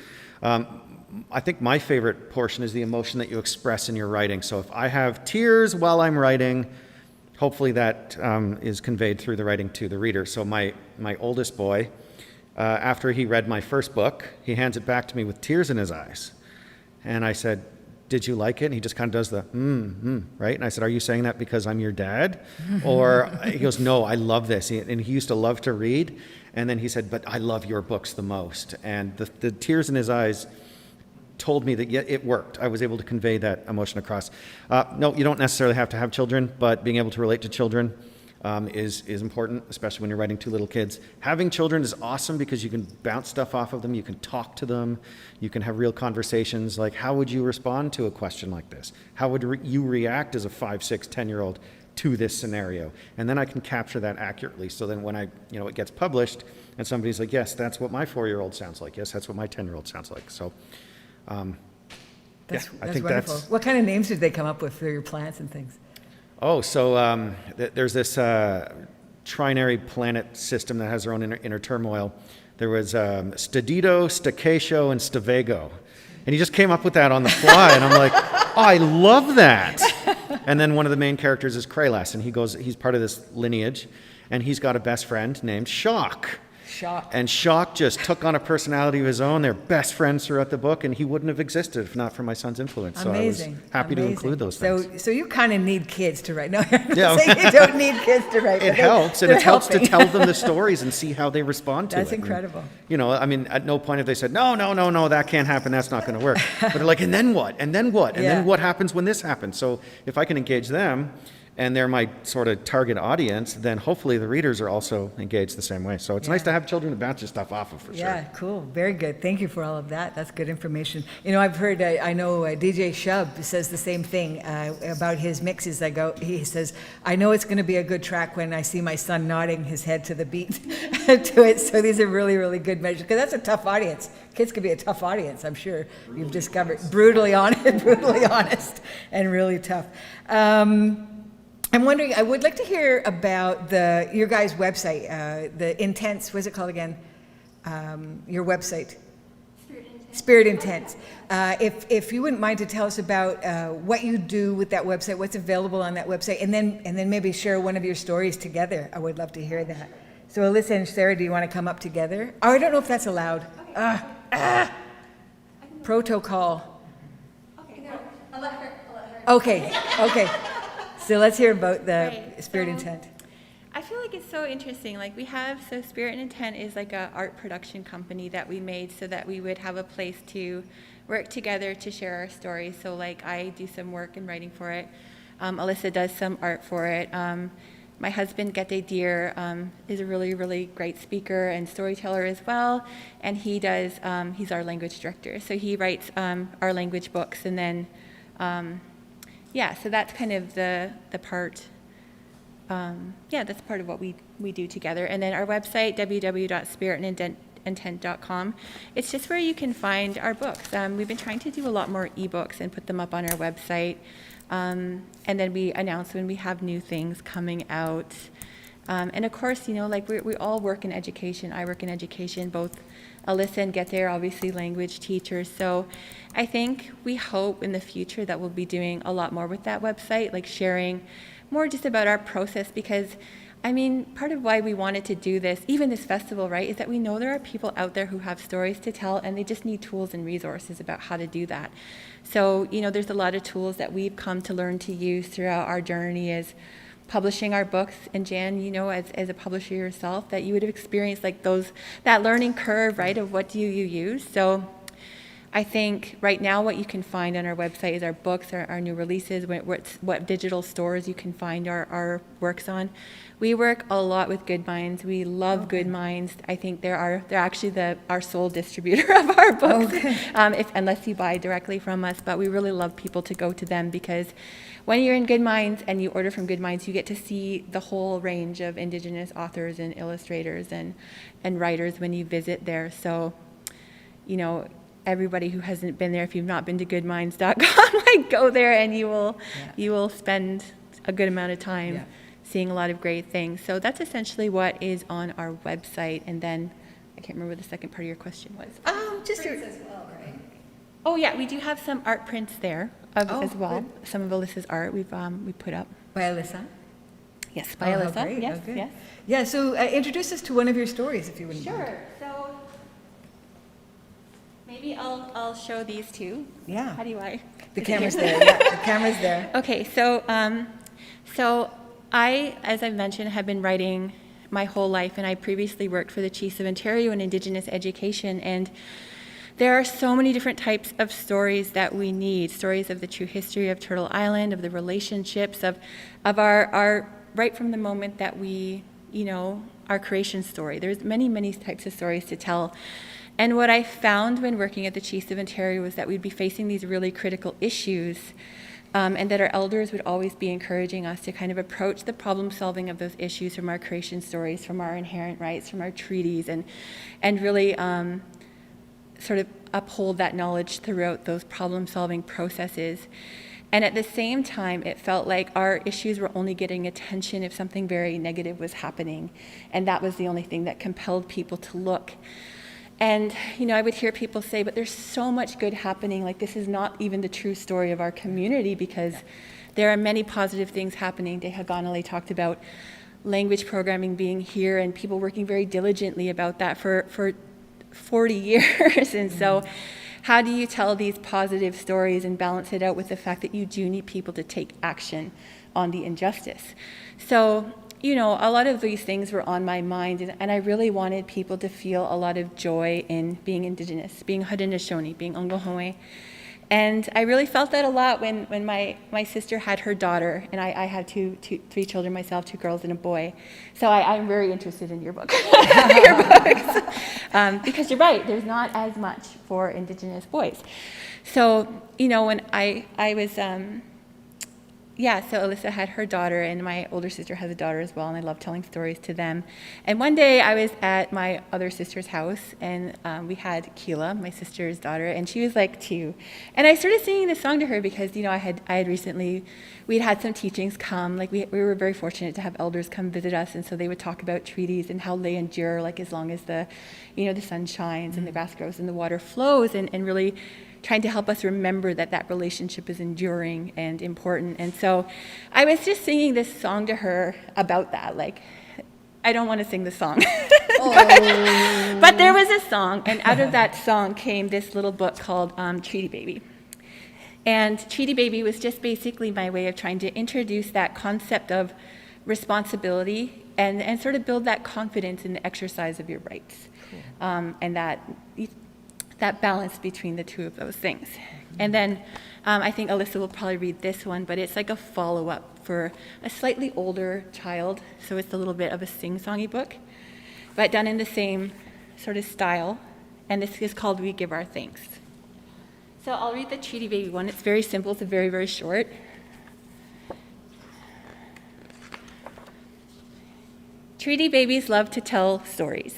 I think my favorite portion is the emotion that you express in your writing. So if I have tears while I'm writing, hopefully that is conveyed through the writing to the reader. So my oldest boy, after he read my first book, he hands it back to me with tears in his eyes. And I said, did you like it? And he just kind of does the, right? And I said, are you saying that because I'm your dad? Or he goes, no, I love this. And he used to love to read. And then he said, but I love your books the most. And the tears in his eyes told me that it worked. I was able to convey that emotion across. No, you don't necessarily have to have children, but being able to relate to children is important, especially when you're writing to little kids. Having children is awesome because you can bounce stuff off of them, you can talk to them, you can have real conversations like, how would you respond to a question like this? How would you react as a 5, 6, 10-year-old to this scenario? And then I can capture that accurately. So then when it gets published and somebody's like, yes, that's what my 4-year-old sounds like. Yes, that's what my 10-year-old sounds like. So That's I think wonderful. that's... What kind of names did they come up with for your plants and things? Oh, so there's this trinary planet system that has their own inner turmoil. There was Stadito, Stacatio, and Stavago. And he just came up with that on the fly, and I'm like, oh, I love that. And then one of the main characters is Kralos, and he's part of this lineage, and he's got a best friend named Shock. Shock. And Shock just took on a personality of his own. They're best friends throughout the book, and he wouldn't have existed if not for my son's influence. Amazing. So I was happy to include those things. So you kind of need kids to write. No, Yeah. you don't need kids to write. It but helps, and they're it helps to helping. tell them the stories and see how they respond to it. That's incredible. And, at no point have they said, no, that can't happen, that's not going to work. But they're like, and then what? And then what? And Yeah. then what happens when this happens? So if I can engage them, and they're my sort of target audience, then hopefully the readers are also engaged the same way. So it's nice to have children to bounce your stuff off of, for sure. Yeah, cool. Very good. Thank you for all of that. That's good information. I've heard, I know DJ Shub says the same thing about his mixes. He says, I know it's going to be a good track when I see my son nodding his head to the beat to it. So these are really, really good measures, because that's a tough audience. Kids can be a tough audience, I'm sure you've discovered. Brutally honest, and really tough. I'm wondering, I would like to hear about your guys' website, the Intense, what's it called again? Your website. Spirit Intense. If you wouldn't mind to tell us about what you do with that website, what's available on that website, and then maybe share one of your stories together. I would love to hear that. So Alyssa and Sarah, do you want to come up together? Oh, I don't know if that's allowed. Protocol. Okay, okay. So let's hear about the Right, Spirit so- Intent. I feel like it's so interesting. Like so Spirit and Intent is like a art production company that we made so that we would have a place to work together to share our stories. So like I do some work in writing for it. Alyssa does some art for it. My husband, Gete Deer, is a really, really great speaker and storyteller as well. And he does, he's our language director. So he writes our language books. And then, yeah, so that's kind of the part. Yeah, that's part of what we do together. And then our website, www.spiritandintent.com, it's just where you can find our books. We've been trying to do a lot more ebooks and put them up on our website. And then we announce when we have new things coming out. And of course, you know, like we all work in education. I work in education, both Alyssa and Gete are obviously language teachers. So I think we hope in the future that we'll be doing a lot more with that website, like sharing more just about our process, because I mean, part of why we wanted to do this, even this festival, right, is that we know there are people out there who have stories to tell and they just need tools and resources about how to do that. So, you know, there's a lot of tools that we've come to learn to use throughout our journey as publishing our books. And Jan, you know, as a publisher yourself, that you would have experienced like that learning curve, right, of what do you use. So I think right now what you can find on our website is our books, our new releases, what digital stores you can find our works on. We work a lot with Good Minds. We love Good Minds. I think they're actually our sole distributor of our books, unless you buy directly from us. But we really love people to go to them because when you're in Good Minds and you order from Good Minds, you get to see the whole range of Indigenous authors and illustrators and writers when you visit there. So, you know, everybody who hasn't been there, if you've not been to goodminds.com, like go there and you will spend a good amount of time seeing a lot of great things. So that's essentially what is on our website. And then I can't remember what the second part of your question was. Just Prints as well, right? Oh yeah, we do have some art prints there as well. Good. Some of Alyssa's art we put up. By Alyssa. Yes, by how Alyssa. great. Yes, Oh, good. yes. Yeah, so introduce us to one of your stories, if you wouldn't mind. Sure. So maybe I'll show these two. Yeah. How do I? The camera's there. Yeah, the camera's there. Okay, so I, as I've mentioned, have been writing my whole life, and I previously worked for the Chiefs of Ontario in Indigenous education, and there are so many different types of stories that we need, stories of the true history of Turtle Island, of the relationships, of our right from the moment that we, you know, our creation story. There's many, many types of stories to tell. And what I found when working at the Chiefs of Ontario was that we'd be facing these really critical issues, and that our elders would always be encouraging us to kind of approach the problem solving of those issues from our creation stories, from our inherent rights, from our treaties, and really sort of uphold that knowledge throughout those problem solving processes. And at the same time, it felt like our issues were only getting attention if something very negative was happening. And that was the only thing that compelled people to look. And, you know, I would hear people say, but there's so much good happening. Like, this is not even the true story of our community because there are many positive things happening. Deha Ganale talked about language programming being here and people working very diligently about that for 40 years. And so how do you tell these positive stories and balance it out with the fact that you do need people to take action on the injustice? So, you know, a lot of these things were on my mind, and I really wanted people to feel a lot of joy in being Indigenous, being Haudenosaunee, being Ogwehoweh. And I really felt that a lot when my sister had her daughter, and I had three children myself, 2 girls and a boy. So I'm very interested in your book, your books, because you're right, there's not as much for Indigenous boys. So, you know, when I was, so Alyssa had her daughter, and my older sister has a daughter as well, and I love telling stories to them. And one day I was at my other sister's house, and we had Keela, my sister's daughter, and she was like 2. And I started singing this song to her because, you know, I had recently, we'd had some teachings come, like we were very fortunate to have elders come visit us, and so they would talk about treaties and how they endure, like as long as the sun shines and the grass grows and the water flows, and really trying to help us remember that relationship is enduring and important. And so I was just singing this song to her about that, like, I don't want to sing the song. Oh. But there was a song, and out of that song came this little book called Treaty Baby. And Treaty Baby was just basically my way of trying to introduce that concept of responsibility and sort of build that confidence in the exercise of your rights. Cool. And that balance between the two of those things. And then I think Alyssa will probably read this one, but it's like a follow-up for a slightly older child, so it's a little bit of a sing-songy book, but done in the same sort of style, and this is called We Give Our Thanks. So I'll read the Treaty Baby one. It's very simple. It's very, very short. Treaty babies love to tell stories.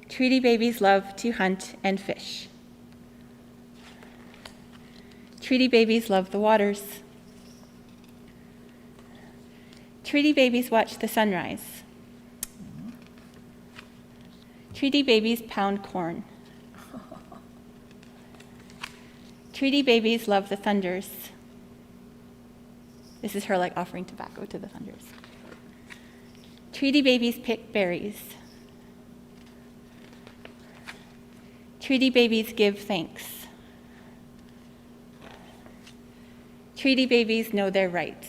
Treaty babies love to hunt and fish. Treaty babies love the waters. Treaty babies watch the sunrise. Treaty babies pound corn. Treaty babies love the thunders. This is her like offering tobacco to the thunders. Treaty babies pick berries. Treaty babies give thanks. Treaty babies know their rights.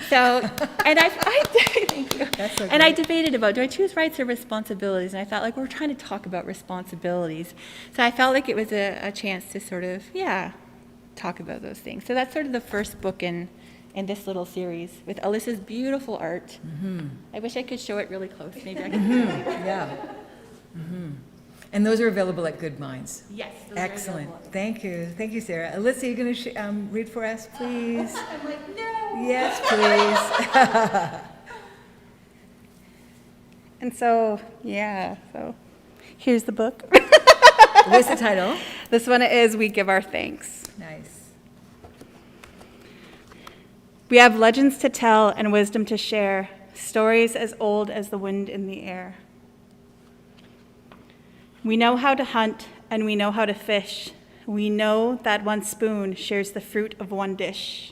So, and I thank you. That's so and I great. debated about, do I choose rights or responsibilities? And I thought, like, we're trying to talk about responsibilities. So I felt like it was a chance to sort of, talk about those things. So that's sort of the first book in this little series with Alyssa's beautiful art. Mm-hmm. I wish I could show it really close. Maybe I could. Yeah. Mm-hmm. And those are available at Good Minds. Yes. those are Excellent. available. Thank you. Thank you, Sarah. Alyssa, you going to read for us, please? I'm like, no. Yes, please. And so here's the book. What's the title? This one is We Give Our Thanks. Nice. We have legends to tell and wisdom to share, stories as old as the wind in the air. We know how to hunt and we know how to fish. We know that one spoon shares the fruit of one dish.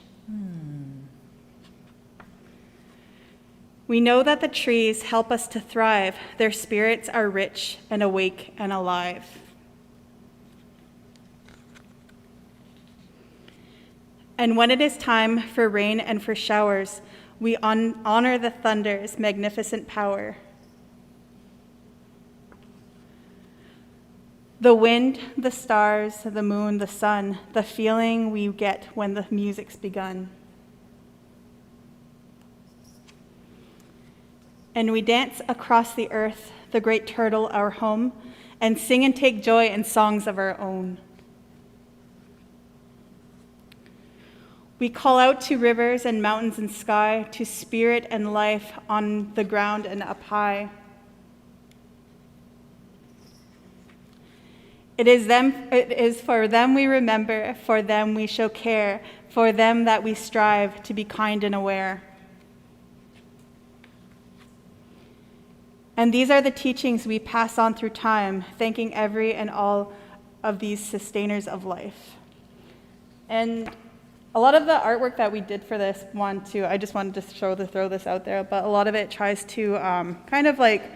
We know that the trees help us to thrive. Their spirits are rich and awake and alive. And when it is time for rain and for showers, we honor the thunder's magnificent power. The wind, the stars, the moon, the sun, the feeling we get when the music's begun. And we dance across the earth, the great turtle, our home, and sing and take joy in songs of our own. We call out to rivers and mountains and sky, to spirit and life on the ground and up high. It is for them we remember, for them we show care, for them that we strive to be kind and aware. And these are the teachings we pass on through time, thanking every and all of these sustainers of life. And a lot of the artwork that we did for this one, too, I just wanted to throw this out there, but a lot of it tries to kind of like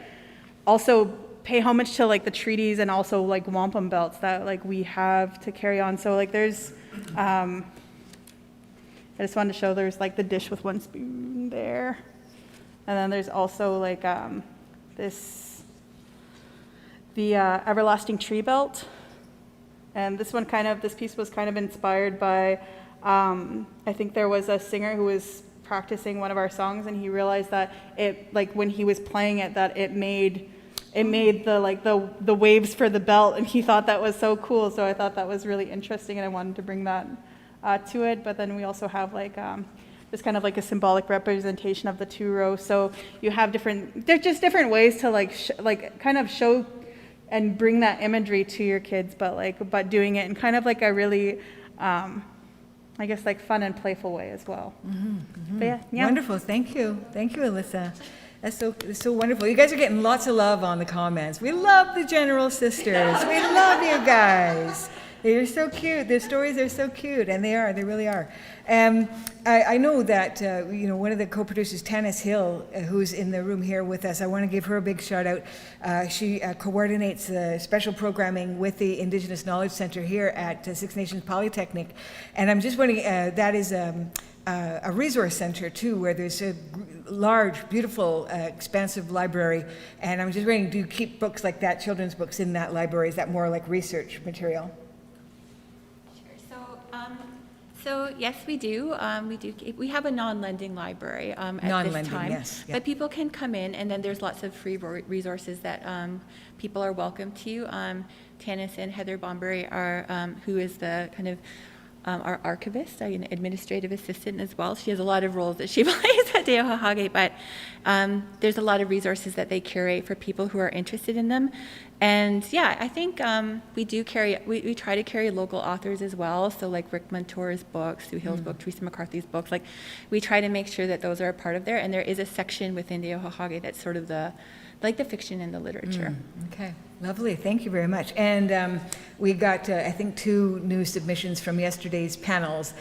also pay homage to like the treaties and also like wampum belts that like we have to carry on. So like there's, I just wanted to show there's like the dish with one spoon there. And then there's also like the everlasting tree belt. And this piece was kind of inspired by, I think there was a singer who was practicing one of our songs and he realized that it, like when he was playing it, that it made the waves for the belt, and he thought that was so cool. So I thought that was really interesting, and I wanted to bring that to it. But then we also have like just kind of like a symbolic representation of the two rows. So you have there's just different ways to kind of show and bring that imagery to your kids, but doing it in kind of like a really, I guess like fun and playful way as well. Mm-hmm, mm-hmm. But yeah. Wonderful. Thank you, Alyssa. That's so wonderful. You guys are getting lots of love on the comments. We love the General Sisters. We love you guys. They're so cute. Their stories are so cute, and they are. They really are. I know that one of the co-producers, Tanis Hill, who's in the room here with us. I want to give her a big shout out. She coordinates special programming with the Indigenous Knowledge Center here at Six Nations Polytechnic, and I'm just wondering that is a resource center too, where there's a large, beautiful, expansive library. And I'm just wondering, do you keep books like that, children's books, in that library? Is that more like research material? So yes, we do. We have a non-lending library at this time. Yes, yeah. But people can come in, and then there's lots of free resources that people are welcome to. Tanis and Heather Bombury are, who is the kind of our archivist, an administrative assistant as well. She has a lot of roles that she plays at Ogwehoweh, but there's a lot of resources that they curate for people who are interested in them. And yeah, I think we try to carry local authors as well. So like Rick Montour's books, Sue Hill's book, Teresa McCarthy's books, like we try to make sure that those are a part of there. And there is a section within Ogwehoweh that's sort of the fiction and the literature. Okay, lovely. Thank you very much. And we got, I think, 2 new submissions from yesterday's panels,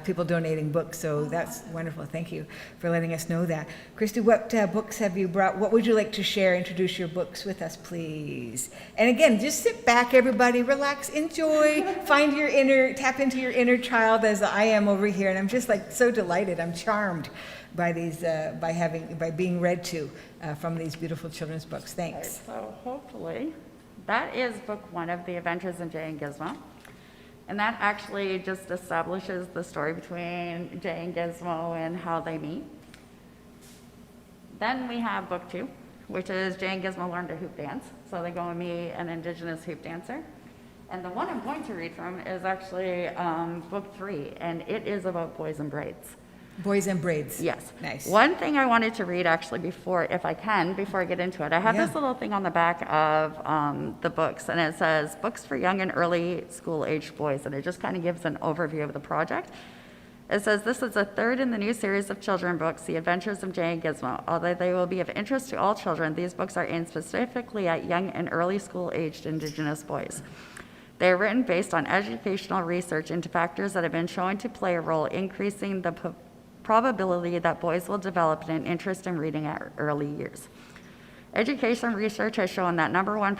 people donating books. So that's wonderful. Thank you for letting us know that. Christy, what books have you brought? What would you like to share? Introduce your books with us, please. And again, just sit back, everybody, relax, enjoy, tap into your inner child, as I am over here. And I'm just like so delighted. I'm charmed by these, by being read to from these beautiful children's books. Thanks. So hopefully, that is book 1 of The Adventures of Jay and Gizmo. And that actually just establishes the story between Jay and Gizmo and how they meet. Then we have book 2, which is Jay and Gizmo Learn to Hoop Dance. So they go and meet an Indigenous hoop dancer. And the one I'm going to read from is actually book 3, and it is about boys and braids. Boys and braids. Yes. Nice. One thing I wanted to read actually before I get into it, I have this little thing on the back of the books, and it says, books for young and early school-aged boys, and it just kind of gives an overview of the project. It says, this is the 3rd in the new series of children books, The Adventures of Jay and Gizmo. Although they will be of interest to all children, these books are aimed specifically at young and early school-aged Indigenous boys. They are written based on educational research into factors that have been shown to play a role increasing the probability that boys will develop an interest in reading at early years. Education research has shown that number one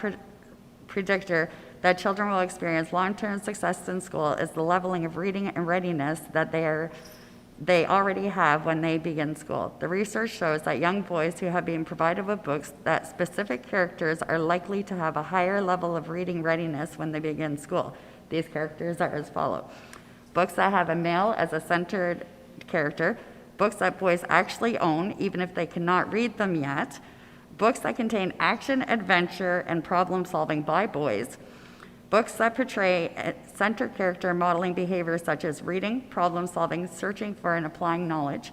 predictor that children will experience long-term success in school is the leveling of reading and readiness that they already have when they begin school. The research shows that young boys who have been provided with books that specific characters are likely to have a higher level of reading readiness when they begin school. These characters are as follows. Books that have a male as a centered character, books that boys actually own even if they cannot read them yet, books that contain action, adventure, and problem solving by boys, books that portray a center character modeling behaviors such as reading, problem solving, searching for and applying knowledge,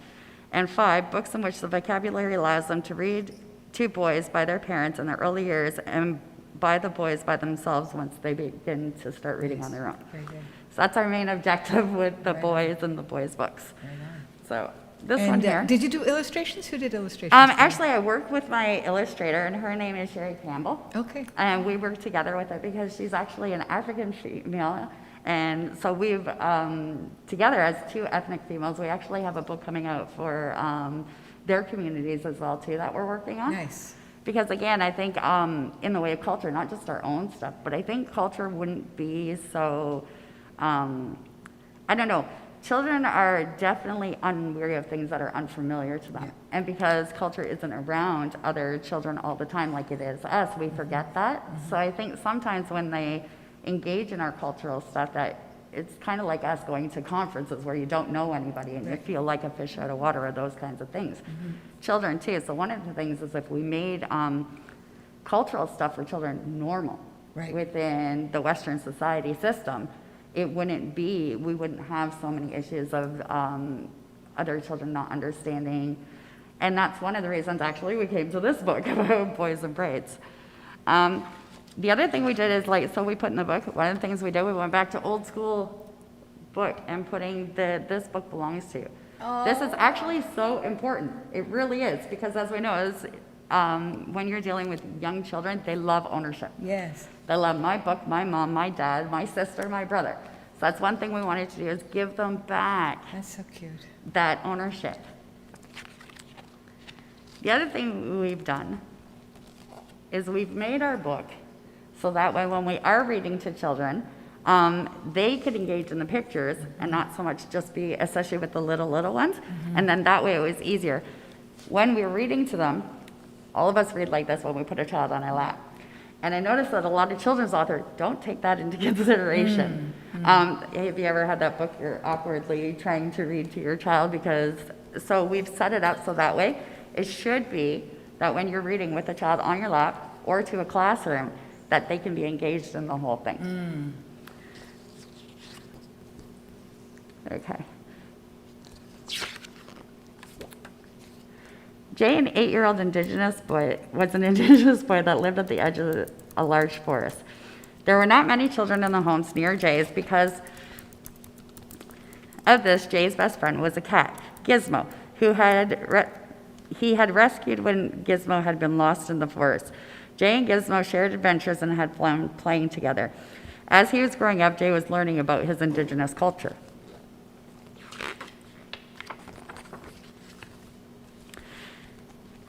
and 5, books in which the vocabulary allows them to read to boys by their parents in their early years and by the boys by themselves once they begin to start reading on their own. Very good. So that's our main objective with the boys and the boys' books. So this one here. Did you do illustrations? Who did illustrations? Actually, I worked with my illustrator, and her name is Sherry Campbell. Okay. And we worked together with it because she's actually an African female. And so we've, together as 2 ethnic females, we actually have a book coming out for their communities as well, too, that we're working on. Nice. Because again, I think in the way of culture, not just our own stuff, but I think culture wouldn't be so, I don't know. Children are definitely unwary of things that are unfamiliar to them. Yeah. And because culture isn't around other children all the time like it is us, we forget that. So I think sometimes when they engage in our cultural stuff, that it's kind of like us going to conferences where you don't know anybody and you feel like a fish out of water or those kinds of things. Children too. So one of the things is if we made cultural stuff for children normal within the Western society system, we wouldn't have so many issues of other children not understanding. And that's one of the reasons actually we came to this book about boys and braids. The other thing we did is so we put in the book, one of the things we did, we went back to old school book and putting this book belongs to. This is actually so important. It really is, because as we know, when you're dealing with young children, they love ownership. Yes. They love my book, my mom, my dad, my sister, my brother. So that's one thing we wanted to do, is give them back That's so cute. that ownership. The other thing we've done is we've made our book so that way when we are reading to children, they could engage in the pictures and not so much just be, especially with the little ones. And then that way it was easier. When we're reading to them, all of us read like this when we put a child on our lap. And I noticed that a lot of children's authors don't take that into consideration. Have you ever had that book you're awkwardly trying to read to your child? So we've set it up so that way it should be that when you're reading with a child on your lap or to a classroom, that they can be engaged in the whole thing. Okay. Jay, an 8-year-old Indigenous boy, was an Indigenous boy that lived at the edge of a large forest. There were not many children in the homes near Jay's. Because of this, Jay's best friend was a cat, Gizmo, who he had rescued when Gizmo had been lost in the forest. Jay and Gizmo shared adventures and had fun playing together. As he was growing up, Jay was learning about his Indigenous culture.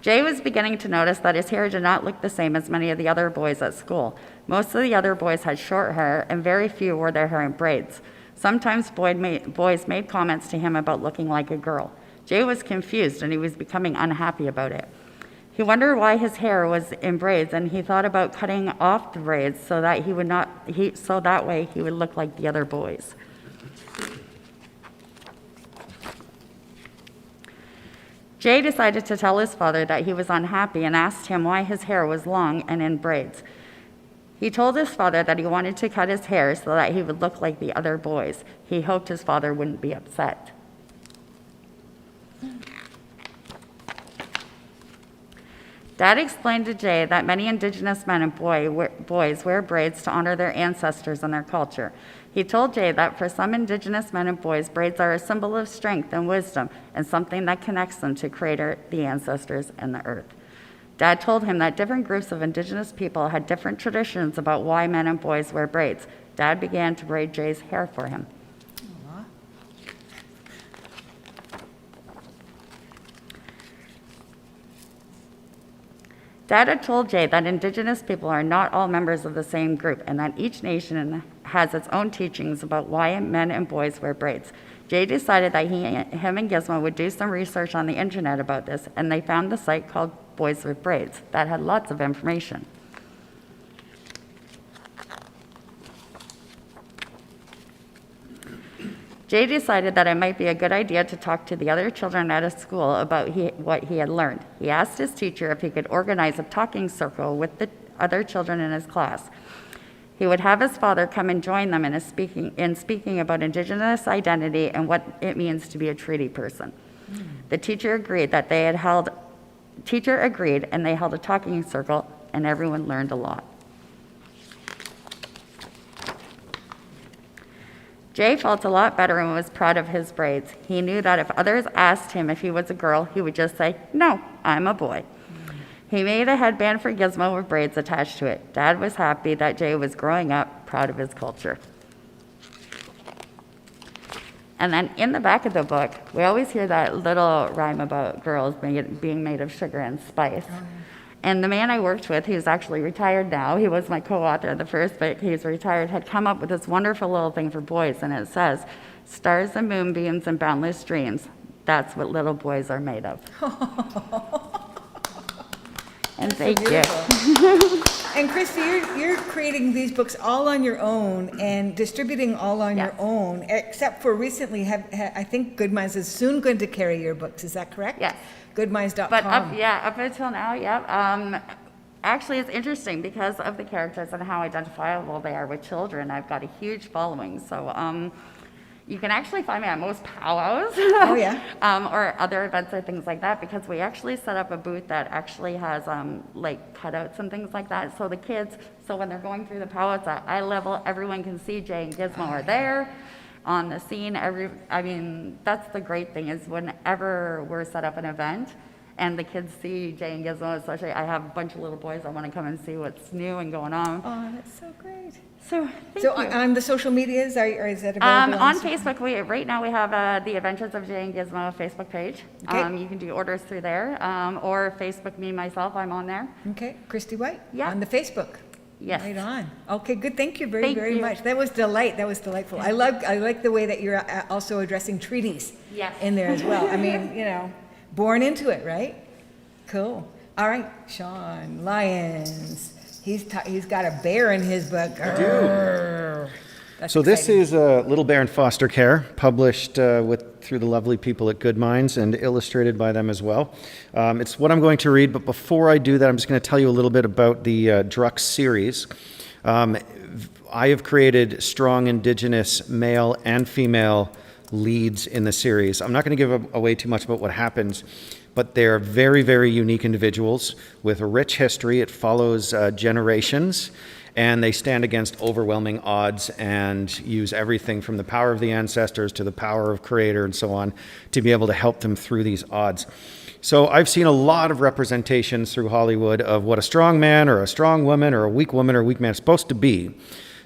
Jay was beginning to notice that his hair did not look the same as many of the other boys at school. Most of the other boys had short hair, and very few wore their hair in braids. Sometimes boys made comments to him about looking like a girl. Jay was confused, and he was becoming unhappy about it. He wondered why his hair was in braids, and he thought about cutting off the braids so that so that way he would look like the other boys. Jay decided to tell his father that he was unhappy and asked him why his hair was long and in braids. He told his father that he wanted to cut his hair so that he would look like the other boys. He hoped his father wouldn't be upset. Dad explained to Jay that many Indigenous men and boys wear braids to honor their ancestors and their culture. He told Jay that for some Indigenous men and boys, braids are a symbol of strength and wisdom and something that connects them to Creator, the ancestors, and the earth. Dad told him that different groups of Indigenous people had different traditions about why men and boys wear braids. Dad began to braid Jay's hair for him. Dad had told Jay that Indigenous people are not all members of the same group and that each nation has its own teachings about why men and boys wear braids. Jay decided that him and Gizmo would do some research on the internet about this, and they found the site called Boys with Braids that had lots of information. Jay decided that it might be a good idea to talk to the other children at his school about what he had learned. He asked his teacher if he could organize a talking circle with the other children in his class. He would have his father come and join them in speaking about Indigenous identity and what it means to be a treaty person. The teacher agreed, and they held a talking circle, and everyone learned a lot. Jay felt a lot better and was proud of his braids. He knew that if others asked him if he was a girl, he would just say, "No, I'm a boy." He made a headband for Gizmo with braids attached to it. Dad was happy that Jay was growing up, proud of his culture. And then in the back of the book, we always hear that little rhyme about girls being made of sugar and spice. And the man I worked with, who's actually retired now, he was my co-author of the first book, he's retired, had come up with this wonderful little thing for boys, and it says, "Stars and moonbeams and boundless dreams, that's what little boys are made of." And thank you. And Christy, you're creating these books all on your own and distributing all on your own, except for recently, I think Good Minds is soon going to carry your books, is that correct? Yes. Goodminds.com. But up until now, actually it's interesting because of the characters and how identifiable they are with children. I've got a huge following, so you can actually find me at most powwows. Oh yeah. Or other events or things like that, because we actually set up a booth that actually has like cutouts and things like that. So the kids, when they're going through the powwows at eye level, everyone can see Jay and Gizmo are there on the scene. That's the great thing is whenever we're set up an event and the kids see Jay and Gizmo, especially. I have a bunch of little boys that want to come and see what's new and going on. Oh, that's so great. So, So on the social medias, or is that available? on Facebook, right now we have the Adventures of Jay and Gizmo Facebook page. Okay. You can do orders through there, or Facebook me myself. I'm on there. Okay, Christy White? Yeah. On the Facebook? Yes. Right on. Okay, good. Thank you very, Thank very you. much. That was delightful. I like the way that you're also addressing treaties Yes. in there as well. I mean, born into it, right? Cool. All right, Sean Lyons. He's got a bear in his book. That's So this exciting. is Little Bear in Foster Care, published through the lovely people at Good Minds and illustrated by them as well. It's what I'm going to read, but before I do that, I'm just going to tell you a little bit about the Drux series. I have created strong Indigenous male and female leads in the series. I'm not going to give away too much about what happens, but they're very, very unique individuals with a rich history. It follows generations, and they stand against overwhelming odds and use everything from the power of the ancestors to the power of Creator and so on to be able to help them through these odds. So I've seen a lot of representations through Hollywood of what a strong man or a strong woman or a weak woman or a weak man is supposed to be.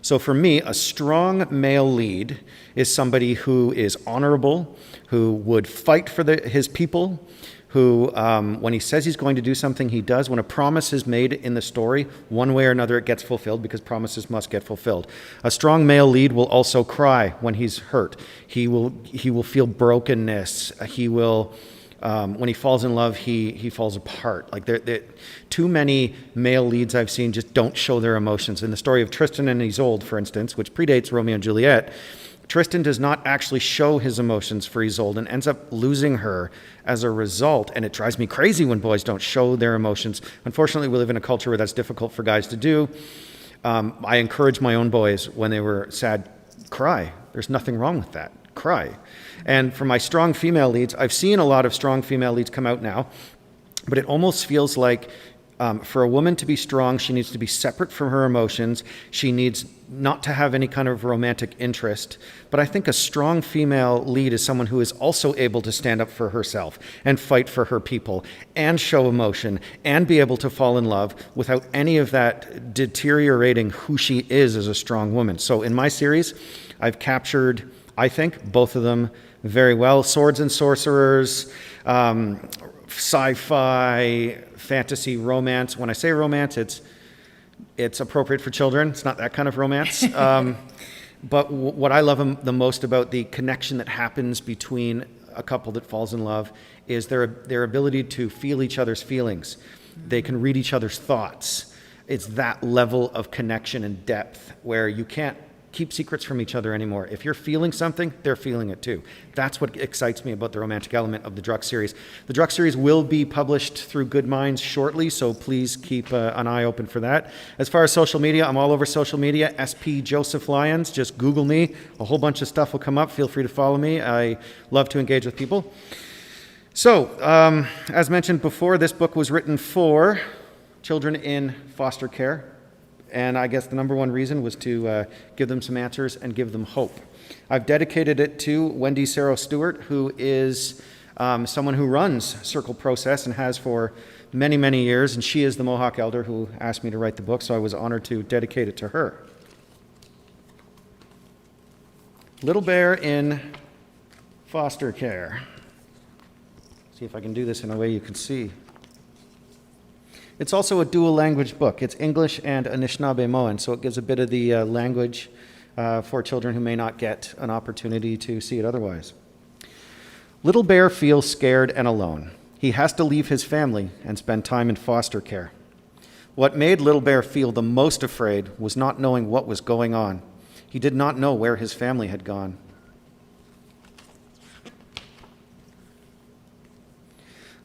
So for me, a strong male lead is somebody who is honorable, who would fight for his people, who, when he says he's going to do something, he does. When a promise is made in the story, one way or another it gets fulfilled because promises must get fulfilled. A strong male lead will also cry when he's hurt. He will feel brokenness. He will, when he falls in love, he falls apart. Like too many male leads I've seen just don't show their emotions. In the story of Tristan and Isolde, for instance, which predates Romeo and Juliet, Tristan does not actually show his emotions for Isolde and ends up losing her as a result. And it drives me crazy when boys don't show their emotions. Unfortunately, we live in a culture where that's difficult for guys to do. I encourage my own boys when they were sad, cry. There's nothing wrong with that. Cry. And for my strong female leads, I've seen a lot of strong female leads come out now, but it almost feels like for a woman to be strong, she needs to be separate from her emotions. She needs not to have any kind of romantic interest. But I think a strong female lead is someone who is also able to stand up for herself and fight for her people and show emotion and be able to fall in love without any of that deteriorating who she is as a strong woman. So in my series, I've captured, I think, both of them very well. Swords and sorcerers, sci-fi, fantasy, romance. When I say romance, it's appropriate for children. It's not that kind of romance. But what I love the most about the connection that happens between a couple that falls in love is their ability to feel each other's feelings. They can read each other's thoughts. It's that level of connection and depth where you can't keep secrets from each other anymore. If you're feeling something, they're feeling it too. That's what excites me about the romantic element of the Drux series. The Drux series will be published through Good Minds shortly, so please keep an eye open for that. As far as social media, I'm all over social media. SP Joseph Lyons, just Google me. A whole bunch of stuff will come up. Feel free to follow me. I love to engage with people. So, as mentioned before, this book was written for children in foster care. And I guess the number one reason was to give them some answers and give them hope. I've dedicated it to Wendy Sarah Stewart, who is someone who runs Circle Process and has for many, many years. And she is the Mohawk elder who asked me to write the book, so I was honored to dedicate it to her. Little Bear in Foster Care. See if I can do this in a way you can see. It's also a dual language book. It's English and Anishinaabe-Moan, so it gives a bit of the language for children who may not get an opportunity to see it otherwise. Little Bear feels scared and alone. He has to leave his family and spend time in foster care. What made Little Bear feel the most afraid was not knowing what was going on. He did not know where his family had gone.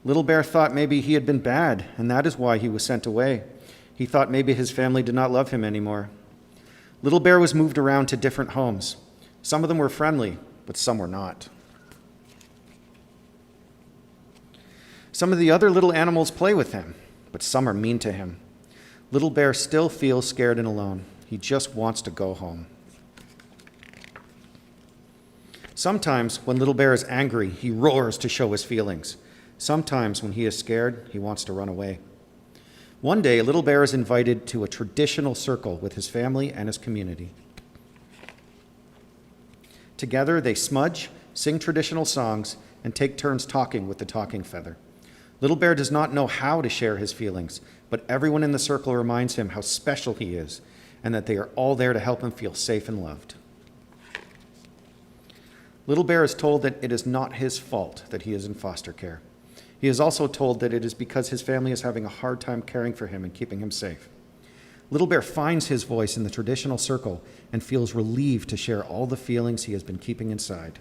Little Bear thought maybe he had been bad, and that is why he was sent away. He thought maybe his family did not love him anymore. Little Bear was moved around to different homes. Some of them were friendly, but some were not. Some of the other little animals play with him, but some are mean to him. Little Bear still feels scared and alone. He just wants to go home. Sometimes, when Little Bear is angry, he roars to show his feelings. Sometimes when he is scared, he wants to run away. One day, Little Bear is invited to a traditional circle with his family and his community. Together, they smudge, sing traditional songs, and take turns talking with the talking feather. Little Bear does not know how to share his feelings, but everyone in the circle reminds him how special he is and that they are all there to help him feel safe and loved. Little Bear is told that it is not his fault that he is in foster care. He is also told that it is because his family is having a hard time caring for him and keeping him safe. Little Bear finds his voice in the traditional circle and feels relieved to share all the feelings he has been keeping inside.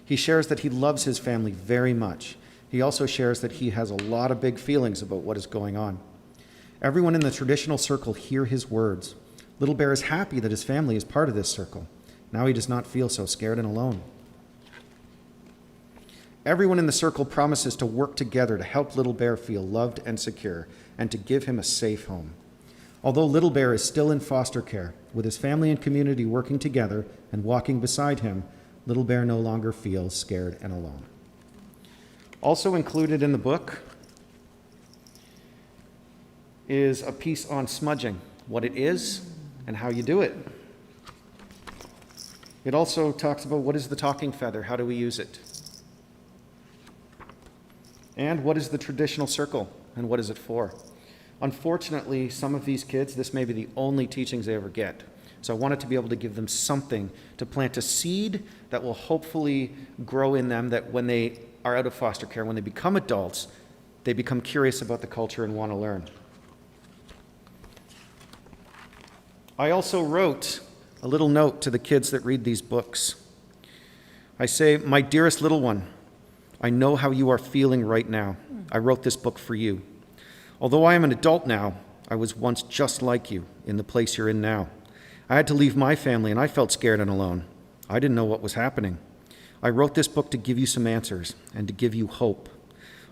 He shares that he loves his family very much. He also shares that he has a lot of big feelings about what is going on. Everyone in the traditional circle hear his words. Little Bear is happy that his family is part of this circle. Now he does not feel so scared and alone. Everyone in the circle promises to work together to help Little Bear feel loved and secure and to give him a safe home. Although Little Bear is still in foster care, with his family and community working together and walking beside him, Little Bear no longer feels scared and alone. Also included in the book is a piece on smudging, what it is and how you do it. It also talks about what is the talking feather, how do we use it? And what is the traditional circle and what is it for? Unfortunately, some of these kids, this may be the only teachings they ever get. So I wanted to be able to give them something to plant a seed that will hopefully grow in them, that when they are out of foster care, when they become adults, they become curious about the culture and want to learn. I also wrote a little note to the kids that read these books. I say, "My dearest little one, I know how you are feeling right now. I wrote this book for you. Although I am an adult now, I was once just like you in the place you're in now. I had to leave my family and I felt scared and alone. I didn't know what was happening. I wrote this book to give you some answers and to give you hope.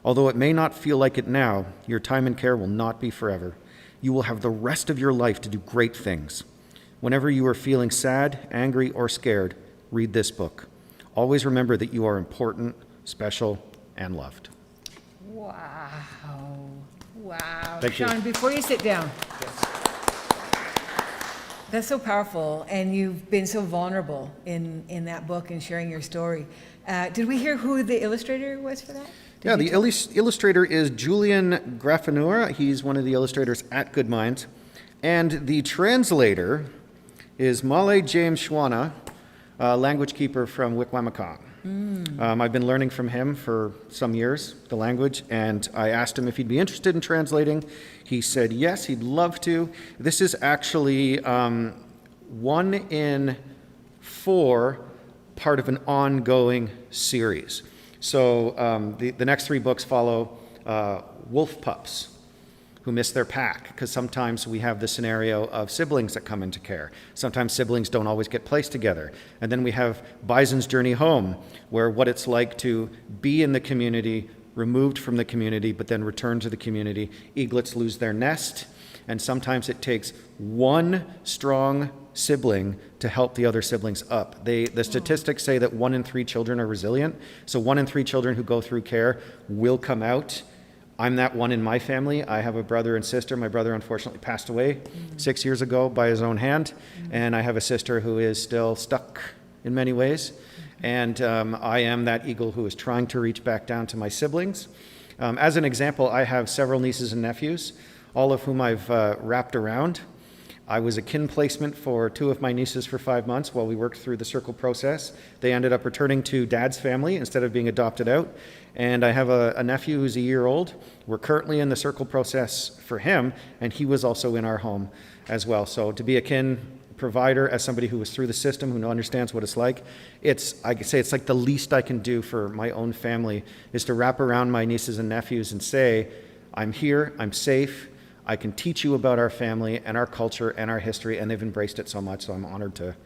Although it may not feel like it now, your time in care will not be forever. You will have the rest of your life to do great things. Whenever you are feeling sad, angry, or scared, read this book. Always remember that you are important, special, and loved." Wow. Wow. Thank you. Sean, before you sit down, that's so powerful, and you've been so vulnerable in that book and sharing your story. Did we hear who the illustrator was for that? Yeah, the illustrator is Julian Grafeneur. He's one of the illustrators at Good Minds. And the translator is Male James Schwana, language keeper from Wik-Wamaka. I've been learning from him for some years, the language, and I asked him if he'd be interested in translating. He said yes, he'd love to. This is actually 1 in 4 part of an ongoing series. So the next 3 books follow wolf pups who miss their pack, because sometimes we have the scenario of siblings that come into care. Sometimes siblings don't always get placed together. And then we have Bison's Journey Home, where what it's like to be in the community, removed from the community, but then return to the community. Eaglets lose their nest, and sometimes it takes one strong sibling to help the other siblings up. The statistics say that 1 in 3 children are resilient, so 1 in 3 children who go through care will come out. I'm that one in my family. I have a brother and sister. My brother unfortunately passed away 6 years ago by his own hand, and I have a sister who is still stuck in many ways. And I am that eagle who is trying to reach back down to my siblings. As an example, I have several nieces and nephews, all of whom I've wrapped around. I was a kin placement for 2 of my nieces for 5 months while we worked through the circle process. They ended up returning to Dad's family instead of being adopted out. And I have a nephew who's a year old. We're currently in the circle process for him, and he was also in our home as well. So to be a kin provider, as somebody who was through the system, who understands what it's like, I could say it's like the least I can do for my own family is to wrap around my nieces and nephews and say, I'm here, I'm safe, I can teach you about our family and our culture and our history, and they've embraced it so much, so I'm honored to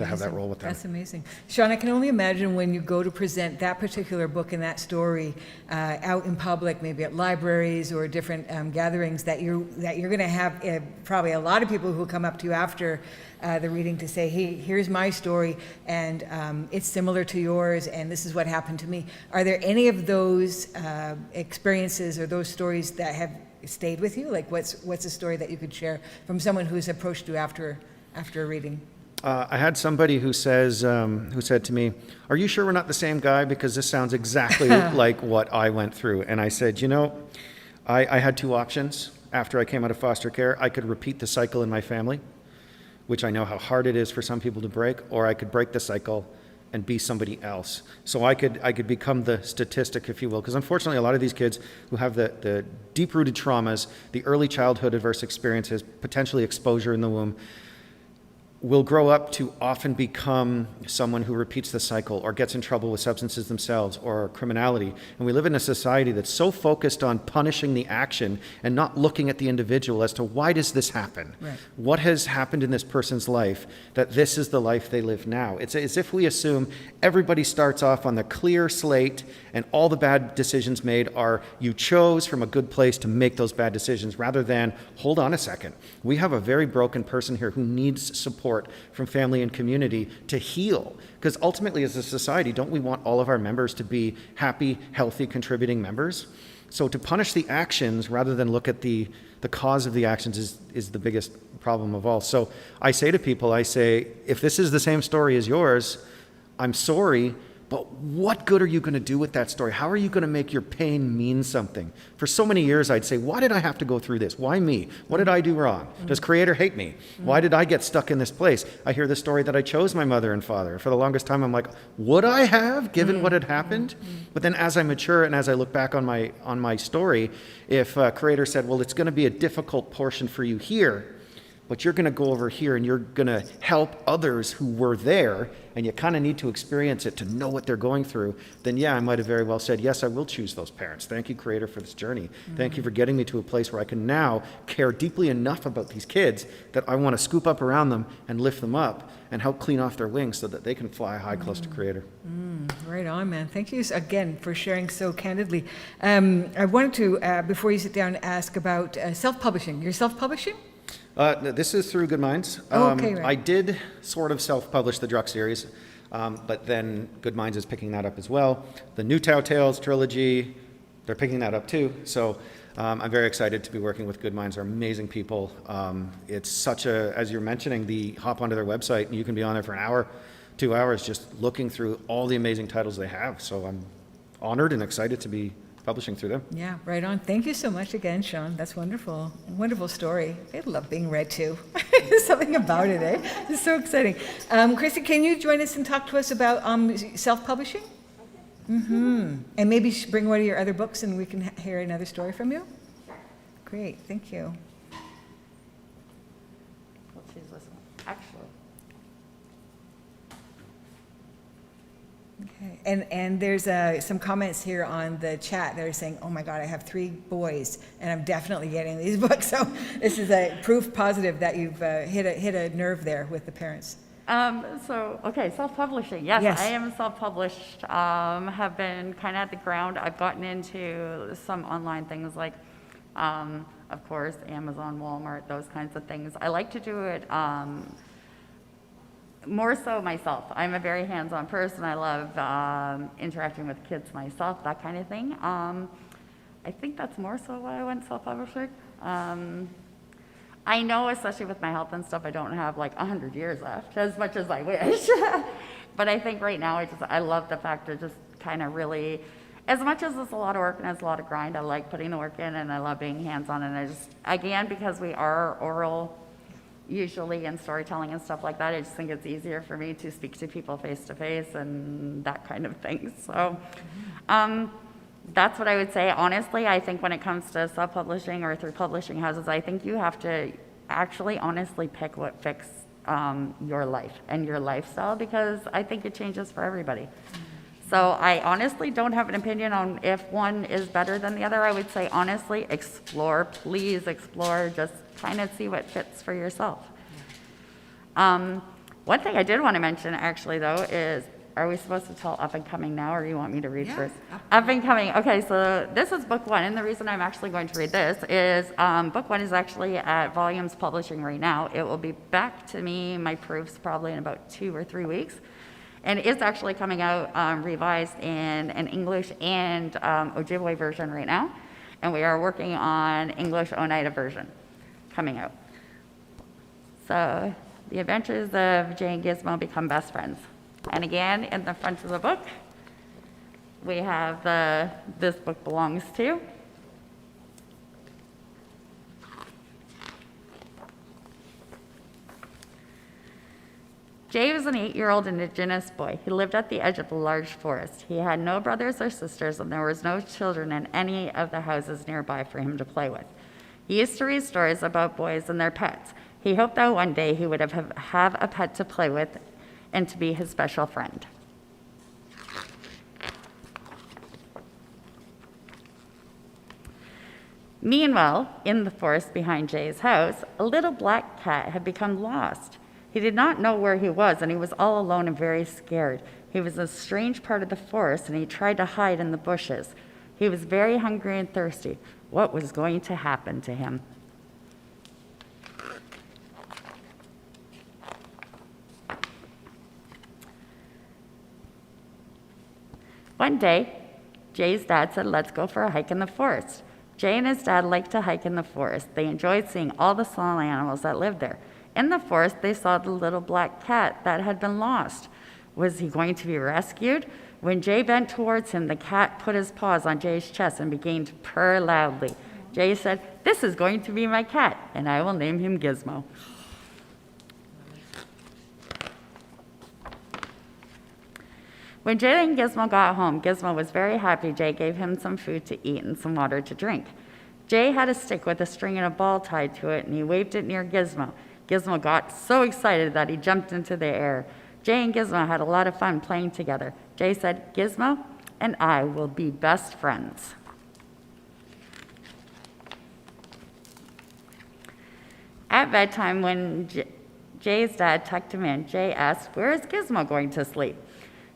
have that role with them. That's amazing. Sean, I can only imagine when you go to present that particular book and that story out in public, maybe at libraries or different gatherings, that you're going to have probably a lot of people who will come up to you after the reading to say, hey, here's my story, and it's similar to yours, and this is what happened to me. Are there any of those experiences or those stories that have stayed with you? Like, what's a story that you could share from someone who's approached you after a reading? I had somebody who said to me, "Are you sure we're not the same guy? Because this sounds exactly like what I went through." And I said, you know, I had two options after I came out of foster care. I could repeat the cycle in my family, which I know how hard it is for some people to break, or I could break the cycle and be somebody else. So I could become the statistic, if you will, because unfortunately a lot of these kids who have the deep-rooted traumas, the early childhood adverse experiences, potentially exposure in the womb, will grow up to often become someone who repeats the cycle or gets in trouble with substances themselves or criminality. And we live in a society that's so focused on punishing the action and not looking at the individual as to why does this happen? Right. What has happened in this person's life that this is the life they live now? It's as if we assume everybody starts off on the clear slate and all the bad decisions made are you chose from a good place to make those bad decisions, rather than, hold on a second, we have a very broken person here who needs support from family and community to heal. Because ultimately, as a society, don't we want all of our members to be happy, healthy, contributing members? So to punish the actions rather than look at the cause of the actions is the biggest problem of all. So I say to people, if this is the same story as yours, I'm sorry, but what good are you going to do with that story? How are you going to make your pain mean something? For so many years, I'd say, why did I have to go through this? Why me? What did I do wrong? Does Creator hate me? Why did I get stuck in this place? I hear the story that I chose my mother and father. For the longest time, I'm like, would I have, given what had happened? But then as I mature and as I look back on my story, if Creator said, well, it's going to be a difficult portion for you here, but you're going to go over here and you're going to help others who were there, and you kind of need to experience it to know what they're going through, then yeah, I might have very well said, yes, I will choose those parents. Thank you, Creator, for this journey. Thank you for getting me to a place where I can now care deeply enough about these kids that I want to scoop up around them and lift them up and help clean off their wings so that they can fly high close to Creator. Right on, man. Thank you again for sharing so candidly. I wanted to, before you sit down, ask about self-publishing. You're self-publishing? This is through Good Minds. Okay, right. I did sort of self-publish the Druck series, but then Good Minds is picking that up as well. The New Tao Tales trilogy, they're picking that up too. So I'm very excited to be working with Good Minds. They're amazing people. It's such as you're mentioning, hop onto their website and you can be on there for an hour, 2 hours, just looking through all the amazing titles they have. So I'm honored and excited to be publishing through them. Yeah, right on. Thank you so much again, Sean. That's wonderful. Wonderful story. I love being read too. There's something about it, eh? It's so exciting. Christy, can you join us and talk to us about self-publishing? And maybe bring one of your other books and we can hear another story from you? Great, thank you. We'll choose this one. Actually, Okay. And there's some comments here on the chat that are saying, oh my God, I have 3 boys and I'm definitely getting these books. So this is a proof positive that you've hit a nerve there with the parents. Self-publishing. Yes, Yes. I am self-published. Have been kind of at the ground. I've gotten into some online things like, of course, Amazon, Walmart, those kinds of things. I like to do it more so myself. I'm a very hands-on person. I love interacting with kids myself, that kind of thing. I think that's more so why I went self-publishing. I know, especially with my health and stuff, I don't have like 100 years left, as much as I wish. But I think right now, I love the fact of just kind of really, as much as it's a lot of work and it's a lot of grind, I like putting the work in and I love being hands-on. And I just, again, because we are oral usually in storytelling and stuff like that, I just think it's easier for me to speak to people face to face and that kind of thing. So that's what I would say. Honestly, I think when it comes to self-publishing or through publishing houses, I think you have to actually honestly pick what fits your life and your lifestyle, because I think it changes for everybody. So I honestly don't have an opinion on if one is better than the other. I would say honestly, explore, please explore, just kind of see what fits for yourself. One thing I did want to mention actually though is, are we supposed to tell up and coming now, or you want me to read first? Up and coming. Okay, so this is book one, and the reason I'm actually going to read this is book one is actually at Volumes Publishing right now. It will be back to me, my proofs, probably in about 2 or 3 weeks. And it's actually coming out revised in an English and Ojibwe version right now. And we are working on English Oneida version coming out. So, The Adventures of Jay and Gizmo Become Best Friends. And again, in the front of the book, we have this book belongs to. Jay was an 8-year-old Indigenous boy. He lived at the edge of a large forest. He had no brothers or sisters, and there was no children in any of the houses nearby for him to play with. He used to read stories about boys and their pets. He hoped that one day he would have a pet to play with and to be his special friend. Meanwhile, in the forest behind Jay's house, a little black cat had become lost. He did not know where he was, and he was all alone and very scared. He was in a strange part of the forest, and he tried to hide in the bushes. He was very hungry and thirsty. What was going to happen to him? One day, Jay's dad said, "Let's go for a hike in the forest." Jay and his dad liked to hike in the forest. They enjoyed seeing all the small animals that lived there. In the forest, they saw the little black cat that had been lost. Was he going to be rescued? When Jay bent towards him, the cat put his paws on Jay's chest and began to purr loudly. Jay said, "This is going to be my cat, and I will name him Gizmo." When Jay and Gizmo got home, Gizmo was very happy. Jay gave him some food to eat and some water to drink. Jay had a stick with a string and a ball tied to it, and he waved it near Gizmo. Gizmo got so excited that he jumped into the air. Jay and Gizmo had a lot of fun playing together. Jay said, "Gizmo and I will be best friends." At bedtime, when Jay's dad tucked him in, Jay asked, "Where is Gizmo going to sleep?"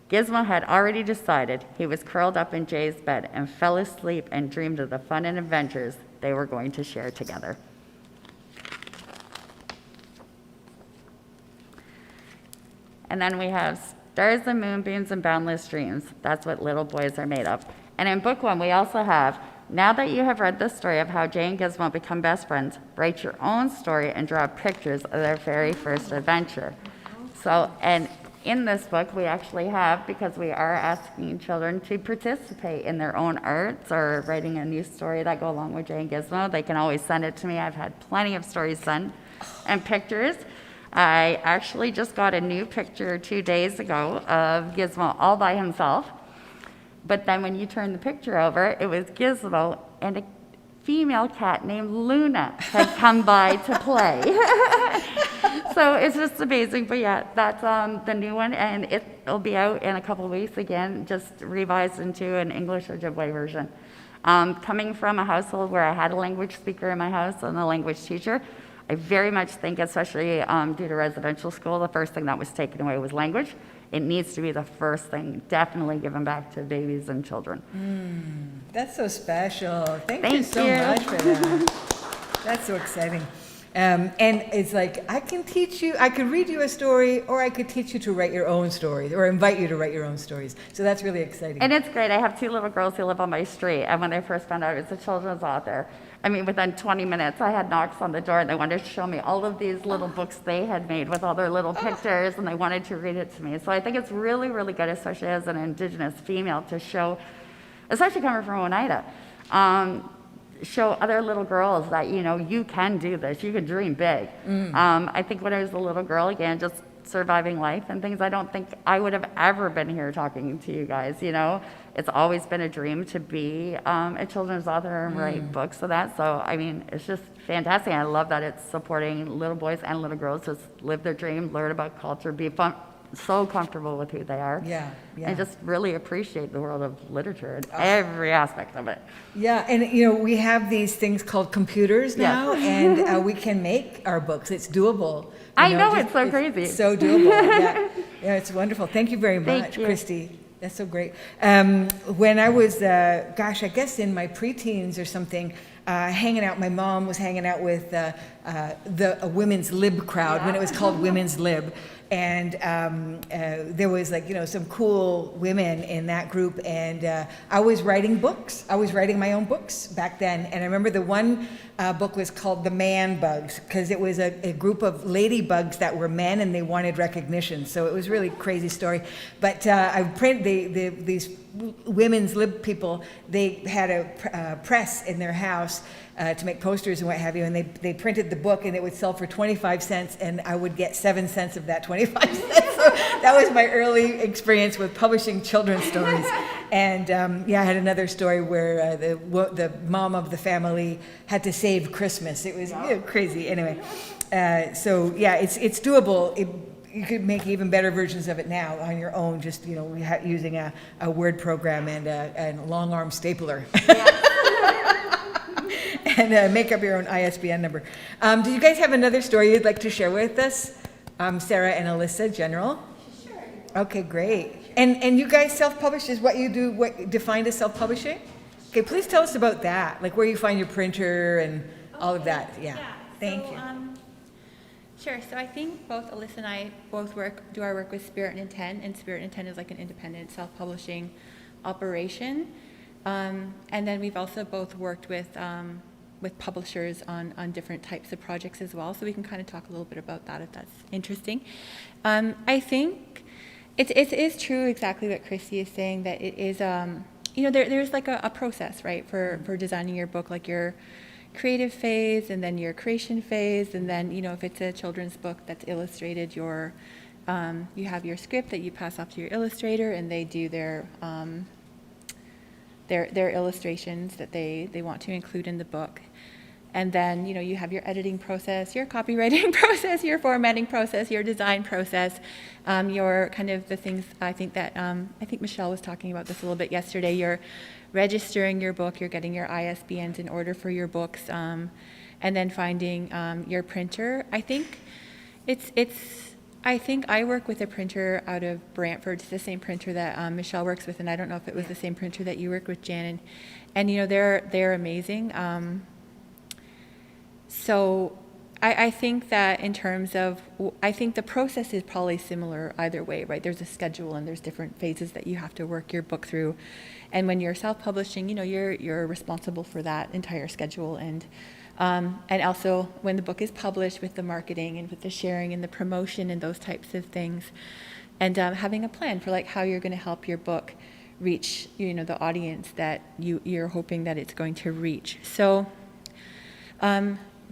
Gizmo had already decided. He was curled up in Jay's bed and fell asleep and dreamed of the fun and adventures they were going to share together. And then we have Stars and Moonbeams and Boundless Dreams. That's what little boys are made of. And in book one, we also have, now that you have read the story of how Jay and Gizmo become best friends, write your own story and draw pictures of their very first adventure. So, and in this book, we actually have, because we are asking children to participate in their own arts or writing a new story that go along with Jay and Gizmo. They can always send it to me. I've had plenty of stories sent and pictures. I actually just got a new picture 2 days ago of Gizmo all by himself. But then when you turn the picture over, it was Gizmo and a female cat named Luna had come by to play. So it's just amazing. But yeah, that's the new one, and it'll be out in a couple of weeks again, just revised into an English Ojibwe version. Coming from a household where I had a language speaker in my house and a language teacher, I very much think, especially due to residential school, the first thing that was taken away was language. It needs to be the first thing definitely given back to babies and children. That's so special. Thank you so much for that. That's so exciting. And it's like, I can teach you, I could read you a story, or I could teach you to write your own stories, or invite you to write your own stories. So that's really exciting. And it's great. I have 2 little girls who live on my street, and when they first found out I was a children's author, I mean, within 20 minutes, I had knocks on the door, and they wanted to show me all of these little books they had made with all their little pictures, and they wanted to read it to me. So I think it's really, really good, especially as an Indigenous female, to show, especially coming from Oneida, show other little girls that, you know, you can do this, you can dream big. I think when I was a little girl, again, just surviving life and things, I don't think I would have ever been here talking to you guys, you know. It's always been a dream to be a children's author and write books of that. So, I mean, it's just fantastic. I love that it's supporting little boys and little girls to live their dream, learn about culture, be so comfortable with who they are. Yeah, yeah. And just really appreciate the world of literature and every aspect of it. Yeah, and we have these things called computers now, and we can make our books. It's doable. I know, it's so crazy. So doable. Yeah, yeah, it's wonderful. Thank you very Thank much, you. Christy. That's so great. When I was, I guess in my preteens or something, hanging out, my mom was hanging out with a women's lib crowd when it was called Women's Lib. And there was some cool women in that group, and I was writing books. I was writing my own books back then, and I remember the one book was called The Man Bugs, because it was a group of ladybugs that were men and they wanted recognition. So it was a really crazy story. But I printed these women's lib people. They had a press in their house to make posters and what have you, and they printed the book, and it would sell for 25 cents, and I would get 7 cents of that 25 cents. So that was my early experience with publishing children's stories. And I had another story where the mom of the family had to save Christmas. It was crazy. Anyway, it's doable. You could make even better versions of it now on your own, just using a Word program and a long arm stapler. And make up your own ISBN number. Do you guys have another story you'd like to share with us? Sarah and Alyssa, general? Sure. Okay, great. And you guys self-publish is what you do, what defined as self-publishing? Okay, please tell us about that, like where you find your printer and all of that. Yeah. Thank you. Sure. So I think both Alyssa and I both do our work with Spirit and Intent, and Spirit and Intent is like an independent self-publishing operation. And then we've also both worked with publishers on different types of projects as well. So we can kind of talk a little bit about that if that's interesting. I think it is true exactly what Christy is saying, that it is, there's like a process, right, for designing your book, like your creative phase and then your creation phase, and then if it's a children's book that's illustrated, you have your script that you pass off to your illustrator, and they do their illustrations that they want to include in the book. And then you have your editing process, your copywriting process, your formatting process, your design process, your kind of the things I think Michelle was talking about this a little bit yesterday. You're registering your book, you're getting your ISBNs in order for your books, and then finding your printer. I think I work with a printer out of Brantford. It's the same printer that Michelle works with, and I don't know if it was the same printer that you worked with, Jan. And they're amazing. So I think that in terms of, I think the process is probably similar either way, right? There's a schedule and there's different phases that you have to work your book through. And when you're self-publishing, you're responsible for that entire schedule. And also when the book is published, with the marketing and with the sharing and the promotion and those types of things. And having a plan for like how you're going to help your book reach, the audience that you're hoping that it's going to reach. So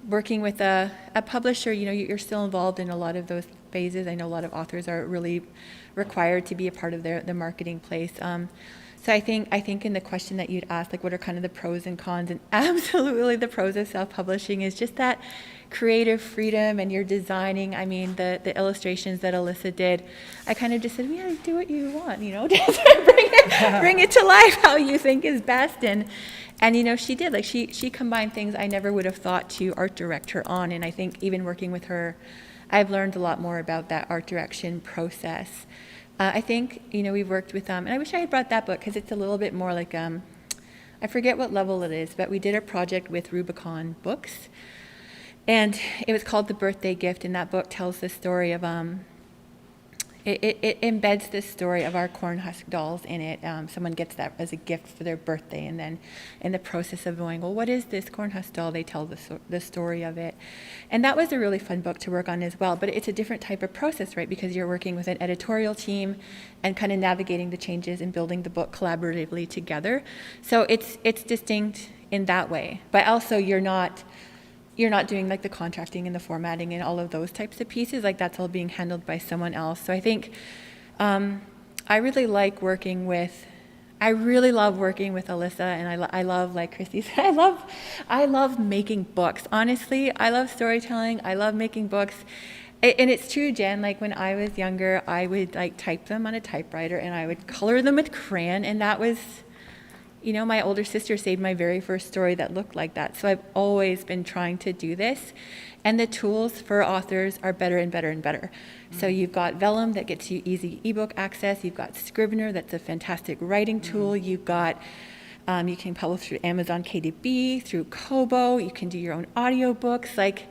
working with a publisher, you're still involved in a lot of those phases. I know a lot of authors are really required to be a part of the marketing place. So I think in the question that you'd asked, like what are kind of the pros and cons, and absolutely the pros of self-publishing is just that creative freedom, and you're designing. I mean, the illustrations that Alyssa did, I kind of just said, do what you want, just bring it to life how you think is best. And she did, like she combined things I never would have thought to art direct her on. And I think even working with her, I've learned a lot more about that art direction process. I think, we've worked with, and I wish I had brought that book because it's a little bit more like, I forget what level it is, but we did a project with Rubicon Books, and it was called The Birthday Gift, and that book tells the story of, it embeds this story of our corn husk dolls in it. Someone gets that as a gift for their birthday, and then in the process of going, well, what is this corn husk doll? They tell the story of it. And that was a really fun book to work on as well, but it's a different type of process, right? Because you're working with an editorial team and kind of navigating the changes and building the book collaboratively together. So it's distinct in that way, but also you're not doing like the contracting and the formatting and all of those types of pieces. Like that's all being handled by someone else. So I think I really love working with Alyssa, and I love, like Christy said, I love making books. Honestly, I love storytelling. I love making books. And it's true, Jen, like when I was younger, I would like type them on a typewriter and I would color them with crayon, and that was, you know, my older sister saved my very first story that looked like that. So I've always been trying to do this, and the tools for authors are better and better and better. So you've got Vellum that gets you easy ebook access, you've got Scrivener that's a fantastic writing tool, you've got you can publish through Amazon KDB, through Kobo, you can do your own audiobooks. Like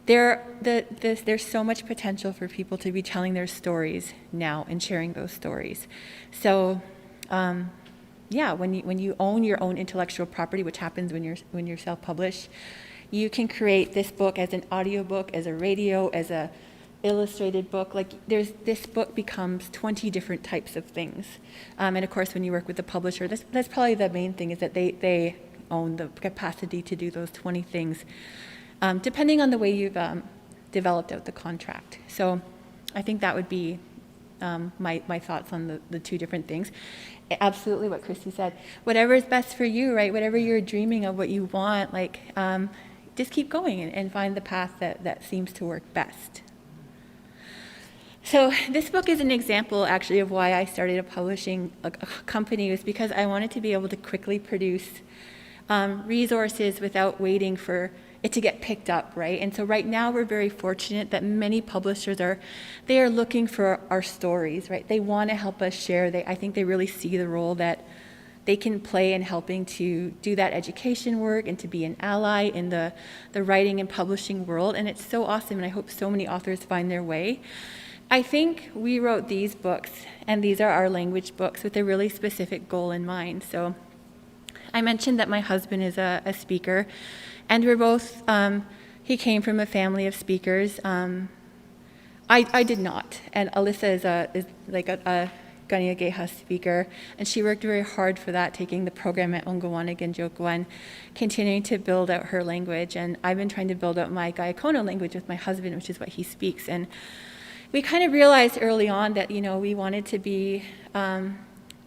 there's so much potential for people to be telling their stories now and sharing those stories. So yeah, when you own your own intellectual property, which happens when you're self-published, you can create this book as an audiobook, as a radio, as a illustrated book. Like this book becomes 20 different types of things. And of course, when you work with the publisher, that's probably the main thing, is that they own the capacity to do those 20 things, depending on the way you've developed out the contract. So I think that would be my thoughts on the two different things. Absolutely what Christy said. Whatever is best for you, right? Whatever you're dreaming of, what you want, like just keep going and find the path that seems to work best. So this book is an example, actually, of why I started a publishing company, was because I wanted to be able to quickly produce resources without waiting for it to get picked up, right? And so right now we're very fortunate that many publishers are looking for our stories, right? They want to help us share. I think they really see the role that they can play in helping to do that education work and to be an ally in the writing and publishing world. And it's so awesome, and I hope so many authors find their way. I think we wrote these books, and these are our language books, with a really specific goal in mind. So I mentioned that my husband is a speaker, and we're both, he came from a family of speakers. I did not, and Alyssa is like a Ogwehoweh speaker, and she worked very hard for that, taking the program at Ogwehoweh and continuing to build out her language. And I've been trying to build out my Gayakono language with my husband, which is what he speaks. And we kind of realized early on that, you know, we wanted to be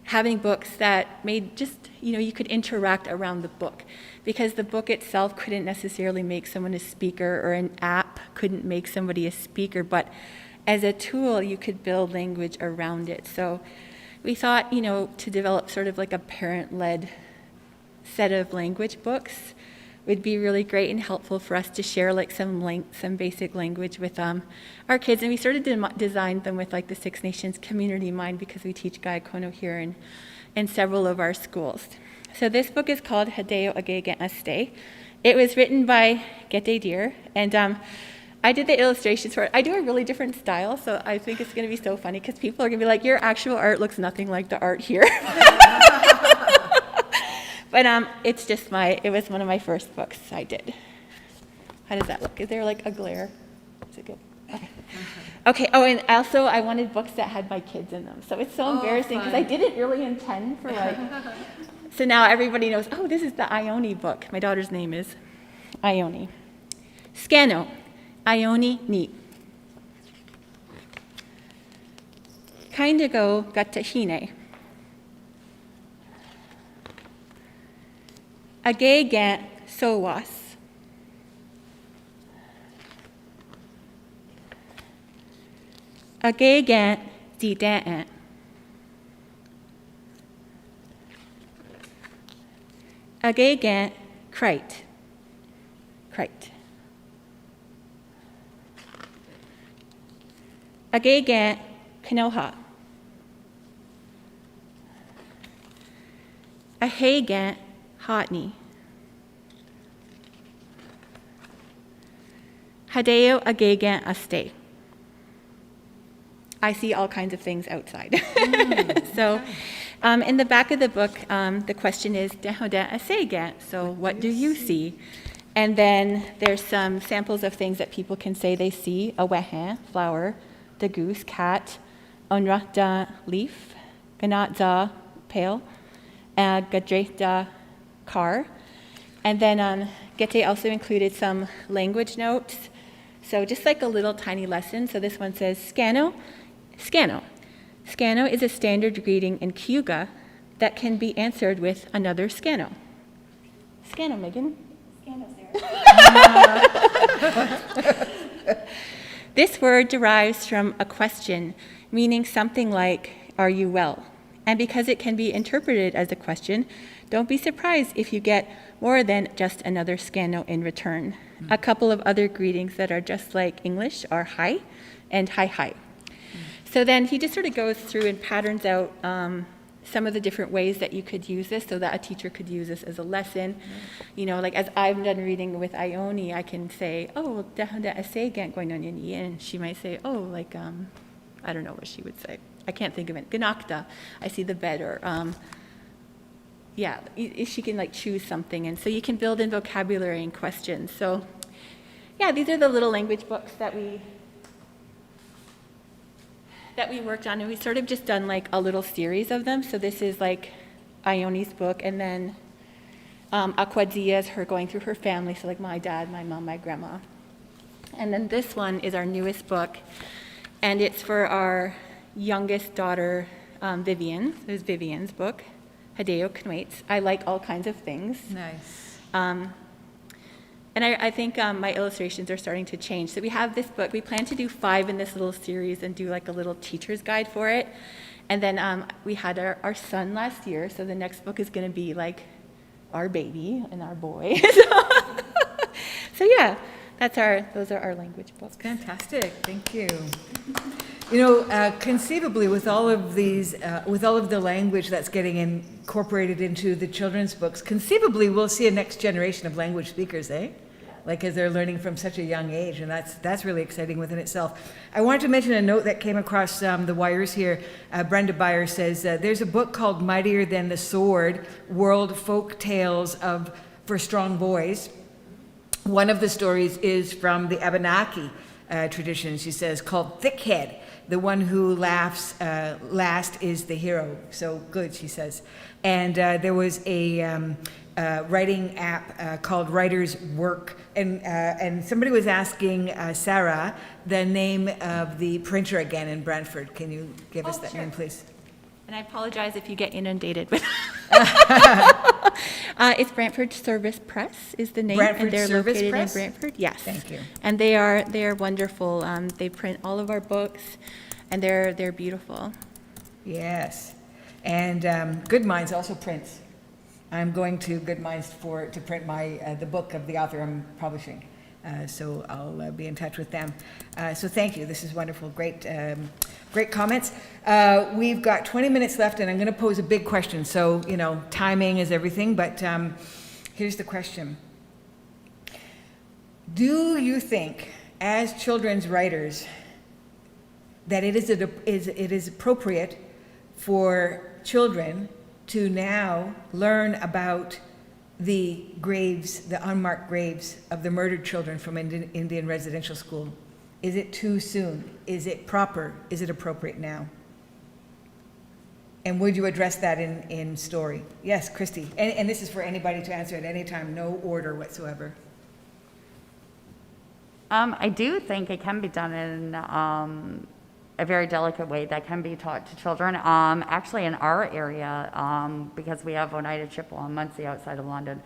having books that made just, you know, you could interact around the book, because the book itself couldn't necessarily make someone a speaker, or an app couldn't make somebody a speaker, but as a tool, you could build language around it. So we thought, you know, to develop sort of like a parent-led set of language books would be really great and helpful for us to share like some basic language with our kids. And we started to design them with like the Six Nations community in mind, because we teach Gayakono here in several of our schools. So this book is called Hadeo Agegen Aste. It was written by Gete Deer, and I did the illustrations for it. I do a really different style, so I think it's going to be so funny, because people are going to be like, your actual art looks nothing like the art here. But it's just it was one of my first books I did. How does that look? Is there like a glare? Is it good? Okay. Okay, oh, and also I wanted books that had my kids in them. So it's so embarrassing, because I didn't really intend for like, so now everybody knows, oh, this is the Ione book. My daughter's name is Ione. Scano, Ione ni. Kaindigo gatahine. Agegant sowas. Agegant didant. Agegant crite. Agegant kanoha. Ahegant hotni. Hadeo agegant aste. I see all kinds of things outside. So in the back of the book, the question is, Dehoda asegant, so what do you see? And then there's some samples of things that people can say they see: a wehe, flower, the goose, cat, onrata, leaf, ganatza, pale, gadreta, car. And then Gete also included some language notes. So just like a little tiny lesson. So this one says, Scano. Scano is a standard greeting in Cayuga that can be answered with another Scano. Scano, Megan. Scano, Sarah. This word derives from a question, meaning something like, "Are you well?" And because it can be interpreted as a question, don't be surprised if you get more than just another scano in return. A couple of other greetings that are just like English are hi and hi hi. So then he just sort of goes through and patterns out some of the different ways that you could use this so that a teacher could use this as a lesson. You know, like as I've done reading with Ione, I can say, "Oh, and she might say, "Oh, like, I don't know what she would say. I can't think of it. Ganakta, I see the bed," or she can like choose something. And so you can build in vocabulary and questions. So yeah, these are the little language books that we worked on, and we sort of just done like a little series of them. So this is like Ione's book, and then Akwadia is her going through her family, so like my dad, my mom, my grandma. And then this one is our newest book, and it's for our youngest daughter, Vivian. It was Vivian's book, Hideo Knwaits. I like all kinds of things. Nice. And I think my illustrations are starting to change. So we have this book. We plan to do 5 in this little series and do like a little teacher's guide for it. And then we had our son last year, so the next book is going to be like our baby and our boy. So yeah, those are our language books. Fantastic, thank you. You know, conceivably, with all of these, with all of the language that's getting incorporated into the children's books, conceivably we'll see a next generation of language speakers, eh? Like as they're learning from such a young age, and that's really exciting within itself. I wanted to mention a note that came across the wires here. Brenda Beyer says, there's a book called Mightier Than the Sword, World Folk Tales for Strong Boys. One of the stories is from the Abenaki tradition, she says, called Thickhead. The one who laughs last is the hero. So good, she says. And there was a writing app called Writer's Work. And somebody was asking Sarah the name of the printer again in Brantford. Can you give us that name, please? And I apologize if you get inundated with it's Brantford Service Press is the name. Brantford and they're Service located Press? in Brantford. Yes. Thank you. And they are wonderful. They print all of our books, and they're beautiful. Yes. And Good Minds also prints. I'm going to Good Minds to print the book of the author I'm publishing. So I'll be in touch with them. So thank you. This is wonderful. Great comments. We've got 20 minutes left, and I'm going to pose a big question. So, you know, timing is everything, but here's the question. Do you think, as children's writers, that it is appropriate for children to now learn about the graves, the unmarked graves of the murdered children from Indian residential school? Is it too soon? Is it proper? Is it appropriate now? And would you address that in story? Yes, Christy. And this is for anybody to answer at any time, no order whatsoever. I do think it can be done in a very delicate way that can be taught to children. Actually, in our area, because we have Oneida Chippewa and Muncie outside of London,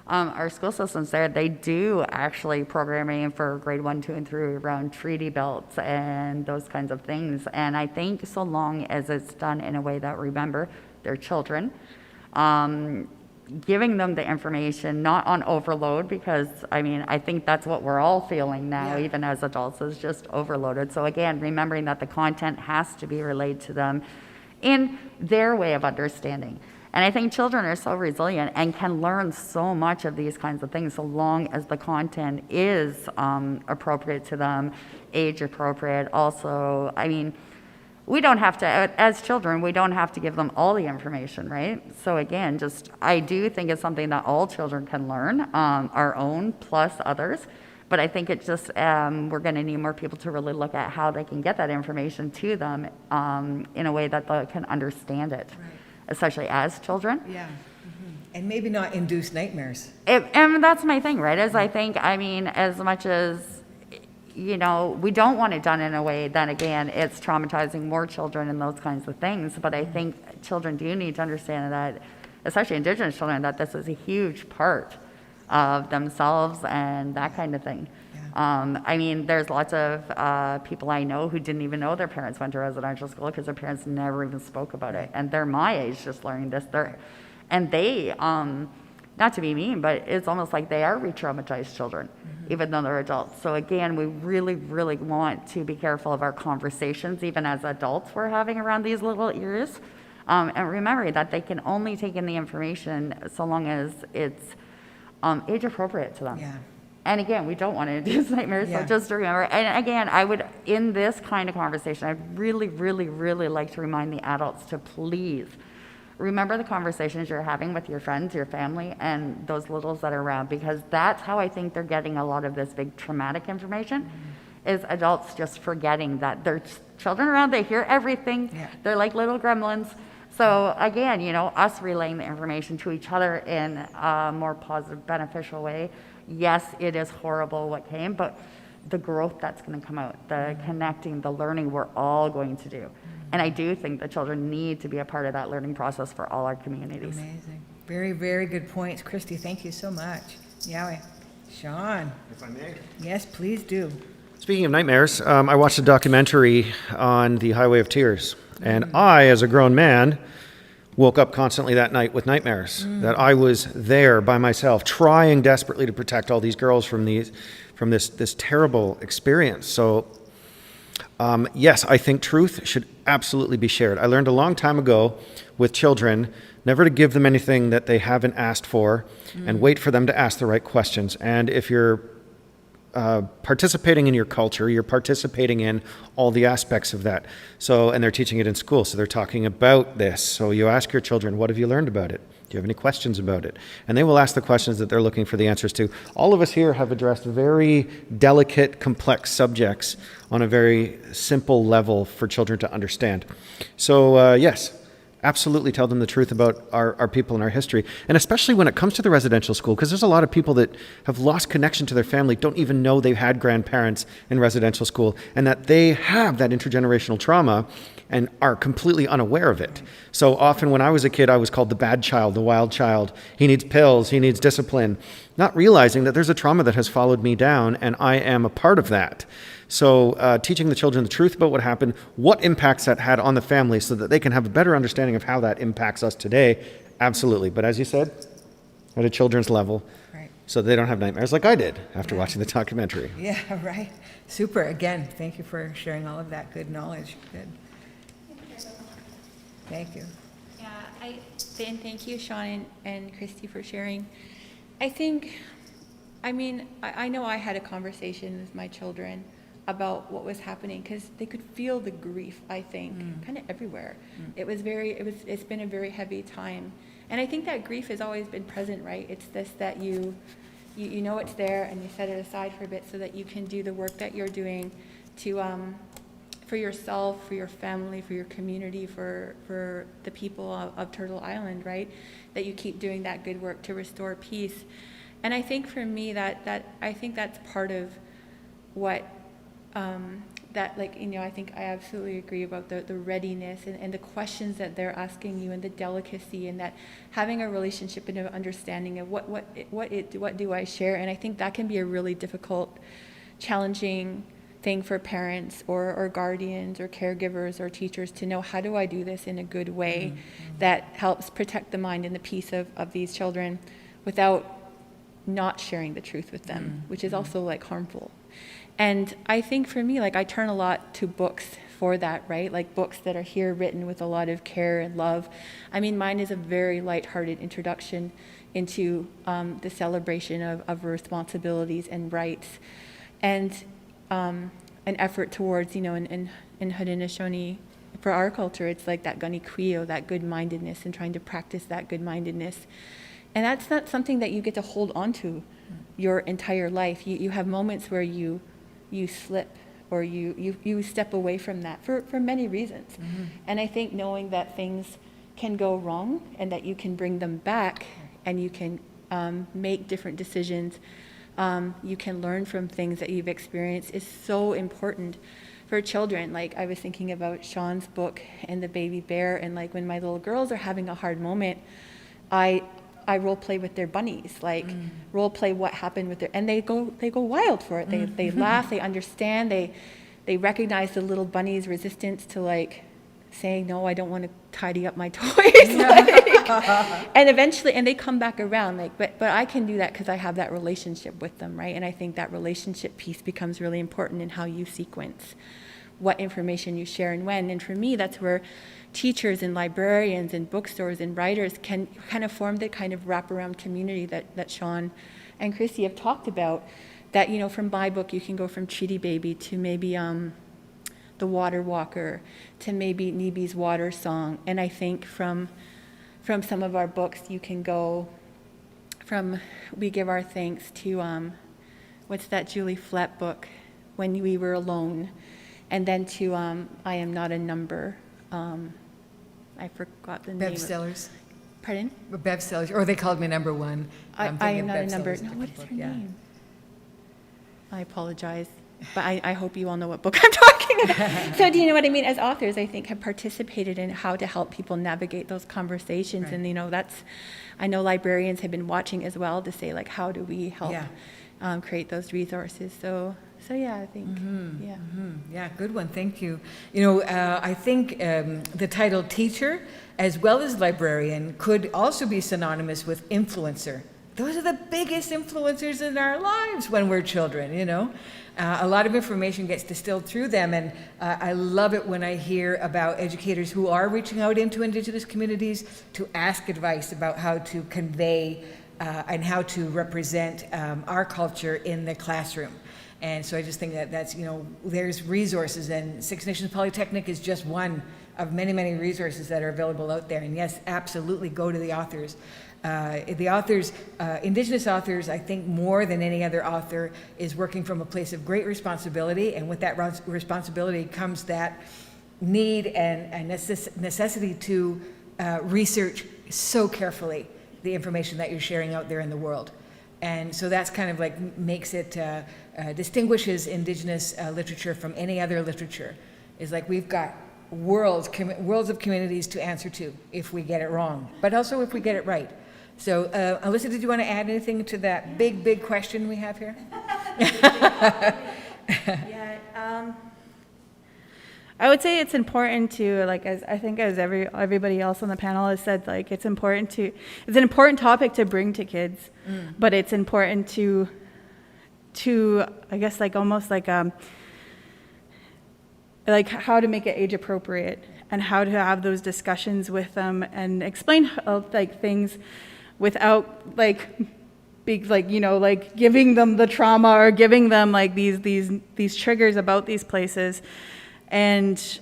our school systems there, they do actually programming for grade 1, 2, and 3 around treaty belts and those kinds of things. And I think so long as it's done in a way that, remember, they're children, giving them the information, not on overload, because I mean, I think that's what we're all feeling now, even as adults, is just overloaded. So again, remembering that the content has to be relayed to them in their way of understanding. And I think children are so resilient and can learn so much of these kinds of things so long as the content is appropriate to them, age appropriate. Also, I mean, we don't have to, as children, we don't have to give them all the information, right? So again, I do think it's something that all children can learn, our own plus others. But I think it just, we're going to need more people to really look at how they can get that information to them in a way that they can understand it, right, especially as children. Yeah. Mm-hmm. And maybe not induce nightmares. And that's my thing, right? Is I think, I mean, as much as, you know, we don't want it done in a way that, again, it's traumatizing more children and those kinds of things. But I think children do need to understand that, especially Indigenous children, that this is a huge part of themselves and that kind of thing. I mean, there's lots of people I know who didn't even know their parents went to residential school because their parents never even spoke about it. And they're my age just learning this. And they, not to be mean, but it's almost like they are re-traumatized children, even though they're adults. So again, we really, really want to be careful of our conversations, even as adults we're having around these little ears. And remember that they can only take in the information so long as it's age appropriate to them. Yeah. And again, we don't want to induce nightmares, Yeah. so just to remember. And again, I would, in this kind of conversation, I'd really, really, really like to remind the adults to please remember the conversations you're having with your friends, your family, and those littles that are around, because that's how I think they're getting a lot of this big traumatic information, is adults just forgetting that there's children around, they hear everything, Yeah. they're like little gremlins. So again, you know, us relaying the information to each other in a more positive, beneficial way. Yes, it is horrible what came, but the growth that's going to come out, the connecting, the learning we're all going to do. And I do think the children need to be a part of that learning process for all our communities. Amazing. Very, very good points. Christy, thank you so much. Yahweh. Sean. If I may. Yes, please do. Speaking of nightmares, I watched a documentary on the Highway of Tears, and I, as a grown man, woke up constantly that night with nightmares, that I was there by myself, trying desperately to protect all these girls from this terrible experience. So, yes, I think truth should absolutely be shared. I learned a long time ago with children never to give them anything that they haven't asked for, and wait for them to ask the right questions. And if you're participating in your culture, you're participating in all the aspects of that. So, and they're teaching it in school, so they're talking about this. So you ask your children, what have you learned about it? Do you have any questions about it? And they will ask the questions that they're looking for the answers to. All of us here have addressed very delicate, complex subjects on a very simple level for children to understand. So, yes, absolutely tell them the truth about our people and our history. And especially when it comes to the residential school, because there's a lot of people that have lost connection to their family, don't even know they've had grandparents in residential school, and that they have that intergenerational trauma and are completely unaware of it. So often when I was a kid, I was called the bad child, the wild child. He needs pills, he needs discipline, not realizing that there's a trauma that has followed me down, and I am a part of that. So teaching the children the truth about what happened, what impacts that had on the family, so that they can have a better understanding of how that impacts us today, absolutely. But as you said, at a children's level, Right. so they don't have nightmares like I did after watching the documentary. Yeah, right. Super. Again, thank you for sharing all of that good knowledge. Good. Thank you. Yeah, and thank you, Sean and Christy, for sharing. I know I had a conversation with my children about what was happening, because they could feel the grief, I think, kind of everywhere. It's been a very heavy time. And I think that grief has always been present, right? It's this that you know it's there, and you set it aside for a bit so that you can do the work that you're doing to for yourself, for your family, for your community, for the people of Turtle Island, right? That you keep doing that good work to restore peace. And I think for me I think that's part of what I think I absolutely agree about the readiness and the questions that they're asking you, and the delicacy, and that having a relationship and an understanding of what do I share. And I think that can be a really difficult, challenging thing for parents or guardians or caregivers or teachers to know, how do I do this in a good way that helps protect the mind and the peace of these children without not sharing the truth with them, which is also like harmful. And I think for me, like, I turn a lot to books for that, right? Like books that are here written with a lot of care and love. I mean, mine is a very lighthearted introduction into the celebration of responsibilities and rights, and an effort towards, in Haudenosaunee, for our culture, it's like that gunikuio, that good-mindedness, and trying to practice that good-mindedness. And that's not something that you get to hold on to your entire life. You have moments where you slip, or you step away from that for many reasons. And I think knowing that things can go wrong and that you can bring them back, and you can make different decisions, you can learn from things that you've experienced, is so important for children. Like, I was thinking about Sean's book and the baby bear, and like when my little girls are having a hard moment, I I role play with their bunnies, like role play what happened with their, and they go wild for it. They laugh, they understand, they recognize the little bunny's resistance to like saying, no, I don't want to tidy up my toys. And eventually, and they come back around, like, but I can do that because I have that relationship with them, right? And I think that relationship piece becomes really important in how you sequence what information you share and when. And for me, that's where teachers and librarians and bookstores and writers can kind of form the kind of wraparound community that Sean and Chrissy have talked about. That, you know, from my book, you can go from Treaty Baby to maybe The Water Walker to maybe Nibi's Water Song. And I think from some of our books, you can go from We Give Our Thanks to, what's that Julie Flett book, When We Were Alone, and then to I Am Not a Number. I forgot the name. Bev Sellers. Pardon? Bev Sellers, or they called me number one. I Am Not a Number. Sellers' No, what is book, her yeah. name? I apologize, but I hope you all know what book I'm talking about. So do you know what I mean? As authors, I think, have participated in how to help people navigate those conversations. Right. And, you know, I know librarians have been watching as well to say, like, how do we help create those resources? So yeah, I think, yeah. Yeah, good one. Thank you. You know, I think the title teacher as well as librarian could also be synonymous with influencer. Those are the biggest influencers in our lives when we're children, you know. A lot of information gets distilled through them, and I love it when I hear about educators who are reaching out into Indigenous communities to ask advice about how to convey and how to represent our culture in the classroom. And so I just think that's, you know, there's resources, and Six Nations Polytechnic is just one of many, many resources that are available out there. And yes, absolutely go to the authors. Indigenous authors, I think more than any other author, is working from a place of great responsibility, and with that responsibility comes that need and necessity to research so carefully the information that you're sharing out there in the world. And so that's kind of like makes it, distinguishes Indigenous literature from any other literature. Is like we've got worlds of communities to answer to if we get it wrong, but also if we get it right. So, Alyssa, did you want to add anything to that big question we have here? I would say it's important to, like, as I think as everybody else on the panel has said, like, it's an important topic to bring to kids, but it's important to I guess, like, almost like how to make it age appropriate and how to have those discussions with them and explain like things without like big, like, you know, like giving them the trauma or giving them like these triggers about these places. And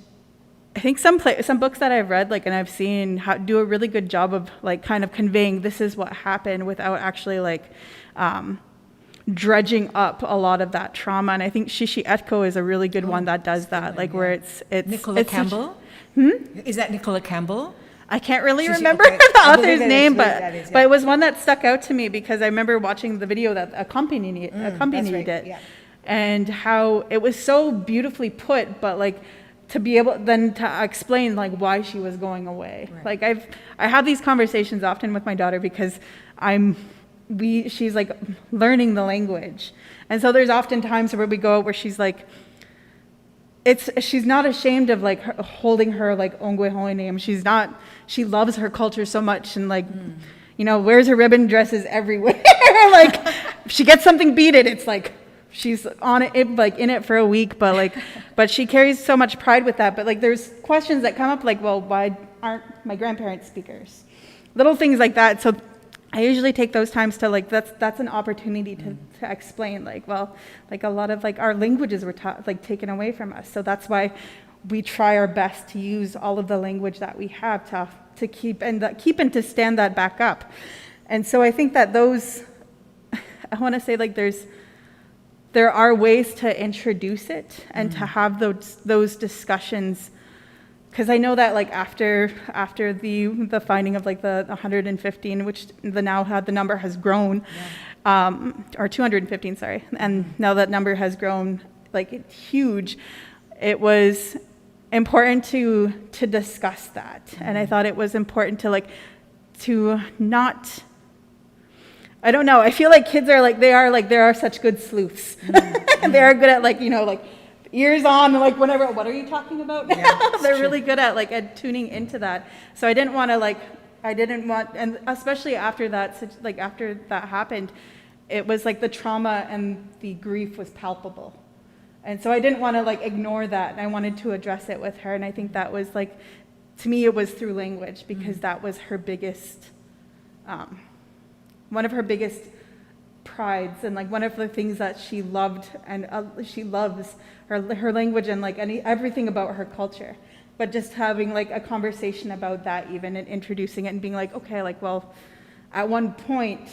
I think some books that I've read, like, and I've seen do a really good job of like kind of conveying this is what happened without actually like dredging up a lot of that trauma. And I think Shishi Etko is a really good one that does that, like where it's Nicola Campbell? Is that Nicola Campbell? I can't really remember okay. the author's name, but it was one that stuck out to me because I remember watching the video that accompanied it, yeah. And how it was so beautifully put, but like to be able then to explain like why she was going away. Right. Like I have these conversations often with my daughter because she's like learning the language, and so there's often times where we go out where she's like. She's not ashamed of like holding her like Ogwehoweh name. She loves her culture so much, and like, you know, wears her ribbon dresses everywhere. Like, if she gets something beaded, it's like she's on it, like in it for a week. But she carries so much pride with that. But like, there's questions that come up like, well, why aren't my grandparents speakers? Little things like that. So I usually take those times to like that's an opportunity to explain like, well, like a lot of like our languages were taken away from us, so that's why we try our best to use all of the language that we have to keep and to stand that back up. And so I think that I want to say like there are ways to introduce it and to have those discussions. Because I know that like after the finding of like the 115, which the number has grown, or 215, sorry, and now that number has grown like huge. It was important to discuss that, and I thought it was important to not I don't know. I feel like kids are like, they are such good sleuths. They are good at like, you know, like ears on and like whenever, what are you talking about? Yeah, They're really good at like at tuning into that. So I didn't want to like, and especially after that, like after that happened, it was like the trauma and the grief was palpable. And so I didn't want to like ignore that. And I wanted to address it with her. And I think that was like, to me, it was through language because that was her biggest, one of her biggest prides and like one of the things that she loved and she loves her language and like everything about her culture. But just having like a conversation about that even and introducing it and being like, okay, like, well, at one point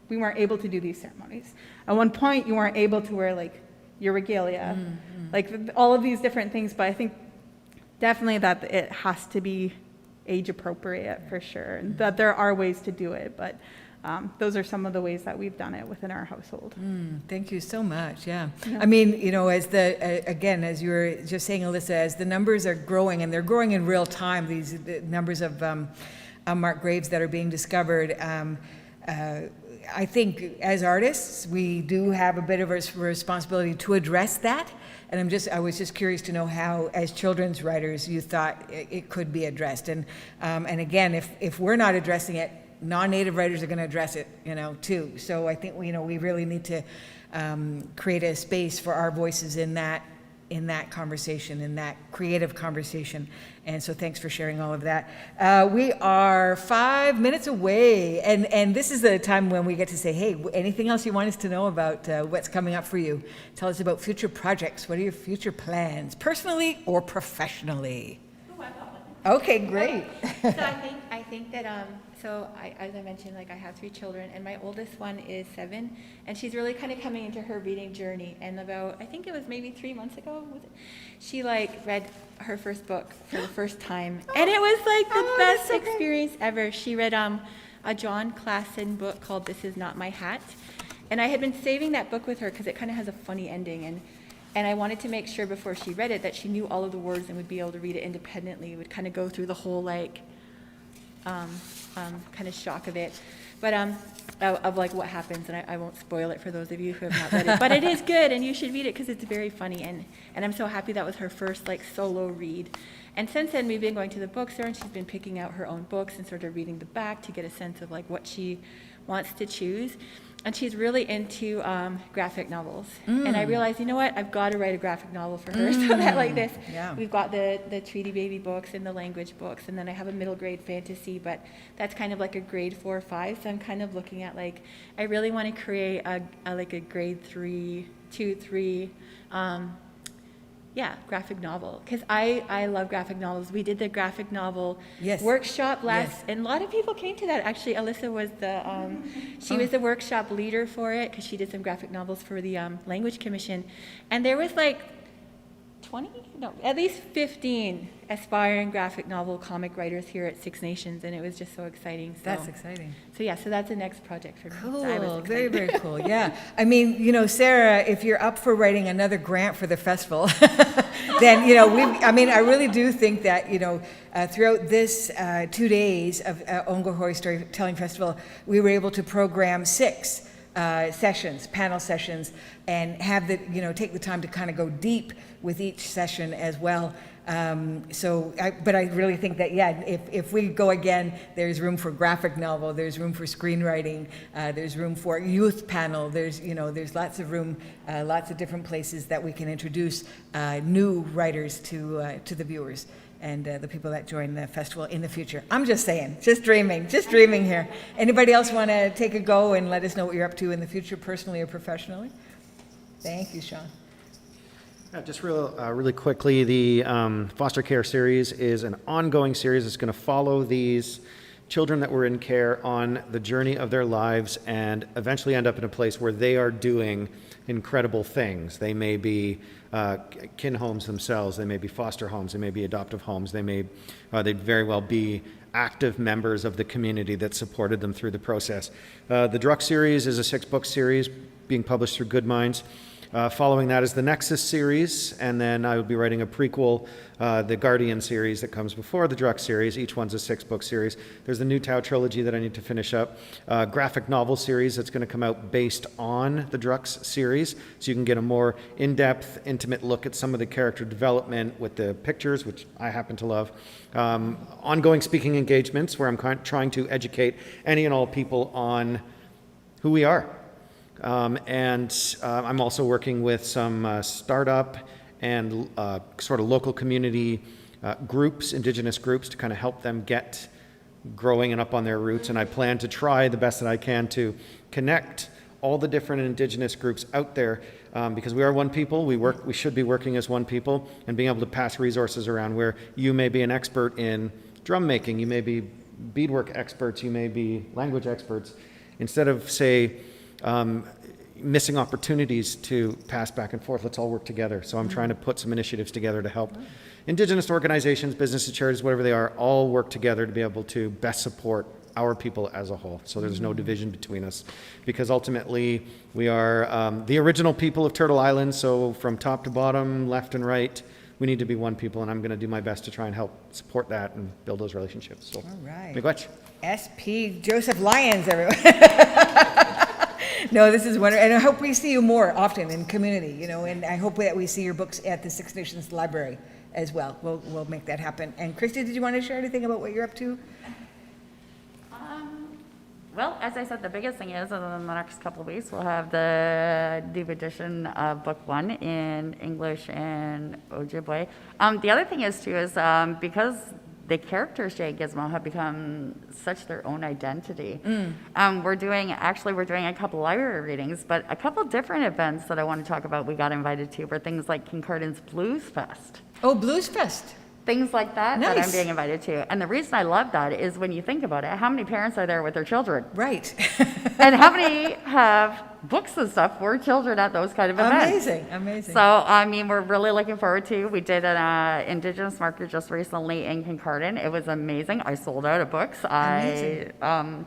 we weren't able to do these ceremonies. At one point you weren't able to wear like your regalia, like all of these different things. But I think definitely that it has to be age appropriate for sure, and that there are ways to do it, but those are some of the ways that we've done it within our household. Thank you so much. Yeah. I mean, you know, as again, as you were just saying, Alyssa, as the numbers are growing and they're growing in real time, these numbers of unmarked graves that are being discovered, I think as artists, we do have a bit of a responsibility to address that. And I was just curious to know how, as children's writers, you thought it could be addressed. And again, if we're not addressing it, non-native writers are going to address it, you know, too. So I think, you know, we really need to create a space for our voices in that conversation, in that creative conversation. And so thanks for sharing all of that. We are 5 minutes away, and this is the time when we get to say, hey, anything else you want us to know about what's coming up for you? Tell us about future projects. What are your future plans, personally or professionally? Okay, great. So I think that as I mentioned, like I have 3 children, and my oldest one is 7, and she's really kind of coming into her reading journey. And about, I think it was maybe 3 months ago, she like read her first book for the first time, and it was like the best experience ever. She read a John Klassen book called "This Is Not My Hat," and I had been saving that book with her because it kind of has a funny ending, and I wanted to make sure before she read it that she knew all of the words and would be able to read it independently. It would kind of go through the whole like kind of shock of it, but of like what happens, and I won't spoil it for those of you who have not read it, but it is good and you should read it because it's very funny, and I'm so happy that was her first like solo read. And since then we've been going to the bookstore and she's been picking out her own books and sort of reading the back to get a sense of like what she wants to choose. And she's really into graphic novels. And I realized, you know what, I've got to write a graphic novel for her. So that like this, we've got the Treaty Baby books and the language books, and then I have a middle grade fantasy, but that's kind of like a grade 4 or 5. So I'm kind of looking at like, I really want to create a grade 3, 2, 3, graphic novel, because I love graphic novels. We did the graphic novel workshop and a lot of people came to that. Actually, Alyssa was was the workshop leader for it because she did some graphic novels for the Language Commission, and there was like at least 15 aspiring graphic novel comic writers here at Six Nations, and it was just so exciting. So, that's exciting. So that's the next project for me. Cool, So very, very cool. Yeah, I mean, you know, Sarah, if you're up for writing another grant for the festival, then, you know, I really do think that, you know, throughout this 2 days of Ogwehoweh Storytelling Festival, we were able to program 6 sessions, panel sessions, and have take the time to kind of go deep with each session as well. But I really think that, if we go again, there's room for graphic novel, there's room for screenwriting, there's room for youth panel, there's lots of room, lots of different places that we can introduce new writers to the viewers and the people that join the festival in the future. I'm just saying, just dreaming here. Anybody else want to take a go and let us know what you're up to in the future, personally or professionally? Thank you, Sean. Just really quickly, the foster care series is an ongoing series. It's going to follow these children that were in care on the journey of their lives and eventually end up in a place where they are doing incredible things. They may be kin homes themselves, they may be foster homes, they may be adoptive homes, they'd very well be active members of the community that supported them through the process. The Druck series is a 6-book series being published through Good Minds. Following that is the Nexus series, and then I will be writing a prequel, the Guardian series that comes before the Druk series. Each one's a 6-book series. There's the New Tau trilogy that I need to finish up. Graphic novel series that's going to come out based on the Druk's series, so you can get a more in-depth, intimate look at some of the character development with the pictures, which I happen to love. Ongoing speaking engagements where I'm trying to educate any and all people on who we are. I'm also working with some startup and sort of local community groups, Indigenous groups, to kind of help them get growing and up on their roots. And I plan to try the best that I can to connect all the different Indigenous groups out there, because we are one people. We should be working as one people and being able to pass resources around where you may be an expert in drum making, you may be beadwork experts, you may be language experts. Instead of, say, missing opportunities to pass back and forth, let's all work together. So I'm trying to put some initiatives together to help Indigenous organizations, businesses, charities, whatever they are, all work together to be able to best support our people as a whole. So there's no division between us, because ultimately we are the original people of Turtle Island. So from top to bottom, left and right, we need to be one people, and I'm going to do my best to try and help support that and build those relationships. So, All right. miigwech. SP Joseph Lyons, everyone. No, this is wonderful, and I hope we see you more often in community, you know, and I hope that we see your books at the Six Nations Library as well. We'll make that happen. And Christy, did you want to share anything about what you're up to? Well, as I said, the biggest thing is in the next couple of weeks, we'll have the new edition of Book 1 in English and Ojibwe. The other thing is, too, is because the characters, Jay Gizmo, have become such their own identity. We're doing a couple library readings, but a couple different events that I want to talk about we got invited to were things like Concordance Blues Fest. Oh, Blues Fest. Things like that that I'm Nice. being invited to. And the reason I love that is when you think about it, how many parents are there with their children? Right. And how many have books and stuff for children at those kind of events? Amazing, amazing. So, I mean, we're really looking forward to. We did an Indigenous market just recently in Concordant. It was amazing. I sold out of books. Amazing. I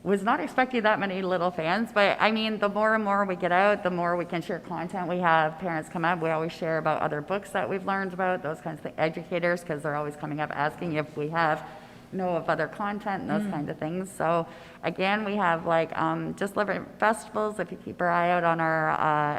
was not expecting that many little fans, but I mean, the more and more we get out, the more we can share content. We have parents come up. We always share about other books that we've learned about, those kinds of things. Educators, because they're always coming up asking if we know of other content and those kinds of things. So again, we have like just different festivals. If you keep your eye out on our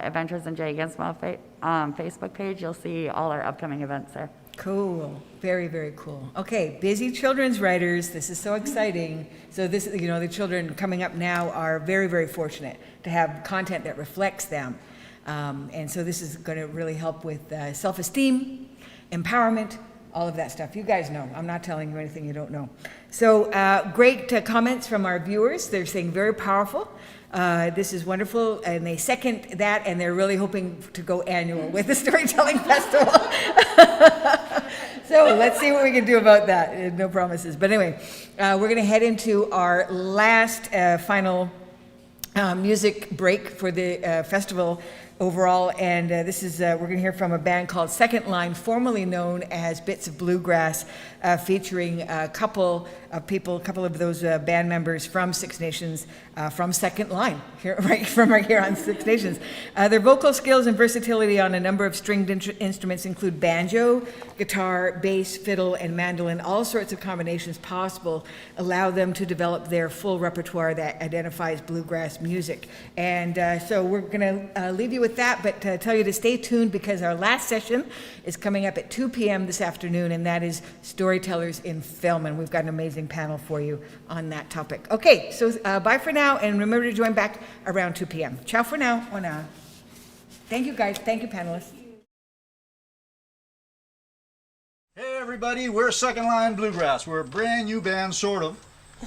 Adventures in Jay Gizmo Facebook page, you'll see all our upcoming events there. Cool. Very, very cool. Okay, busy children's writers. This is so exciting. So this, you know, the children coming up now are very, very fortunate to have content that reflects them. And so this is going to really help with self-esteem, empowerment, all of that stuff. You guys know. I'm not telling you anything you don't know. So great comments from our viewers. They're saying very powerful. This is wonderful, and they second that, and they're really hoping to go annual with the Storytelling Festival. So let's see what we can do about that. No promises. But anyway, we're going to head into our last final music break for the festival overall, and this is we're going to hear from a band called Second Line, formerly known as Bits of Bluegrass, featuring a couple of people, a couple of those band members from Six Nations, from Second Line, right here on Six Nations. Their vocal skills and versatility on a number of stringed instruments include banjo, guitar, bass, fiddle, and mandolin. All sorts of combinations possible allow them to develop their full repertoire that identifies bluegrass music. And so we're going to leave you with that, but tell you to stay tuned, because our last session is coming up at 2 p.m. this afternoon, and that is Storytellers in Film, and we've got an amazing panel for you on that topic. Okay, so bye for now, and remember to join back around 2 p.m. Ciao for now. Thank you, guys. Thank you, panelists. Hey everybody, we're Second Line Bluegrass. We're a brand new band, sort of,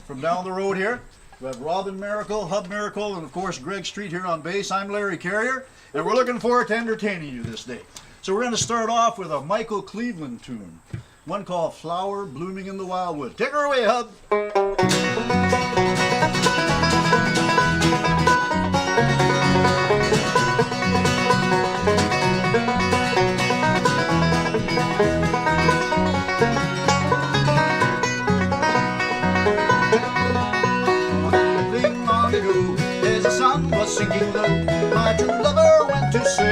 from down the road here. We have Robin Miracle, Hub Miracle, and of course Greg Street here on bass. I'm Larry Carrier, and we're looking forward to entertaining you this day. So we're going to start off with a Michael Cleveland tune, one called Flower Blooming in the Wildwood. Take her away, Hub. Long ago, as the sun was sinking low, my true lover went to sea.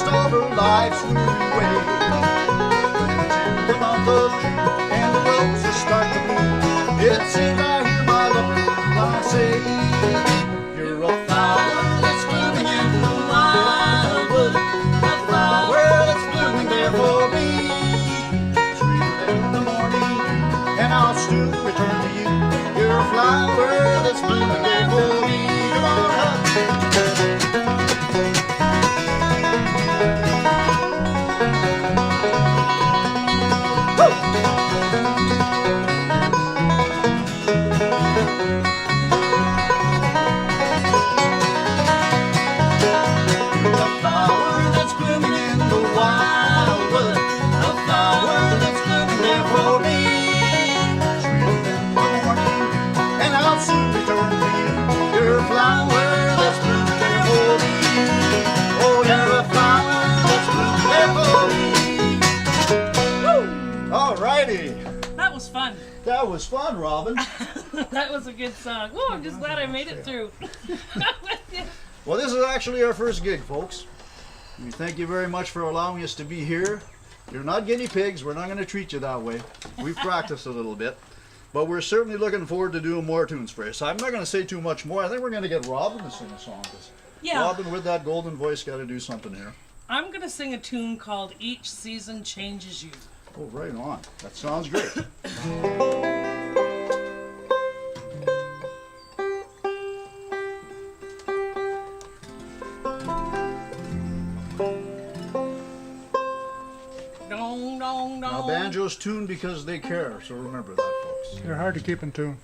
just over life's weary way. The month of June and the roses start to bloom. It seems I hear my lovely one say, you're a flower that's blooming in the wildwood, a flower that's blooming there for me. Sweeter than the morning dew, and I'll still return to you. You're a flower that's blooming there for me. Come on, hug. That was fun. That was fun, Robin. That was a good song. Oh, I'm just glad I made it through. Well, this is actually our first gig, folks. We thank you very much for allowing us to be here. You're not guinea pigs. We're not going to treat you that way. We've practiced a little bit. But we're certainly looking forward to doing more tunes for you. So I'm not going to say too much more. I think we're going to get Robin to sing a song. Yeah. Robin, with that golden voice, got to do something here. I'm going to sing a tune called Each Season Changes You. Oh, right on. That sounds great. Dong, dong, dong. Now, banjos tune because they care, so remember that, folks. They're hard to keep in tune.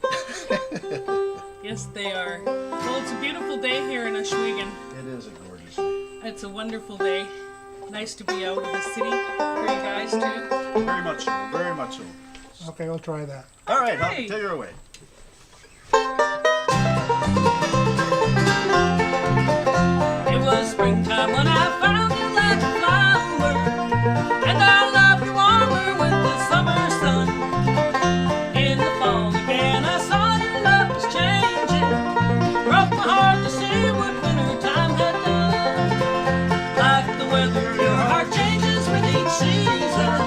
Yes, they are. Well, it's a beautiful day here in Ohwehoweh. It is a gorgeous day. It's a wonderful day. Nice to be out of the city for you guys, too. Very much so, very much so. Okay, I'll try that. All right, Hey. take her away. It was springtime when I found you like a flower, and I love you warmer with the summer sun. In the fall again, I saw your love was changing. Broke my heart to see what winter time had done. Like the weather, your heart changes with each season.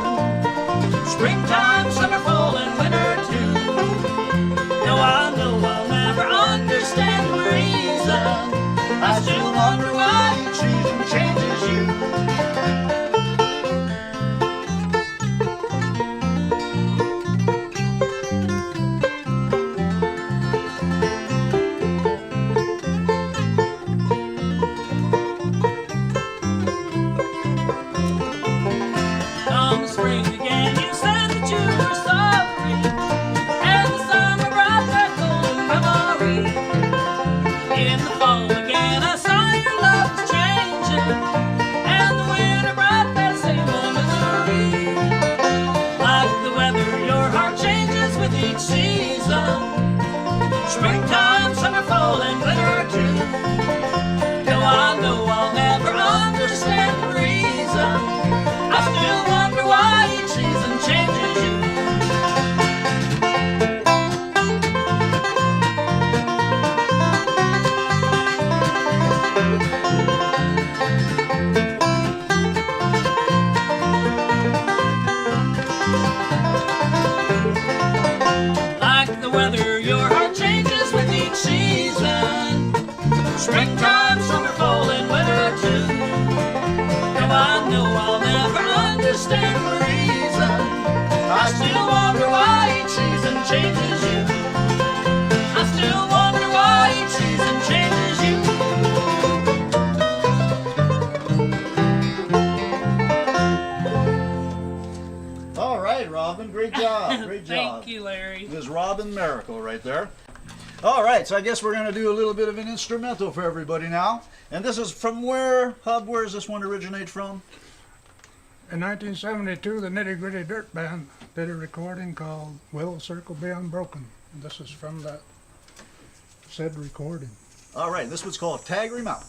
Springtime, summer, fall, and winter too. Now I know I'll never understand the reason. I still wonder why each season changes you. Come spring again, you said that you were sorry, and the summer brought that golden memory. In the fall again, I saw your love was changing, and the winter brought that same old misery. Like the weather, your heart changes with each season. Springtime, summer, fall, and winter too. Though I know I'll never understand the reason, I still wonder why each season changes you. Like the weather, your heart changes with each season. Springtime, summer, fall, and winter too. Though I know I'll never understand the reason, I still wonder why each season changes you. I still wonder why each season changes you. All right, Robin, great job, great job. Thank you, Larry. There's Robin Miracle right there. All right, so I guess we're going to do a little bit of an instrumental for everybody now. And this is from where, Hub, where does this one originate from? In 1972, the Nitty Gritty Dirt Band did a recording called Will the Circle Be Unbroken? And this is from that said recording. All right, this one's called Taggery Mountain.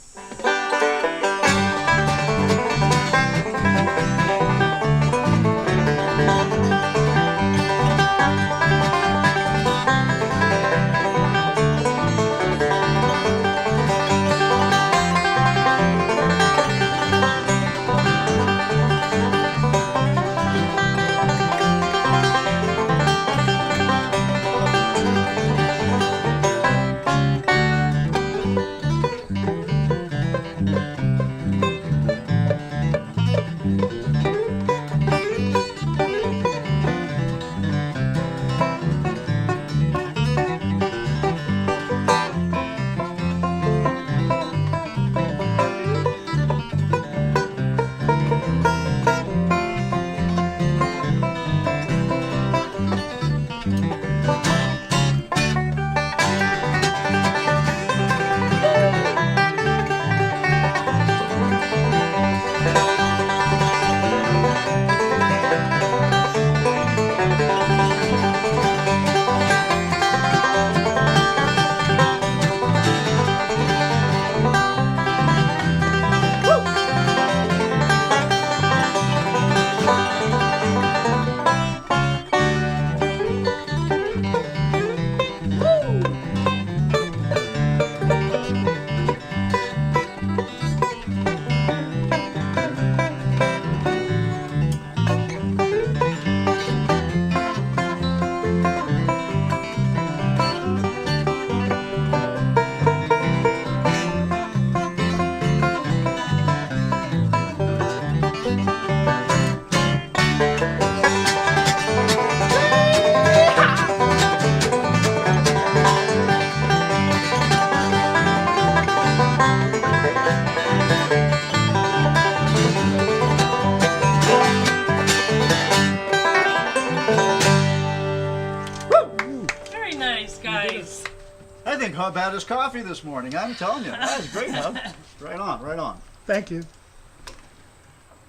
Hub had his coffee this morning. I'm telling you, that was great, Hub. Right on, right on. Thank you.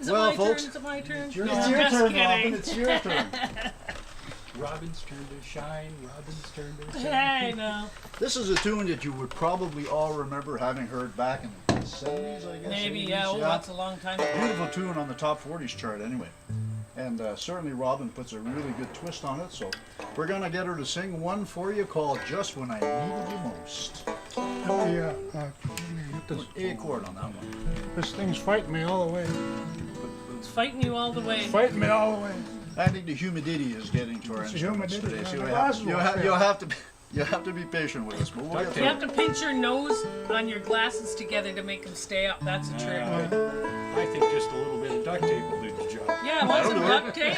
Is it Well, my folks, turn? Is it my turn? It's your No, turn, just Robin. kidding. It's your turn. Robin's turn to shine. Robin's turn to shine. Hey, no. This is a tune that you would probably all remember having heard back in the 70s, I guess. Maybe, 80s, yeah. Oh, that's a long time ago. Beautiful tune on the top 40s chart anyway. And certainly Robin puts a really good twist on it, so we're going to get her to sing one for you called Just When I Needed You Most. Let me get this. A chord on that one. This thing's fighting me all the way. It's fighting you all the way. Fighting me all the way. I think the humidity is getting to our It's the instruments humidity, today. yeah, So my glasses won't fit. you'll have to be patient with us. But we'll get You through have it. to pinch your nose on your glasses together to make them stay up. That's a trick. I think just a little bit of duct tape will do the job. Yeah, want some duct tape?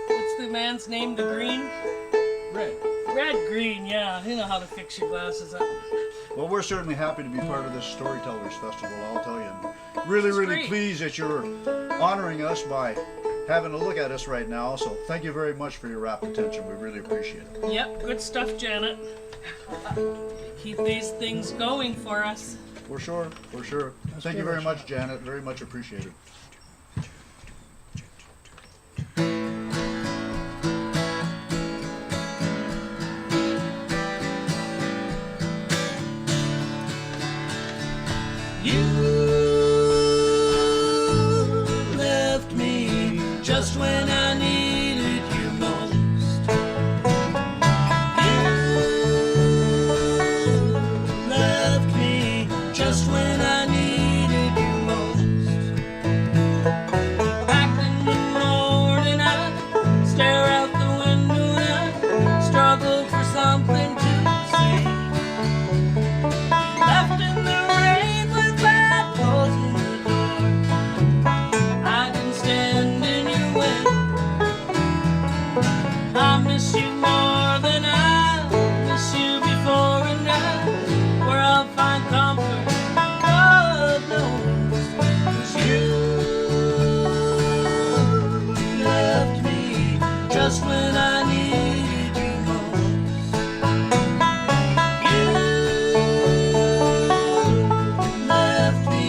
What's the man's name? The green? Red. Red green, yeah. You know how to fix your glasses up. Well, we're certainly happy to be part of this Storytellers Festival, I'll tell you. And really, really great. pleased that you're honoring us by having a look at us right now. So thank you very much for your rapt attention. We really appreciate it. Yep, good stuff, Janet. Keep these things going for us. For sure, for sure. Thank you very much, Janet. Very much appreciated. You left me just when I needed you most. You left me just when I needed you most. Back in the morning, I'd stare out the window and I'd struggle for something to say. Left in the rain with bad closing the door. I can stand in your way. I miss you more than I miss you before, and now where I'll find comfort, God knows. 'Cause you left me just when I needed you most. You left me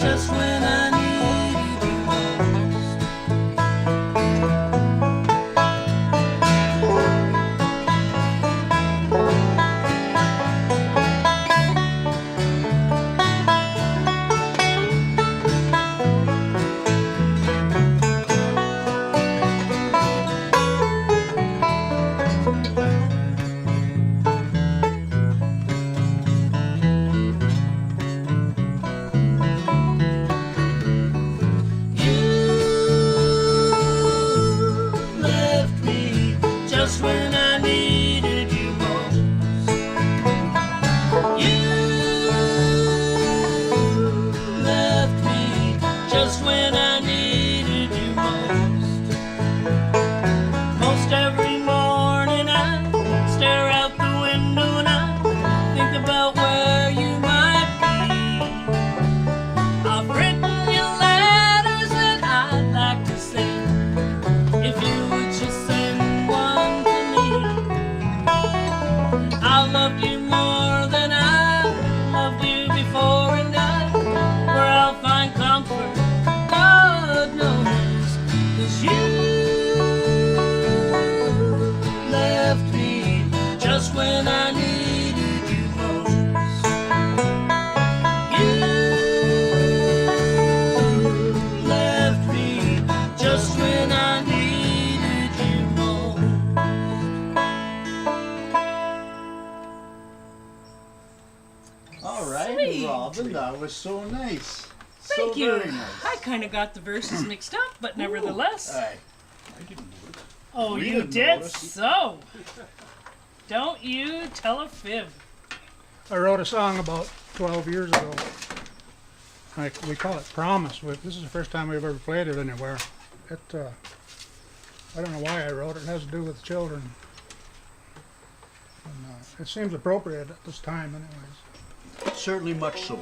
just when I needed you most. You left me just when I needed you most. You left me just when I needed you most. Most every morning I stare out the window and I think about where you might be. I've written you letters that I'd like to send, if you would just send one to me. I loved you more than I loved you before, and where I'll find comfort, God knows. 'Cause you left me just when I needed you most. You left me just when I needed you most. All right, Sweet. Robin, that was so nice. Thank so you. Very nice. I kind of got the verses mixed up, but nevertheless. Aye. I didn't notice. Oh, We you didn't did notice. so. Don't you tell a fib. I wrote a song about 12 years ago. We call it Promise. This is the first time we've ever played it anywhere. I don't know why I wrote it. It has to do with children. And, it seems appropriate at this time anyways. Certainly much so.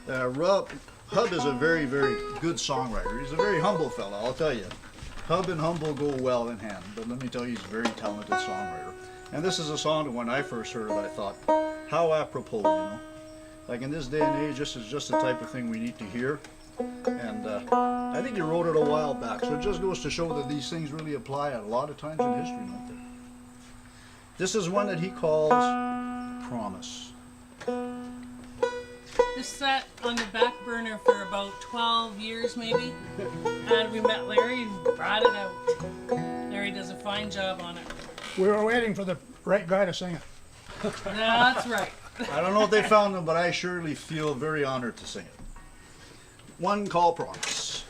Hub is a very, very good songwriter. He's a very humble fella, I'll tell you. Hub and humble go well in hand, but let me tell you, he's a very talented songwriter. And this is a song that when I first heard it, I thought, how apropos, you know? Like in this day and age, this is just the type of thing we need to hear. And I think he wrote it a while back, so it just goes to show that these things really apply at a lot of times in history, don't they? This is one that he calls Promise. This sat on the back burner for about 12 years maybe, and we met Larry and brought it out. Larry does a fine job on it. We were waiting for the right guy to sing it. That's right. I don't know if they found him, but I surely feel very honored to sing it. One called Promise.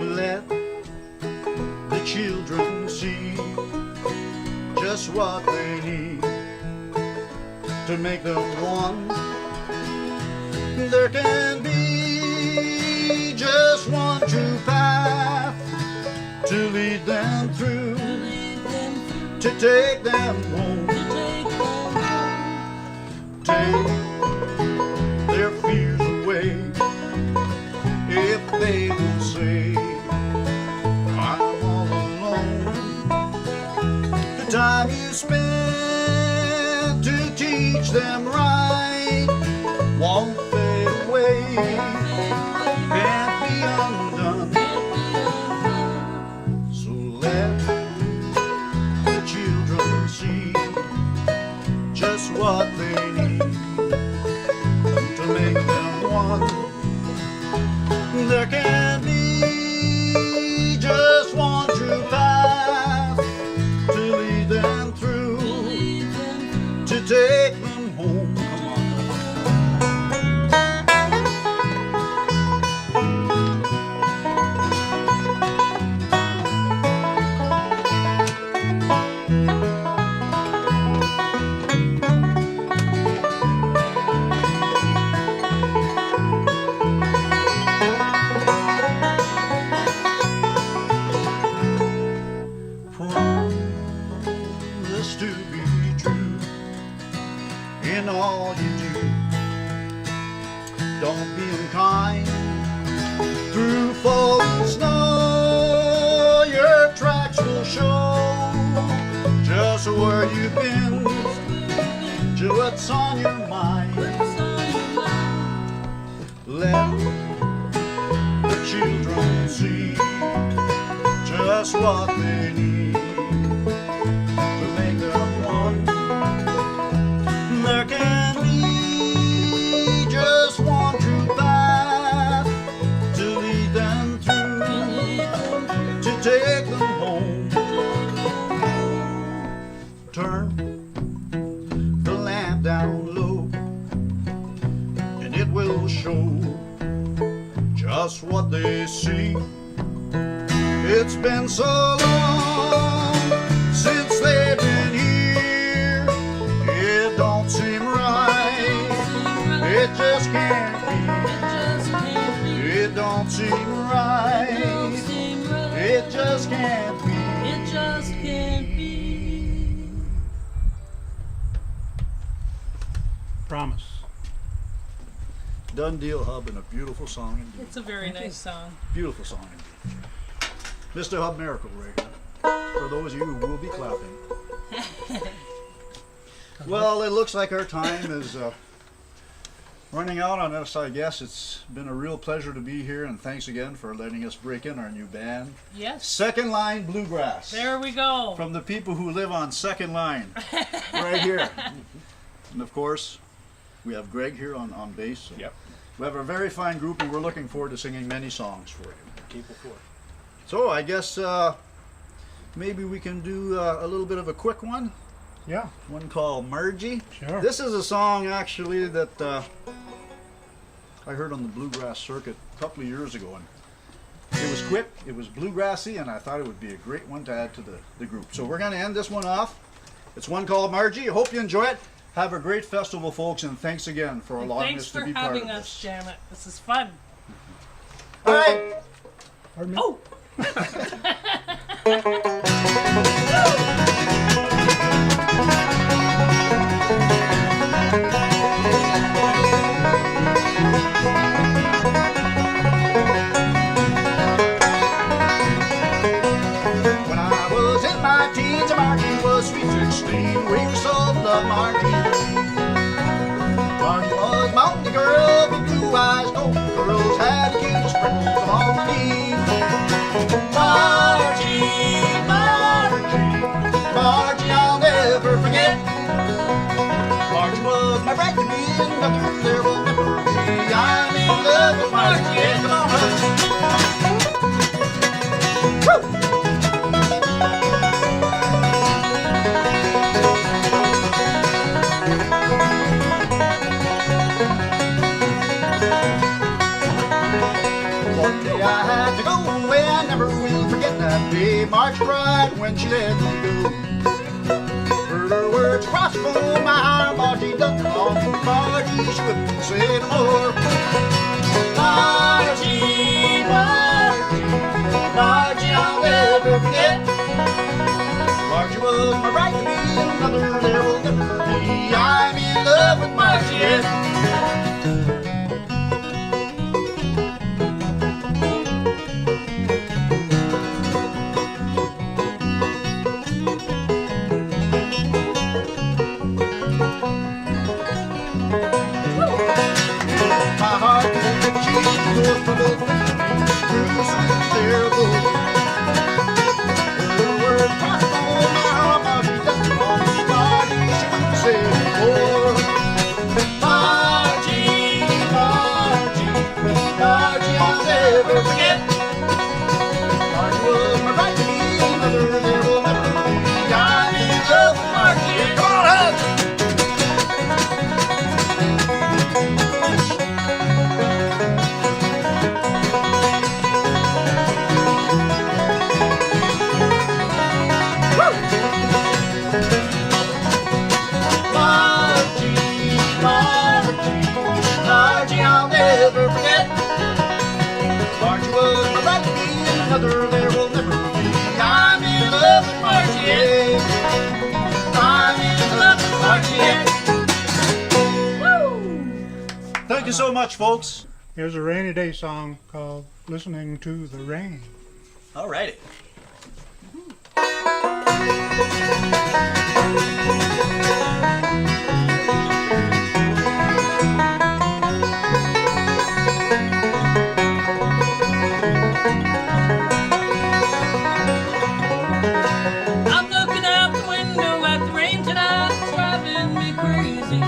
Let the children see just what they need to make them one. There can be just one true path to lead them through, to take them home, take their fears away. If they will say, I'm all alone, the time you spend to teach them right won't fade away, can't be undone. So let the children see just what they need to make them one. There can be just one true path to lead them through, to take them home. Promise to be true in all you do. Don't be unkind through fall and snow. Your tracks will show just where you've been, just what's on your mind. Let the children see just what they need to make them one. There can be just one true path to lead them through, to take them home. Turn the lamp down low, and it will show just what they see. It's been so long since they've been here, it don't seem right, it just can't be. It don't seem right, it just can't be. It just can't be. Promise. Done deal, Hub, and a beautiful song indeed. It's a very nice song. Beautiful song indeed. Mr. Hub Miracle Reagan, for those of you who will be clapping. Well, it looks like our time is running out on us, I guess. It's been a real pleasure to be here, and thanks again for letting us break in our new band. Yes. Second Line Bluegrass. There we go. From the people who live on Second Line, right here. And of course, we have Greg here on bass. So Yep. we have a very fine group, and we're looking forward to singing many songs for you. Keep it forward. So I guess maybe we can do a little bit of a quick one. Yeah. One called Margie. Sure. This is a song actually that I heard on the bluegrass circuit a couple of years ago, and it was quick, it was bluegrassy, and I thought it would be a great one to add to the group. So we're going to end this one off. It's one called Margie. I hope you enjoy it. Have a great festival, folks, and thanks again for allowing us to be part of Thanks for having this. us, Janet. This is fun. All right. Pardon me? Oh! my teens and Margie was sweet 16. We were so in love, Margie. Margie was my only girl with blue eyes, golden curls, had the cutest sprinkles on the knee. Margie, Margie, Margie, I'll never forget. Margie was my bride to be, another there will never be. I'm in love with Margie. Yeah, come on, hon. One day I had to go away, I never will forget that day. Marge cried when she let me go. Heard her words cross from my heart, Margie done wrong. Margie, she wouldn't say no more. Margie, Margie, Margie, I'll never forget. Margie was my right to be, another there will never be. I'm in love with Margie, yeah. Thank you so much, folks. Here's a rainy day song called Listening to the Rain. All righty. I'm looking out the window at the rain tonight. It's driving me crazy.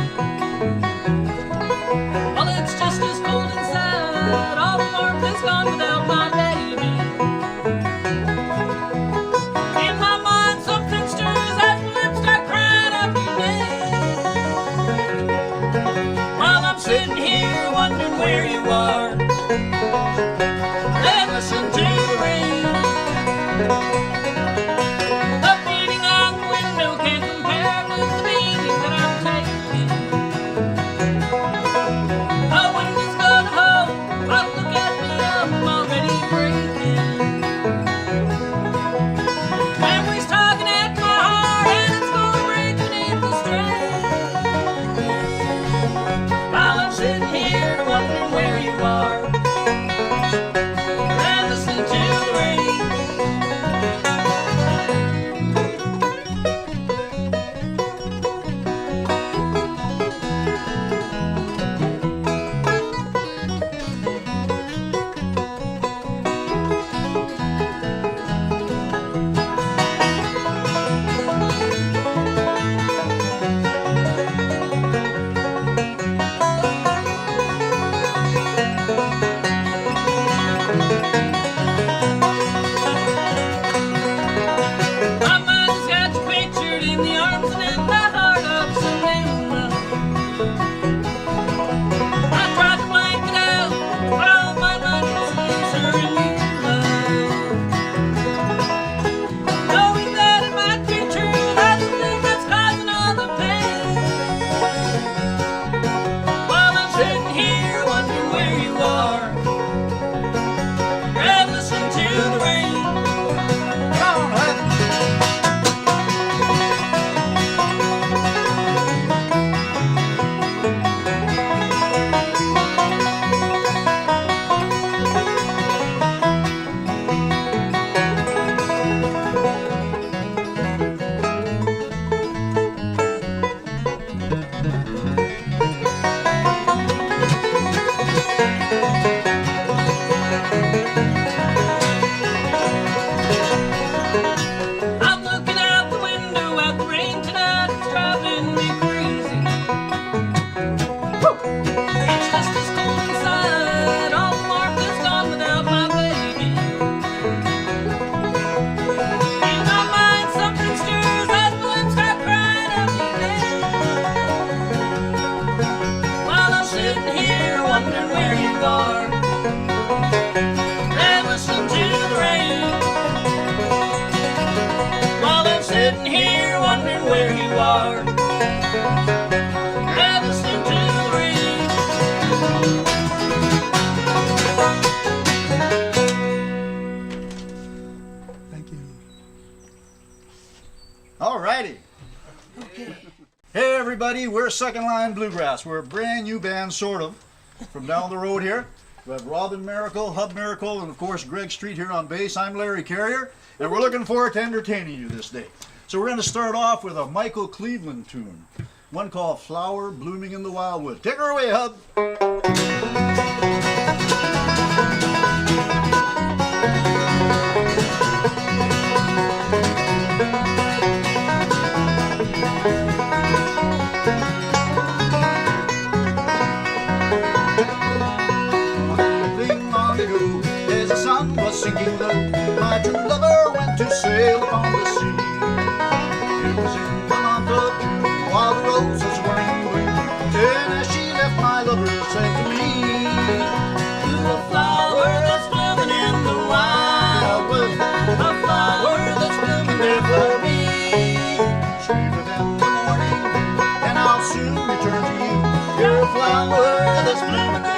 Well, it's just as cold inside. All the warmth is gone without my baby. In my mind, something stirs. are. And listen to the ring. Thank you. All righty. Hey everybody, we're Second Line Bluegrass. We're a brand new band, sort of, from down the road here. We have Robin Miracle, Hub Miracle, and of course Greg Street here on bass. I'm Larry Carrier, and we're looking forward to entertaining you this day. So we're going to start off with a Michael Cleveland tune, one called Flower Blooming in the Wildwood. Take her away, Hub. As the sun was sinking low, my true lover went to sail upon the sea. It was in the month of June, while the roses were in bloom, and as she left, my lover said to me, "To a flower that's blooming in the wildwood, a flower that's blooming there for me. Sweeter than the morning dew, and I'll soon return to you. You're a flower that's blooming there."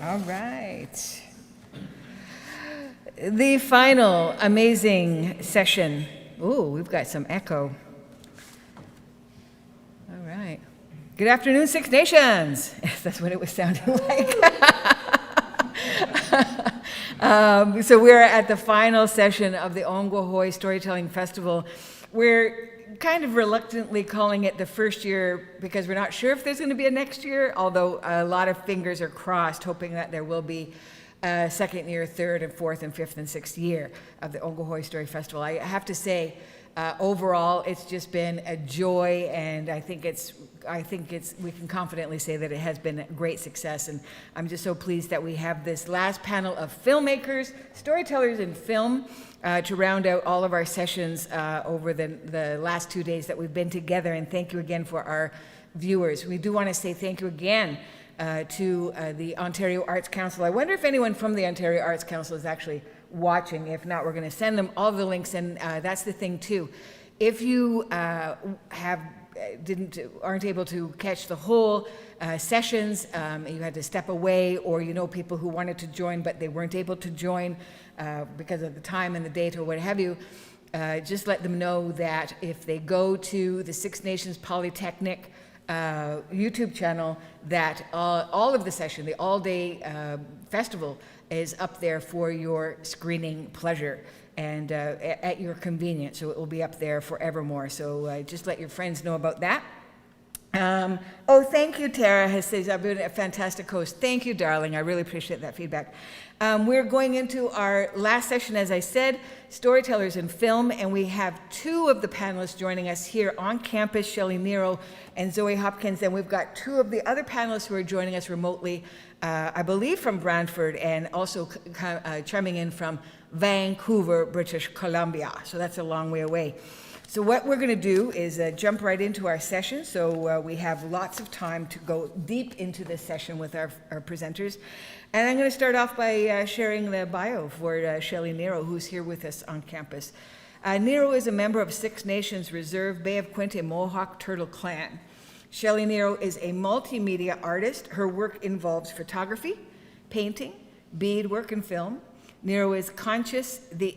All right. The final amazing session. Ooh, we've got some echo. All right. Good afternoon, Six Nations. That's what it was sounding like. So we're at the final session of the Ogwehoweh Storytelling Festival. We're kind of reluctantly calling it the first year because we're not sure if there's going to be a next year, although a lot of fingers are crossed, hoping that there will be a second year, third and fourth and fifth and sixth year of the Ogwehoweh Story Festival. I have to say, overall, it's just been a joy, and I think we can confidently say that it has been a great success. And I'm just so pleased that we have this last panel of filmmakers, storytellers in film, to round out all of our sessions over the last 2 days that we've been together. And thank you again for our viewers. We do want to say thank you again to the Ontario Arts Council. I wonder if anyone from the Ontario Arts Council is actually watching. If not, we're going to send them all the links, and that's the thing too. If you aren't able to catch the whole sessions, you had to step away, or you know people who wanted to join but they weren't able to join because of the time and the date or what have you, just let them know that if they go to the Six Nations Polytechnic YouTube channel, that all of the session, the all-day festival, is up there for your screening pleasure and at your convenience. So it will be up there forevermore. So just let your friends know about that. Oh, thank you, Tara has said, I've been a fantastic host. Thank you, darling. I really appreciate that feedback. We're going into our last session, as I said, Storytellers in Film, and we have two of the panelists joining us here on campus, Shelley Nero and Zoe Hopkins, and we've got two of the other panelists who are joining us remotely, I believe from Brantford, and also chiming in from Vancouver, British Columbia. So that's a long way away. So what we're going to do is jump right into our session. So we have lots of time to go deep into this session with our presenters. And I'm going to start off by sharing the bio for Shelley Nero, who's here with us on campus. Nero is a member of Six Nations Reserve Bay of Quinte Mohawk Turtle Clan. Shelley Nero is a multimedia artist. Her work involves photography, painting, beadwork, and film. Nero is conscious of the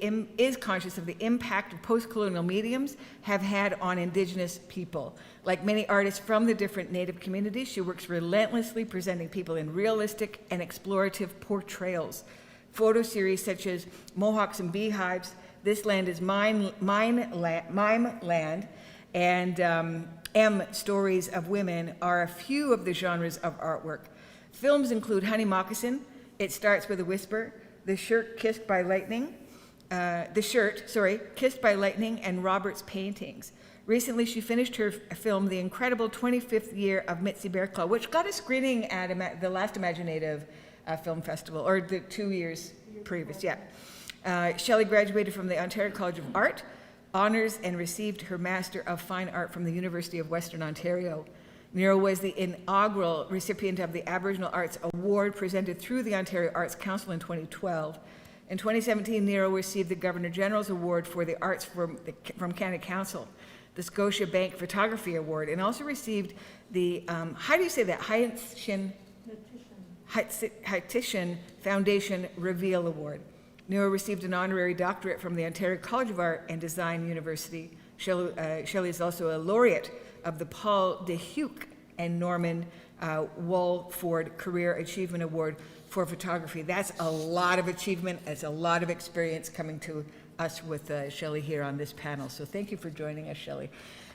impact of post-colonial mediums have had on Indigenous people. Like many artists from the different Native communities, she works relentlessly presenting people in realistic and explorative portrayals. Photo series such as Mohawks and Beehives, This Land is Mime Land, and M Stories of Women are a few of the genres of artwork. Films include Honey Moccasin, It Starts with a Whisper, The Shirt Kissed by Lightning, Kissed by Lightning, and Robert's Paintings. Recently, she finished her film, The Incredible 25th Year of Mitzi Bear Claw, which got a screening at the last Imaginative Film Festival, or the 2 years previous, yeah. Shelley graduated from the Ontario College of Art, honors, and received her Master of Fine Art from the University of Western Ontario. Nero was the inaugural recipient of the Aboriginal Arts Award presented through the Ontario Arts Council in 2012. In 2017, Nero received the Governor General's Award for the Arts from Canada Council, the Scotiabank Photography Award, and also received the, how do you say that, Haitian Foundation Reveal Award. Nero received an honorary doctorate from the Ontario College of Art and Design University. Shelley is also a laureate of the Paul DeHuke and Norman Walford Career Achievement Award for Photography. That's a lot of achievement. It's a lot of experience coming to us with Shelley here on this panel. So thank you for joining us, Shelley.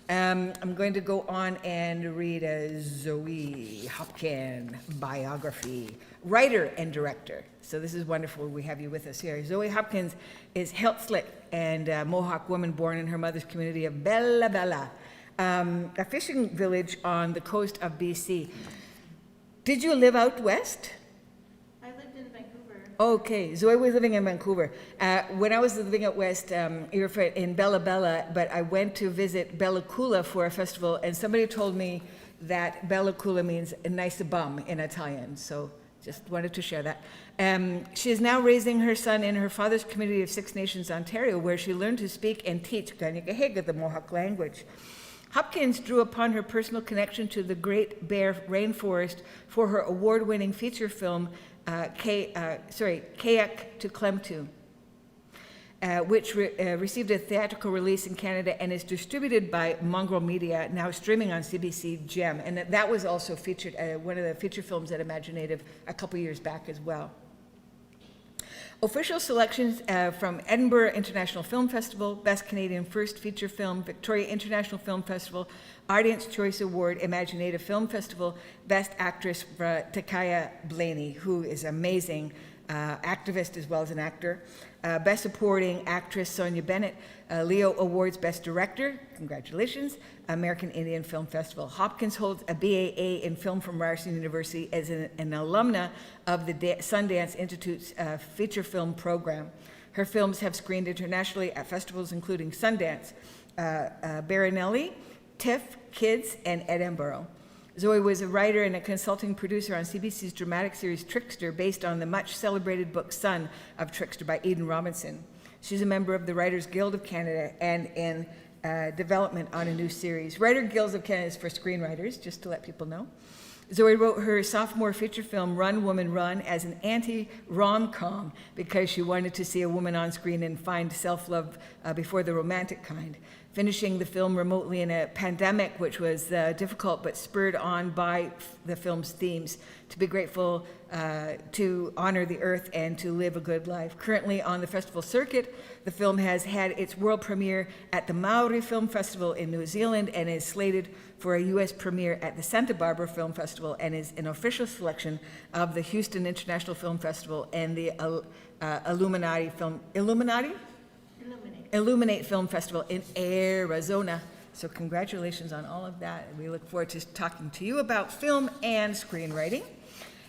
I'm going to go on and read a Zoe Hopkins biography, writer and director. So this is wonderful. We have you with us here. Zoe Hopkins is Heltzlik and Mohawk woman born in her mother's community of Bella Bella, a fishing village on the coast of BC. Did you live out west? I lived in Vancouver. Okay, Zoe was living in Vancouver. When I was living out west, in Bella Bella, but I went to visit Bella Coola for a festival, and somebody told me that Bella Coola means a nice bum in Italian, so just wanted to share that. She is now raising her son in her father's community of Six Nations, Ontario, where she learned to speak and teach Ganyagahega, the Mohawk language. Hopkins drew upon her personal connection to the Great Bear Rainforest for her award-winning feature film, Kayak to Klemtu, which received a theatrical release in Canada and is distributed by Mongrel Media, now streaming on CBC Gem. And that was also featured, one of the feature films at Imaginative a couple years back as well. Official selections from Edinburgh International Film Festival, Best Canadian First Feature Film, Victoria International Film Festival, Audience Choice Award, Imaginative Film Festival, Best Actress for Takaya Blaney, who is amazing, activist as well as an actor. Best Supporting Actress, Sonia Bennett. Leo Awards Best Director, congratulations, American Indian Film Festival. Hopkins holds a BAA in film from Ryerson University as an alumna of the Sundance Institute's feature film program. Her films have screened internationally at festivals including Sundance, Berrinelli, TIFF, Kids, and Edinburgh. Zoe was a writer and a consulting producer on CBC's dramatic series Trickster, based on the much-celebrated book Son of Trickster by Eden Robinson. She's a member of the Writers Guild of Canada and in development on a new series. Writer Guilds of Canada is for screenwriters, just to let people know. Zoe wrote her sophomore feature film, Run, Woman, Run, as an anti-rom-com because she wanted to see a woman on screen and find self-love before the romantic kind. Finishing the film remotely in a pandemic, which was difficult but spurred on by the film's themes, to be grateful, to honor the earth, and to live a good life. Currently on the festival circuit, the film has had its world premiere at the Maori Film Festival in New Zealand and is slated for a U.S. premiere at the Santa Barbara Film Festival and is an official selection of the Houston International Film Festival and the Illuminate Film Festival in Arizona. So congratulations on all of that. We look forward to talking to you about film and screenwriting.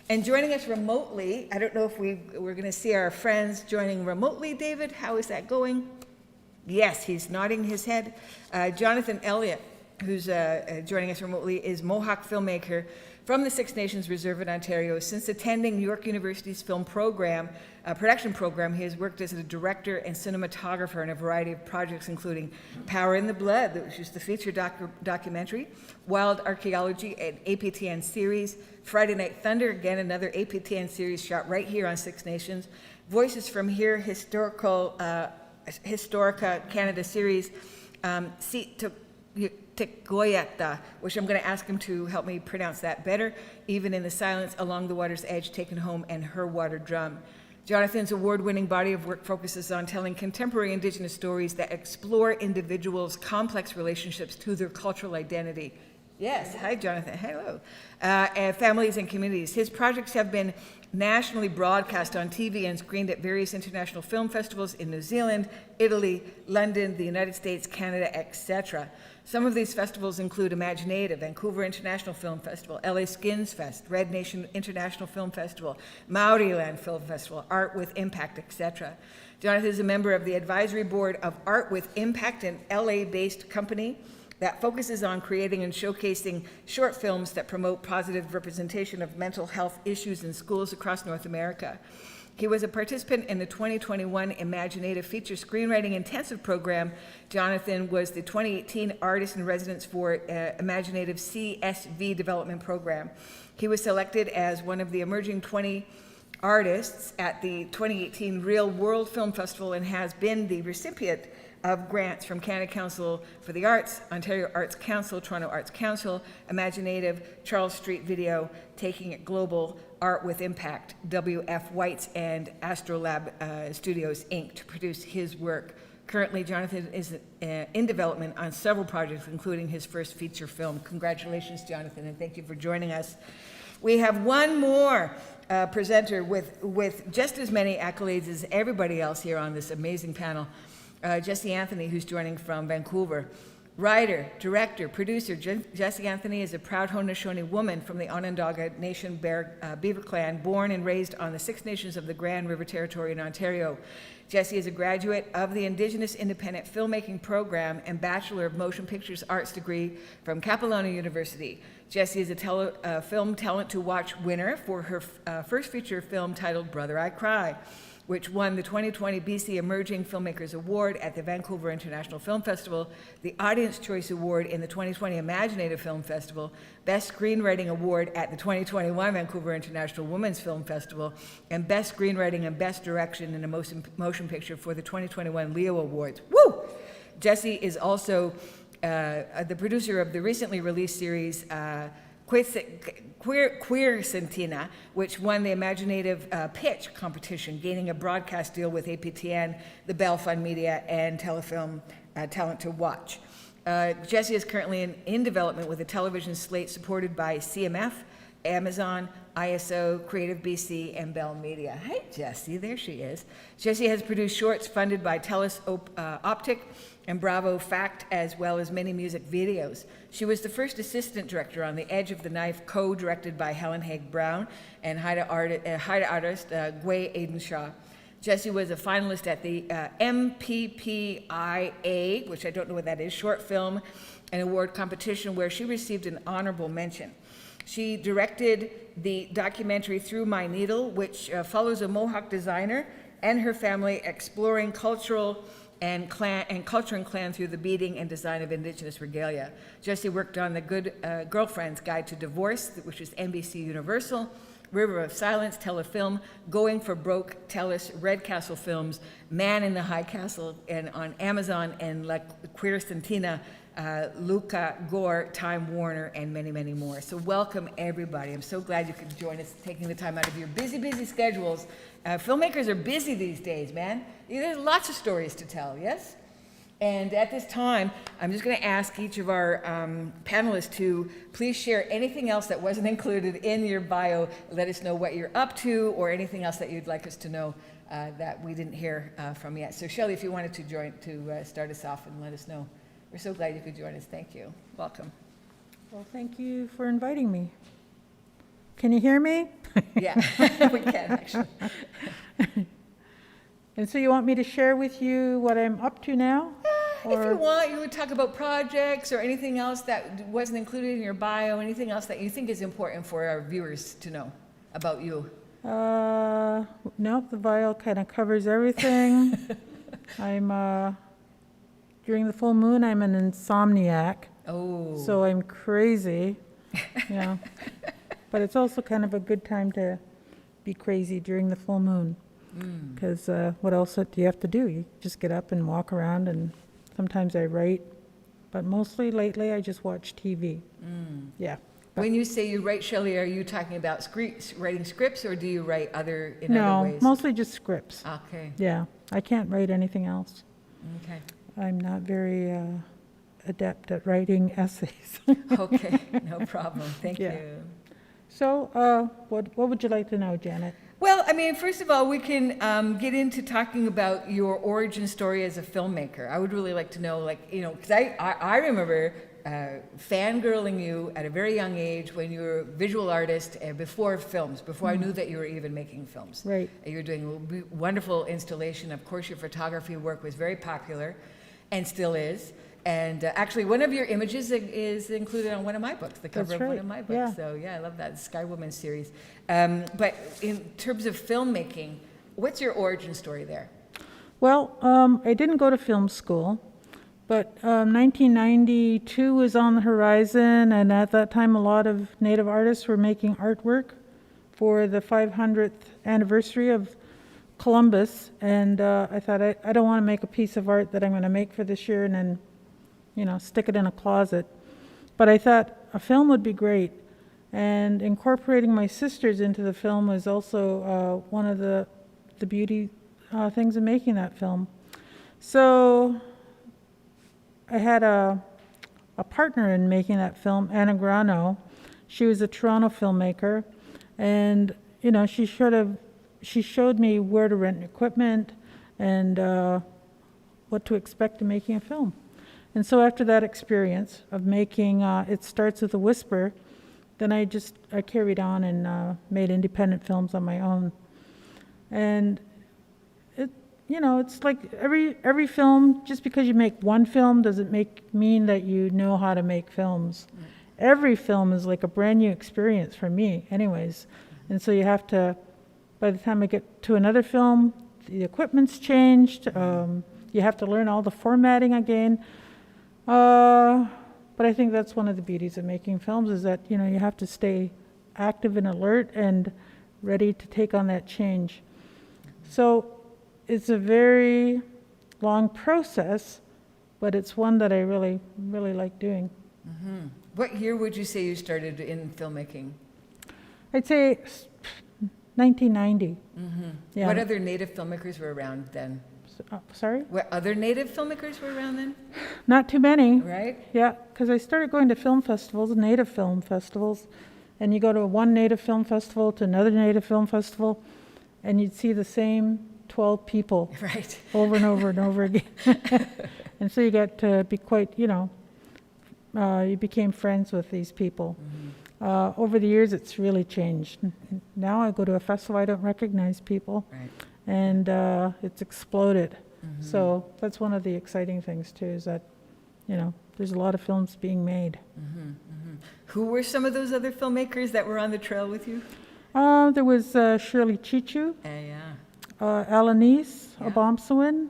And joining us remotely, I don't know if we're going to see our friends joining remotely. David, how is that going? Yes, he's nodding his head. Jonathan Elliott, who's joining us remotely, is Mohawk filmmaker from the Six Nations Reserve in Ontario. Since attending New York University's film program, production program, he has worked as a director and cinematographer in a variety of projects, including Power in the Blood, which is the feature documentary, Wild Archaeology, an APTN series, Friday Night Thunder, again another APTN series shot right here on Six Nations, Voices from Here, Historica Canada series, Tegoyata, which I'm going to ask him to help me pronounce that better, Even in the Silence, Along the Water's Edge, Taken Home, and Her Water Drum. Jonathan's award-winning body of work focuses on telling contemporary Indigenous stories that explore individuals' complex relationships to their cultural identity. Yes, hi Jonathan, hello. And families and communities. His projects have been nationally broadcast on TV and screened at various international film festivals in New Zealand, Italy, London, the United States, Canada, etc. Some of these festivals include Imaginative, Vancouver International Film Festival, LA Skins Fest, Red Nation International Film Festival, Maoriland Film Festival, Art with Impact, etc. Jonathan is a member of the advisory board of Art with Impact, an LA-based company that focuses on creating and showcasing short films that promote positive representation of mental health issues in schools across North America. He was a participant in the 2021 Imaginative Feature Screenwriting Intensive Program. Jonathan was the 2018 Artist in Residence for Imaginative CSV Development Program. He was selected as one of the emerging 20 artists at the 2018 Real World Film Festival and has been the recipient of grants from Canada Council for the Arts, Ontario Arts Council, Toronto Arts Council, Imaginative, Charles Street Video, Taking It Global, Art with Impact, W.F. White's, and Astrolab Studios, Inc. to produce his work. Currently, Jonathan is in development on several projects, including his first feature film. Congratulations, Jonathan, and thank you for joining us. We have one more presenter with just as many accolades as everybody else here on this amazing panel. Jesse Anthony, who's joining from Vancouver. Writer, director, producer, Jesse Anthony is a proud Haudenosaunee woman from the Onondaga Nation Beaver Clan, born and raised on the Six Nations of the Grand River Territory in Ontario. Jesse is a graduate of the Indigenous Independent Filmmaking Program and Bachelor of Motion Pictures Arts degree from Capilano University. Jesse is a Film Talent to Watch winner for her first feature film titled Brother I Cry. which won the 2020 BC Emerging Filmmakers Award at the Vancouver International Film Festival, the Audience Choice Award in the 2020 Imaginative Film Festival, Best Screenwriting Award at the 2021 Vancouver International Women's Film Festival, and Best Screenwriting and Best Direction in a Motion Picture for the 2021 Leo Awards. Woo! Jessie is also the producer of the recently released series Queer Sentina, which won the Imaginative Pitch competition, gaining a broadcast deal with APTN, the Bell Fund Media, and Telefilm Talent to Watch. Jessie is currently in development with a television slate supported by CMF, Amazon, ISO, Creative BC, and Bell Media. Hey, Jessie, there she is. Jessie has produced shorts funded by TELUS Optic and Bravo Fact, as well as many music videos. She was the first assistant director on The Edge of the Knife, co-directed by Helen Haig Brown and Haida artist Gway Aidenshaw. Jessie was a finalist at the MPPIA, which I don't know what that is, short film and award competition, where she received an honorable mention. She directed the documentary Through My Needle, which follows a Mohawk designer and her family exploring culture and clan through the beading and design of Indigenous regalia. Jessie worked on The Good Girlfriend's Guide to Divorce, which is NBC Universal, River of Silence, Telefilm, Going for Broke, TELUS, Red Castle Films, Man in the High Castle, and on Amazon, and La Queer Sentina, Luca, Gore, Time Warner, and many, many more. So welcome, everybody. I'm so glad you could join us, taking the time out of your busy, busy schedules. Filmmakers are busy these days, man. There's lots of stories to tell, yes? And at this time, I'm just going to ask each of our panelists to please share anything else that wasn't included in your bio. Let us know what you're up to, or anything else that you'd like us to know that we didn't hear from yet. So Shelley, if you wanted to start us off and let us know. We're so glad you could join us. Thank you. Welcome. Well, thank you for inviting me. Can you hear me? Yeah, we can actually. And so you want me to share with you what I'm up to now? If you want, you would talk about projects or anything else that wasn't included in your bio, anything else that you think is important for our viewers to know about you. Nope, the bio kind of covers everything. I'm, during the full moon, I'm an insomniac. Oh. So I'm crazy, yeah. But it's also kind of a good time to be crazy during the full moon. Because what else do you have to do? You just get up and walk around, and sometimes I write, but mostly lately I just watch TV. Yeah. When you say you write, Shelley, are you talking about writing scripts, or do you write in other ways? No, mostly just scripts. Okay. Yeah, I can't write anything else. Okay. I'm not very adept at writing essays. Okay, no problem. Thank you. So, what would you like to know, Janet? Well, I mean, first of all, we can get into talking about your origin story as a filmmaker. I would really like to know, like, you know, because I remember fangirling you at a very young age when you were a visual artist before films, before I knew that you were even making films. Right. You were doing a wonderful installation. Of course, your photography work was very popular and still is. And actually, one of your images is included on one of my books, the cover of one of my books. Yeah. So yeah, I love that Sky Woman series. But in terms of filmmaking, what's your origin story there? Well, I didn't go to film school, but 1992 was on the horizon, and at that time a lot of Native artists were making artwork for the 500th anniversary of Columbus, and I thought, I don't want to make a piece of art that I'm going to make for this year and then, you know, stick it in a closet. But I thought a film would be great, and incorporating my sisters into the film was also one of the beauty things of making that film. So I had a partner in making that film, Anna Grano. She was a Toronto filmmaker, and you know, she showed me where to rent equipment and what to expect in making a film. And so after that experience of making It Starts With a Whisper, then I carried on and made independent films on my own. And it, you know, it's like every film, just because you make one film doesn't mean that you know how to make films. Every film is like a brand new experience for me anyways. And so you have to, by the time I get to another film, the equipment's changed. You have to learn all the formatting again. But I think that's one of the beauties of making films, is that, you know, you have to stay active and alert and ready to take on that change. So it's a very long process, but it's one that I really, really like doing. Mm-hmm. What year would you say you started in filmmaking? I'd say 1990. Mm-hmm. Yeah. What other Native filmmakers were around then? Sorry? What other Native filmmakers were around then? Not too many. Right? Yeah, because I started going to film festivals, Native film festivals, and you go to one Native film festival to another Native film festival, and you'd see the same 12 people right. over and over and over again. And so you got to be quite, you know, you became friends with these people. Mm-hmm. Over the years, it's really changed. Now I go to a festival, I don't recognize people. Right. And it's exploded. Mm-hmm. So that's one of the exciting things too, is that, you know, there's a lot of films being made. Mm-hmm. Mm-hmm. Who were some of those other filmmakers that were on the trail with you? There was Shirley Chichu, Alanis Obomsawin,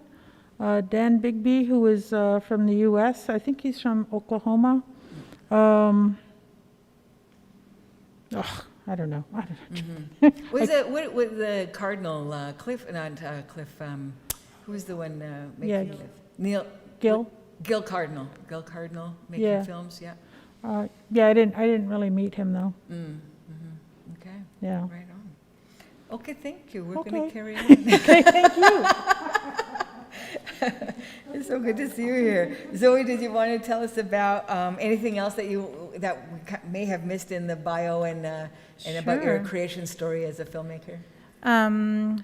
Dan Bigby, who is from the U.S. I think he's from Oklahoma. I don't know. Mm-hmm. Was it what the Cardinal Cliff? Not Cliff. Who was the one making Neil Gil Cardinal. Gil Cardinal making films. Yeah. Yeah, I didn't really meet him though. Mm-hmm. Okay. Yeah. Right on. Okay, thank you. We're Okay. going to carry on. Okay, thank you. It's so good to see you here. Zoe, did you want to tell us about anything else that we may have missed in the bio and about your Sure. creation story as a filmmaker?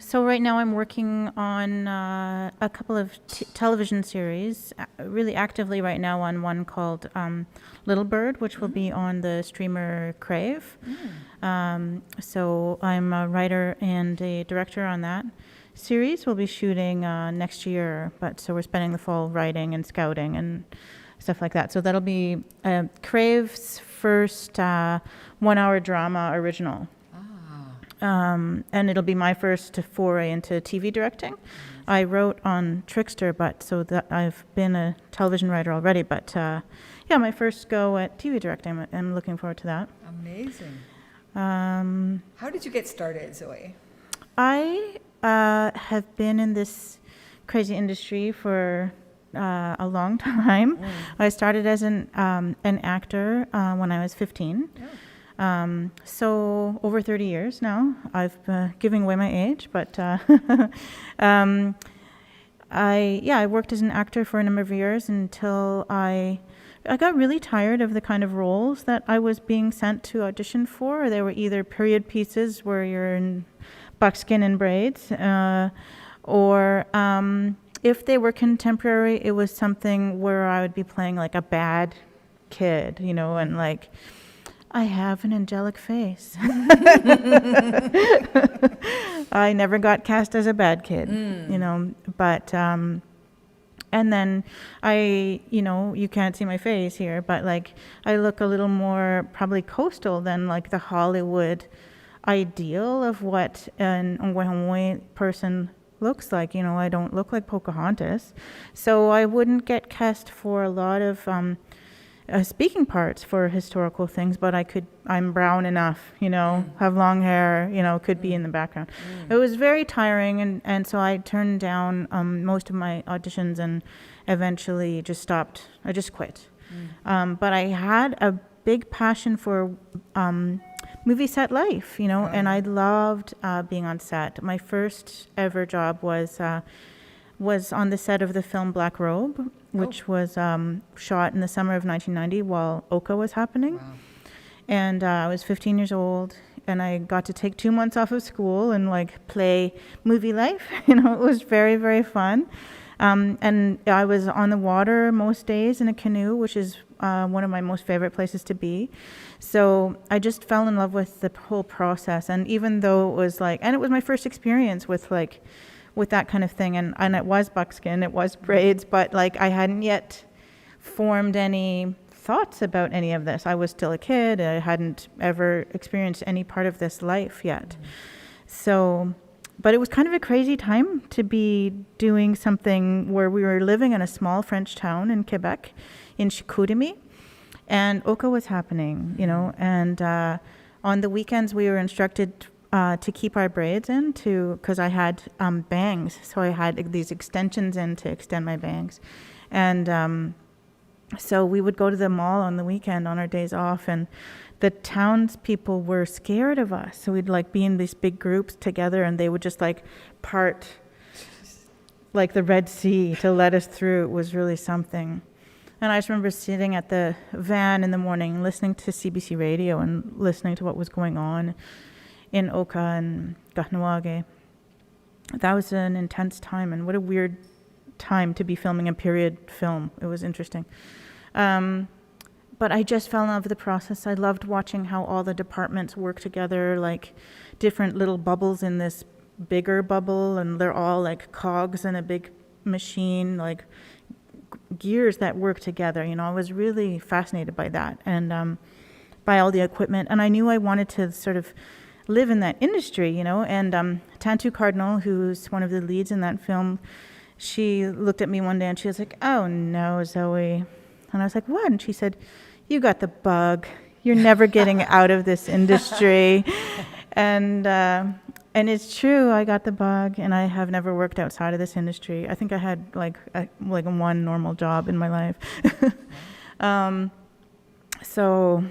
So right now I'm working on a couple of television series, really actively right now on one called Little Bird, which will be on the streamer Crave. So I'm a writer and a director on that series. We'll be shooting next year, so we're spending the fall writing and scouting and stuff like that. So that'll be Crave's first 1 hour drama original. And it'll be my first foray into TV directing. I wrote on Trickster, so that I've been a television writer already, but yeah, my first go at TV directing. I'm looking forward to that. Amazing. How did you get started, Zoe? I have been in this crazy industry for a long time. I started as an actor when I was 15. So over 30 years now. I've giving away my age, but I worked as an actor for a number of years until I got really tired of the kind of roles that I was being sent to audition for. They were either period pieces where you're in buckskin and braids, or if they were contemporary, it was something where I would be playing like a bad kid, you know, and like, I have an angelic face. I never got cast as a bad kid, you know, but, and then you can't see my face here, but like, I look a little more probably coastal than like the Hollywood ideal of what an Ogwehoweh person looks like. You know, I don't look like Pocahontas, so I wouldn't get cast for a lot of speaking parts for historical things, but I'm brown enough, you know, have long hair, you know, could be in the background. It was very tiring, and so I turned down most of my auditions and eventually just stopped. I just quit. But I had a big passion for movie set life, you know, and I loved being on set. My first ever job was on the set of the film Black Robe, which was shot in the summer of 1990 while Oka was happening. Wow. And I was 15 years old, and I got to take 2 months off of school and like play movie life. You know, it was very, very fun. And I was on the water most days in a canoe, which is one of my most favorite places to be. So I just fell in love with the whole process. And even though it was like, and it was my first experience with that kind of thing, and it was buckskin, it was braids, but like I hadn't yet formed any thoughts about any of this. I was still a kid. I hadn't ever experienced any part of this life yet. So but it was kind of a crazy time to be doing something where we were living in a small French town in Quebec, in Chicoutimi, and Oka was happening, you know, and on the weekends we were instructed to keep our braids in because I had bangs, so I had these extensions in to extend my bangs, and so we would go to the mall on the weekend on our days off, and the townspeople were scared of us. So we'd like be in these big groups together, and they would just like part like the Red Sea to let us through. It was really something. And I just remember sitting at the van in the morning, listening to CBC radio and listening to what was going on in Oka and Ogwehoweh. That was an intense time, and what a weird time to be filming a period film. It was interesting. But I just fell in love with the process. I loved watching how all the departments work together, like different little bubbles in this bigger bubble, and they're all like cogs in a big machine, like gears that work together. You know, I was really fascinated by that, and by all the equipment. And I knew I wanted to sort of live in that industry, you know. And Tantu Cardinal, who's one of the leads in that film, she looked at me one day and she was like, "Oh no, Zoe." And I was like, "What?" And she said, "You got the bug. You're never getting out of this industry." And it's true, I got the bug, and I have never worked outside of this industry. I think I had like one normal job in my life. So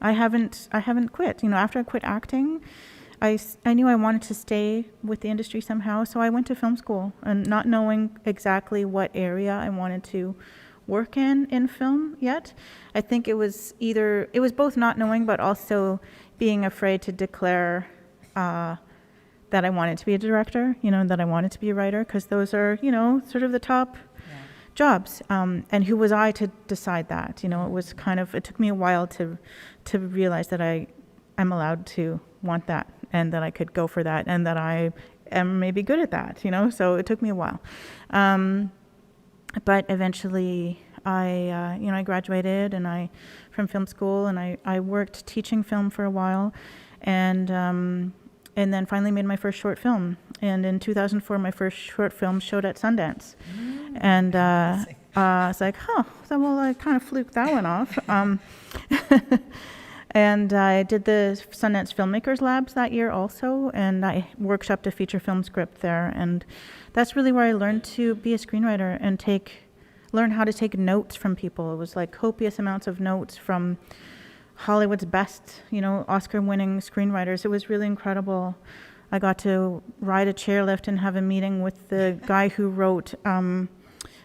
I haven't quit. You know, after I quit acting, I knew I wanted to stay with the industry somehow, so I went to film school, and not knowing exactly what area I wanted to work in film yet. I think it was both not knowing, but also being afraid to declare that I wanted to be a director, you know, that I wanted to be a writer, because those are, you know, sort of the top jobs. And who was I to decide that? You know, it took me a while to realize that I'm allowed to want that, and that I could go for that, and that I am maybe good at that, you know, so it took me a while. But eventually I graduated from film school, and I worked teaching film for a while, and then finally made my first short film. And in 2004, my first short film showed at Sundance. And I was like, well, I kind of fluked that one off. And I did the Sundance Filmmakers Labs that year also, and I workshopped a feature film script there. And that's really where I learned to be a screenwriter and learn how to take notes from people. It was like copious amounts of notes from Hollywood's best, you know, Oscar-winning screenwriters. It was really incredible. I got to ride a chairlift and have a meeting with the guy who wrote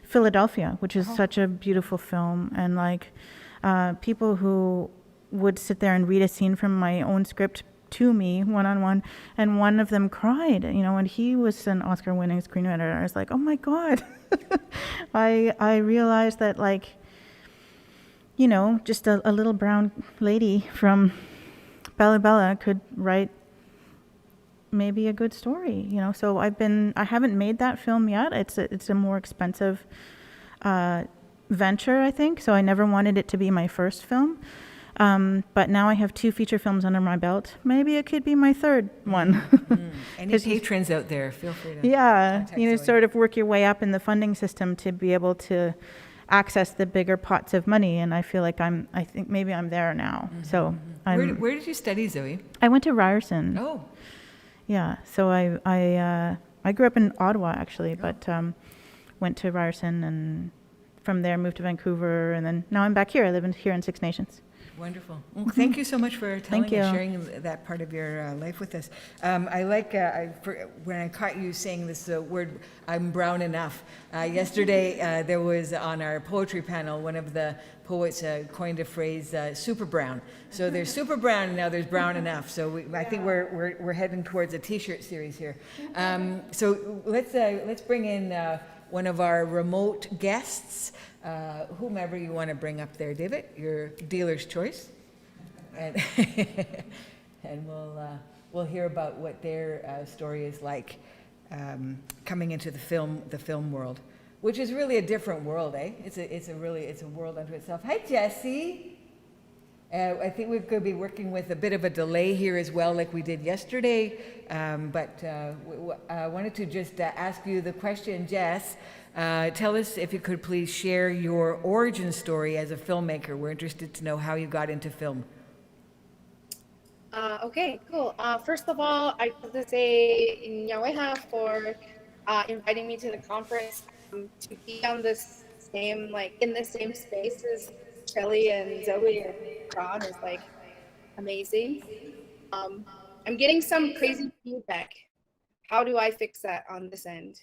Philadelphia, which is such a beautiful film, and like people who would sit there and read a scene from my own script to me one-on-one, and one of them cried, you know, and he was an Oscar-winning screenwriter. I was like, oh my God. I realized that, like, you know, just a little brown lady from Bella Bella could write maybe a good story, you know. So I haven't made that film yet. It's a more expensive venture, I think. So I never wanted it to be my first film. But now I have 2 feature films under my belt. Maybe it could be my third one. Any patrons out there, feel free to contact Zoe. Sort of work your way up in the funding system to be able to access the bigger pots of money. And I feel like I think maybe I'm there now. So where did you study, Zoe? I went to Ryerson. Oh. Yeah. So I grew up in Ottawa actually, but went to Ryerson, and from there moved to Vancouver, and then now I'm back here. I live here in Six Nations. Wonderful. Well, thank you so much for telling and sharing that part of your life with us. I like when I caught you saying this word, "I'm brown enough." Yesterday, there was on our poetry panel, one of the poets coined a phrase, "super brown." So there's super brown, and now there's brown enough. So I think we're heading towards a T-shirt series here. So let's bring in one of our remote guests. Whomever you want to bring up there, David, your dealer's choice, and we'll hear about what their story is like coming into the film world, which is really a different world, eh? It's a world unto itself. Hi, Jessie. I think we're going to be working with a bit of a delay here as well, like we did yesterday. But I wanted to just ask you the question, Jess. Tell us, if you could please share your origin story as a filmmaker. We're interested to know how you got into film. Okay, cool. First of all, I want to say Nyaweha for inviting me to the conference, to be on this same, in the same space as Shelly and Zoe and Ron is amazing. I'm getting some crazy feedback. How do I fix that on this end?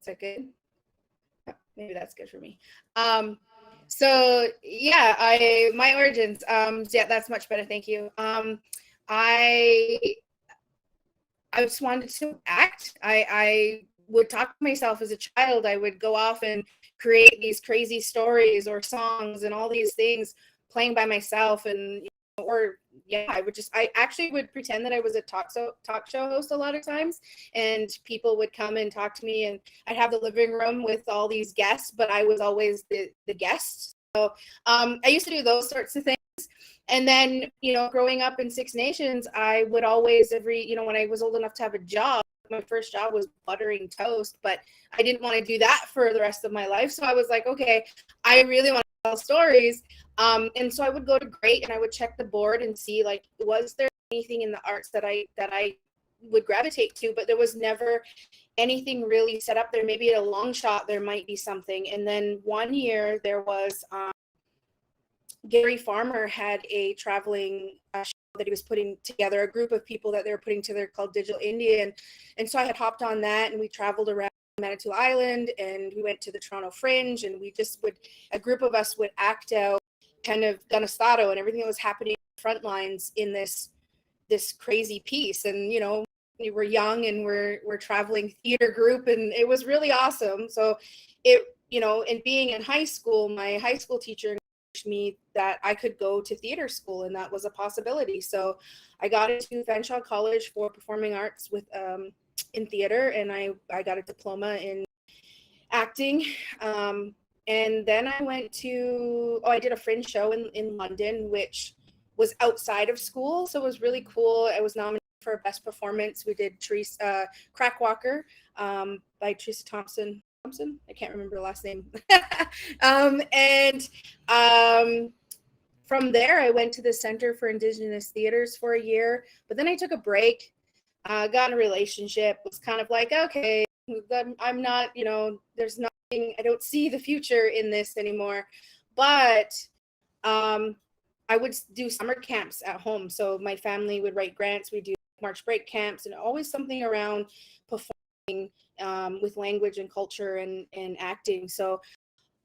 Is that good? Maybe that's good for me. So yeah, my origins. Yeah, that's much better. Thank you. I just wanted to act. I would talk to myself as a child. I would go off and create these crazy stories or songs and all these things, playing by myself, and I actually would pretend that I was a talk show host a lot of times, and people would come and talk to me, and I'd have the living room with all these guests, but I was always the guest. So I used to do those sorts of things. And then, growing up in Six Nations, I would always, when I was old enough to have a job, my first job was buttering toast, but I didn't want to do that for the rest of my life. So I was like, okay, I really want to tell stories. And so I would go to Great and I would check the board and see, was there anything in the arts that I would gravitate to, but there was never anything really set up there. Maybe at a long shot, there might be something. And then one year there was, Gary Farmer had a traveling show that he was putting together, a group of people that they were putting together called Digital Indian. And so I had hopped on that, and we traveled around Manitou Island, and we went to the Toronto Fringe, and we just a group of us would act out kind of Ganastado and everything that was happening on the front lines in this crazy piece. And, we were young and we're traveling theater group, and it was really awesome. So and being in high school, my high school teacher me that I could go to theater school, and that was a possibility. So I got into Fanshawe College for performing arts with in theater, and I got a diploma in acting. And then I went to I did a fringe show in London, which was outside of school, so it was really cool. I was nominated for best performance. We did Crack Walker by Teresa Thompson. I can't remember the last name. From there, I went to the Center for Indigenous Theaters for a year, but then I took a break, got in a relationship, was kind of like, okay, I'm not, there's nothing, I don't see the future in this anymore. But I would do summer camps at home. So my family would write grants. We do March break camps, and always something around performing with language and culture and acting. So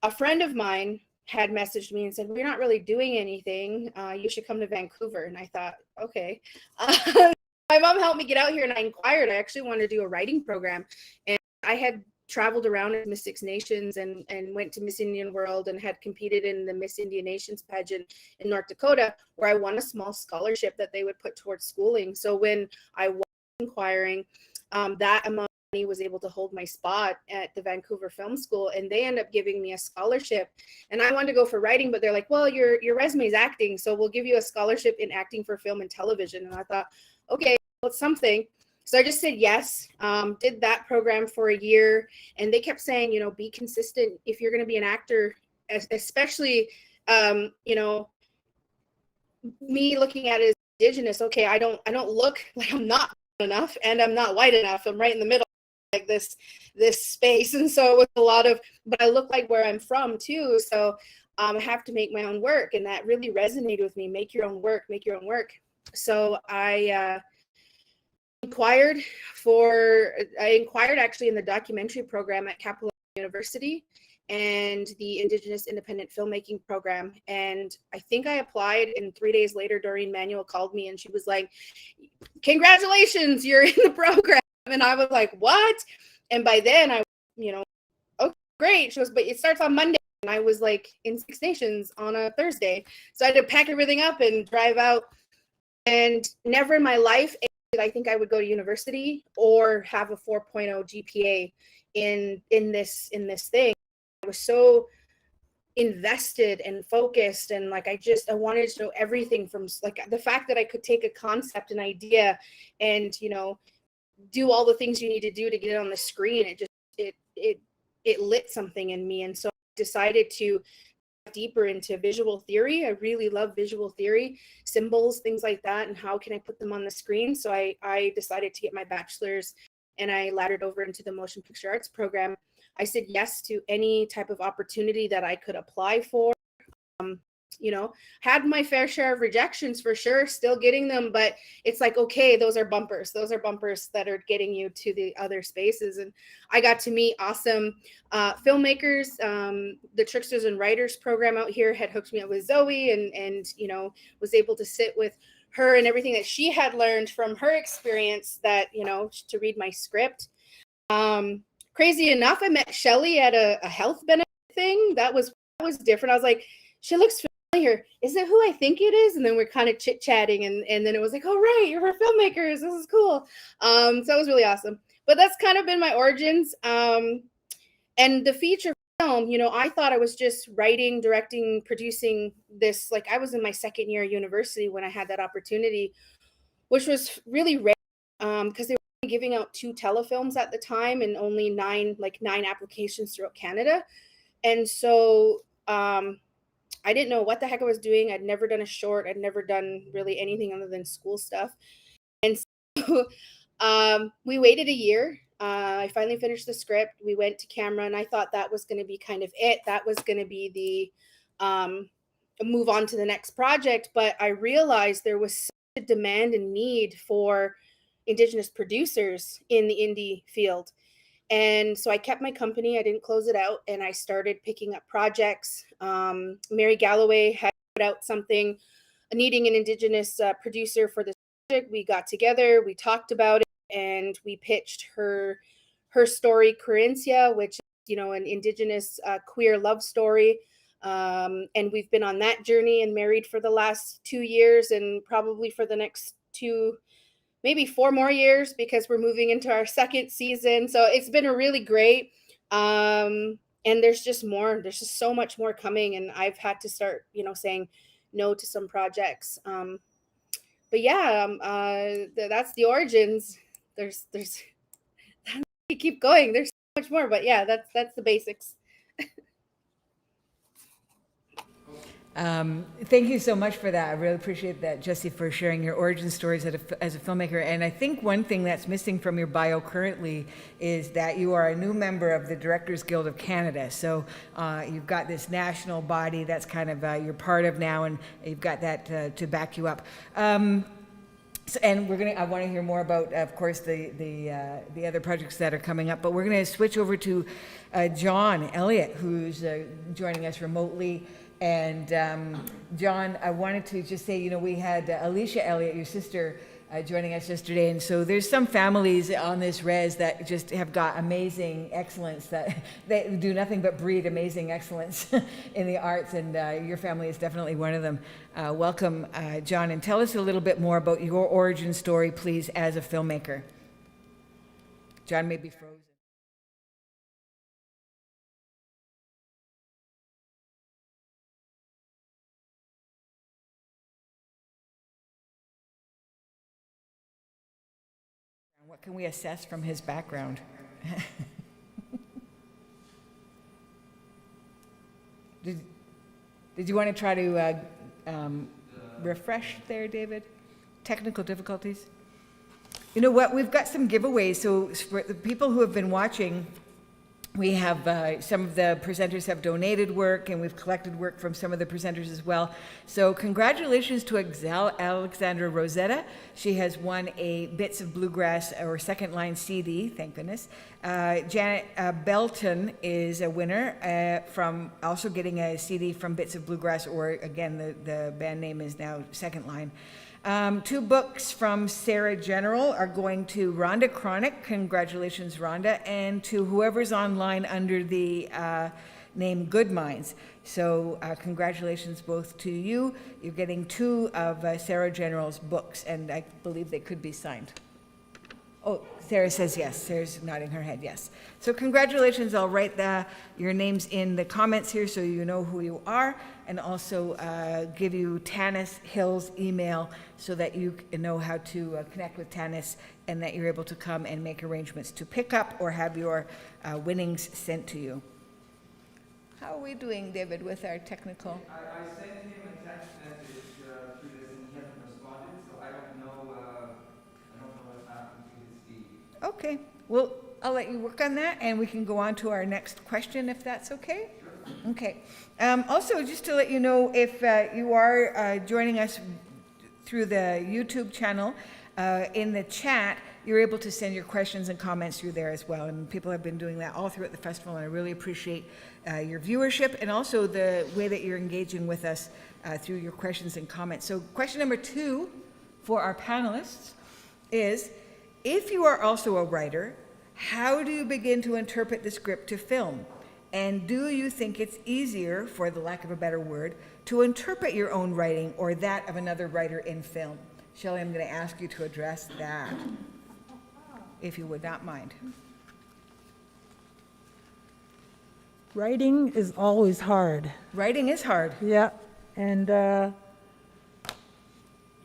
a friend of mine had messaged me and said, we're not really doing anything. You should come to Vancouver. And I thought, okay. My mom helped me get out here, and I inquired. I actually wanted to do a writing program. And I had traveled around as Miss Six Nations and went to Miss Indian World and had competed in the Miss Indian Nations pageant in North Dakota, where I won a small scholarship that they would put towards schooling. So when I was inquiring, that amount was able to hold my spot at the Vancouver Film School, and they end up giving me a scholarship. And I wanted to go for writing, but they're like, well, your resume is acting, so we'll give you a scholarship in acting for film and television. And I thought, okay, well, it's something. So I just said yes, did that program for a year, and they kept saying, be consistent if you're going to be an actor, especially, me looking at it as Indigenous. Okay, I don't look like I'm not enough, and I'm not white enough. I'm right in the middle, like this space. And so it was a lot of, but I look like where I'm from too. So I have to make my own work, and that really resonated with me. Make your own work, make your own work. So I inquired actually in the documentary program at Capilano University and the Indigenous Independent Filmmaking program. And I think I applied, and 3 days later, Doreen Manuel called me, and she was like, congratulations, you're in the program. And I was like, what? And by then I, okay, great. She goes, but it starts on Monday. And I was like in Six Nations on a Thursday. So I had to pack everything up and drive out. And never in my life did I think I would go to university or have a 4.0 GPA in this thing. I was so invested and focused, and like I wanted to know everything, from like the fact that I could take a concept, an idea, and do all the things you need to do to get it on the screen. It lit something in me, and so I decided to dive deeper into visual theory. I really love visual theory, symbols, things like that, and how can I put them on the screen. So I decided to get my bachelor's, and I laddered over into the motion picture arts program. I said yes to any type of opportunity that I could apply for. Had my fair share of rejections for sure, still getting them, but it's like, okay, those are bumpers that are getting you to the other spaces. And I got to meet awesome filmmakers. The Tricksters and Writers program out here had hooked me up with Zoe, and was able to sit with her and everything that she had learned from her experience, that to read my script. Crazy enough, I met Shelly at a health benefit thing. That was different. I was like, she looks familiar. Is it who I think it is? And then we're kind of chit-chatting, and then it was like, oh right, you're for Filmmakers. This is cool. So it was really awesome. But that's kind of been my origins. And the feature film, I thought I was just writing, directing, producing this. Like, I was in my second year of university when I had that opportunity, which was really rare, because they were giving out 2 telefilms at the time, and only 9 applications throughout Canada. And so I didn't know what the heck I was doing. I'd never done a short. I'd never done really anything other than school stuff. And so we waited a year. I finally finished the script. We went to camera, and I thought that was going to be kind of it. That was going to be the move on to the next project. But I realized there was such a demand and need for Indigenous producers in the indie field. And so I kept my company. I didn't close it out, and I started picking up projects. Mary Galloway had put out something, needing an Indigenous producer for this project. We got together, we talked about it, and we pitched her story, Querencia, which is, an Indigenous queer love story. And we've been on that journey and married for the last 2 years, and probably for the next 2, maybe 4 more years, because we're moving into our second season. So it's been a really great, and there's just so much more coming, and I've had to start, saying no to some projects. But yeah, that's the origins. There's keep going. There's so much more, but yeah, that's the basics. Thank you so much for that. I really appreciate that, Jessie, for sharing your origin stories as a filmmaker. And I think one thing that's missing from your bio currently is that you are a new member of the Directors Guild of Canada. So you've got this national body that's kind of you're part of now, and you've got that to back you up. And I want to hear more about, of course, the other projects that are coming up. But we're going to switch over to John Elliott, who's joining us remotely. And John, I wanted to just say, we had Alicia Elliott, your sister, joining us yesterday. And so there's some families on this res that just have got amazing excellence, that they do nothing but breed amazing excellence in the arts. And your family is definitely one of them. Welcome, John. And tell us a little bit more about your origin story, please, as a filmmaker. John may be frozen. What can we assess from his background? Did you want to try to refresh there, David? Technical difficulties? You know what? We've got some giveaways. So for the people who have been watching, we have some of the presenters have donated work, and we've collected work from some of the presenters as well. So congratulations to Alexandra Rosetta. She has won a Bits of Bluegrass or Second Line CD, thank goodness. Janet Belton is a winner from also getting a CD from Bits of Bluegrass, or again, the band name is now Second Line. 2 books from Sarah General are going to Rhonda Chronic. Congratulations, Rhonda. And to whoever's online under the name Good Minds. So congratulations both to you. You're getting 2 of Sarah General's books, and I believe they could be signed. Oh, Sarah says yes. Sarah's nodding her head, yes. So congratulations. I'll write your names in the comments here so you know who you are, and also give you Tanis Hill's email so that you know how to connect with Tanis and that you're able to come and make arrangements to pick up or have your winnings sent to you. How are we doing, David, with our technical? I sent him a text message through this and he hasn't responded, so I don't know what's happened to his feed. Okay, well, I'll let you work on that and we can go on to our next question if that's okay. Sure. Okay. Also, just to let you know, if you are joining us through the YouTube channel, in the chat, you're able to send your questions and comments through there as well. And people have been doing that all throughout the festival, and I really appreciate your viewership and also the way that you're engaging with us through your questions and comments. So question number 2 for our panelists is, if you are also a writer, how do you begin to interpret the script to film? And do you think it's easier, for the lack of a better word, to interpret your own writing or that of another writer in film? Shelley, I'm going to ask you to address that, if you would not mind. Writing is always hard. Writing is hard. Yeah, and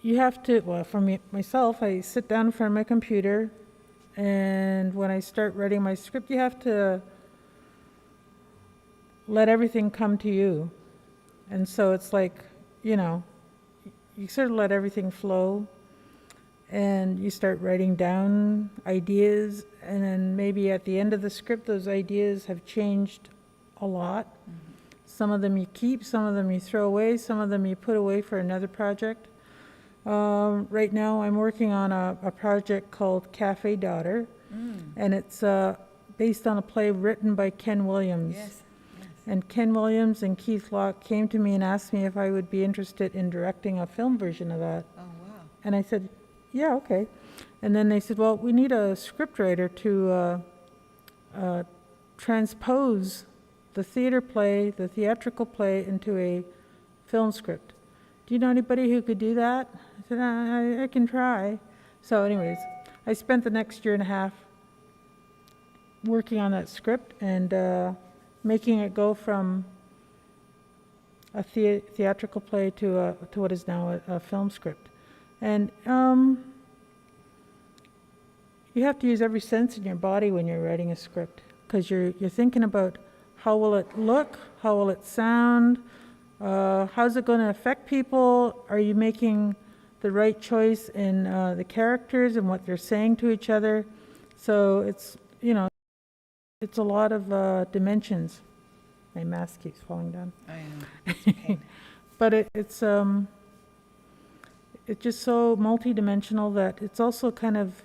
you have to, well, for me, myself, I sit down in front of my computer, and when I start writing my script, you have to let everything come to you. And so it's like, you know, you sort of let everything flow, and you start writing down ideas, and then maybe at the end of the script, those ideas have changed a lot. Mm-hmm. Some of them you keep, some of them you throw away, some of them you put away for another project. Right now I'm working on a project called Cafe Daughter, and it's based on a play written by Ken Williams. Yes. And Ken Williams and Keith Locke came to me and asked me if I would be interested in directing a film version of that. Oh, wow. And I said, yeah, okay. And then they said, well, we need a scriptwriter to transpose the theater play, the theatrical play, into a film script. Do you know anybody who could do that? I said, I can try. So anyways, I spent the next year and a half working on that script and making it go from a theatrical play to what is now a film script. And you have to use every sense in your body when you're writing a script, because you're thinking about how will it look, how will it sound, how's it going to affect people, are you making the right choice in the characters and what they're saying to each other. So it's, you know, it's a lot of dimensions. My mask keeps falling down. I know. It's a pain. But it's just so multi-dimensional that it's also kind of,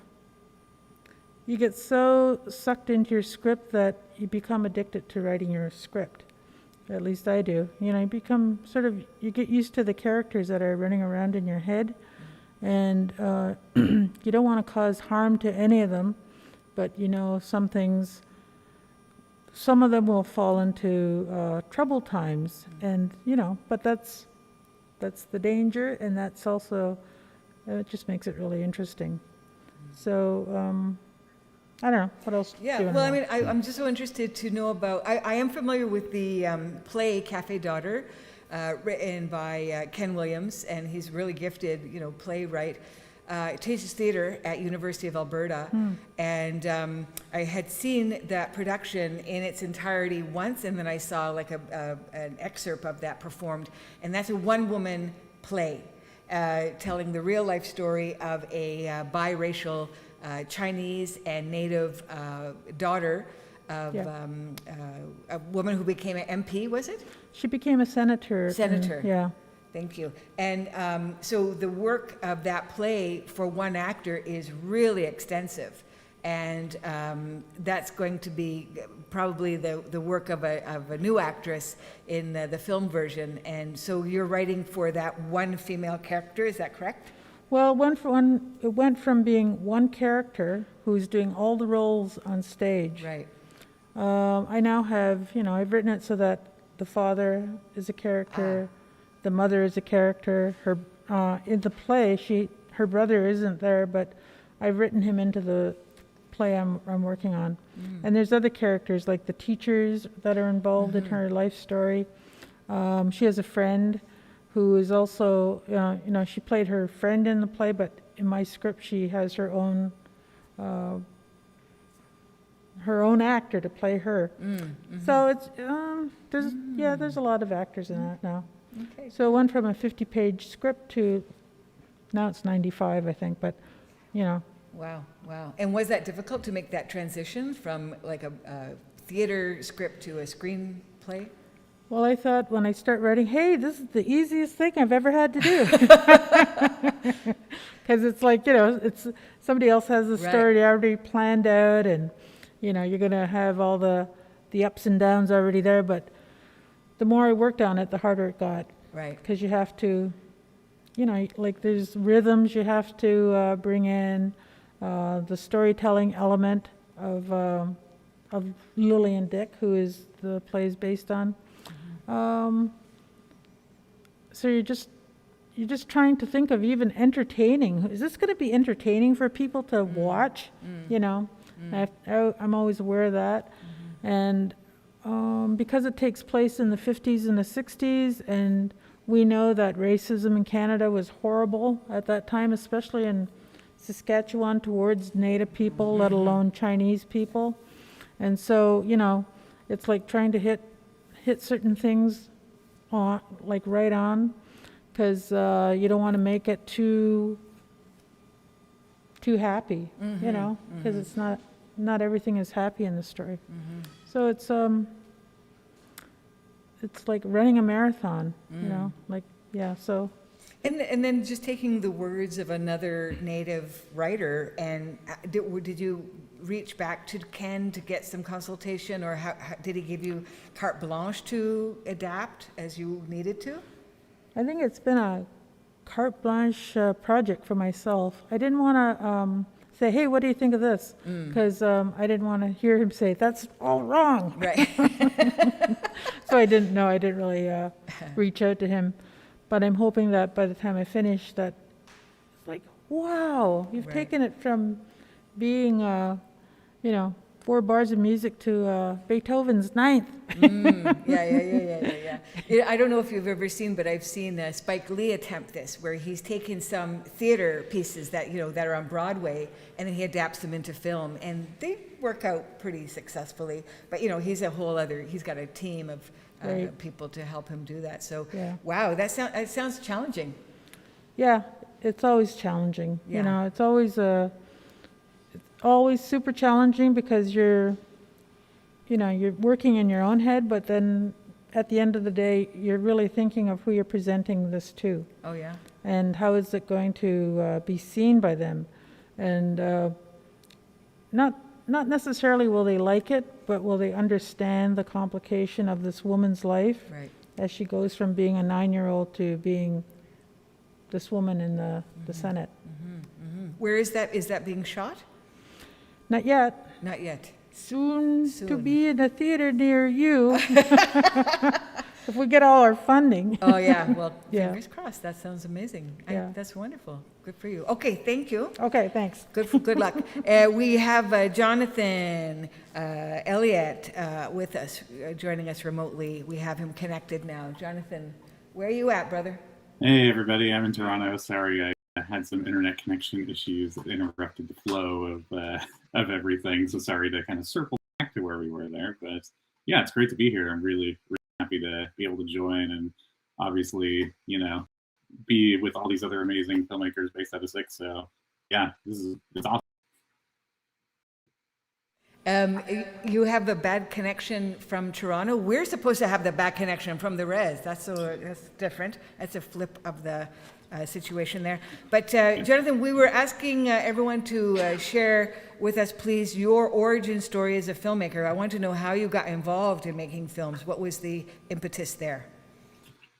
you get so sucked into your script that you become addicted to writing your script. At least I do. You know, you become sort of, you get used to the characters that are running around in your head, and you don't want to cause harm to any of them, but you know, some things, some of them will fall into troubled times, and you know, but that's the danger, and that's also, it just makes it really interesting. So, I don't know, what else do you Yeah, wanna well, I know? mean, I'm just so interested to know about, I am familiar with the play Cafe Daughter, written by Ken Williams, and he's really gifted, you know, playwright. It teaches theater at University of Alberta, and I had seen that production in its entirety once, and then I saw like an excerpt of that performed, and that's a one-woman play telling the real-life story of a biracial Chinese and Native daughter of a woman who became an MP, was it? She became a senator. Senator. Yeah. Thank you. And so the work of that play for one actor is really extensive. And that's going to be probably the work of a new actress in the film version. And so you're writing for that one female character, is that correct? Well, it went from being one character who's doing all the roles on stage. Right. I now have, you know, I've written it so that the father is a character, the mother is a character. Her in the play, her brother isn't there, but I've written him into the play I'm working on. And there's other characters like the teachers that are involved in her life story. She has a friend who is also, she played her friend in the play, but in my script she has her own actor to play her. So it's there's a lot of actors in that now. Okay. So it went from a 50-page script to now it's 95, I think, but Wow, wow. And was that difficult to make that transition from like a theater script to a screenplay? Well, I thought when I start writing, hey, this is the easiest thing I've ever had to do. Because it's like, it's somebody else has the story already planned out, and, you're going to have all the ups and downs already there. But the more I worked on it, the harder it got. Right. Because you have to, like there's rhythms you have to bring in, the storytelling element of Lily and Dick, who is the play is based on. So you're just trying to think of even entertaining. Is this going to be entertaining for people to watch? I'm always aware of that. And because it takes place in the 50s and the 60s, and we know that racism in Canada was horrible at that time, especially in Saskatchewan towards Native people, let alone Chinese people. And so, it's like trying to hit certain things on, like right on, because you don't want to make it too happy, because it's not everything is happy in the story. So it's like running a marathon, so. And then just taking the words of another Native writer, and did you reach back to Ken to get some consultation, or how did he give you carte blanche to adapt as you needed to? I think it's been a carte blanche project for myself. I didn't want to say, hey, what do you think of this? Because I didn't want to hear him say, that's all wrong. Right. So I didn't really reach out to him. But I'm hoping that by the time I finish, that it's like, wow, you've taken it from being, 4 bars of music to Beethoven's Ninth. Yeah. I don't know if you've ever seen, but I've seen Spike Lee attempt this, where he's taken some theater pieces that that are on Broadway, and then he adapts them into film, and they work out pretty successfully. But he's he's got a team of people to help him do that. So wow, it sounds challenging. Yeah, it's always challenging. It's always super challenging, because you're working in your own head, but then at the end of the day, you're really thinking of who you're presenting this to. Oh yeah. And how is it going to be seen by them? And not necessarily will they like it, but will they understand the complication of this woman's life as she goes from being a 9-year-old to being this woman in the Senate. Where is that? Is that being shot? Not yet. Not yet. Soon to be in a theater near you. If we get all our funding. Oh yeah, well, fingers crossed. That sounds amazing. That's wonderful. Good for you. Okay, thank you. Okay, thanks. Good luck. We have Jonathan Elliott with us, joining us remotely. We have him connected now. Jonathan, where are you at, brother? Hey everybody, I'm in Toronto. Sorry, I had some internet connection issues that interrupted the flow of everything. So sorry to kind of circle back to where we were there, but yeah, it's great to be here. I'm really happy to be able to join, and obviously, be with all these other amazing filmmakers based out of Six. So yeah, it's awesome. You have a bad connection from Toronto. We're supposed to have the bad connection from the res. That's different. That's a flip of the situation there. But Jonathan, we were asking everyone to share with us, please, your origin story as a filmmaker. I want to know how you got involved in making films. What was the impetus there?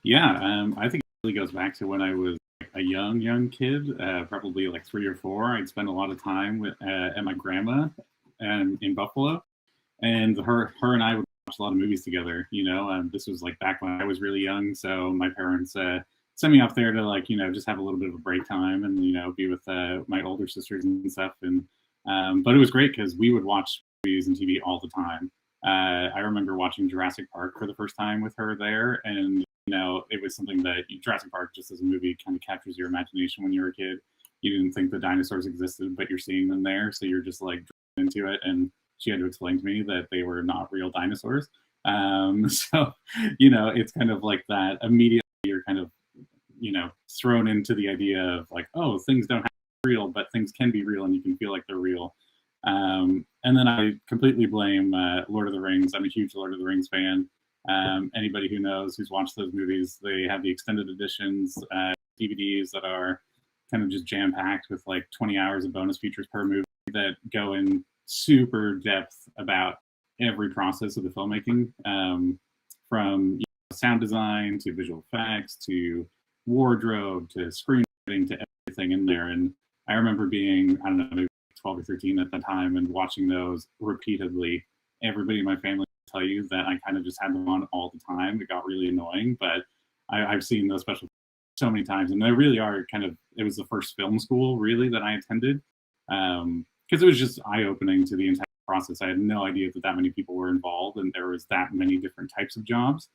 Yeah, I think it really goes back to when I was a young kid, probably like 3 or 4. I'd spend a lot of time at my grandma in Buffalo, and her and I would watch a lot of movies together. This was like back when I was really young, so my parents sent me up there to like, just have a little bit of a break time and, be with my older sisters and stuff. And but it was great because we would watch movies and TV all the time. I remember watching Jurassic Park for the first time with her there, and it was something that Jurassic Park, just as a movie, kind of captures your imagination when you were a kid. You didn't think the dinosaurs existed, but you're seeing them there, so you're just like drawn into it. And she had to explain to me that they were not real dinosaurs. So it's kind of like that. Immediately, you're kind of thrown into the idea of like, oh, things don't have to be real, but things can be real, and you can feel like they're real. And then I completely blame Lord of the Rings. I'm a huge Lord of the Rings fan. Anybody who knows, who's watched those movies, they have the extended editions, DVDs that are kind of just jam-packed with like 20 hours of bonus features per movie that go in super depth about every process of the filmmaking, from sound design to visual effects to wardrobe to screenwriting to everything in there. And I remember being, I don't know, maybe 12 or 13 at the time and watching those repeatedly. Everybody in my family will tell you that I kind of just had them on all the time. It got really annoying, but I've seen those special so many times, and they really are kind of, it was the first film school really that I attended, because it was just eye-opening to the entire process. I had no idea that many people were involved and there was that many different types of jobs.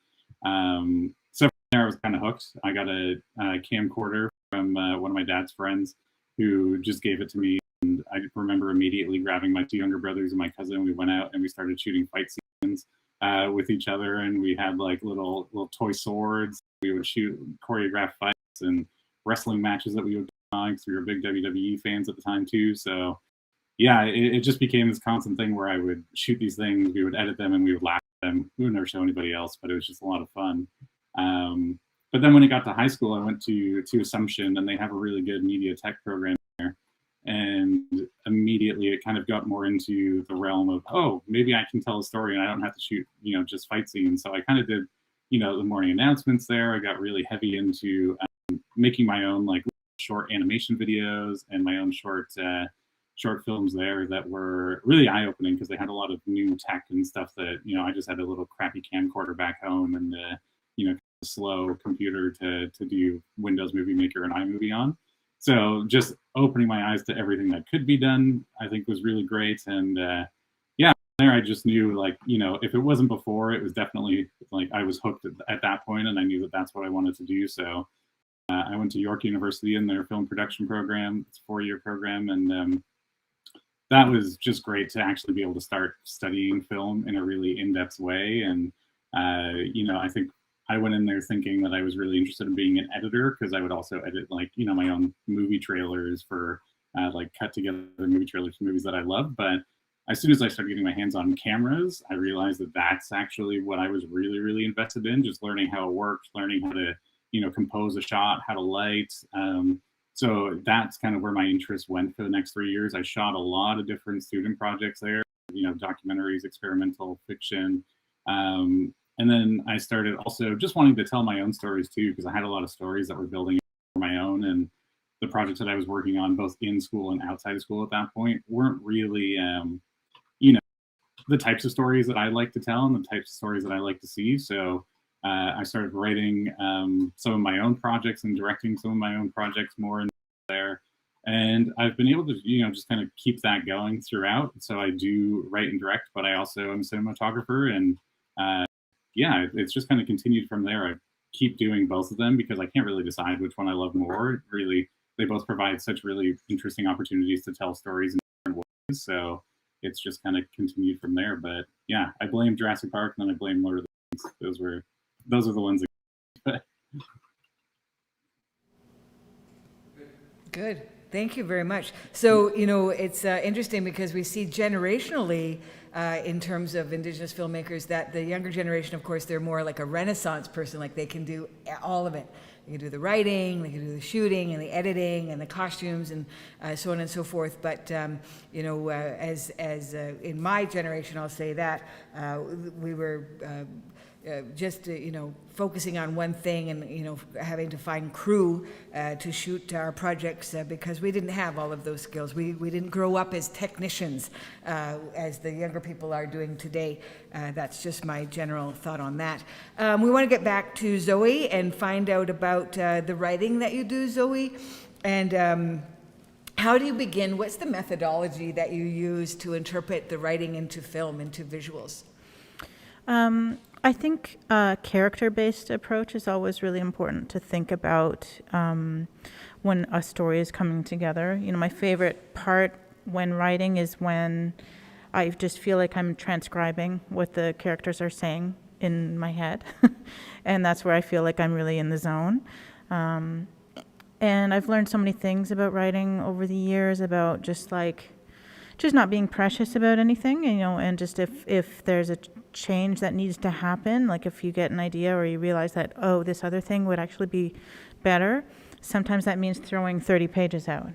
So from there I was kind of hooked. I got a camcorder from one of my dad's friends who just gave it to me. And I remember immediately grabbing my two younger brothers and my cousin. We went out and we started shooting fight scenes with each other. And we had like little toy swords. We would shoot choreographed fights and wrestling matches that we would do because we were big WWE fans at the time too. So yeah, it just became this constant thing where I would shoot these things, we would edit them, and we would laugh at them. We would never show anybody else, but it was just a lot of fun. But then when it got to high school, I went to Assumption, and they have a really good media tech program there. And immediately it kind of got more into the realm of, oh, maybe I can tell a story and I don't have to shoot, just fight scenes. So I kind of did, the morning announcements there. I got really heavy into making my own like short animation videos and my own short films there that were really eye-opening because they had a lot of new tech and stuff that, I just had a little crappy camcorder back home and, a slow computer to do Windows Movie Maker and iMovie on. So just opening my eyes to everything that could be done, I think was really great. And yeah, there I just knew like, if it wasn't before, it was definitely like I was hooked at that point, and I knew that that's what I wanted to do. So I went to York University in their film production program. It's a 4-year program. And that was just great to actually be able to start studying film in a really in-depth way. And, I think I went in there thinking that I was really interested in being an editor because I would also edit like, my own movie trailers for like cut together movie trailers for movies that I love. But as soon as I started getting my hands on cameras, I realized that that's actually what I was really, really invested in, just learning how it worked, learning how to, compose a shot, how to light. So that's kind of where my interest went for the next 3 years. I shot a lot of different student projects there, documentaries, experimental fiction. And then I started also just wanting to tell my own stories too, because I had a lot of stories that were building for my own. And the projects that I was working on, both in school and outside of school at that point, weren't really, the types of stories that I like to tell and the types of stories that I like to see. So I started writing some of my own projects and directing some of my own projects more in there. And I've been able to, just kind of keep that going throughout. So I do write and direct, but I also am a cinematographer. And yeah, it's just kind of continued from there. I keep doing both of them because I can't really decide which one I love more. Really, they both provide such really interesting opportunities to tell stories in different ways. So it's just kind of continued from there. But yeah, I blame Jurassic Park and then I blame Lord of the Rings. Those are the ones that Good. Thank you very much. So, it's interesting because we see generationally in terms of Indigenous filmmakers that the younger generation, of course, they're more like a Renaissance person, like they can do all of it. They can do the writing, they can do the shooting and the editing and the costumes and so on and so forth. But, as in my generation, I'll say that we were focusing on one thing and, having to find crew to shoot our projects because we didn't have all of those skills. We didn't grow up as technicians as the younger people are doing today. That's just my general thought on that. We want to get back to Zoe and find out about the writing that you do, Zoe. And how do you begin? What's the methodology that you use to interpret the writing into film, into visuals? I think a character-based approach is always really important to think about when a story is coming together. My favorite part when writing is when I just feel like I'm transcribing what the characters are saying in my head. And that's where I feel like I'm really in the zone. And I've learned so many things about writing over the years, about just not being precious about anything, and just if there's a change that needs to happen, like if you get an idea or you realize that, oh, this other thing would actually be better, sometimes that means throwing 30 pages out,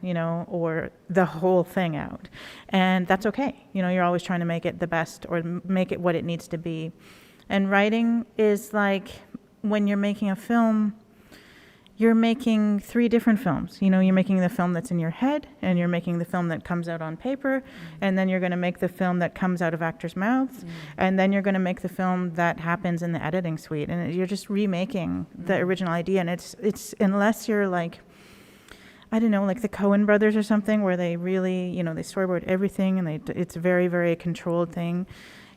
or the whole thing out. And that's okay. You're always trying to make it the best or make it what it needs to be. And writing is like when you're making a film, you're making 3 different films. You're making the film that's in your head, and you're making the film that comes out on paper, and then you're going to make the film that comes out of actors' mouths, and then you're going to make the film that happens in the editing suite. And you're just remaking the original idea. And it's unless you're like, I don't know, like the Coen brothers or something, where they really, they storyboard everything, and it's a very, very controlled thing.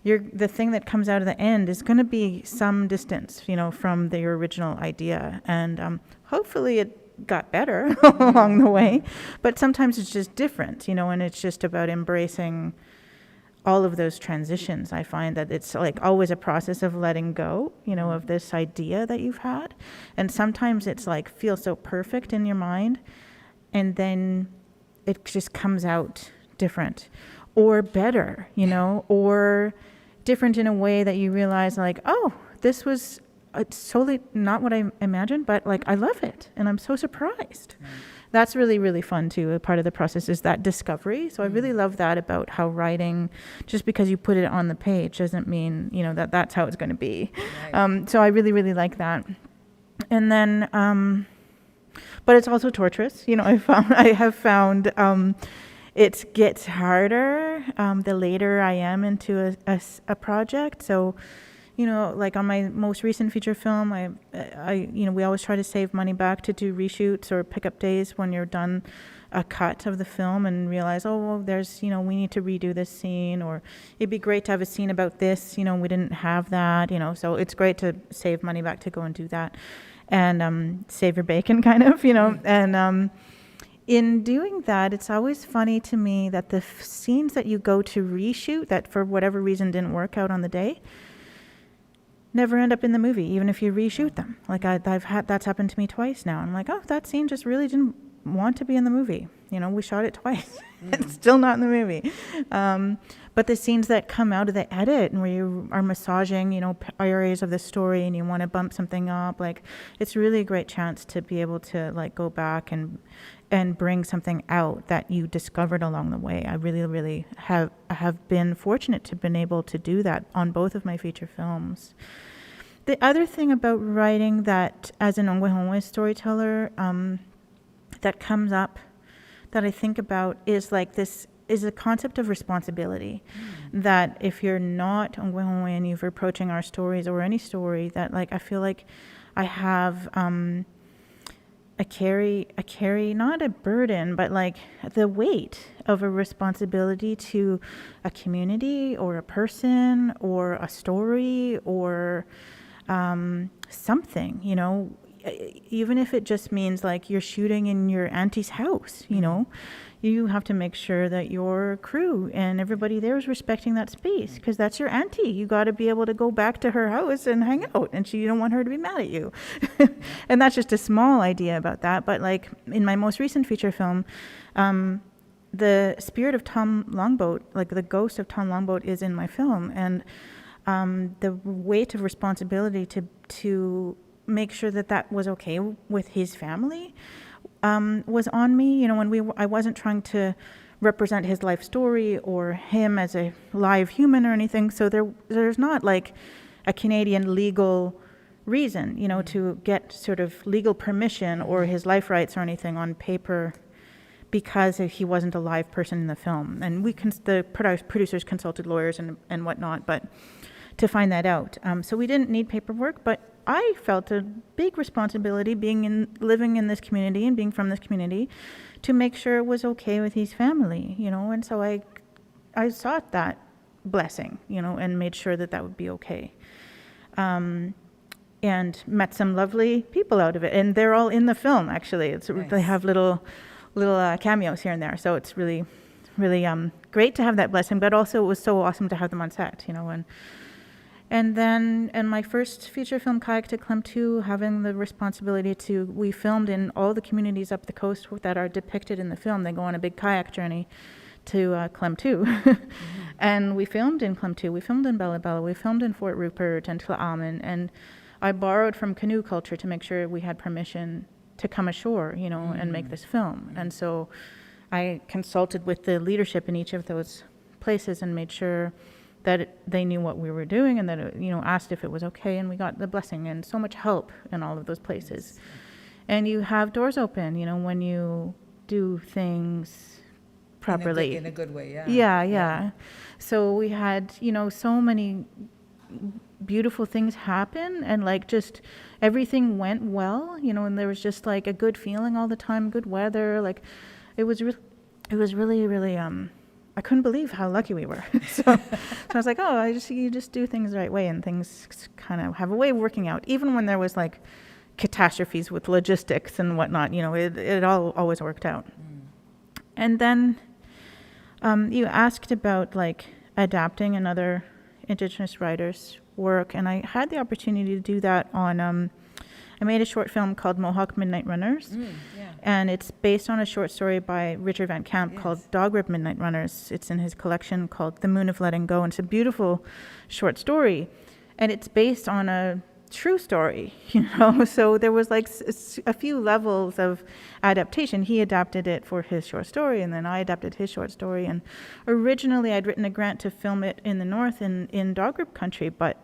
The thing that comes out of the end is going to be some distance, from the original idea. And hopefully it got better along the way. But sometimes it's just different, and it's just about embracing all of those transitions. I find that it's like always a process of letting go, of this idea that you've had. And sometimes it's like feels so perfect in your mind, and then it just comes out different or better, or different in a way that you realize like, oh, this was totally not what I imagined, but like I love it and I'm so surprised. That's really, really fun too. A part of the process is that discovery. So I really love that about how writing, just because you put it on the page doesn't mean, that that's how it's going to be. Right. So I really, really like that. And then, but it's also torturous. I have found it gets harder the later I am into a project. So, like on my most recent feature film, we always try to save money back to do reshoots or pickup days when you're done a cut of the film and realize, oh, well, there's, we need to redo this scene, or it'd be great to have a scene about this, we didn't have that, so it's great to save money back to go and do that and save your bacon kind of, and in doing that, it's always funny to me that the scenes that you go to reshoot that for whatever reason didn't work out on the day never end up in the movie, even if you reshoot them. Like that's happened to me twice now. I'm like, oh, that scene just really didn't want to be in the movie. We shot it twice. It's still not in the movie. But the scenes that come out of the edit and where you are massaging, areas of the story and you want to bump something up, like it's really a great chance to be able to like go back and bring something out that you discovered along the way. I really, really have been fortunate to have been able to do that on both of my feature films. The other thing about writing that, as an Ogwehoweh storyteller, that comes up that I think about is like this is a concept of responsibility. That if you're not Ogwehoweh and you're approaching our stories or any story, that like I feel like I have I carry not a burden, but like the weight of a responsibility to a community or a person or a story or something, even if it just means like you're shooting in your auntie's house, you have to make sure that your crew and everybody there is respecting that space because that's your auntie. You got to be able to go back to her house and hang out, and you don't want her to be mad at you. And that's just a small idea about that. But like in my most recent feature film, the spirit of Tom Longboat, like the ghost of Tom Longboat, is in my film, and the weight of responsibility to make sure that was okay with his family was on me. When I wasn't trying to represent his life story or him as a live human or anything. So there's not like a Canadian legal reason, you know, to get sort of legal permission or his life rights or anything on paper because he wasn't a live person in the film. And the producers consulted lawyers and whatnot, but to find that out. So we didn't need paperwork, but I felt a big responsibility living in this community and being from this community to make sure it was okay with his family, you know, and so I sought that blessing, you know, and made sure that would be okay. And met some lovely people out of it, and they're all in the film. Actually, nice. They have little cameos here and there, so it's really, really great to have that blessing. But also, it was so awesome to have them on set, you know. And then, in my first feature film, Kayak to Klemtu, having the responsibility we filmed in all the communities up the coast that are depicted in the film. They go on a big kayak journey to Klemtu. And we filmed in Klemtu, we filmed in Bella Bella, we filmed in Fort Rupert and Tla'amin, and I borrowed from canoe culture to make sure we had permission to come ashore, you know, and make this film. And so I consulted with the leadership in each of those places and made sure that they knew what we were doing, and that it, you know, asked if it was okay, and we got the blessing and so much help in all of those places. And you have doors open, you know, when you do things properly. In a good way, yeah. Yeah. So we had, you know, so many beautiful things happen, and like just everything went well, you know, and there was just like a good feeling all the time, good weather, like it was really, really, I couldn't believe how lucky we were. So I was like, oh, you just do things the right way, and things kind of have a way of working out, even when there was like catastrophes with logistics and whatnot, you know, it all always worked out. And then you asked about like adapting another Indigenous writers' work, and I had the opportunity to do that on, I made a short film called Mohawk Midnight Runners, and it's based on a short story by Richard Van Camp called Dogrib Midnight Runners. It's in his collection called The Moon of Letting Go, and it's a beautiful short story, and it's based on a true story, you know, so there was like a few levels of adaptation. He adapted it for his short story, and then I adapted his short story, and originally I'd written a grant to film it in the north in Dogrib country, but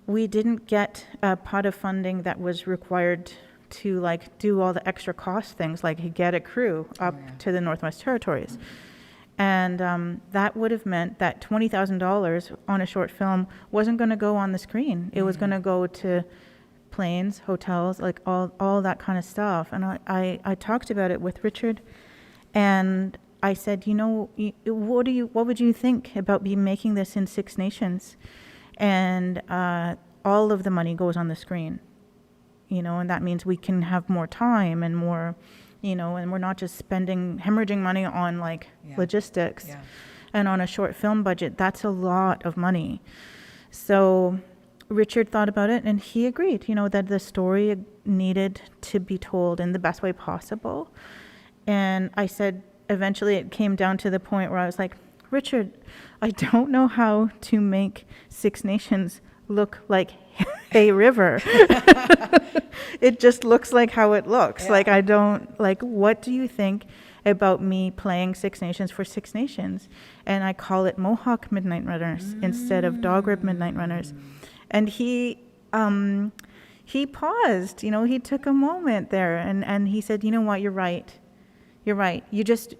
we didn't get a pot of funding that was required to like do all the extra cost things, like get a crew up to the Northwest Territories. And that would have meant that $20,000 on a short film wasn't going to go on the screen. It was going to go to planes, hotels, like all that kind of stuff. And I talked about it with Richard, and I said, you know, what would you think about me making this in Six Nations, and all of the money goes on the screen, you know, and that means we can have more time and more, you know, and we're not just hemorrhaging money on like logistics. And on a short film budget, that's a lot of money. So Richard thought about it, and he agreed, you know, that the story needed to be told in the best way possible. And I said, eventually it came down to the point where I was like, Richard, I don't know how to make Six Nations look like a river. It just looks like how it looks. Like I don't, like, what do you think about me playing Six Nations for Six Nations? And I call it Mohawk Midnight Runners instead of Dogrib Midnight Runners. And he paused, you know, he took a moment there, and he said, you know what, you're right. You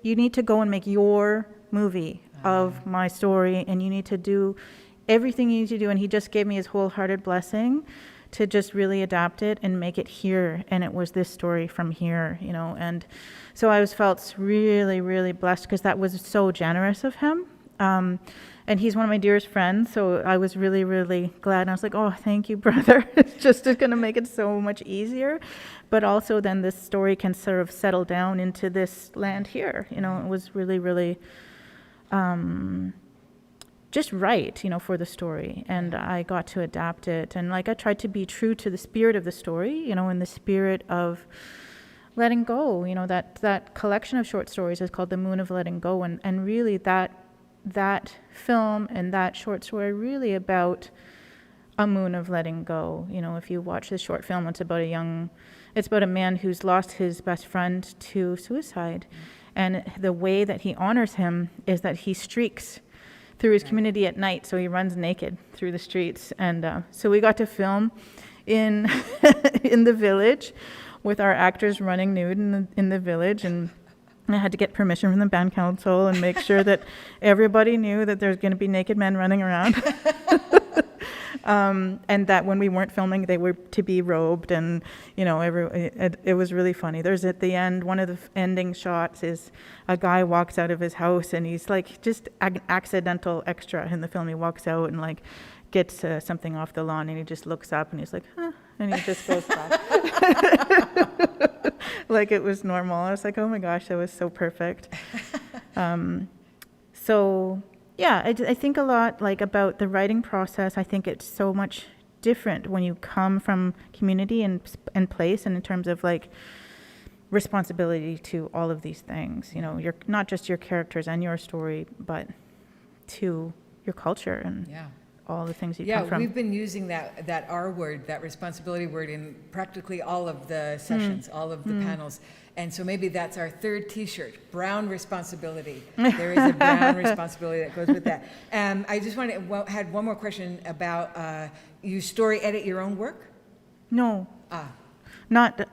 need to go and make your movie of my story, and you need to do everything you need to do. And he just gave me his wholehearted blessing to just really adapt it and make it here. And it was this story from here, you know. And so I felt really, really blessed, because that was so generous of him. And he's one of my dearest friends, so I was really, really glad. And I was like, oh, thank you, brother. It's going to make it so much easier. But also then this story can sort of settle down into this land here. You know, it was really, really just right, you know, for the story. And I got to adapt it. And like I tried to be true to the spirit of the story, you know, in the spirit of letting go. You know, that collection of short stories is called The Moon of Letting Go. And really that film and that short story are really about a moon of letting go. You know, if you watch the short film, it's about a man who's lost his best friend to suicide. And the way that he honors him is that he streaks through his community at night, so he runs naked through the streets. And so we got to film in in the village with our actors running nude in the village, and I had to get permission from the band council and make sure that everybody knew that there's going to be naked men running around. And that when we weren't filming, they were to be robed, and it was really funny. There's at the end, one of the ending shots is a guy walks out of his house, and he's like just an accidental extra in the film. He walks out and like gets something off the lawn, and he just looks up and he's like, huh, and he just goes back. Like it was normal. I was like, oh my gosh, that was so perfect. So yeah, I think a lot like about the writing process. I think it's so much different when you come from community and place, and in terms of like responsibility to all of these things. You're not just your characters and your story, but to your culture and all the things you come from. Yeah, we've been using that R word, that responsibility word, in practically all of the sessions, all of the panels. And so maybe that's our third T-shirt, brown responsibility. There is a brown responsibility that goes with that. I just had one more question about, you story edit your own work? No. Not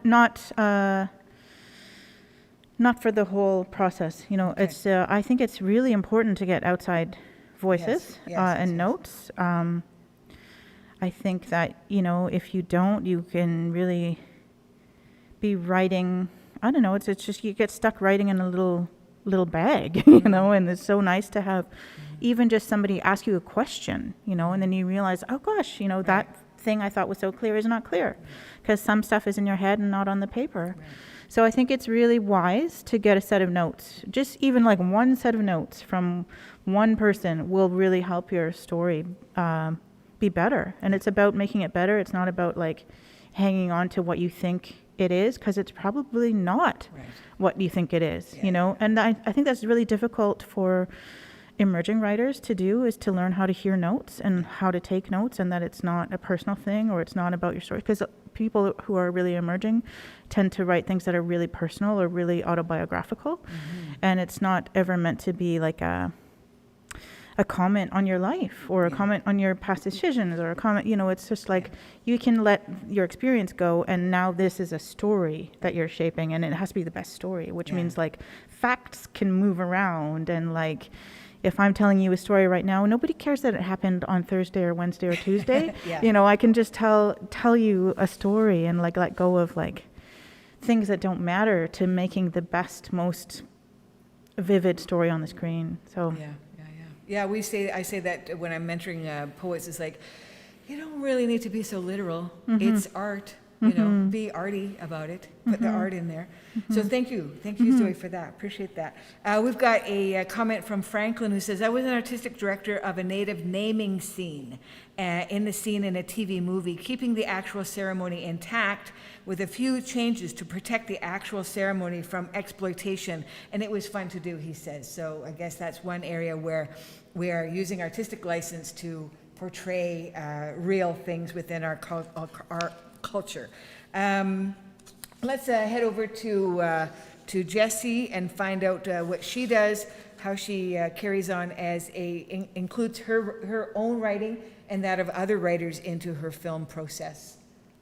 for the whole process. It's I think it's really important to get outside voices and notes. I think that if you don't, you can really be writing. I don't know. It's just you get stuck writing in a little bag, And it's so nice to have even just somebody ask you a question, and then you realize, oh gosh, that thing I thought was so clear is not clear, because some stuff is in your head and not on the paper. Right. So I think it's really wise to get a set of notes. Just even like one set of notes from one person will really help your story be better. And it's about making it better. It's not about like hanging on to what you think it is, because it's probably not what you think it is, And I think that's really difficult for emerging writers to do, is to learn how to hear notes and how to take notes, and that it's not a personal thing or it's not about your story. Because people who are really emerging tend to write things that are really personal or really autobiographical, and it's not ever meant to be like a comment on your life or a comment on your past decisions or a comment, it's just like you can let your experience go, and now this is a story that you're shaping, and it has to be the best story, which means like facts can move around, and like if I'm telling you a story right now, nobody cares that it happened on Thursday or Wednesday or Tuesday. I can just tell you a story and like let go of like things that don't matter to making the best, most vivid story on the screen. So Yeah, I say that when I'm mentoring poets, it's like, you don't really need to be so literal. It's art, be arty about it. Put the art in there. So thank you, Zoe, for that. Appreciate that. We've got a comment from Franklin who says, I was an artistic director of a native naming scene in the scene in a TV movie, keeping the actual ceremony intact with a few changes to protect the actual ceremony from exploitation. And it was fun to do, he says. So I guess that's one area where we are using artistic license to portray real things within our culture. Let's head over to Jessie and find out what she does, how she carries on as includes her own writing and that of other writers into her film process.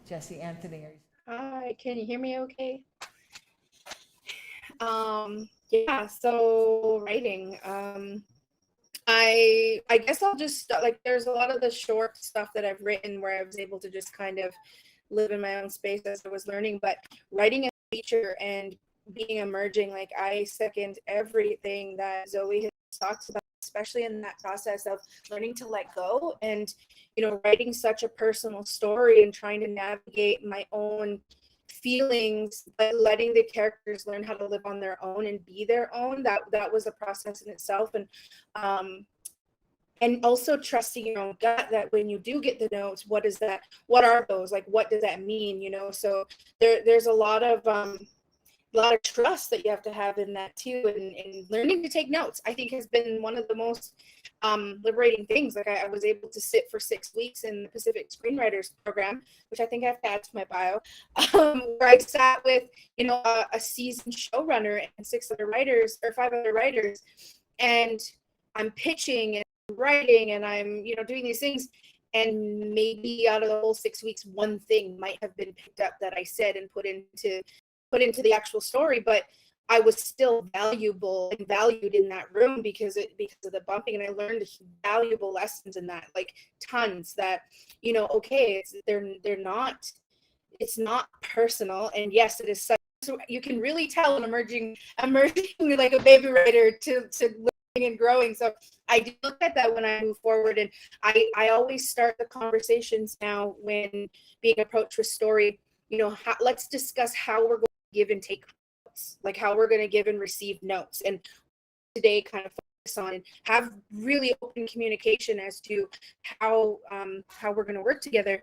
Jessie, Anthony. Hi, can you hear me okay? Yeah, so writing. I guess I'll just like, there's a lot of the short stuff that I've written where I was able to just kind of live in my own space as I was learning, but writing a feature and being emerging, like I second everything that Zoe has talked about, especially in that process of learning to let go and, writing such a personal story and trying to navigate my own feelings, but letting the characters learn how to live on their own and be their own. That was a process in itself. And also trusting your own gut, that when you do get the notes, what are those? Like, what does that mean? So there's a lot of trust that you have to have in that too. And learning to take notes, I think, has been one of the most liberating things. Like I was able to sit for 6 weeks in the Pacific Screenwriters Program, which I think I have to add to my bio, where I sat with, a seasoned showrunner and 5 other writers, and I'm pitching and writing and I'm, doing these things. And maybe out of the whole 6 weeks, one thing might have been picked up that I said and put into the actual story, but I was still valuable and valued in that room because of the bumping, and I learned valuable lessons in that, like tons. That okay, they're not. It's not personal, and yes, it is such. So you can really tell an emerging like a baby writer to learning and growing. So I do look at that when I move forward, and I always start the conversations now when being approached with story. Let's discuss how we're going to give and take notes, like how we're going to give and receive notes, and today kind of focus on and have really open communication as to how we're going to work together.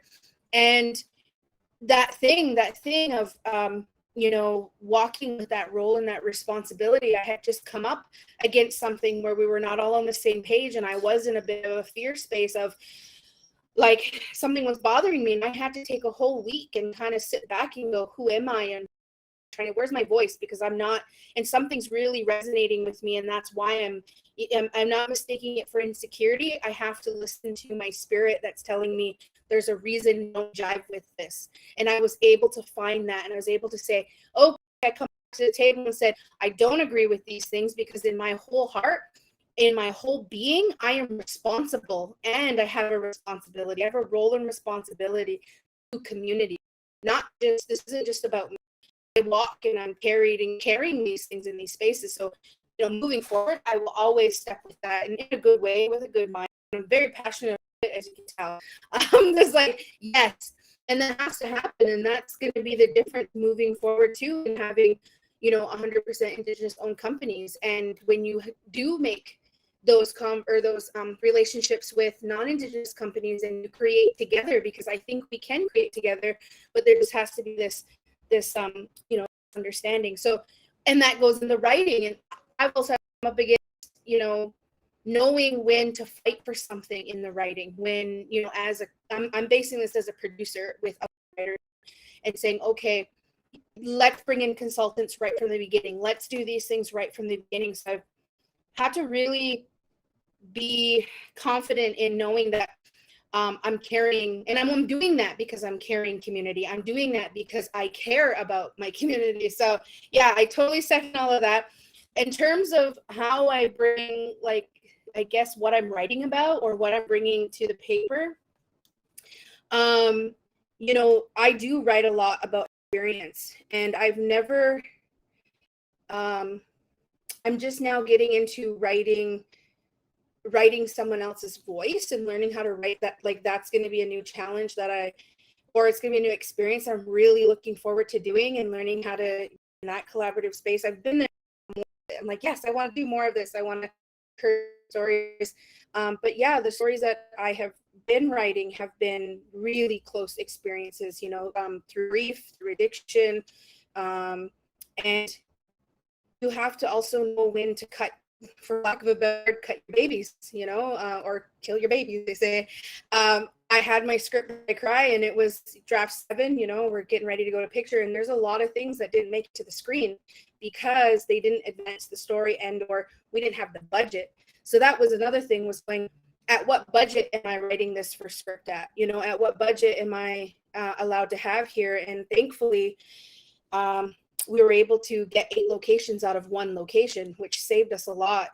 And that thing of walking with that role and that responsibility, I had just come up against something where we were not all on the same page, and I was in a bit of a fear space of like something was bothering me, and I had to take a whole week and kind of sit back and go, who am I, and where's my voice, because I'm not, and something's really resonating with me, and that's why I'm not mistaking it for insecurity. I have to listen to my spirit that's telling me there's a reason, don't jive with this. And I was able to find that, and I was able to say, oh, I come to the table and said, I don't agree with these things, because in my whole heart, in my whole being, I am responsible, and I have a responsibility. I have a role and responsibility to community. Not just, this isn't just about me. I walk and I'm carrying these things in these spaces. So, moving forward, I will always step with that, and in a good way, with a good mind. I'm very passionate about it, as you can tell. There's like, yes, and that has to happen, and that's going to be the difference moving forward too, in having, 100% Indigenous owned companies. And when you do make those relationships with non-Indigenous companies and you create together, because I think we can create together, but there just has to be this understanding. So, and that goes in the writing, and I've also come up against, knowing when to fight for something in the writing, when, I'm basing this as a producer with a writer and saying, okay, let's bring in consultants right from the beginning. Let's do these things right from the beginning. So I've had to really be confident in knowing that I'm carrying, and I'm doing that because I'm carrying community. I'm doing that because I care about my community. So yeah, I totally second all of that. In terms of how I bring, like, I guess what I'm writing about or what I'm bringing to the paper, I do write a lot about experience, and I've never, I'm just now getting into writing someone else's voice and learning how to write that. Like, that's going to be a new challenge or it's going to be a new experience I'm really looking forward to doing, and learning how to, in that collaborative space. I've been there. I'm like, yes, I want to do more of this. I want to hear stories. But yeah, the stories that I have been writing have been really close experiences, through grief, through addiction. And you have to also know when to cut, for lack of a better word, cut your babies, or kill your babies, they say. I had my script I cry, and it was draft 7, we're getting ready to go to picture, and there's a lot of things that didn't make it to the screen because they didn't advance the story, and or we didn't have the budget. So that was another thing, was going, at what budget am I writing this for script at? At what budget am I allowed to have here? And thankfully, we were able to get 8 locations out of 1 location, which saved us a lot.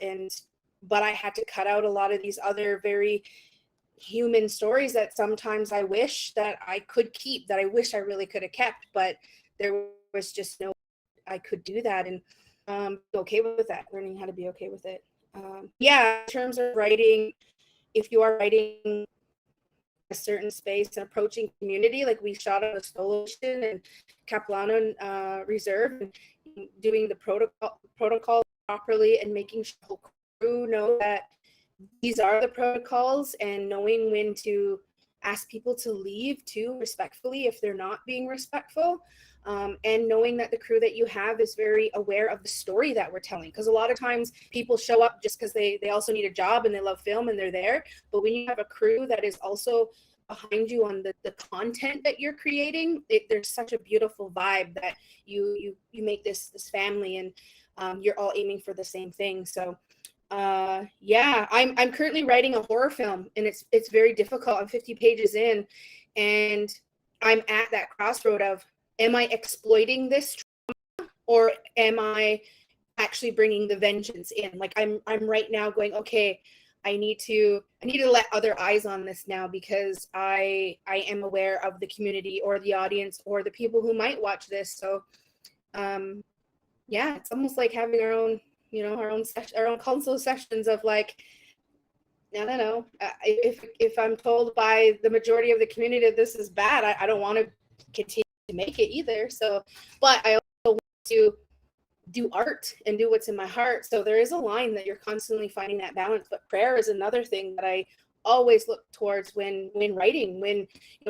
But I had to cut out a lot of these other very human stories that sometimes I wish that I could keep, that I wish I really could have kept, but there was just no, I could do that, and okay with that, learning how to be okay with it. Yeah, in terms of writing, if you are writing a certain space and approaching community, like we shot on a solo mission in Capilano Reserve, and doing the protocol properly, and making sure the whole crew know that these are the protocols, and knowing when to ask people to leave too, respectfully, if they're not being respectful. And knowing that the crew that you have is very aware of the story that we're telling, because a lot of times people show up just because they also need a job and they love film and they're there, but when you have a crew that is also behind you on the content that you're creating, there's such a beautiful vibe that you make this family, and you're all aiming for the same thing. So Yeah, I'm currently writing a horror film, and it's very difficult. I'm 50 pages in, and I'm at that crossroad of, am I exploiting this trauma, or am I actually bringing the vengeance in? Like I'm right now going, okay, I need to let other eyes on this now, because I am aware of the community or the audience or the people who might watch this. So yeah, it's almost like having our own, our own council sessions of like, I don't know, if I'm told by the majority of the community that this is bad, I don't want to continue to make it either. So, but I also want to do art and do what's in my heart. So there is a line that you're constantly finding that balance. But prayer is another thing that I always look towards when writing. When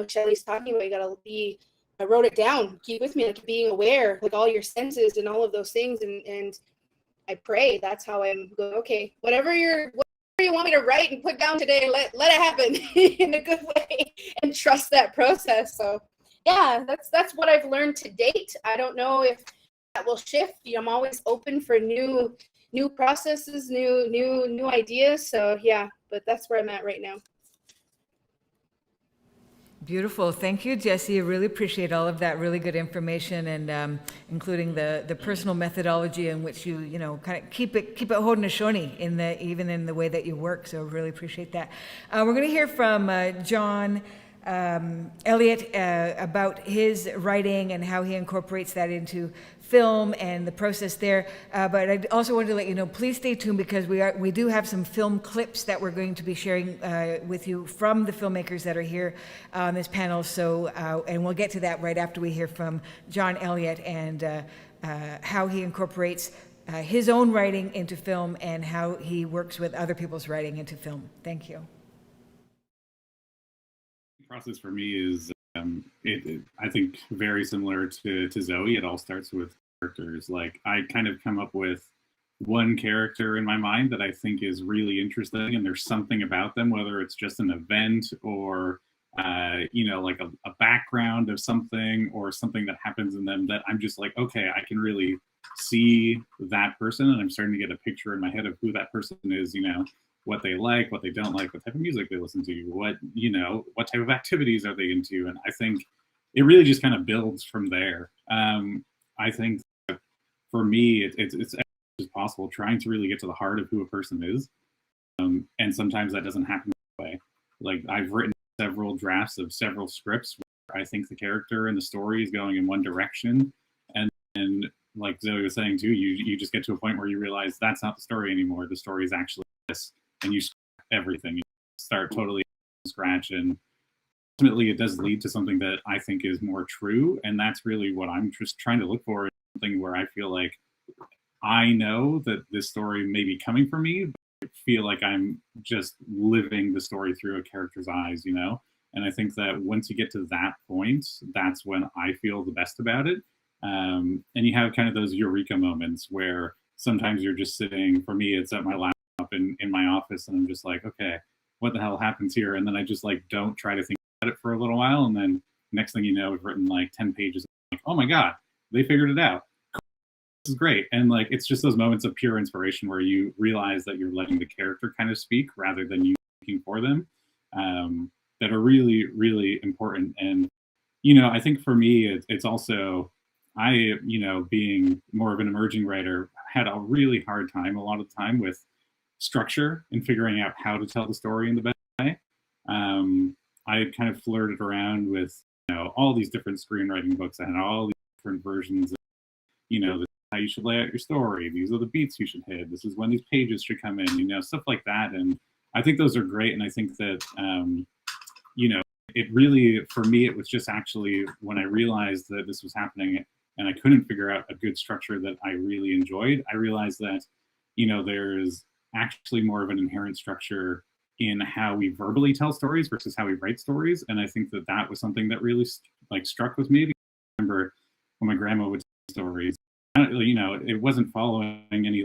Shelley's talking about, you gotta be. I wrote it down. Keep with me, like being aware, like all your senses and all of those things. And I pray. That's how I'm going. Okay, whatever you want me to write and put down today, let it happen in a good way, and trust that process. So yeah, that's what I've learned to date. I don't know if that will shift. I'm always open for new processes, new ideas. So yeah, but that's where I'm at right now. Beautiful. Thank you, Jessie. I really appreciate all of that really good information, and including the personal methodology in which you kind of keep it Haudenosaunee even in the way that you work. So really appreciate that. We're going to hear from John Elliott about his writing and how he incorporates that into film and the process there. But I also wanted to let you know, please stay tuned, because we do have some film clips that we're going to be sharing with you from the filmmakers that are here on this panel. So, and we'll get to that right after we hear from John Elliott and how he incorporates his own writing into film and how he works with other people's writing into film. Thank you. Process for me is I think very similar to Zoe. It all starts with characters. Like I kind of come up with one character in my mind that I think is really interesting, and there's something about them, whether it's just an event or like a background of something or something that happens in them, that I'm just like, okay, I can really see that person, and I'm starting to get a picture in my head of who that person is, what they like, what they don't like, what type of music they listen to, what type of activities are they into. And I think it really just kind of builds from there. I think that for me, it's as possible trying to really get to the heart of who a person is. And sometimes that doesn't happen that way. Like I've written several drafts of several scripts where I think the character and the story is going in one direction. And like Zoe was saying too, you just get to a point where you realize that's not the story anymore. The story is actually this. And you scrap everything. You start totally from scratch, and ultimately it does lead to something that I think is more true. And that's really what I'm just trying to look for, something where I feel like I know that this story may be coming from me, but I feel like I'm just living the story through a character's eyes, And I think that once you get to that point, that's when I feel the best about it. And you have kind of those eureka moments where sometimes you're just sitting, for me, it's at my laptop in my office, and I'm just like, okay, what the hell happens here? And then I just like don't try to think about it for a little while, and then next thing you know, I've written like 10 pages. Like, oh my god, they figured it out. This is great. And like it's just those moments of pure inspiration where you realize that you're letting the character kind of speak rather than you speaking for them, that are really, really important. And I think for me, it's also being more of an emerging writer, had a really hard time a lot of the time with structure and figuring out how to tell the story in the best way. I kind of flirted around with all these different screenwriting books. I had all these different versions of this is how you should lay out your story, these are the beats you should hit, this is when these pages should come in, stuff like that. And I think those are great. And I think that it really, for me, it was just actually when I realized that this was happening and I couldn't figure out a good structure that I really enjoyed, I realized that there's actually more of an inherent structure in how we verbally tell stories versus how we write stories. And I think that was something that really struck with me. I remember when my grandma would tell stories, it wasn't following any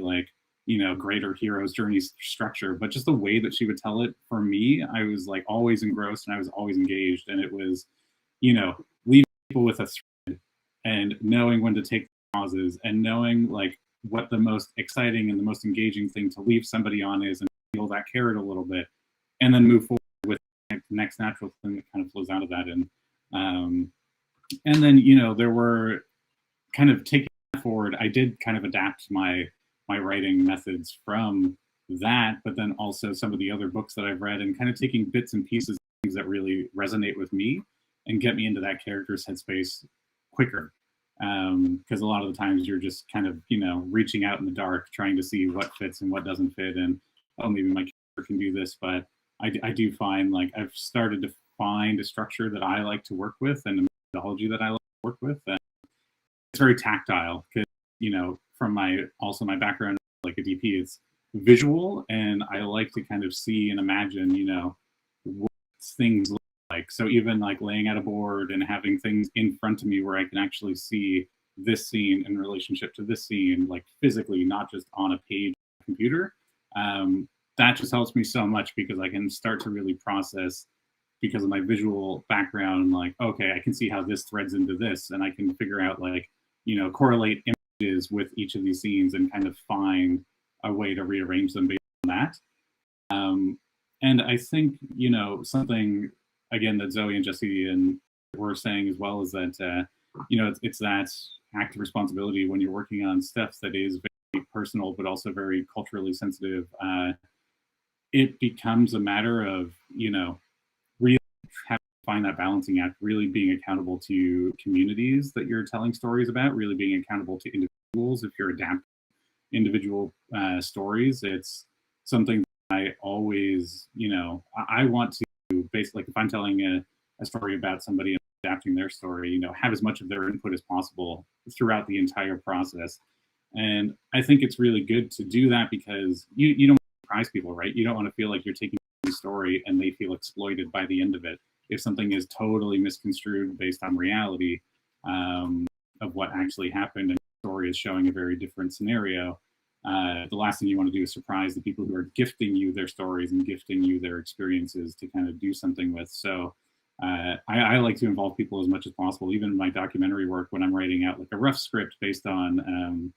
greater hero's journey structure, but just the way that she would tell it, for me, I was like always engrossed and I was always engaged. And it was, leaving people with a thread and knowing when to take pauses and knowing what the most exciting and the most engaging thing to leave somebody on is, and feel that carrot a little bit, and then move forward with the next natural thing that kind of flows out of that. And then, you know, there were kind of taking that forward, I did kind of adapt my writing methods from that, but then also some of the other books that I've read, and kind of taking bits and pieces, things that really resonate with me and get me into that character's headspace quicker. Because a lot of the times you're just kind of, you know, reaching out in the dark, trying to see what fits and what doesn't fit, and oh, maybe my character can do this. But I do find, like, I've started to find a structure that I like to work with and a methodology that I like to work with. And it's very tactile because, you know, from my background, like a DP, it's visual, and I like to kind of see and imagine, you know, what things look like. So even like laying out a board and having things in front of me where I can actually see this scene in relationship to this scene, like physically, not just on a page on a computer. That just helps me so much because I can start to really process, because of my visual background, like, okay, I can see how this threads into this, and I can figure out, like, you know, correlate images with each of these scenes and kind of find a way to rearrange them based on that. And I think, you know, something, again, that Zoe and Jesse and were saying as well is that, you know, it's that active responsibility when you're working on stuff that is very personal, but also very culturally sensitive. It becomes a matter of, you know, really having to find that balancing act, really being accountable to communities that you're telling stories about, really being accountable to individuals. If you're adapting individual stories, it's something that I always, you know, I want to basically, like, if I'm telling a story about somebody and adapting their story, you know, have as much of their input as possible throughout the entire process. And I think it's really good to do that because you don't want to surprise people, right? You don't want to feel like you're taking a story and they feel exploited by the end of it. If something is totally misconstrued based on reality of what actually happened, and the story is showing a very different scenario, the last thing you want to do is surprise the people who are gifting you their stories and gifting you their experiences to kind of do something with. So I like to involve people as much as possible, even in my documentary work, when I'm writing out like a rough script based on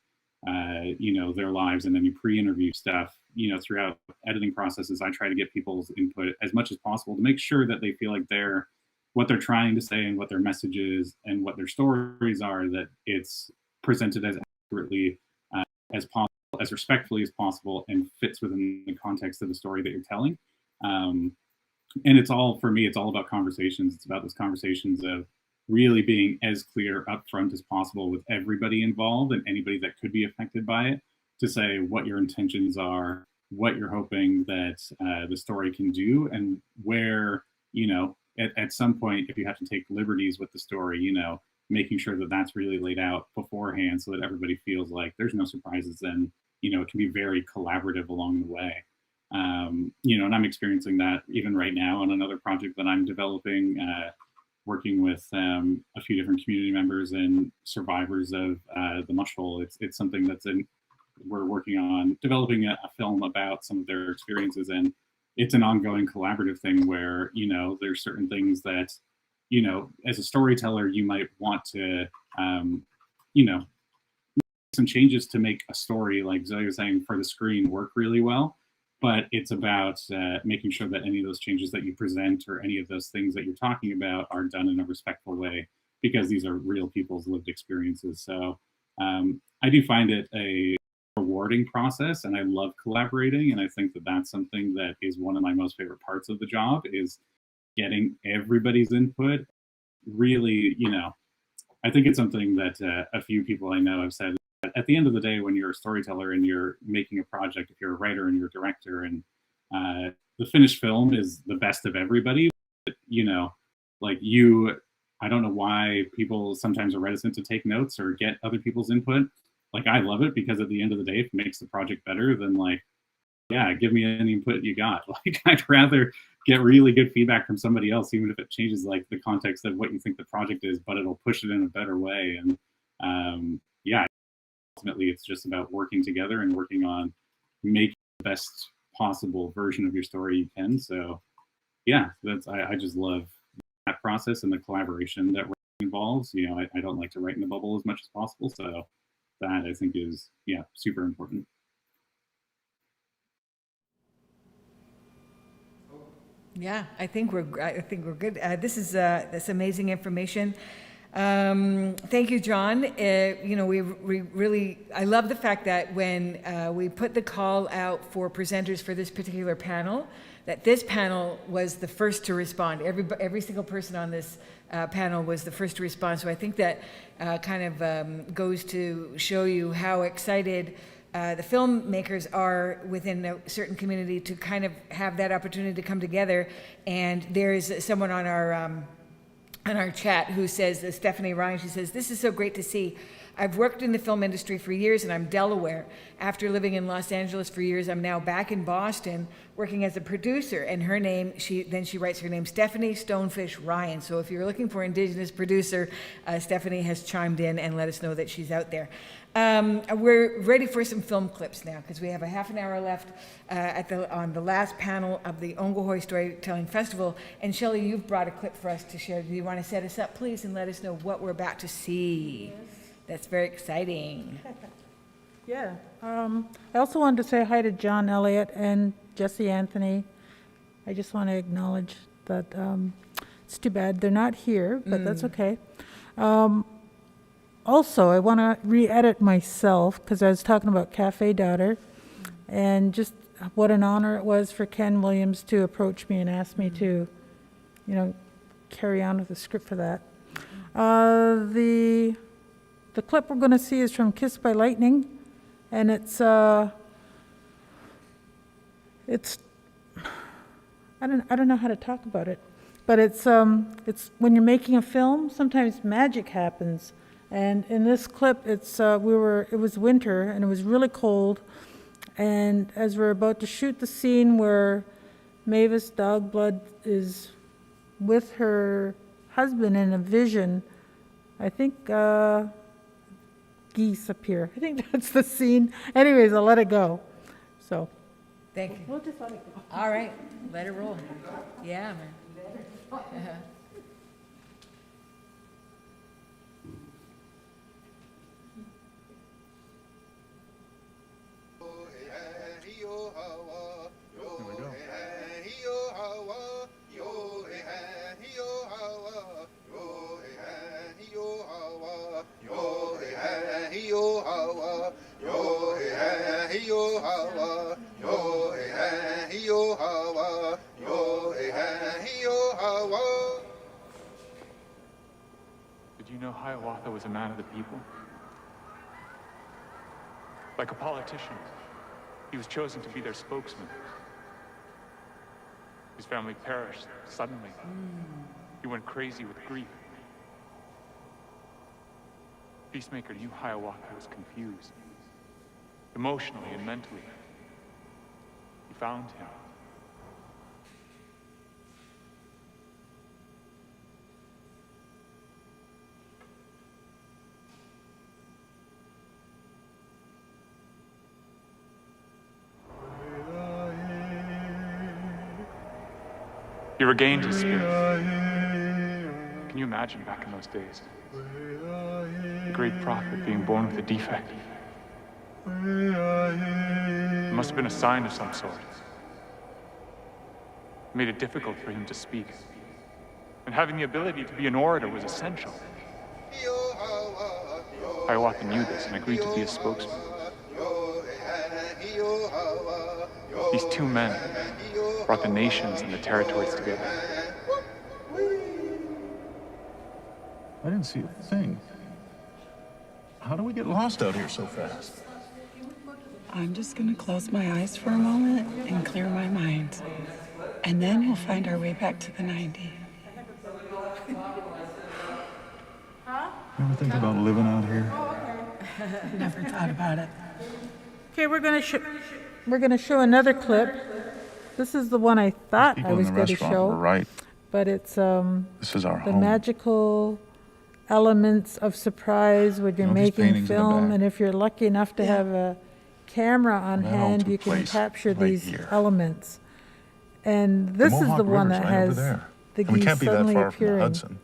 you know, their lives and any pre-interview stuff. You know, throughout editing processes, I try to get people's input as much as possible to make sure that they feel like what they're trying to say and what their message is and what their stories are, that it's presented as accurately as possible, as respectfully as possible, and fits within the context of the story that you're telling. And it's all, for me, it's all about conversations. It's about those conversations of really being as clear upfront as possible with everybody involved and anybody that could be affected by it, to say what your intentions are, what you're hoping that the story can do, and where, you know, at some point, if you have to take liberties with the story, you know, making sure that that's really laid out beforehand so that everybody feels like there's no surprises, and, you know, it can be very collaborative along the way. You know, and I'm experiencing that even right now on another project that I'm developing, working with a few different community members and survivors of the mush hole. It's something that's we're working on developing a film about some of their experiences, and it's an ongoing collaborative thing where, you know, there's certain things that, you know, as a storyteller, you might want to, you know, some changes to make a story, like Zoe was saying, for the screen work really well. But it's about making sure that any of those changes that you present or any of those things that you're talking about are done in a respectful way, because these are real people's lived experiences. So I do find it a rewarding process, and I love collaborating. And I think that that's something that is one of my most favorite parts of the job, is getting everybody's input. Really, you know, I think it's something that a few people I know have said. At the end of the day, when you're a storyteller and you're making a project, if you're a writer and you're a director, and the finished film is the best of everybody, but, you know, like I don't know why people sometimes are reticent to take notes or get other people's input. Like, I love it, because at the end of the day, if it makes the project better, then, like, yeah, give me any input you got. Like, I'd rather get really good feedback from somebody else, even if it changes like the context of what you think the project is, but it'll push it in a better way. And yeah, ultimately it's just about working together and working on making the best possible version of your story you can. So yeah, I just love that process and the collaboration that involves. You know, I don't like to write in the bubble as much as possible. So that I think is, yeah, super important. Yeah, I think we're good. This is this amazing information. Thank you, John. We really, I love the fact that when we put the call out for presenters for this particular panel, that this panel was the first to respond. Every single person on this panel was the first to respond. So I think that kind of goes to show you how excited the filmmakers are within a certain community to kind of have that opportunity to come together. And there's someone on our chat who says, Stephanie Ryan, she says, "This is so great to see. I've worked in the film industry for years and I'm Delaware. After living in Los Angeles for years, I'm now back in Boston working as a producer." And her name, she writes her name, Stephanie Stonefish Ryan. So if you're looking for Indigenous producer, Stephanie has chimed in and let us know that she's out there. We're ready for some film clips now because we have a half an hour left on the last panel of the Ogwehoweh Storytelling Festival. And Shelley, you've brought a clip for us to share. Do you want to set us up, please, and let us know what we're about to see? Yes. That's very exciting. Yeah. I also wanted to say hi to John Elliott and Jesse Anthony. I just want to acknowledge that it's too bad they're not here, but that's okay. Also, I want to re-edit myself because I was talking about Cafe Daughter and just what an honor it was for Ken Williams to approach me and ask me to, carry on with the script for that. The clip we're going to see is from Kissed by Lightning, and it's I don't know how to talk about it, but it's when you're making a film, sometimes magic happens. And in this clip, it was winter and it was really cold. And as we're about to shoot the scene where Mavis Dogblood is with her husband in a vision, I think geese appear. I think that's the scene. Anyways, I'll let it go. So. Thank you. We'll just let it go. All right, let it roll. Yeah, man. Did you know Hiawatha was a man of the people? Like a politician, he was chosen to be their spokesman. His family perished suddenly. He went crazy with grief. Peacemaker knew Hiawatha was confused, emotionally and mentally. He found him. He regained his spirit. Can you imagine back in those days? The great prophet being born with a defect. It must have been a sign of some sort. It made it difficult for him to speak. And having the ability to be an orator was essential. Hiawatha knew this and agreed to be a spokesman. These two men brought the nations and the territories together. I didn't see a thing. How do we get lost out here so fast? I'm just gonna close my eyes for a moment and clear my mind. And then we'll find our way back to the 90. Ever think about living out here? Never thought about it. Okay, we're gonna show another clip. This is the one I thought I was going to show, right. but it's This is our the home. magical elements of surprise when you're These making paintings in the film, back. and if you're lucky enough to have a camera on That all hand, took you can place capture right these here. elements. And this is Mohawk the one River's that right over has there. the And we geese can't be that suddenly far from the appearing. Hudson.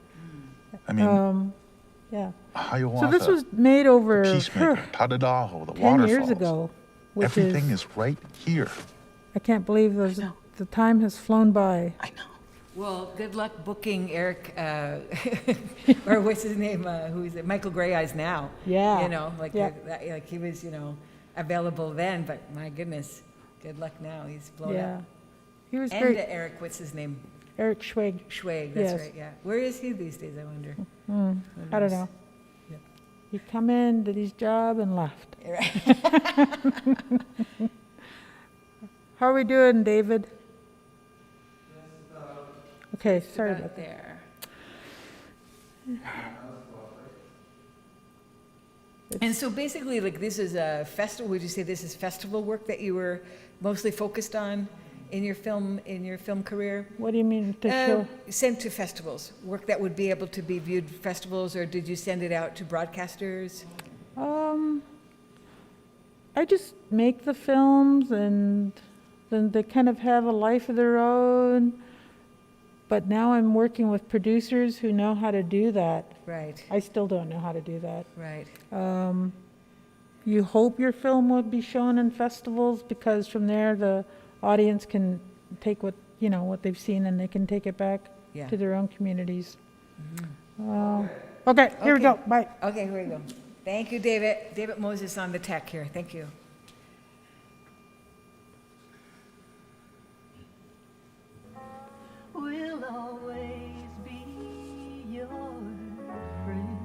I mean, Yeah. Hiawatha, So this was made over the Peacemaker, Tadadaho, the 10 waterfalls. years ago, which Everything is right here. I can't believe the time has flown by. Well, good luck booking Eric, or what's his name? Who is it? Michael Grey Eyes now. Yeah. You know, like Yeah. like he was, available then, but my goodness, good luck now. He's blown Yeah. up. He was And great. Eric, what's his name? Eric Schweg. Schweg, that's Yes. right. Yeah. Where is he these days? I wonder. Mm, Who I don't knows? know. He come in, did his job, and left. How are we doing, David? Okay, sorry about that. There. And so basically, like, this is a festival. Would you say this is festival work that you were mostly focused on in your film career? What do you mean to show? Sent to festivals, work that would be able to be viewed festivals, or did you send it out to broadcasters? I just make the films, and then they kind of have a life of their own. But now I'm working with producers who know how to do that. Right. I still don't know how to do that. Right. You hope your film would be shown in festivals, because from there the audience can take what they've seen, and they can take it back Yeah. to their own communities. Okay, here we go. Bye. Okay, here we go. Thank you, David. David Moses on the tech here. Thank you. Will always be your friend.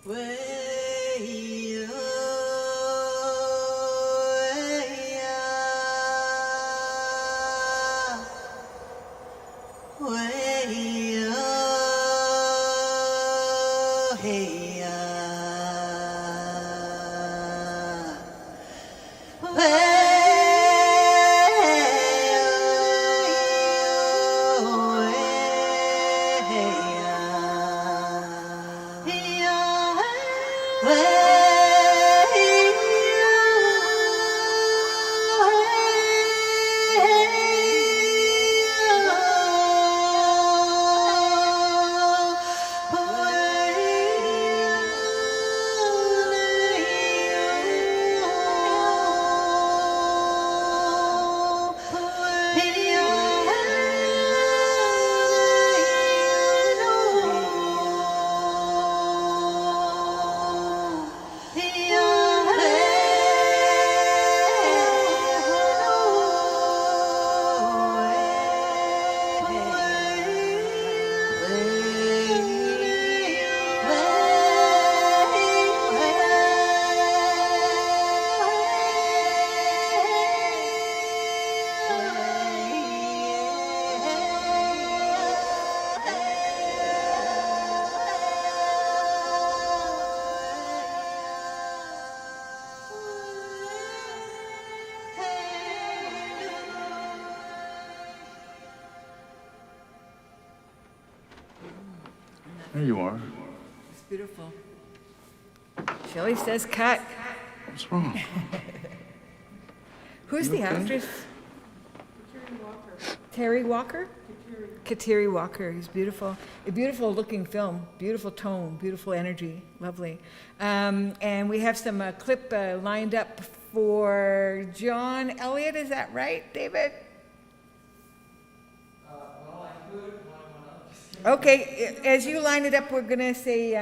Way There you are. It's beautiful. Shelley says cut. What's wrong? Who's You the okay? actress? Terry Walker? Kateri Walker. He's beautiful. A beautiful looking film, beautiful tone, beautiful energy, lovely. And we have some clip lined up for John Elliott. Is that right, David? Okay, as you line it up, we're going to say,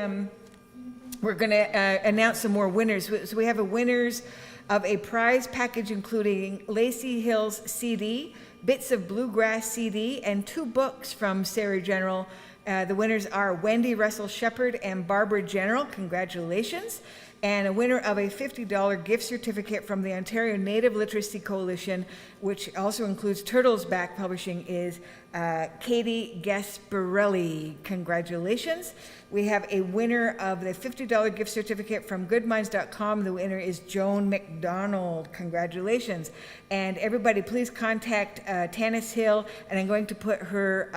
we're going to announce some more winners. So we have a winners of a prize package including Lacey Hill's CD, Bits of Bluegrass CD, and 2 books from Sarah General. The winners are Wendy Russell Shepard and Barbara General. Congratulations. and a winner of a $50 gift certificate from the Ontario Native Literacy Coalition, which also includes Turtles Back Publishing, is Katie Gasparelli. Congratulations. We have a winner of the $50 gift certificate from goodminds.com. The winner is Joan McDonald. Congratulations. And everybody, please contact Tanis Hill, and I'm going to put her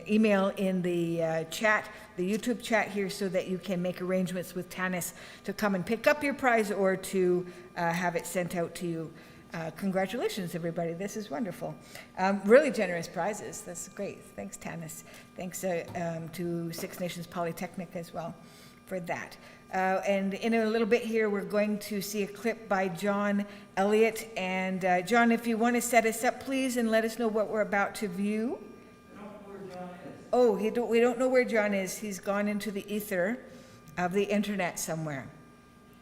email in the chat, the YouTube chat here, so that you can make arrangements with Tanis to come and pick up your prize or to have it sent out to you. Congratulations, everybody. This is wonderful. Really generous prizes. That's great. Thanks, Tanis. Thanks to Six Nations Polytechnic as well for that. And in a little bit here, we're going to see a clip by John Elliott. And John, if you want to set us up, please, and let us know what we're about to view. Oh, we don't know where John is. He's gone into the ether of the internet somewhere.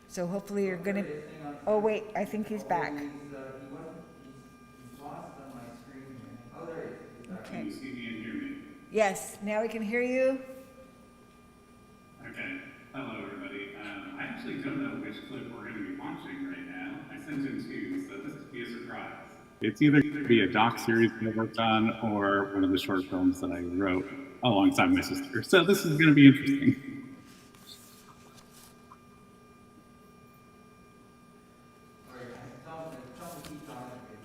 So hopefully you're going to... Oh, wait, I think he's back. Okay. Can you see me and hear me? Yes, now we can hear you. Okay. Hello, everybody. I actually don't know which clip we're going to be watching right now. I sent in two, so this could be a surprise. It's either going to be a doc series that I worked on or one of the short films that I wrote alongside my sister. So this is going to be interesting.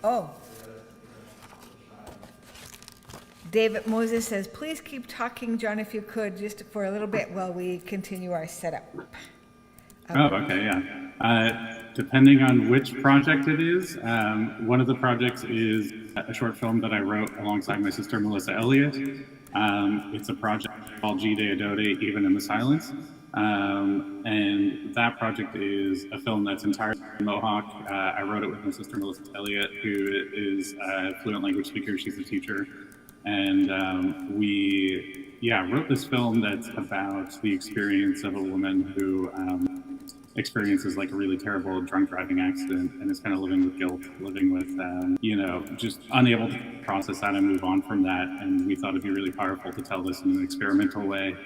Oh. David Moses says, please keep talking, John, if you could, just for a little bit while we continue our setup. Oh, okay, yeah. Depending on which project it is, one of the projects is a short film that I wrote alongside my sister, Melissa Elliott. It's a project called G De Adode, Even in the Silence. And that project is a film that's entirely Mohawk. I wrote it with my sister, Melissa Elliott, who is a fluent language speaker. She's a teacher. And we wrote this film that's about the experience of a woman who experiences like a really terrible drunk driving accident and is kind of living with guilt, living with, just unable to process that and move on from that. And we thought it'd be really powerful to tell this in an experimental way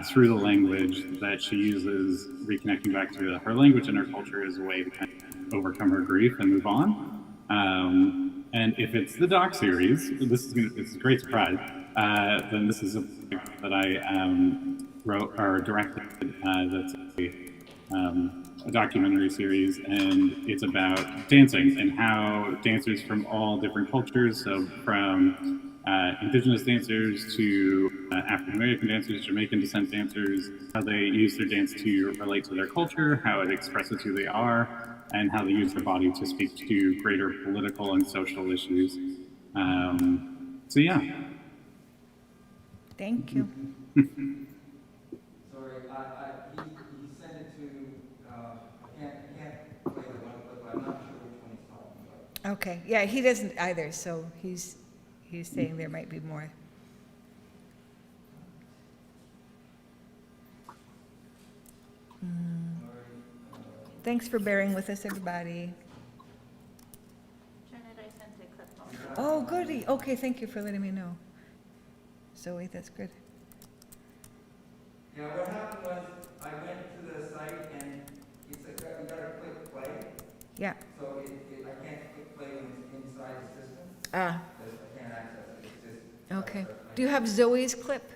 through the language that she uses, reconnecting back to her language and her culture as a way to kind of overcome her grief and move on. And if it's the doc series, it's a great surprise. Then this is a project that I wrote or directed. That's a documentary series, and it's about dancing and how dancers from all different cultures, so from Indigenous dancers to African American dancers, Jamaican descent dancers, how they use their dance to relate to their culture, how it expresses who they are, and how they use their body to speak to greater political and social issues. So yeah. Thank you. Sorry, he sent it to, I can't play the one clip, but I'm not sure which one he's talking about. Okay, yeah, he doesn't either, so he's saying there might be more. Thanks for bearing with us, everybody. Janet, I sent a clip also. Oh, goody. Okay, thank you for letting me know. Zoe, that's good. Yeah, what happened was I went to the site and it's like you gotta click play. Yeah. So I can't click play when it's inside the system. Ah. Because I can't access it. It's just Okay. Do you have Zoe's clip?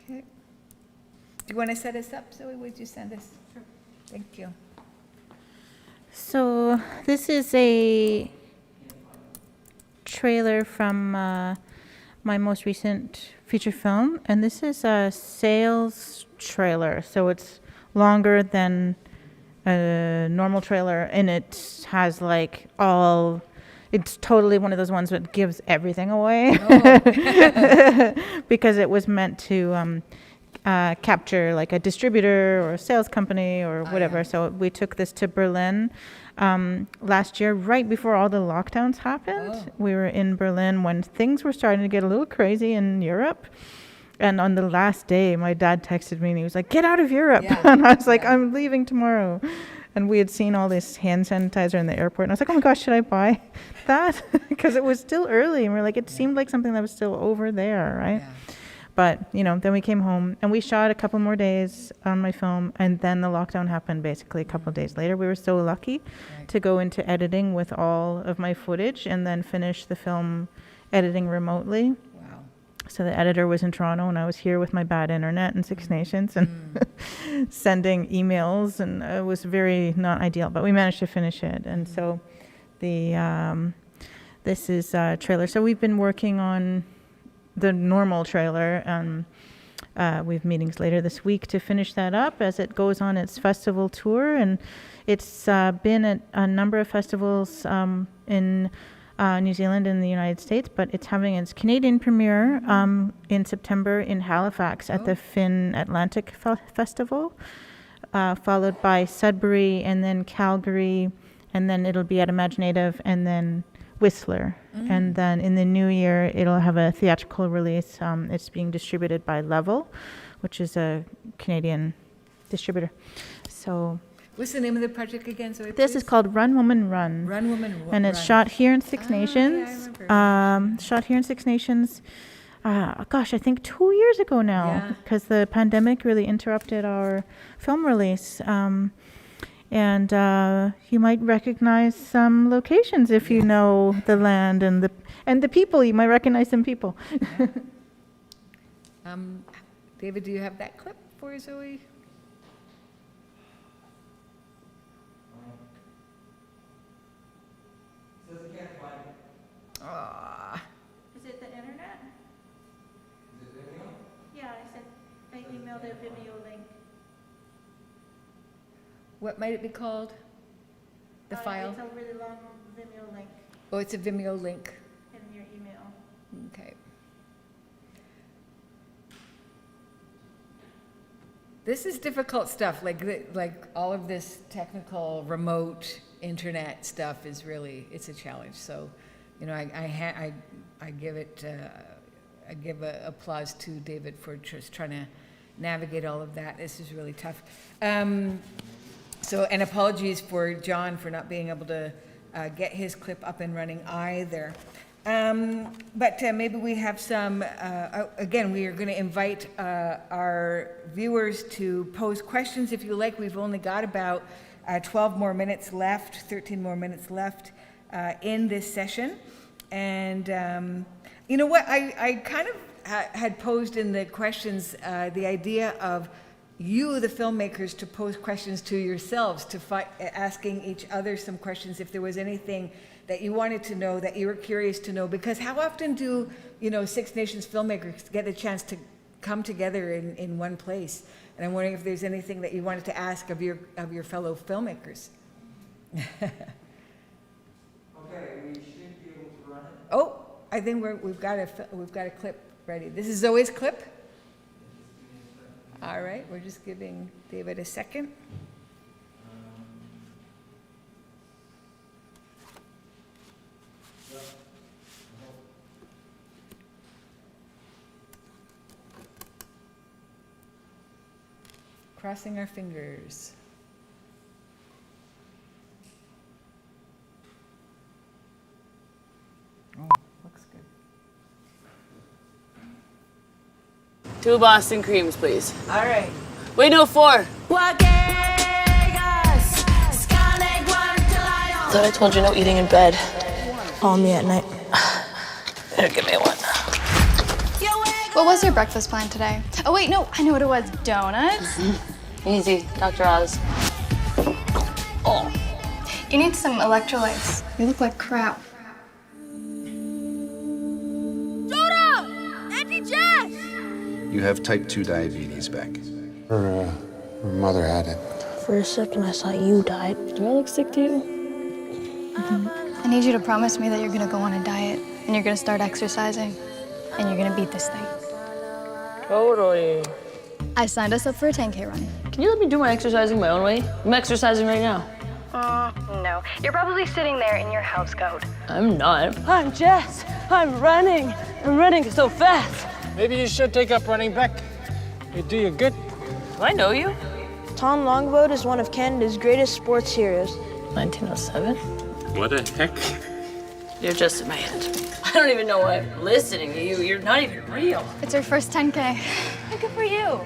Okay. Do you want to set us up, Zoe? Would you send us? Sure. Thank you. So this is a trailer from my most recent feature film, and this is a sales trailer. So it's longer than a normal trailer, and it has like all it's totally one of those ones that gives everything away because it was meant to capture like a distributor or a sales company or whatever. So we took this to Berlin last year, right before all the lockdowns happened. We were in Berlin when things were starting to get a little crazy in Europe. And on the last day, my dad texted me and he was like, "Get out of Europe." And I was like, "I'm leaving tomorrow." And we had seen all this hand sanitizer in the airport. And I was like, "Oh my gosh, should I buy that?" Because it was still early. And we're like, it seemed like something that was still over there, right? But, you know, then we came home and we shot a couple more days on my film. And then the lockdown happened basically a couple of days later. We were so lucky to go into editing with all of my footage and then finish the film editing remotely. So the editor was in Toronto and I was here with my bad internet in Six Nations and sending emails, and it was very not ideal, but we managed to finish it. And so the this is a trailer. So we've been working on the normal trailer, and we have meetings later this week to finish that up as it goes on its festival tour. And it's been at a number of festivals in New Zealand and the United States, but it's having its Canadian premiere in September in Halifax at the Finn Atlantic Festival, followed by Sudbury and then Calgary, and then it'll be at Imaginative and then Whistler. And then in the new year, it'll have a theatrical release. It's being distributed by Level, which is a Canadian distributor. So What's the name of the project again? Sorry, this is called Run Woman Run. Run Woman Run. And it's shot here in Six Nations. Shot here in Six Nations. Gosh, I think 2 years ago now, because the pandemic really interrupted our film release. And you might recognize some locations if you know the land and the people. You might recognize some people. David, do you have that clip for Zoe? Is it the internet? Is it Vimeo? Yeah, I emailed a Vimeo link. What might it be called? The file? It's a really long Vimeo link Oh, it's a Vimeo link. in your email. Okay. This is difficult stuff. Like all of this technical remote internet stuff is really, it's a challenge. So, you know, I give it I give applause to David for just trying to navigate all of that. This is really tough. So, and apologies for John for not being able to get his clip up and running either. But maybe we have some, again, we are going to invite our viewers to pose questions if you like. We've only got about 12 more minutes left, 13 more minutes left in this session. And you know what, I kind of had posed in the questions the idea of you, the filmmakers, to pose questions to yourselves, to asking each other some questions if there was anything that you wanted to know, that you were curious to know, because how often do, you know, Six Nations filmmakers get a chance to come together in one place? And I'm wondering if there's anything that you wanted to ask of your fellow filmmakers. Okay, we should be able to run it. Oh, I think we've got a clip ready. This is Zoe's clip. All right, we're just giving David a second. Crossing our fingers. Oh, looks good. 2 Boston creams, please. All right. Wait, no, 4. Thought I told you no eating in bed. All me at night. Here, give me one. What was your breakfast plan today? Oh wait, no, I know what it was. Donuts? Easy, Dr. Oz. Oh. You need some electrolytes. You look like crap. Jonah! Auntie Jess! You have type 2 diabetes, Beck. Her mother had it. For a second, I thought you died. Do I look sick to you? I need you to promise me that you're gonna go on a diet and you're gonna start exercising and you're gonna beat this thing. Totally. I signed us up for a 10K run. Can you let me do my exercising my own way? I'm exercising right now. No. You're probably sitting there in your house coat. I'm not. I'm Jess. I'm running. I'm running so fast. Maybe you should take up running back. It'd do you good. Do I know you? Tom Longboat is one of Canada's greatest sports heroes. 1907? What the heck? You're just in my head. I don't even know why I'm listening to you. You're not even real. It's our first 10K. Good for you.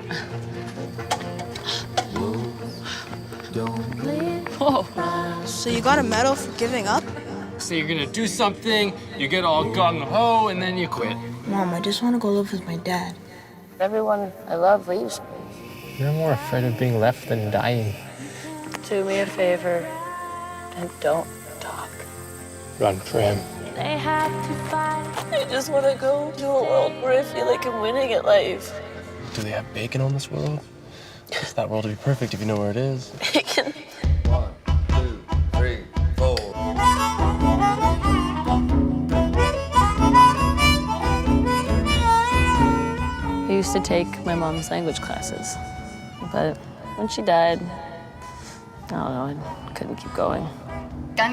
Whoa. So you got a medal for giving up? So you're gonna do something, you get all gung-ho, and then you quit. Mom, I just want to go live with my dad. Everyone I love leaves me. You're more afraid of being left than dying. Do me a favor and don't talk. Run for him. They have to fight. I just want to go to a world where I feel like I'm winning at life. Do they have bacon on this world? Because that world would be perfect if you know where it is. Bacon. 1, 2, 3, 4. I used to take my mom's language classes, but when she died, I don't know, I couldn't keep going. I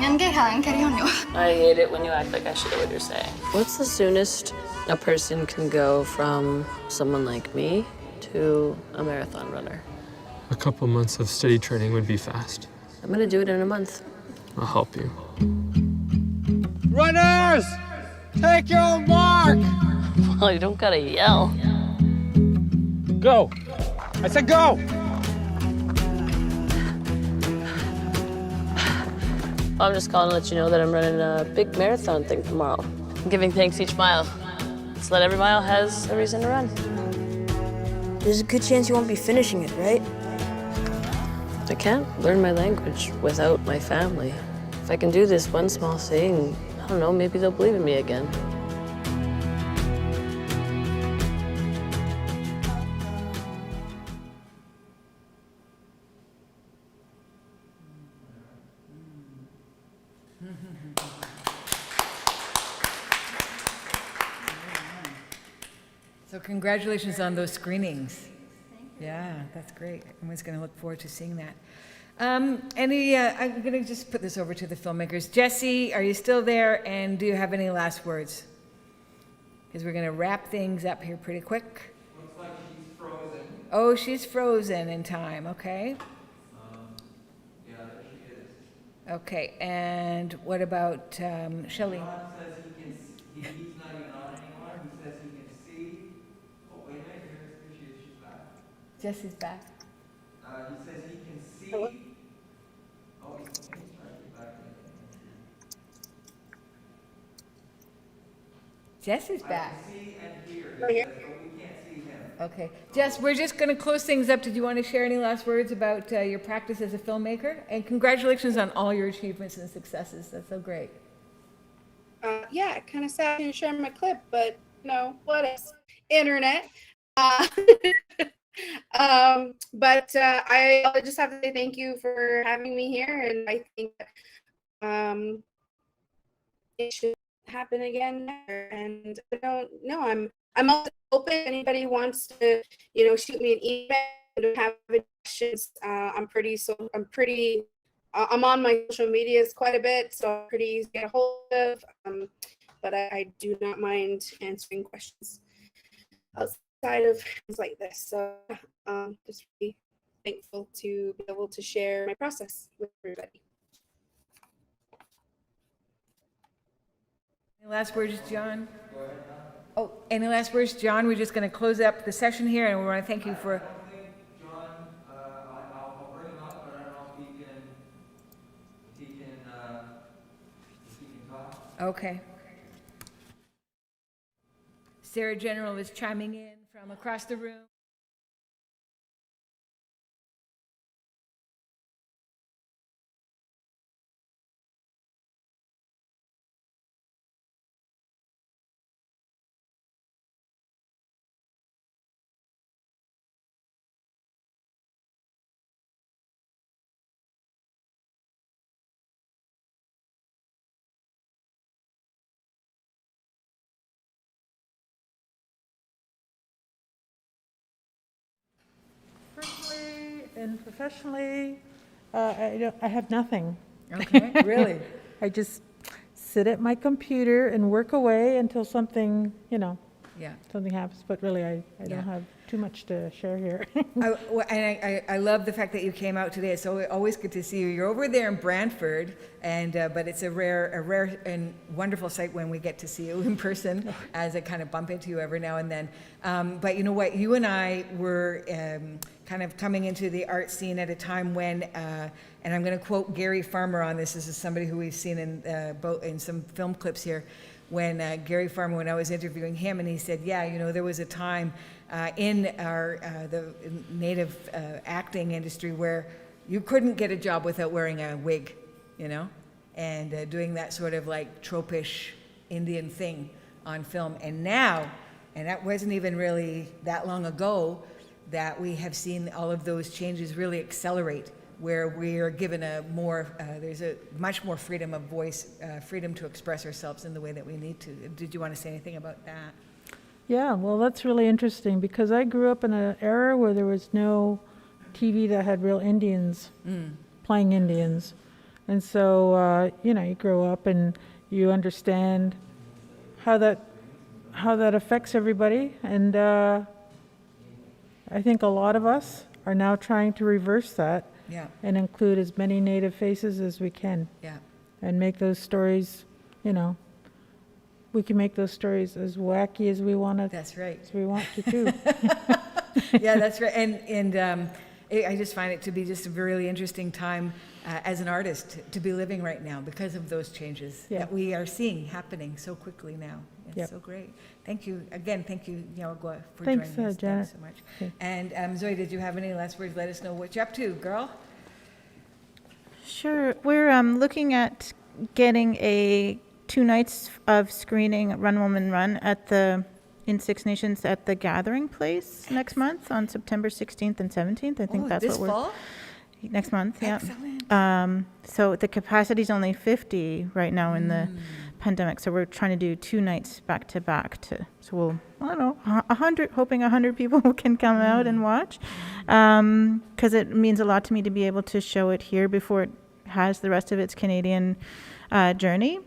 hate it when you act like I should know what you're saying. What's the soonest a person can go from someone like me to a marathon runner? A couple months of steady training would be fast. I'm gonna do it in a month. I'll help you. Runners! Take your mark! Well, you don't gotta yell. Go! I said go! I'm just calling to let you know that I'm running a big marathon thing tomorrow. I'm giving thanks each mile. So that every mile has a reason to run. There's a good chance you won't be finishing it, right? I can't learn my language without my family. If I can do this one small thing, I don't know, maybe they'll believe in me again. So congratulations on those screenings. Yeah, that's great. Everyone's going to look forward to seeing that. I'm going to just put this over to the filmmakers. Jesse, are you still there? And do you have any last words? Because we're going to wrap things up here pretty quick. Looks like she's frozen. Oh, she's frozen in time. Okay. Yeah, there she is. Okay. And what about Shelley? John says he's not even on anymore. He says he can see. Oh, wait a minute. Here she is. She's back. Jesse's back. He says he can see. Hello? Oh, he's trying to get back. Jesse's back. I can see and hear. He says, but we can't see him. Okay. Jess, we're just going to close things up. Did you want to share any last words about your practice as a filmmaker? And congratulations on all your achievements and successes. That's so great. Yeah, kind of sad to share my clip, but you know, what is internet? But I just have to say thank you for having me here, and I think it should happen again. And I don't know, I'm also open. If anybody wants to, shoot me an email and have any questions. I'm on my social medias quite a bit, so I'm pretty easy to get a hold of. But I do not mind answering questions outside of things like this. So just really thankful to be able to share my process with everybody. Any last words, John? Oh, any last words, John? We're just going to close up the session here, and we want to thank you for. John, I'll bring him up, but I don't know if he can talk. Okay. Sarah General is chiming in from across the room. and professionally, I have nothing. Okay, really? I just sit at my computer and work away until something, Yeah. something happens. But really, I Yeah. don't have too much to share here. I love the fact that you came out today. It's always good to see you. You're over there in Brantford, but it's a rare and wonderful sight when we get to see you in person, as I kind of bump into you every now and then. But you know what? You and I were kind of coming into the art scene at a time when, and I'm going to quote Gary Farmer on this. This is somebody who we've seen in some film clips here. When Gary Farmer, when I was interviewing him, and he said, yeah, there was a time in the native acting industry where you couldn't get a job without wearing a wig, and doing that sort of like tropish Indian thing on film. And now, and that wasn't even really that long ago, that we have seen all of those changes really accelerate, where we are given there's a much more freedom of voice, freedom to express ourselves in the way that we need to. Did you want to say anything about that? Yeah, well, that's really interesting because I grew up in an era where there was no TV that had real Indians playing Indians. And so, you grow up and you understand how that affects everybody. And I think a lot of us are now trying to reverse that. Yeah. And include as many Native faces as we can. Yeah. And make those stories, we can make those stories as wacky as we want to. That's right. As we want to too. Yeah, that's right. And I just find it to be just a really interesting time as an artist to be living right now because of those changes that we are seeing happening so quickly now. It's so great. Thank you. Again, thank you, Ogwehoweh, for joining us. Janet. Thanks so much. Okay. And Zoe, did you have any last words? Let us know what you're up to, girl. Sure. We're looking at getting 2 nights of screening Run Woman Run in Six Nations at the Gathering Place next month on September 16th and 17th. I think that's this what we're... fall? Next month, Excellent. yeah. So the capacity is only 50 right now in the pandemic. So we're trying to do 2 nights back to back. So we'll, I don't know, 100, hoping 100 people can come out and watch. Because it means a lot to me to be able to show it here before it has the rest of its Canadian journey.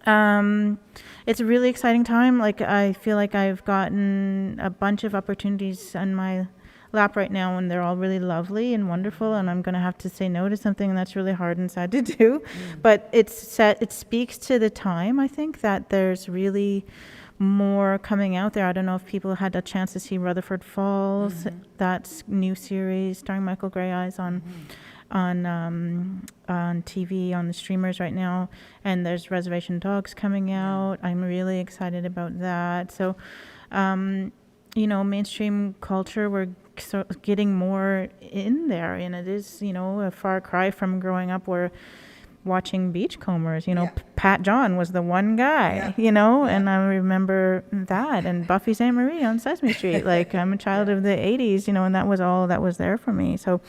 It's a really exciting time. Like, I feel like I've gotten a bunch of opportunities on my lap right now, and they're all really lovely and wonderful, and I'm going to have to say no to something that's really hard and sad to do. But it speaks to the time, I think, that there's really more coming out there. I don't know if people had a chance to see Rutherford Falls, that new series starring Michael Grey Eyes on TV, on the streamers right now, and there's Reservation Dogs coming out. I'm really excited about that. So, mainstream culture, we're getting more in there, and it is, a far cry from growing up where watching Beachcombers, Pat John was the one guy, and I remember that, and Buffy St. Marie on Sesame Street. Like, I'm a child of the 80s, and that was all that was there for me. So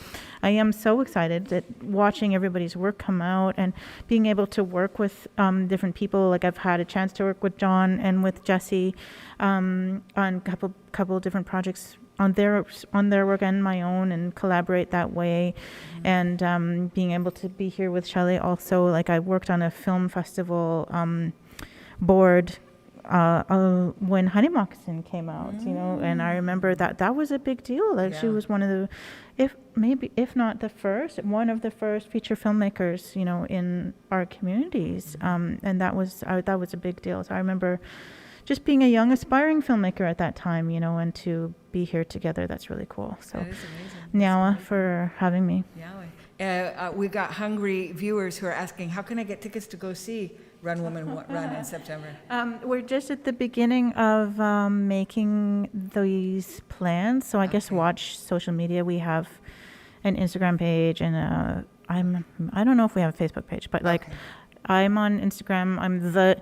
I am so excited that watching everybody's work come out and being able to work with different people. Like, I've had a chance to work with John and with Jesse on a couple different projects on their work and my own, and collaborate that way. And being able to be here with Shelley also, like, I worked on a film festival board when Honey Moccasin came out, and I remember that was a big deal. Like, she was one of the, if not the first, one of the first feature filmmakers, in our communities, and that was a big deal. So I remember just being a young aspiring filmmaker at that time, and to be here together, that's really cool. So, that is amazing. Nyawa for having me. We've got hungry viewers who are asking, how can I get tickets to go see Run Woman Run in September? We're just at the beginning of making these plans. So I guess watch social media. We have an Instagram page, and I don't know if we have a Facebook page, but I'm on Instagram. I'm the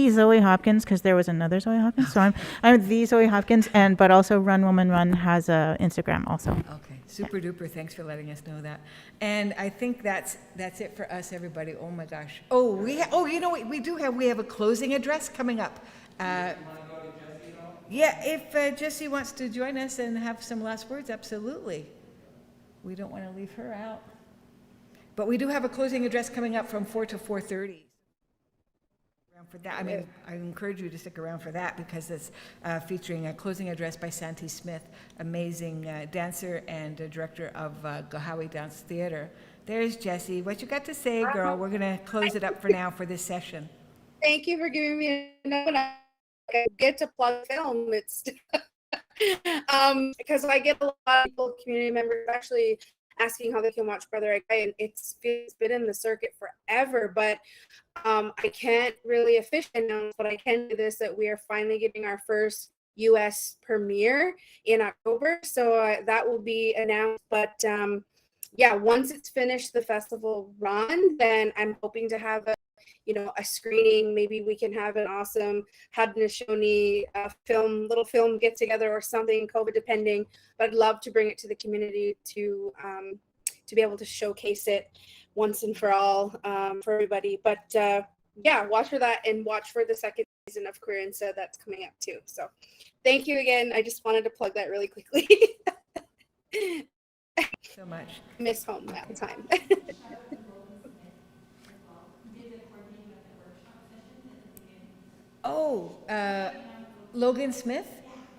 Zoe Hopkins, because there was another Zoe Hopkins. So I'm the Zoe Hopkins, but also Run Woman Run has a Instagram also. Okay, super duper. Thanks for letting us know that. And I think that's it for us, everybody. Oh my gosh. Oh, we have a closing address coming up. Yeah, if Jesse wants to join us and have some last words, absolutely. We don't want to leave her out. But we do have a closing address coming up from 4 to 4:30. For that, I mean, I encourage you to stick around for that because it's featuring a closing address by Santee Smith, amazing dancer and director of Ogwehoweh Dance Theater. There's Jessie. What you got to say, girl? We're going to close it up for now for this session. Thank you for giving me a note. I get to plug film. It's because I get a lot of people, community members, actually asking how they can watch Brother Guy, and it's been in the circuit forever, but I can't really officially announce, but I can do this, that we are finally getting our first US premiere in October, so that will be announced, but yeah, once it's finished the festival run, then I'm hoping to have a screening. Maybe we can have an awesome Haudenosaunee little film get together or something, COVID depending. But I'd love to bring it to the community to be able to showcase it once and for all for everybody. But yeah, watch for that and watch for the second season of Queer and So that's coming up too. So thank you again. I just wanted to plug that really quickly. So much. Miss home that time. Oh, Logan Smith?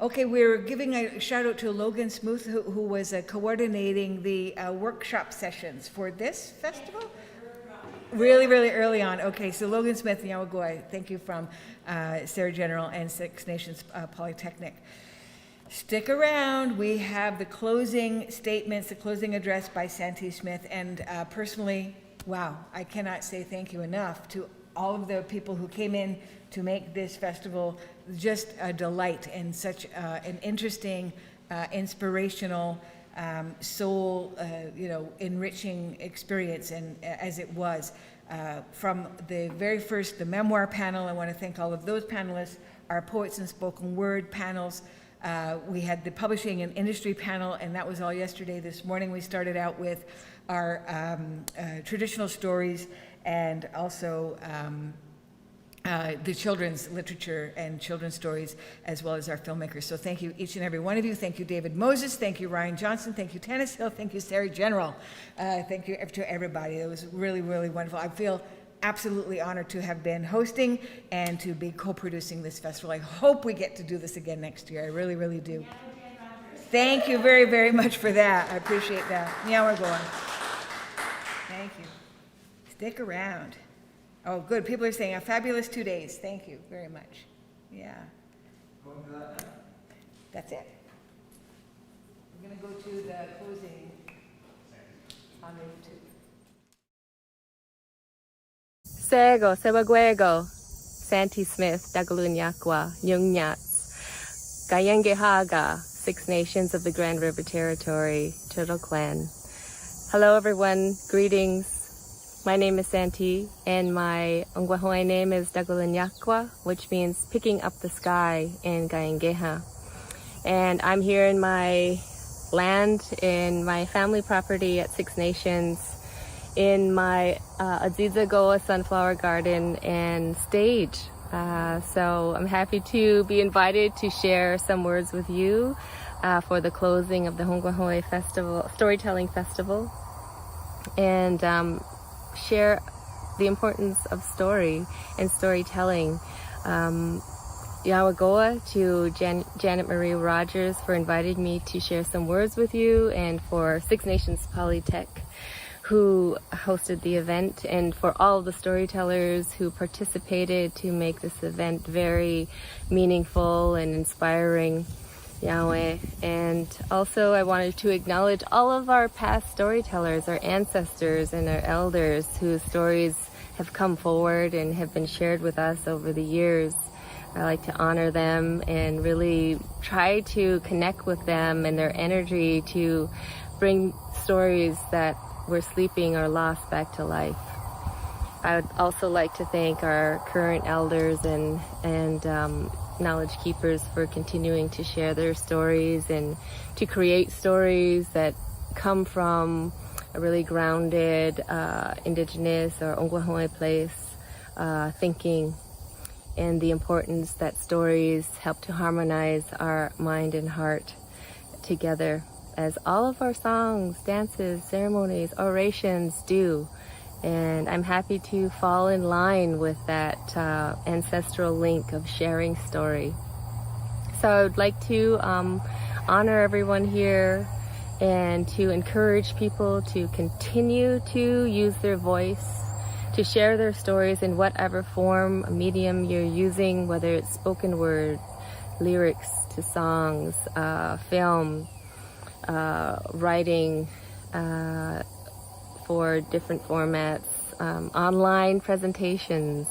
Okay, we're giving a shout out to Logan Smith, who was coordinating the workshop sessions for this festival? Really, really early on. Okay, so Logan Smith, Ogwehoweh, thank you from Sarah General and Six Nations Polytechnic. Stick around. We have the closing statements, the closing address by Santee Smith, and personally, wow, I cannot say thank you enough to all of the people who came in to make this festival just a delight and such an interesting, inspirational, soul, enriching experience, and as it was. From the very first, the memoir panel, I want to thank all of those panelists, our poets and spoken word panels. We had the publishing and industry panel, and that was all yesterday. This morning we started out with our traditional stories and also the children's literature and children's stories, as well as our filmmakers. So thank you, each and every one of you. Thank you, David Moses. Thank you, Ryan Johnson. Thank you, Tennis Hill. Thank you, Sarah General. Thank you to everybody. It was really, really wonderful. I feel absolutely honored to have been hosting and to be co-producing this festival. I hope we get to do this again next year. I really, really do. Thank you very, very much for that. I appreciate that. Now we're going. Thank you. Stick around. Oh, good. People are saying a fabulous 2 days. Thank you very much. Yeah. That's it. We're going to go to the closing on the YouTube. Sego, Sebagwego, Santee Smith, Dagalunyakwa, Nyungyats, Gayengehaga, Six Nations of the Grand River Territory, Turtle Clan. Hello everyone, greetings. My name is Santee, and my Ogwehoweh name is Dagalunyakwa, which means picking up the sky in Gayengeha. And I'm here in my land, in my family property at Six Nations, in my Aziza Goa sunflower garden and stage. So I'm happy to be invited to share some words with you for the closing of the Ogwehoweh Festival, Storytelling Festival, and share the importance of story and storytelling. Yawagoa to Janet Marie Rogers for inviting me to share some words with you, and for Six Nations Polytech who hosted the event, and for all the storytellers who participated to make this event very meaningful and inspiring. Yahweh. And also I wanted to acknowledge all of our past storytellers, our ancestors and our elders whose stories have come forward and have been shared with us over the years. I like to honor them and really try to connect with them and their energy to bring stories that were sleeping or lost back to life. I would also like to thank our current elders and knowledge keepers for continuing to share their stories and to create stories that come from a really grounded Indigenous or Ogwehoweh place thinking, and the importance that stories help to harmonize our mind and heart together. as all of our songs, dances, ceremonies, orations do. And I'm happy to fall in line with that ancestral link of sharing story. So I would like to honor everyone here and to encourage people to continue to use their voice, to share their stories in whatever form, medium you're using, whether it's spoken word, lyrics to songs, film, writing for different formats, online presentations,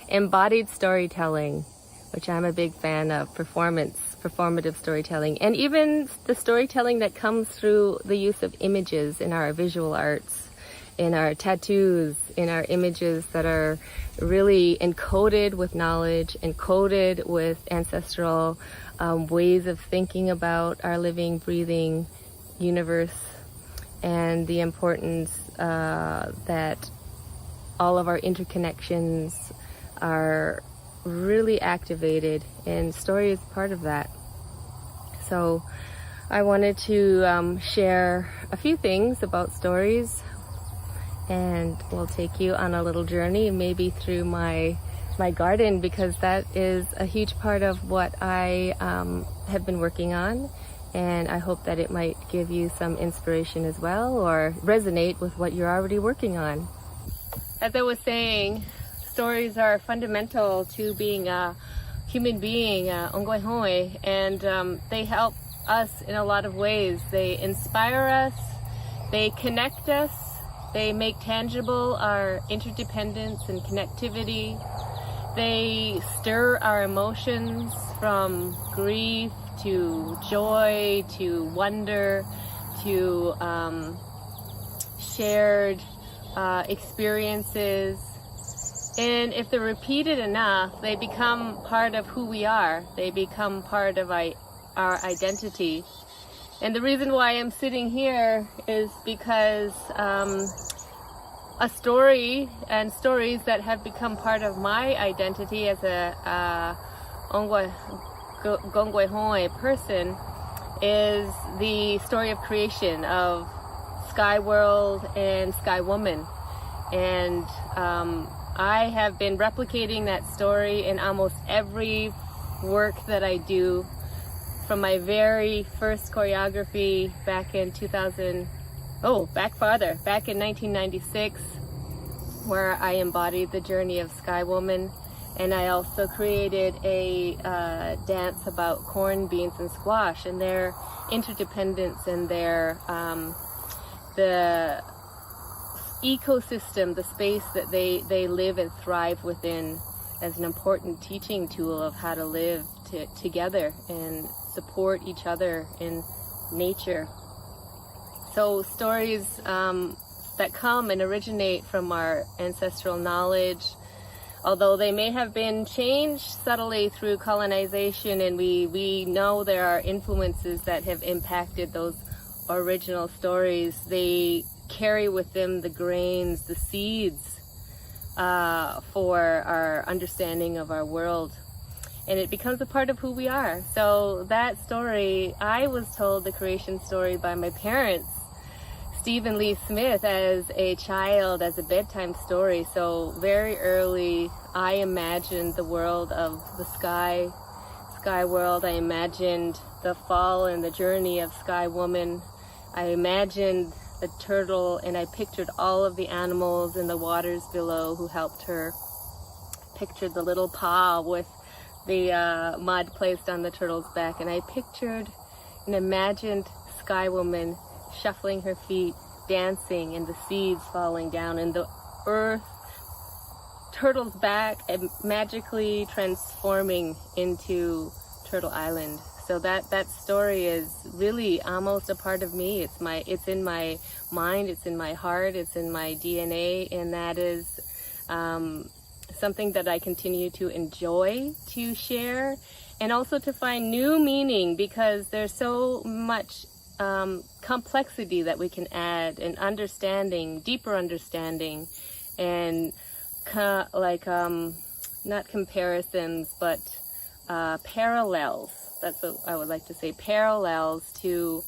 embodied storytelling, which I'm a big fan of, performative storytelling, and even the storytelling that comes through the use of images in our visual arts, in our tattoos, in our images that are really encoded with knowledge, encoded with ancestral ways of thinking about our living, breathing universe, and the importance that all of our interconnections are really activated, and story is part of that. So I wanted to share a few things about stories, and we'll take you on a little journey, maybe through my garden, because that is a huge part of what I have been working on, and I hope that it might give you some inspiration as well, or resonate with what you're already working on. As I was saying, stories are fundamental to being a human being, Ogwehoweh, and they help us in a lot of ways. They inspire us, they connect us, they make tangible our interdependence and connectivity. They stir our emotions from grief to joy to wonder to shared experiences. And if they're repeated enough, they become part of who we are. They become part of our identity. And the reason why I'm sitting here is because a story and stories that have become part of my identity as a Ogwehoweh person is the story of creation of Sky World and Sky Woman. And I have been replicating that story in almost every work that I do, from my very first choreography back in 1996, where I embodied the journey of Sky Woman. And I also created a dance about corn, beans, and squash, and their interdependence and their the ecosystem, the space that they live and thrive within, as an important teaching tool of how to live together and support each other in nature. So stories that come and originate from our ancestral knowledge, although they may have been changed subtly through colonization, and we know there are influences that have impacted those original stories, they carry with them the grains, the seeds for our understanding of our world. And it becomes a part of who we are. So that story, I was told the creation story by my parents, Steve and Lee Smith, as a child, as a bedtime story. So very early, I imagined the world of the sky world. I imagined the fall and the journey of Sky Woman. I imagined the turtle, and I pictured all of the animals in the waters below who helped her. Pictured the little paw with the mud placed on the turtle's back, and I pictured and imagined Sky Woman shuffling her feet, dancing, and the seeds falling down, and the earth, turtle's back, and magically transforming into Turtle Island. So that story is really almost a part of me. It's in my mind, it's in my heart, it's in my DNA, and that is something that I continue to enjoy to share, and also to find new meaning, because there's so much complexity that we can add, and understanding, deeper understanding, and not comparisons, but parallels. That's what I would like to say, parallels to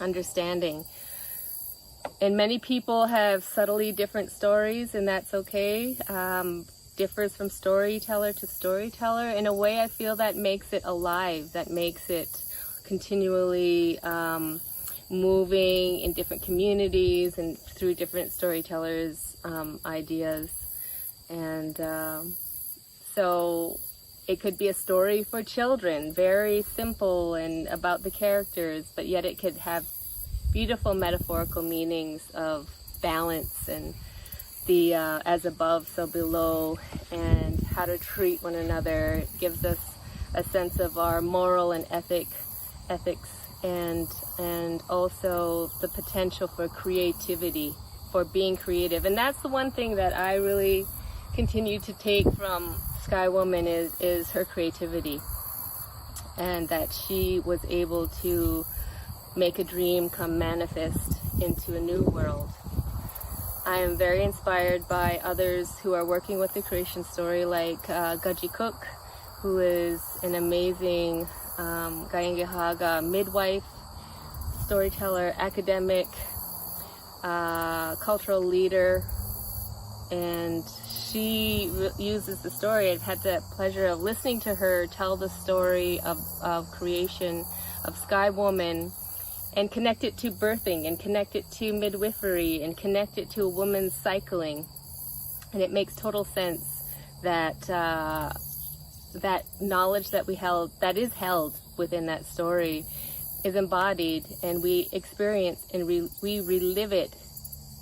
understanding. And many people have subtly different stories, and that's okay. Differs from storyteller to storyteller. In a way, I feel that makes it alive, that makes it continually moving in different communities and through different storytellers' ideas. And so it could be a story for children, very simple and about the characters, but yet it could have beautiful metaphorical meanings of balance and the as above, so below, and how to treat one another. It gives us a sense of our moral and ethics, and also the potential for creativity, for being creative. And that's the one thing that I really continue to take from Sky Woman is her creativity, and that she was able to make a dream come manifest into a new world. I am very inspired by others who are working with the creation story, like Gaji Cook, who is an amazing Gayangihaga midwife, storyteller, academic, cultural leader, and she uses the story. I've had the pleasure of listening to her tell the story of creation of Sky Woman, and connect it to birthing, and connect it to midwifery, and connect it to a woman's cycling. And it makes total sense that that knowledge that is held within that story is embodied, and we experience and we relive it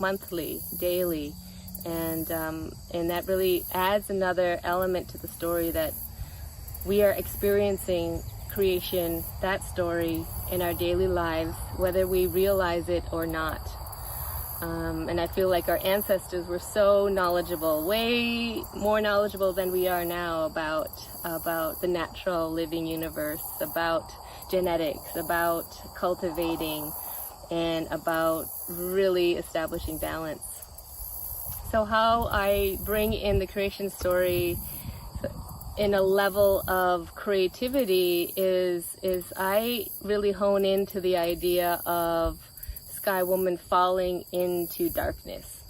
monthly, daily, and that really adds another element to the story, that we are experiencing creation, that story, in our daily lives, whether we realize it or not. And I feel like our ancestors were so knowledgeable, way more knowledgeable than we are now about the natural living universe, about genetics, about cultivating, and about really establishing balance. So how I bring in the creation story in a level of creativity is I really hone into the idea of Sky Woman falling into darkness.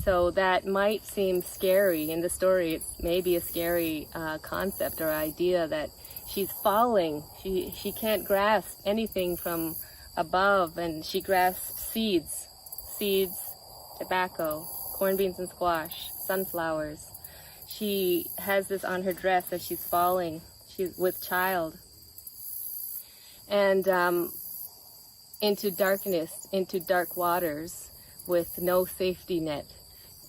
So that might seem scary in the story. It's maybe a scary concept or idea that she's falling. She can't grasp anything from above, and she grasps seeds, tobacco, corn, beans, and squash, sunflowers. She has this on her dress as she's falling. She's with child. And into darkness, into dark waters with no safety net.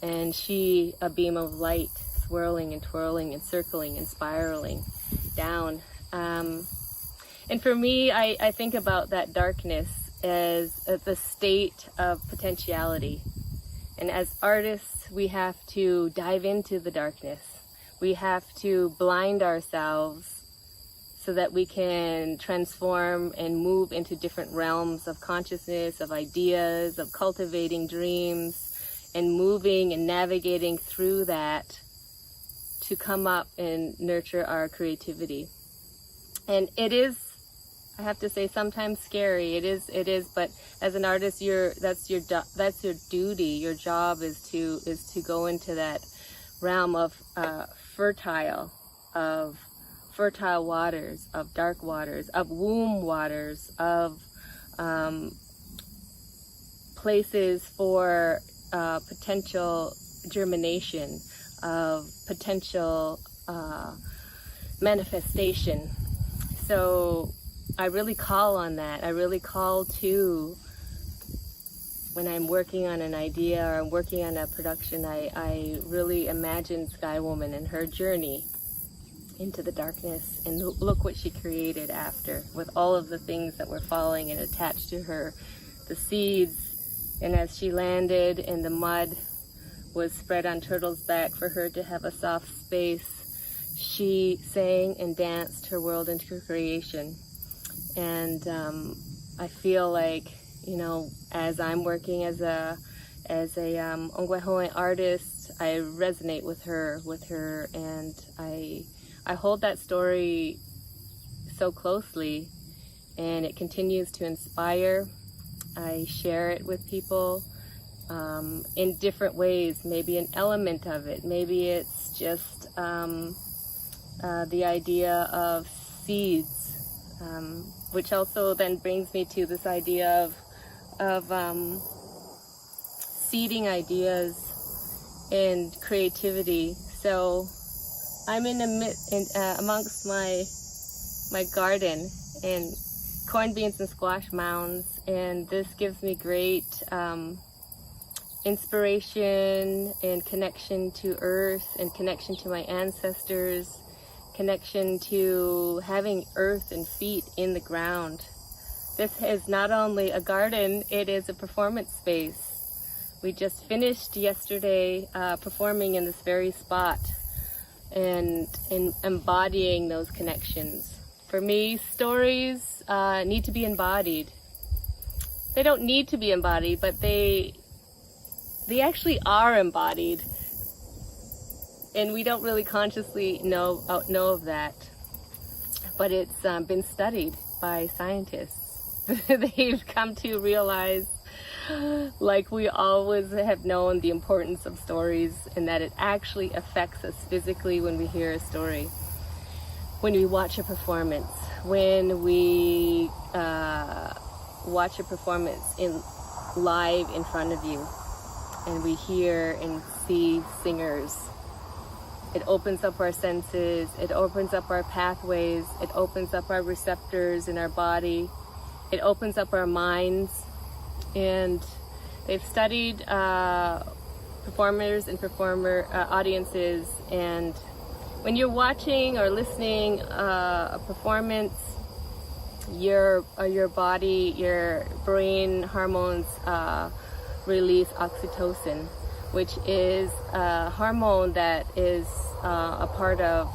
And she, a beam of light, swirling and twirling and circling and spiraling down. And for me, I think about that darkness as the state of potentiality. And as artists, we have to dive into the darkness. We have to blind ourselves so that we can transform and move into different realms of consciousness, of ideas, of cultivating dreams, and moving and navigating through that to come up and nurture our creativity. And it is, I have to say, sometimes scary. It is, but as an artist, that's your duty. Your job is to go into that realm of fertile waters, of dark waters, of womb waters, of places for potential germination, of potential manifestation. So I really call on that. I really call to, when I'm working on an idea or I'm working on a production, I really imagine Sky Woman and her journey into the darkness, and look what she created after, with all of the things that were falling and attached to her, the seeds, and as she landed and the mud was spread on Turtle's back for her to have a soft space, she sang and danced her world into creation. And I feel like, you know, as I'm working as a Ogwehoweh artist, I resonate with her, and I hold that story so closely, and it continues to inspire I share it with people in different ways, maybe an element of it, maybe it's just the idea of seeds, which also then brings me to this idea of seeding ideas and creativity. So I'm amongst my garden and corn beans and squash mounds, and this gives me great inspiration and connection to earth and connection to my ancestors, connection to having earth and feet in the ground. This is not only a garden, it is a performance space. We just finished yesterday performing in this very spot and embodying those connections. For me, stories need to be embodied. They don't need to be embodied, but they actually are embodied. And we don't really consciously know of that. But it's been studied by scientists. They've come to realize, like we always have known, the importance of stories and that it actually affects us physically when we hear a story, when we watch a performance, when we watch a performance live in front of you and we hear and see singers. It opens up our senses, it opens up our pathways, it opens up our receptors in our body, it opens up our minds. And they've studied performers and audiences, and when you're watching or listening a performance, your body, your brain hormones release oxytocin, which is a hormone that is a part of,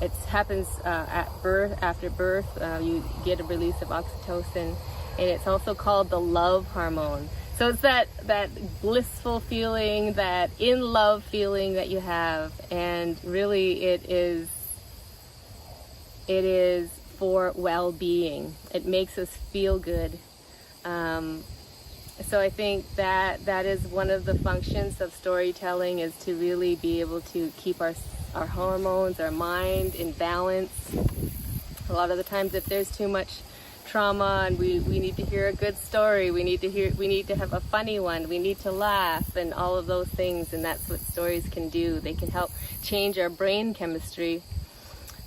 it happens at birth, after birth, you get a release of oxytocin. And it's also called the love hormone. So it's that blissful feeling, that in love feeling that you have. And really it is for well-being. It makes us feel good. So I think that is one of the functions of storytelling, is to really be able to keep our hormones, our mind in balance. A lot of the times if there's too much trauma and we need to hear a good story, we need to have a funny one, we need to laugh and all of those things, and that's what stories can do. They can help change our brain chemistry.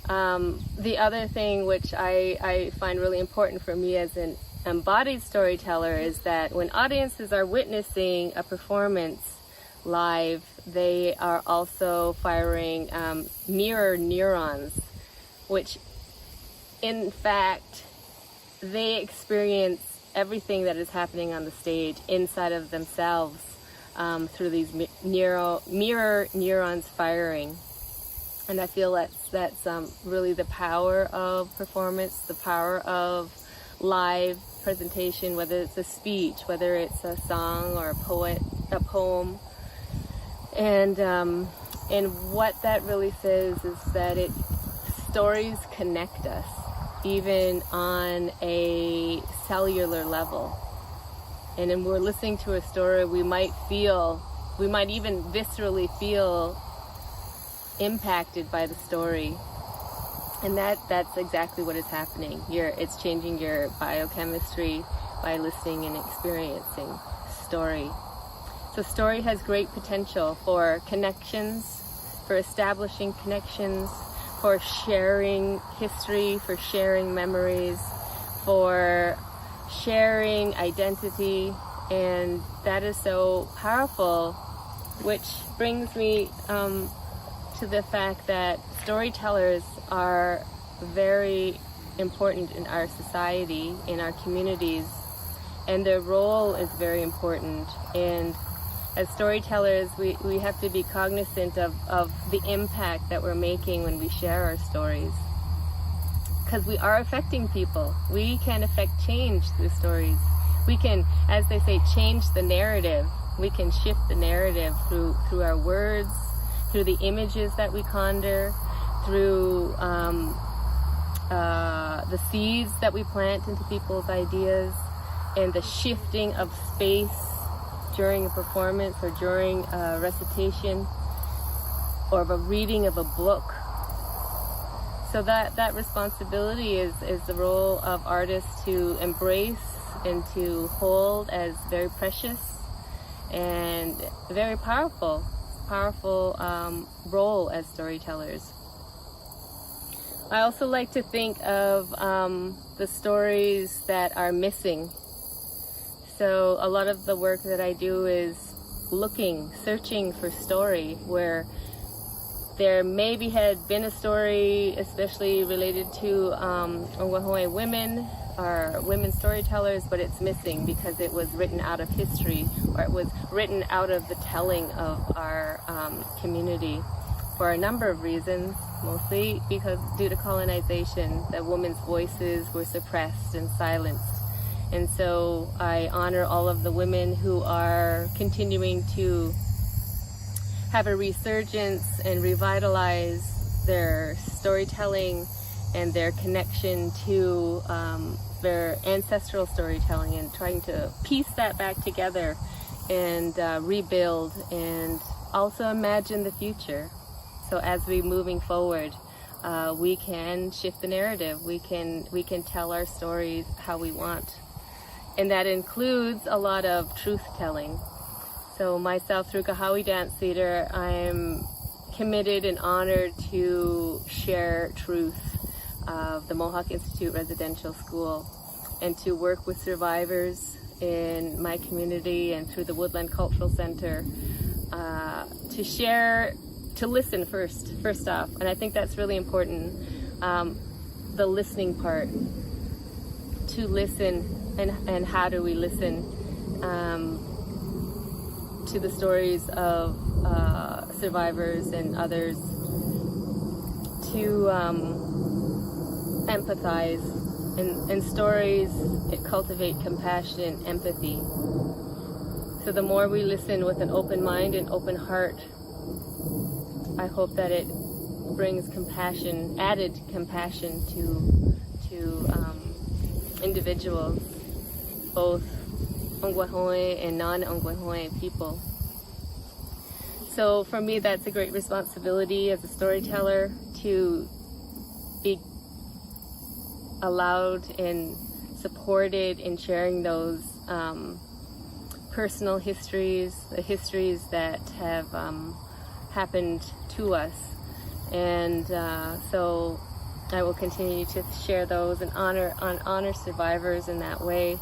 The other thing which I find really important for me as an embodied storyteller is that when audiences are witnessing a performance live, they are also firing mirror neurons, which in fact they experience everything that is happening on the stage inside of themselves through these mirror neurons firing. And I feel that's really the power of performance, the power of live presentation, whether it's a speech, whether it's a song or a poem. And what that really says is that stories connect us, even on a cellular level. And when we're listening to a story, we might even viscerally feel impacted by the story. And that's exactly what is happening. It's changing your biochemistry by listening and experiencing story. So story has great potential for connections, for establishing connections, for sharing history, for sharing memories, for sharing identity, and that is so powerful, which brings me to the fact that storytellers are very important in our society, in our communities, and their role is very important. And as storytellers, we have to be cognizant of the impact that we're making when we share our stories. Because we are affecting people. We can affect change through stories. We can, as they say, change the narrative. We can shift the narrative through our words, through the images that we conjure, through the seeds that we plant into people's ideas. and the shifting of space during a performance or during a recitation or a reading of a book. So that responsibility is the role of artists to embrace and to hold as very precious and very powerful role as storytellers. I also like to think of the stories that are missing. So a lot of the work that I do is searching for story where there maybe had been a story, especially related to Ogwehoweh women or women storytellers, but it's missing because it was written out of history, or it was written out of the telling of our community for a number of reasons, mostly because due to colonization, the women's voices were suppressed and silenced. And so I honor all of the women who are continuing to have a resurgence and revitalize their storytelling and their connection to their ancestral storytelling, and trying to piece that back together and rebuild and also imagine the future. So as we're moving forward, we can shift the narrative. We can tell our stories how we want. And that includes a lot of truth-telling. So myself, through Ogwehoweh Dance Theater, I'm committed and honored to share truth of the Mohawk Institute Residential School and to work with survivors in my community and through the Woodland Cultural Center to share, to listen first off. And I think that's really important, the listening part. To listen, and how do we listen to the stories of survivors and others, to empathize, and stories cultivate compassion and empathy. So the more we listen with an open mind and open heart, I hope that it brings compassion, added compassion to individuals, both Ogwehoweh and non-Ogwehoweh people. So for me, that's a great responsibility as a storyteller, to be allowed and supported in sharing those personal histories, the histories that have happened to us. And so I will continue to share those and honor survivors in that way.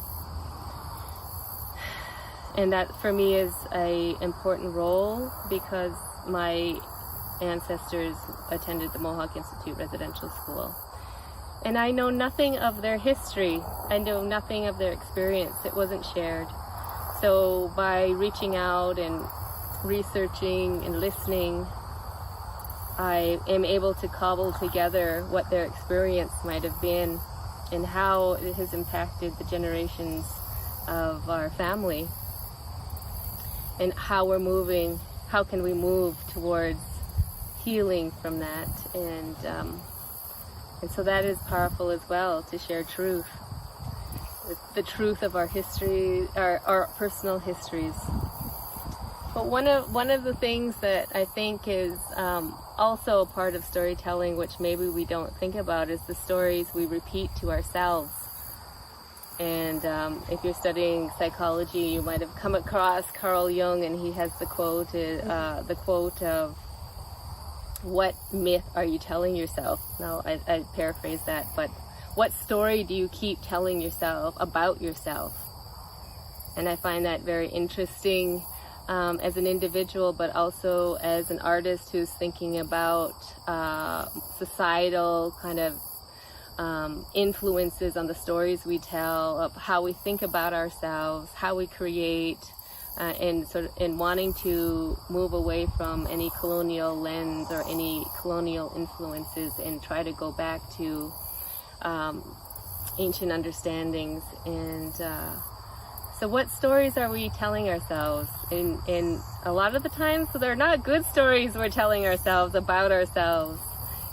And that for me is an important role because my ancestors attended the Mohawk Institute Residential School. And I know nothing of their history. I know nothing of their experience. It wasn't shared. So by reaching out and researching and listening, I am able to cobble together what their experience might have been and how it has impacted the generations of our family, and how can we move towards healing from that. And so that is powerful as well, to share truth, the truth of our history, our personal histories. But one of the things that I think is also a part of storytelling, which maybe we don't think about, is the stories we repeat to ourselves. And if you're studying psychology, you might have come across Carl Jung, and he has the quote of, "What myth are you telling yourself?" Now, I paraphrase that, but what story do you keep telling yourself about yourself? And I find that very interesting as an individual, but also as an artist who's thinking about societal kind of influences on the stories we tell, of how we think about ourselves, how we create, and wanting to move away from any colonial lens or any colonial influences and try to go back to ancient understandings. And so what stories are we telling ourselves? And a lot of the times, so they're not good stories we're telling ourselves about ourselves.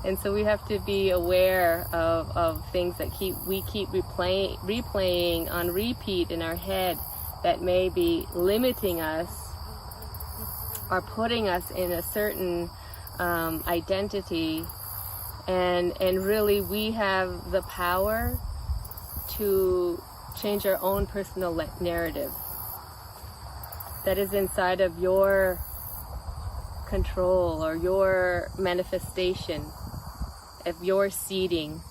And so we have to be aware of things that we keep replaying on repeat in our head that may be limiting us or putting us in a certain identity. And really we have the power to change our own personal narrative that is inside of your control or your manifestation of your seeding.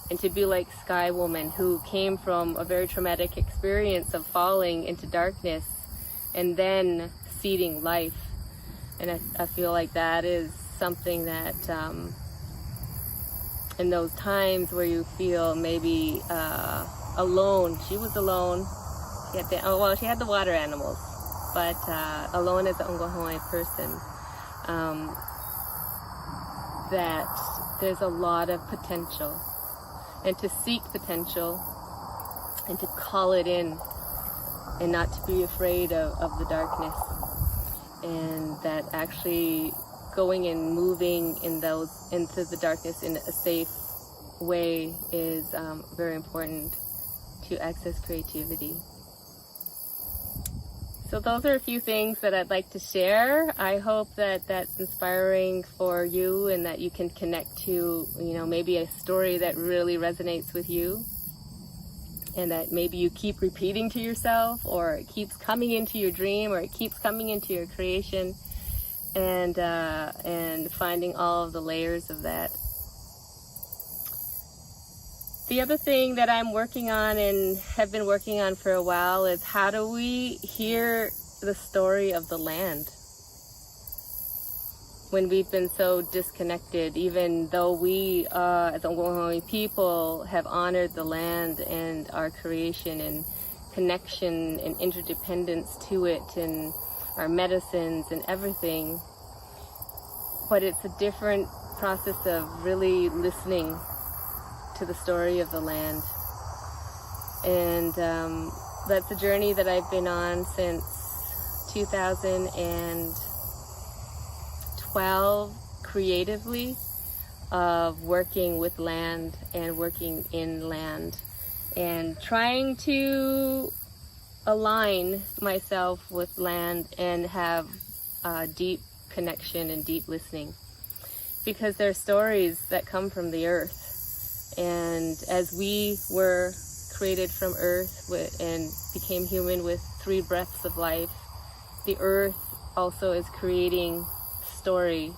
And to be like Sky Woman, who came from a very traumatic experience of falling into darkness and then seeding life. And I feel like that is something that in those times where you feel maybe alone. She was alone. She had the water animals, but alone as an Ogwehoweh person. That there's a lot of potential, and to seek potential and to call it in and not to be afraid of the darkness, and that actually going and moving into the darkness in a safe way is very important to access creativity. So those are a few things that I'd like to share. I hope that that's inspiring for you and that you can connect to, maybe a story that really resonates with you, and that maybe you keep repeating to yourself, or it keeps coming into your dream, or it keeps coming into your creation, and finding all of the layers of that. The other thing that I'm working on and have been working on for a while is how do we hear the story of the land when we've been so disconnected, even though we, as Ogwehoweh people, have honored the land and our creation and connection and interdependence to it and our medicines and everything. But it's a different process of really listening to the story of the land. And that's a journey that I've been on since 2012 creatively, of working with land and working in land and trying to align myself with land and have deep connection and deep listening, because there are stories that come from the earth. And as we were created from earth and became human with 3 breaths of life, the earth also is creating story.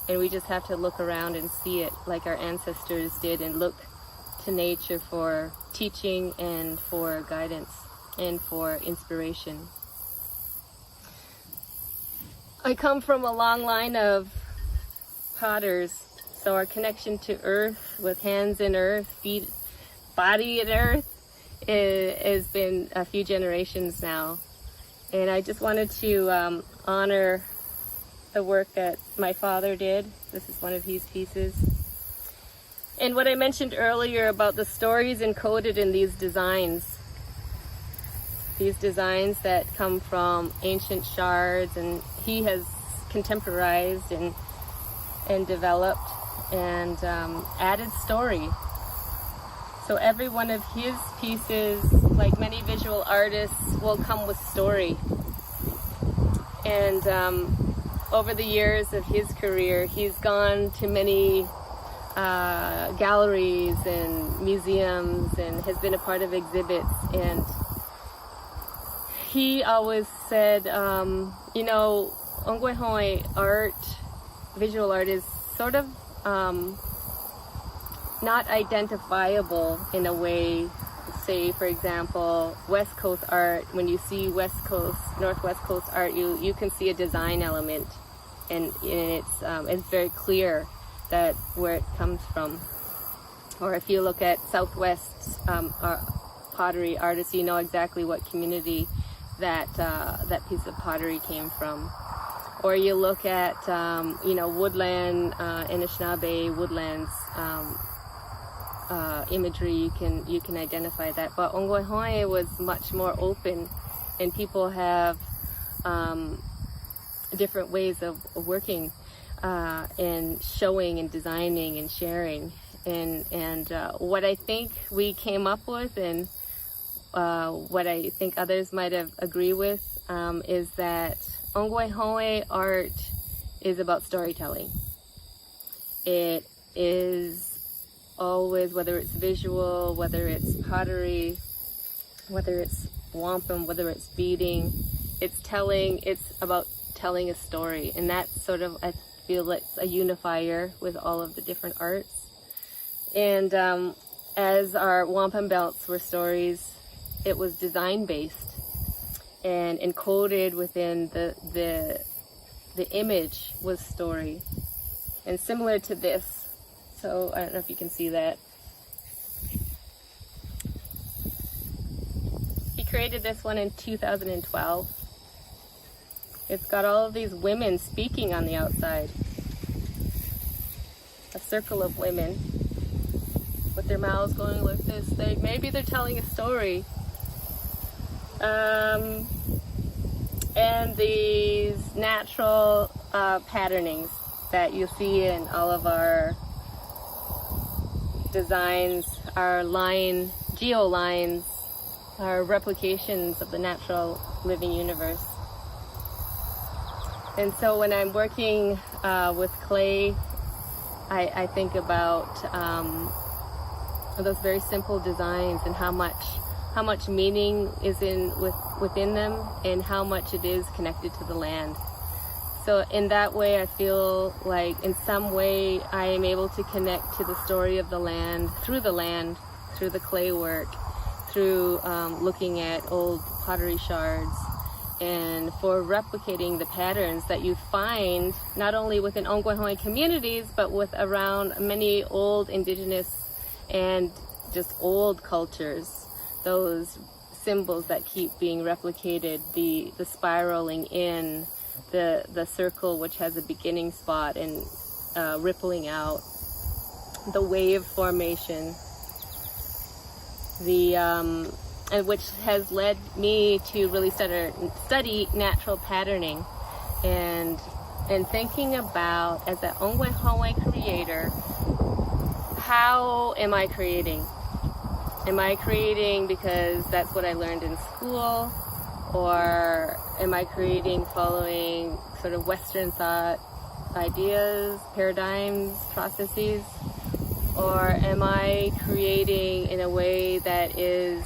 And we just have to look around and see it like our ancestors did, and look to nature for teaching and for guidance and for inspiration. I come from a long line of potters. So our connection to earth, with hands in earth, feet, body in earth, has been a few generations now. And I just wanted to honor the work that my father did. This is one of his pieces. And what I mentioned earlier about the stories encoded in these designs that come from ancient shards, and he has contemporized and developed and added story. So every one of his pieces, like many visual artists, will come with story. And over the years of his career, he's gone to many galleries and museums and has been a part of exhibits. And he always said, Ogwehoweh art, visual art, is sort of not identifiable in a way. Say, for example, West Coast art. When you see West Coast, Northwest Coast art, you can see a design element, and it's very clear that where it comes from. Or if you look at Southwest pottery artists, you know exactly what community that piece of pottery came from. Or you look at, woodland, Anishinaabe woodlands imagery, you can identify that. But Ogwehoweh was much more open, and people have different ways of working. and showing and designing and sharing. And what I think we came up with, and what I think others might have agreed with, is that Ogwehoweh art is about storytelling. It is always, whether it's visual, whether it's pottery, whether it's wampum, whether it's beading, it's about telling a story. And that's sort of, I feel it's a unifier with all of the different arts. And as our wampum belts were stories, it was design-based and encoded within the image was story. And similar to this, so I don't know if you can see that. He created this one in 2012. It's got all of these women speaking on the outside. A circle of women with their mouths going like this. Maybe they're telling a story. And these natural patternings that you see in all of our designs, our geolines, are replications of the natural living universe. And so when I'm working with clay, I think about those very simple designs and how much meaning is within them, and how much it is connected to the land. So in that way, I feel like in some way I am able to connect to the story of the land, through the clay work, through looking at old pottery shards, and for replicating the patterns that you find not only within Ogwehoweh communities, but with around many old indigenous and just old cultures. Those symbols that keep being replicated, the spiraling in, the circle which has a beginning spot and rippling out, the wave formation, and which has led me to really study natural patterning, and thinking about, as an Ogwehoweh creator, how am I creating? Am I creating because that's what I learned in school? Or am I creating following sort of Western thought ideas, paradigms, processes? Or am I creating in a way that is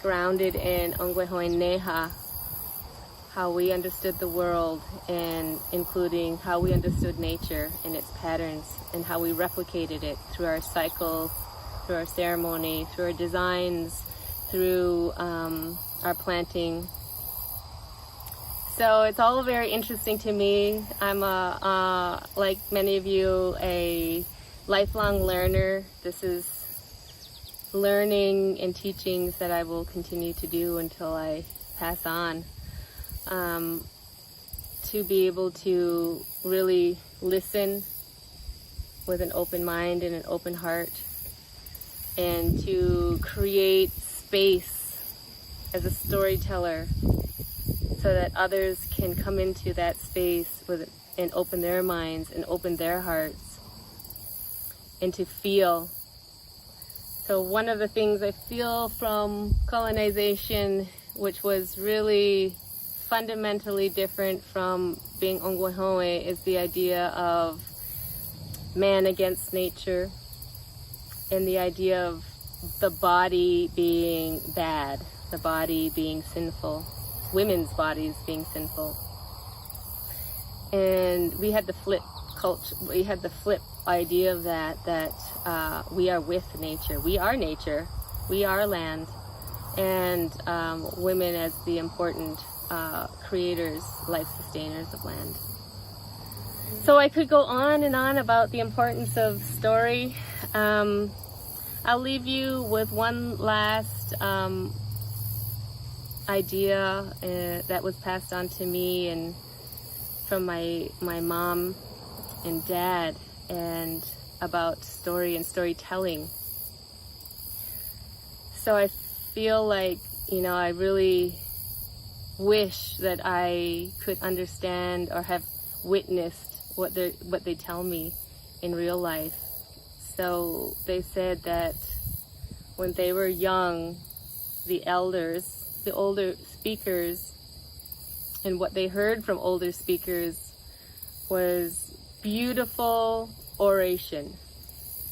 grounded in Ogwehoweh Neha, how we understood the world, and including how we understood nature and its patterns, and how we replicated it through our cycle, through our ceremony, through our designs, through our planting. So it's all very interesting to me. I'm like many of you, a lifelong learner. This is learning and teachings that I will continue to do until I pass on. To be able to really listen with an open mind and an open heart, and to create space as a storyteller so that others can come into that space and open their minds and open their hearts and to feel. So one of the things I feel from colonization, which was really fundamentally different from being Ogwehoweh, is the idea of man against nature, and the idea of the body being bad, the body being sinful, women's bodies being sinful. And we had the flip culture, we had the flip idea of that we are with nature. We are nature, we are land, and women as the important creators, life sustainers of land. So I could go on and on about the importance of story. I'll leave you with one last idea that was passed on to me and from my mom and dad, and about story and storytelling. So I feel like, I really wish that I could understand or have witnessed what they tell me in real life. So they said that when they were young, the elders, the older speakers, and what they heard from older speakers was beautiful oration,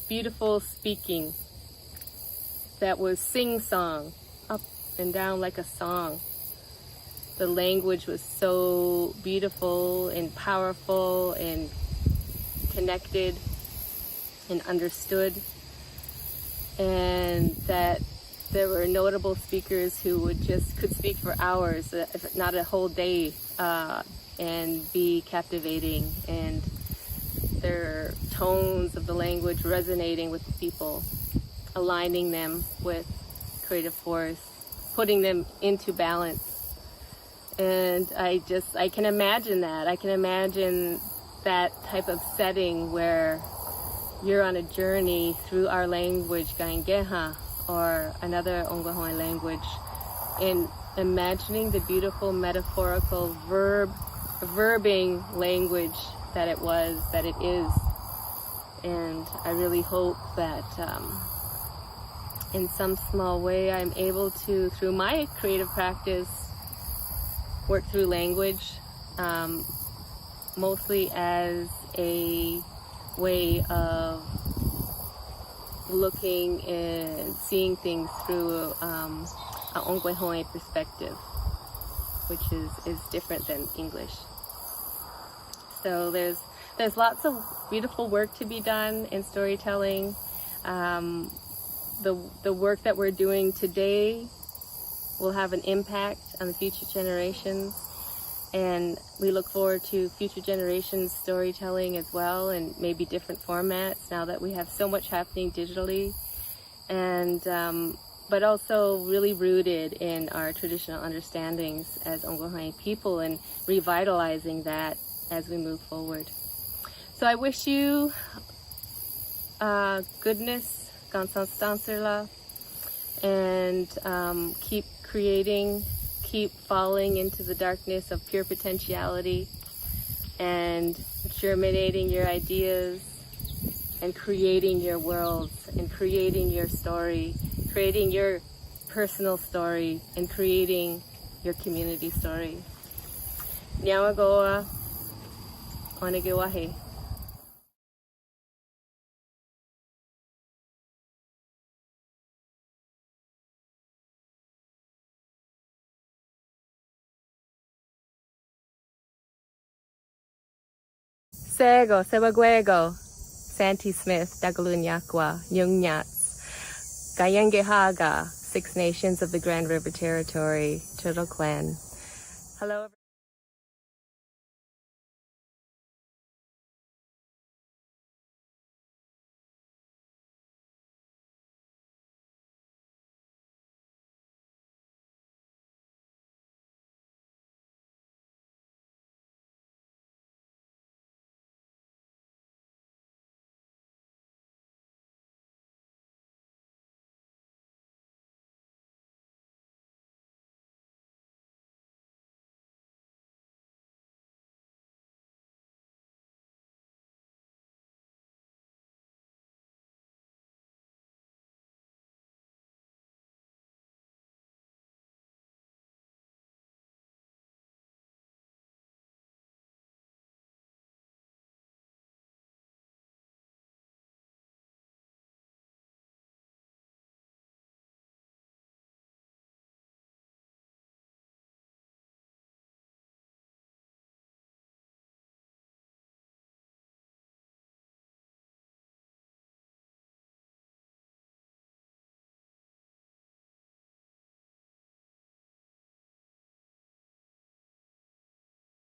beautiful speaking that was sing-song, up and down like a song. The language was so beautiful and powerful and connected and understood, and that there were notable speakers who could speak for hours, if not a whole day, and be captivating, and their tones of the language resonating with the people, aligning them with creative force, putting them into balance. And I can imagine that. I can imagine that type of setting where you're on a journey through our language, Gaingeha, or another Ogwehoweh language, and imagining the beautiful metaphorical verbing language that it is. And I really hope that in some small way I'm able to, through my creative practice, work through language, mostly as a way of looking and seeing things through an Ogwehoweh perspective, which is different than English. So there's lots of beautiful work to be done in storytelling. The work that we're doing today will have an impact on the future generations, and we look forward to future generations storytelling as well, and maybe different formats now that we have so much happening digitally, and but also really rooted in our traditional understandings as Ogwehoweh people, and revitalizing that as we move forward. So I wish you goodness, Gansanstansirla, and keep creating, keep falling into the darkness of pure potentiality, and germinating your ideas, and creating your worlds, and creating your story, creating your personal story, and creating your community story. Nyawagoa, Onegwahe. Sego, Sebagwego, Santi Smith, Dagalunyakwa, Nyungyats, Gayengehaga, Six Nations of the Grand River Territory, Turtle Clan. Hello.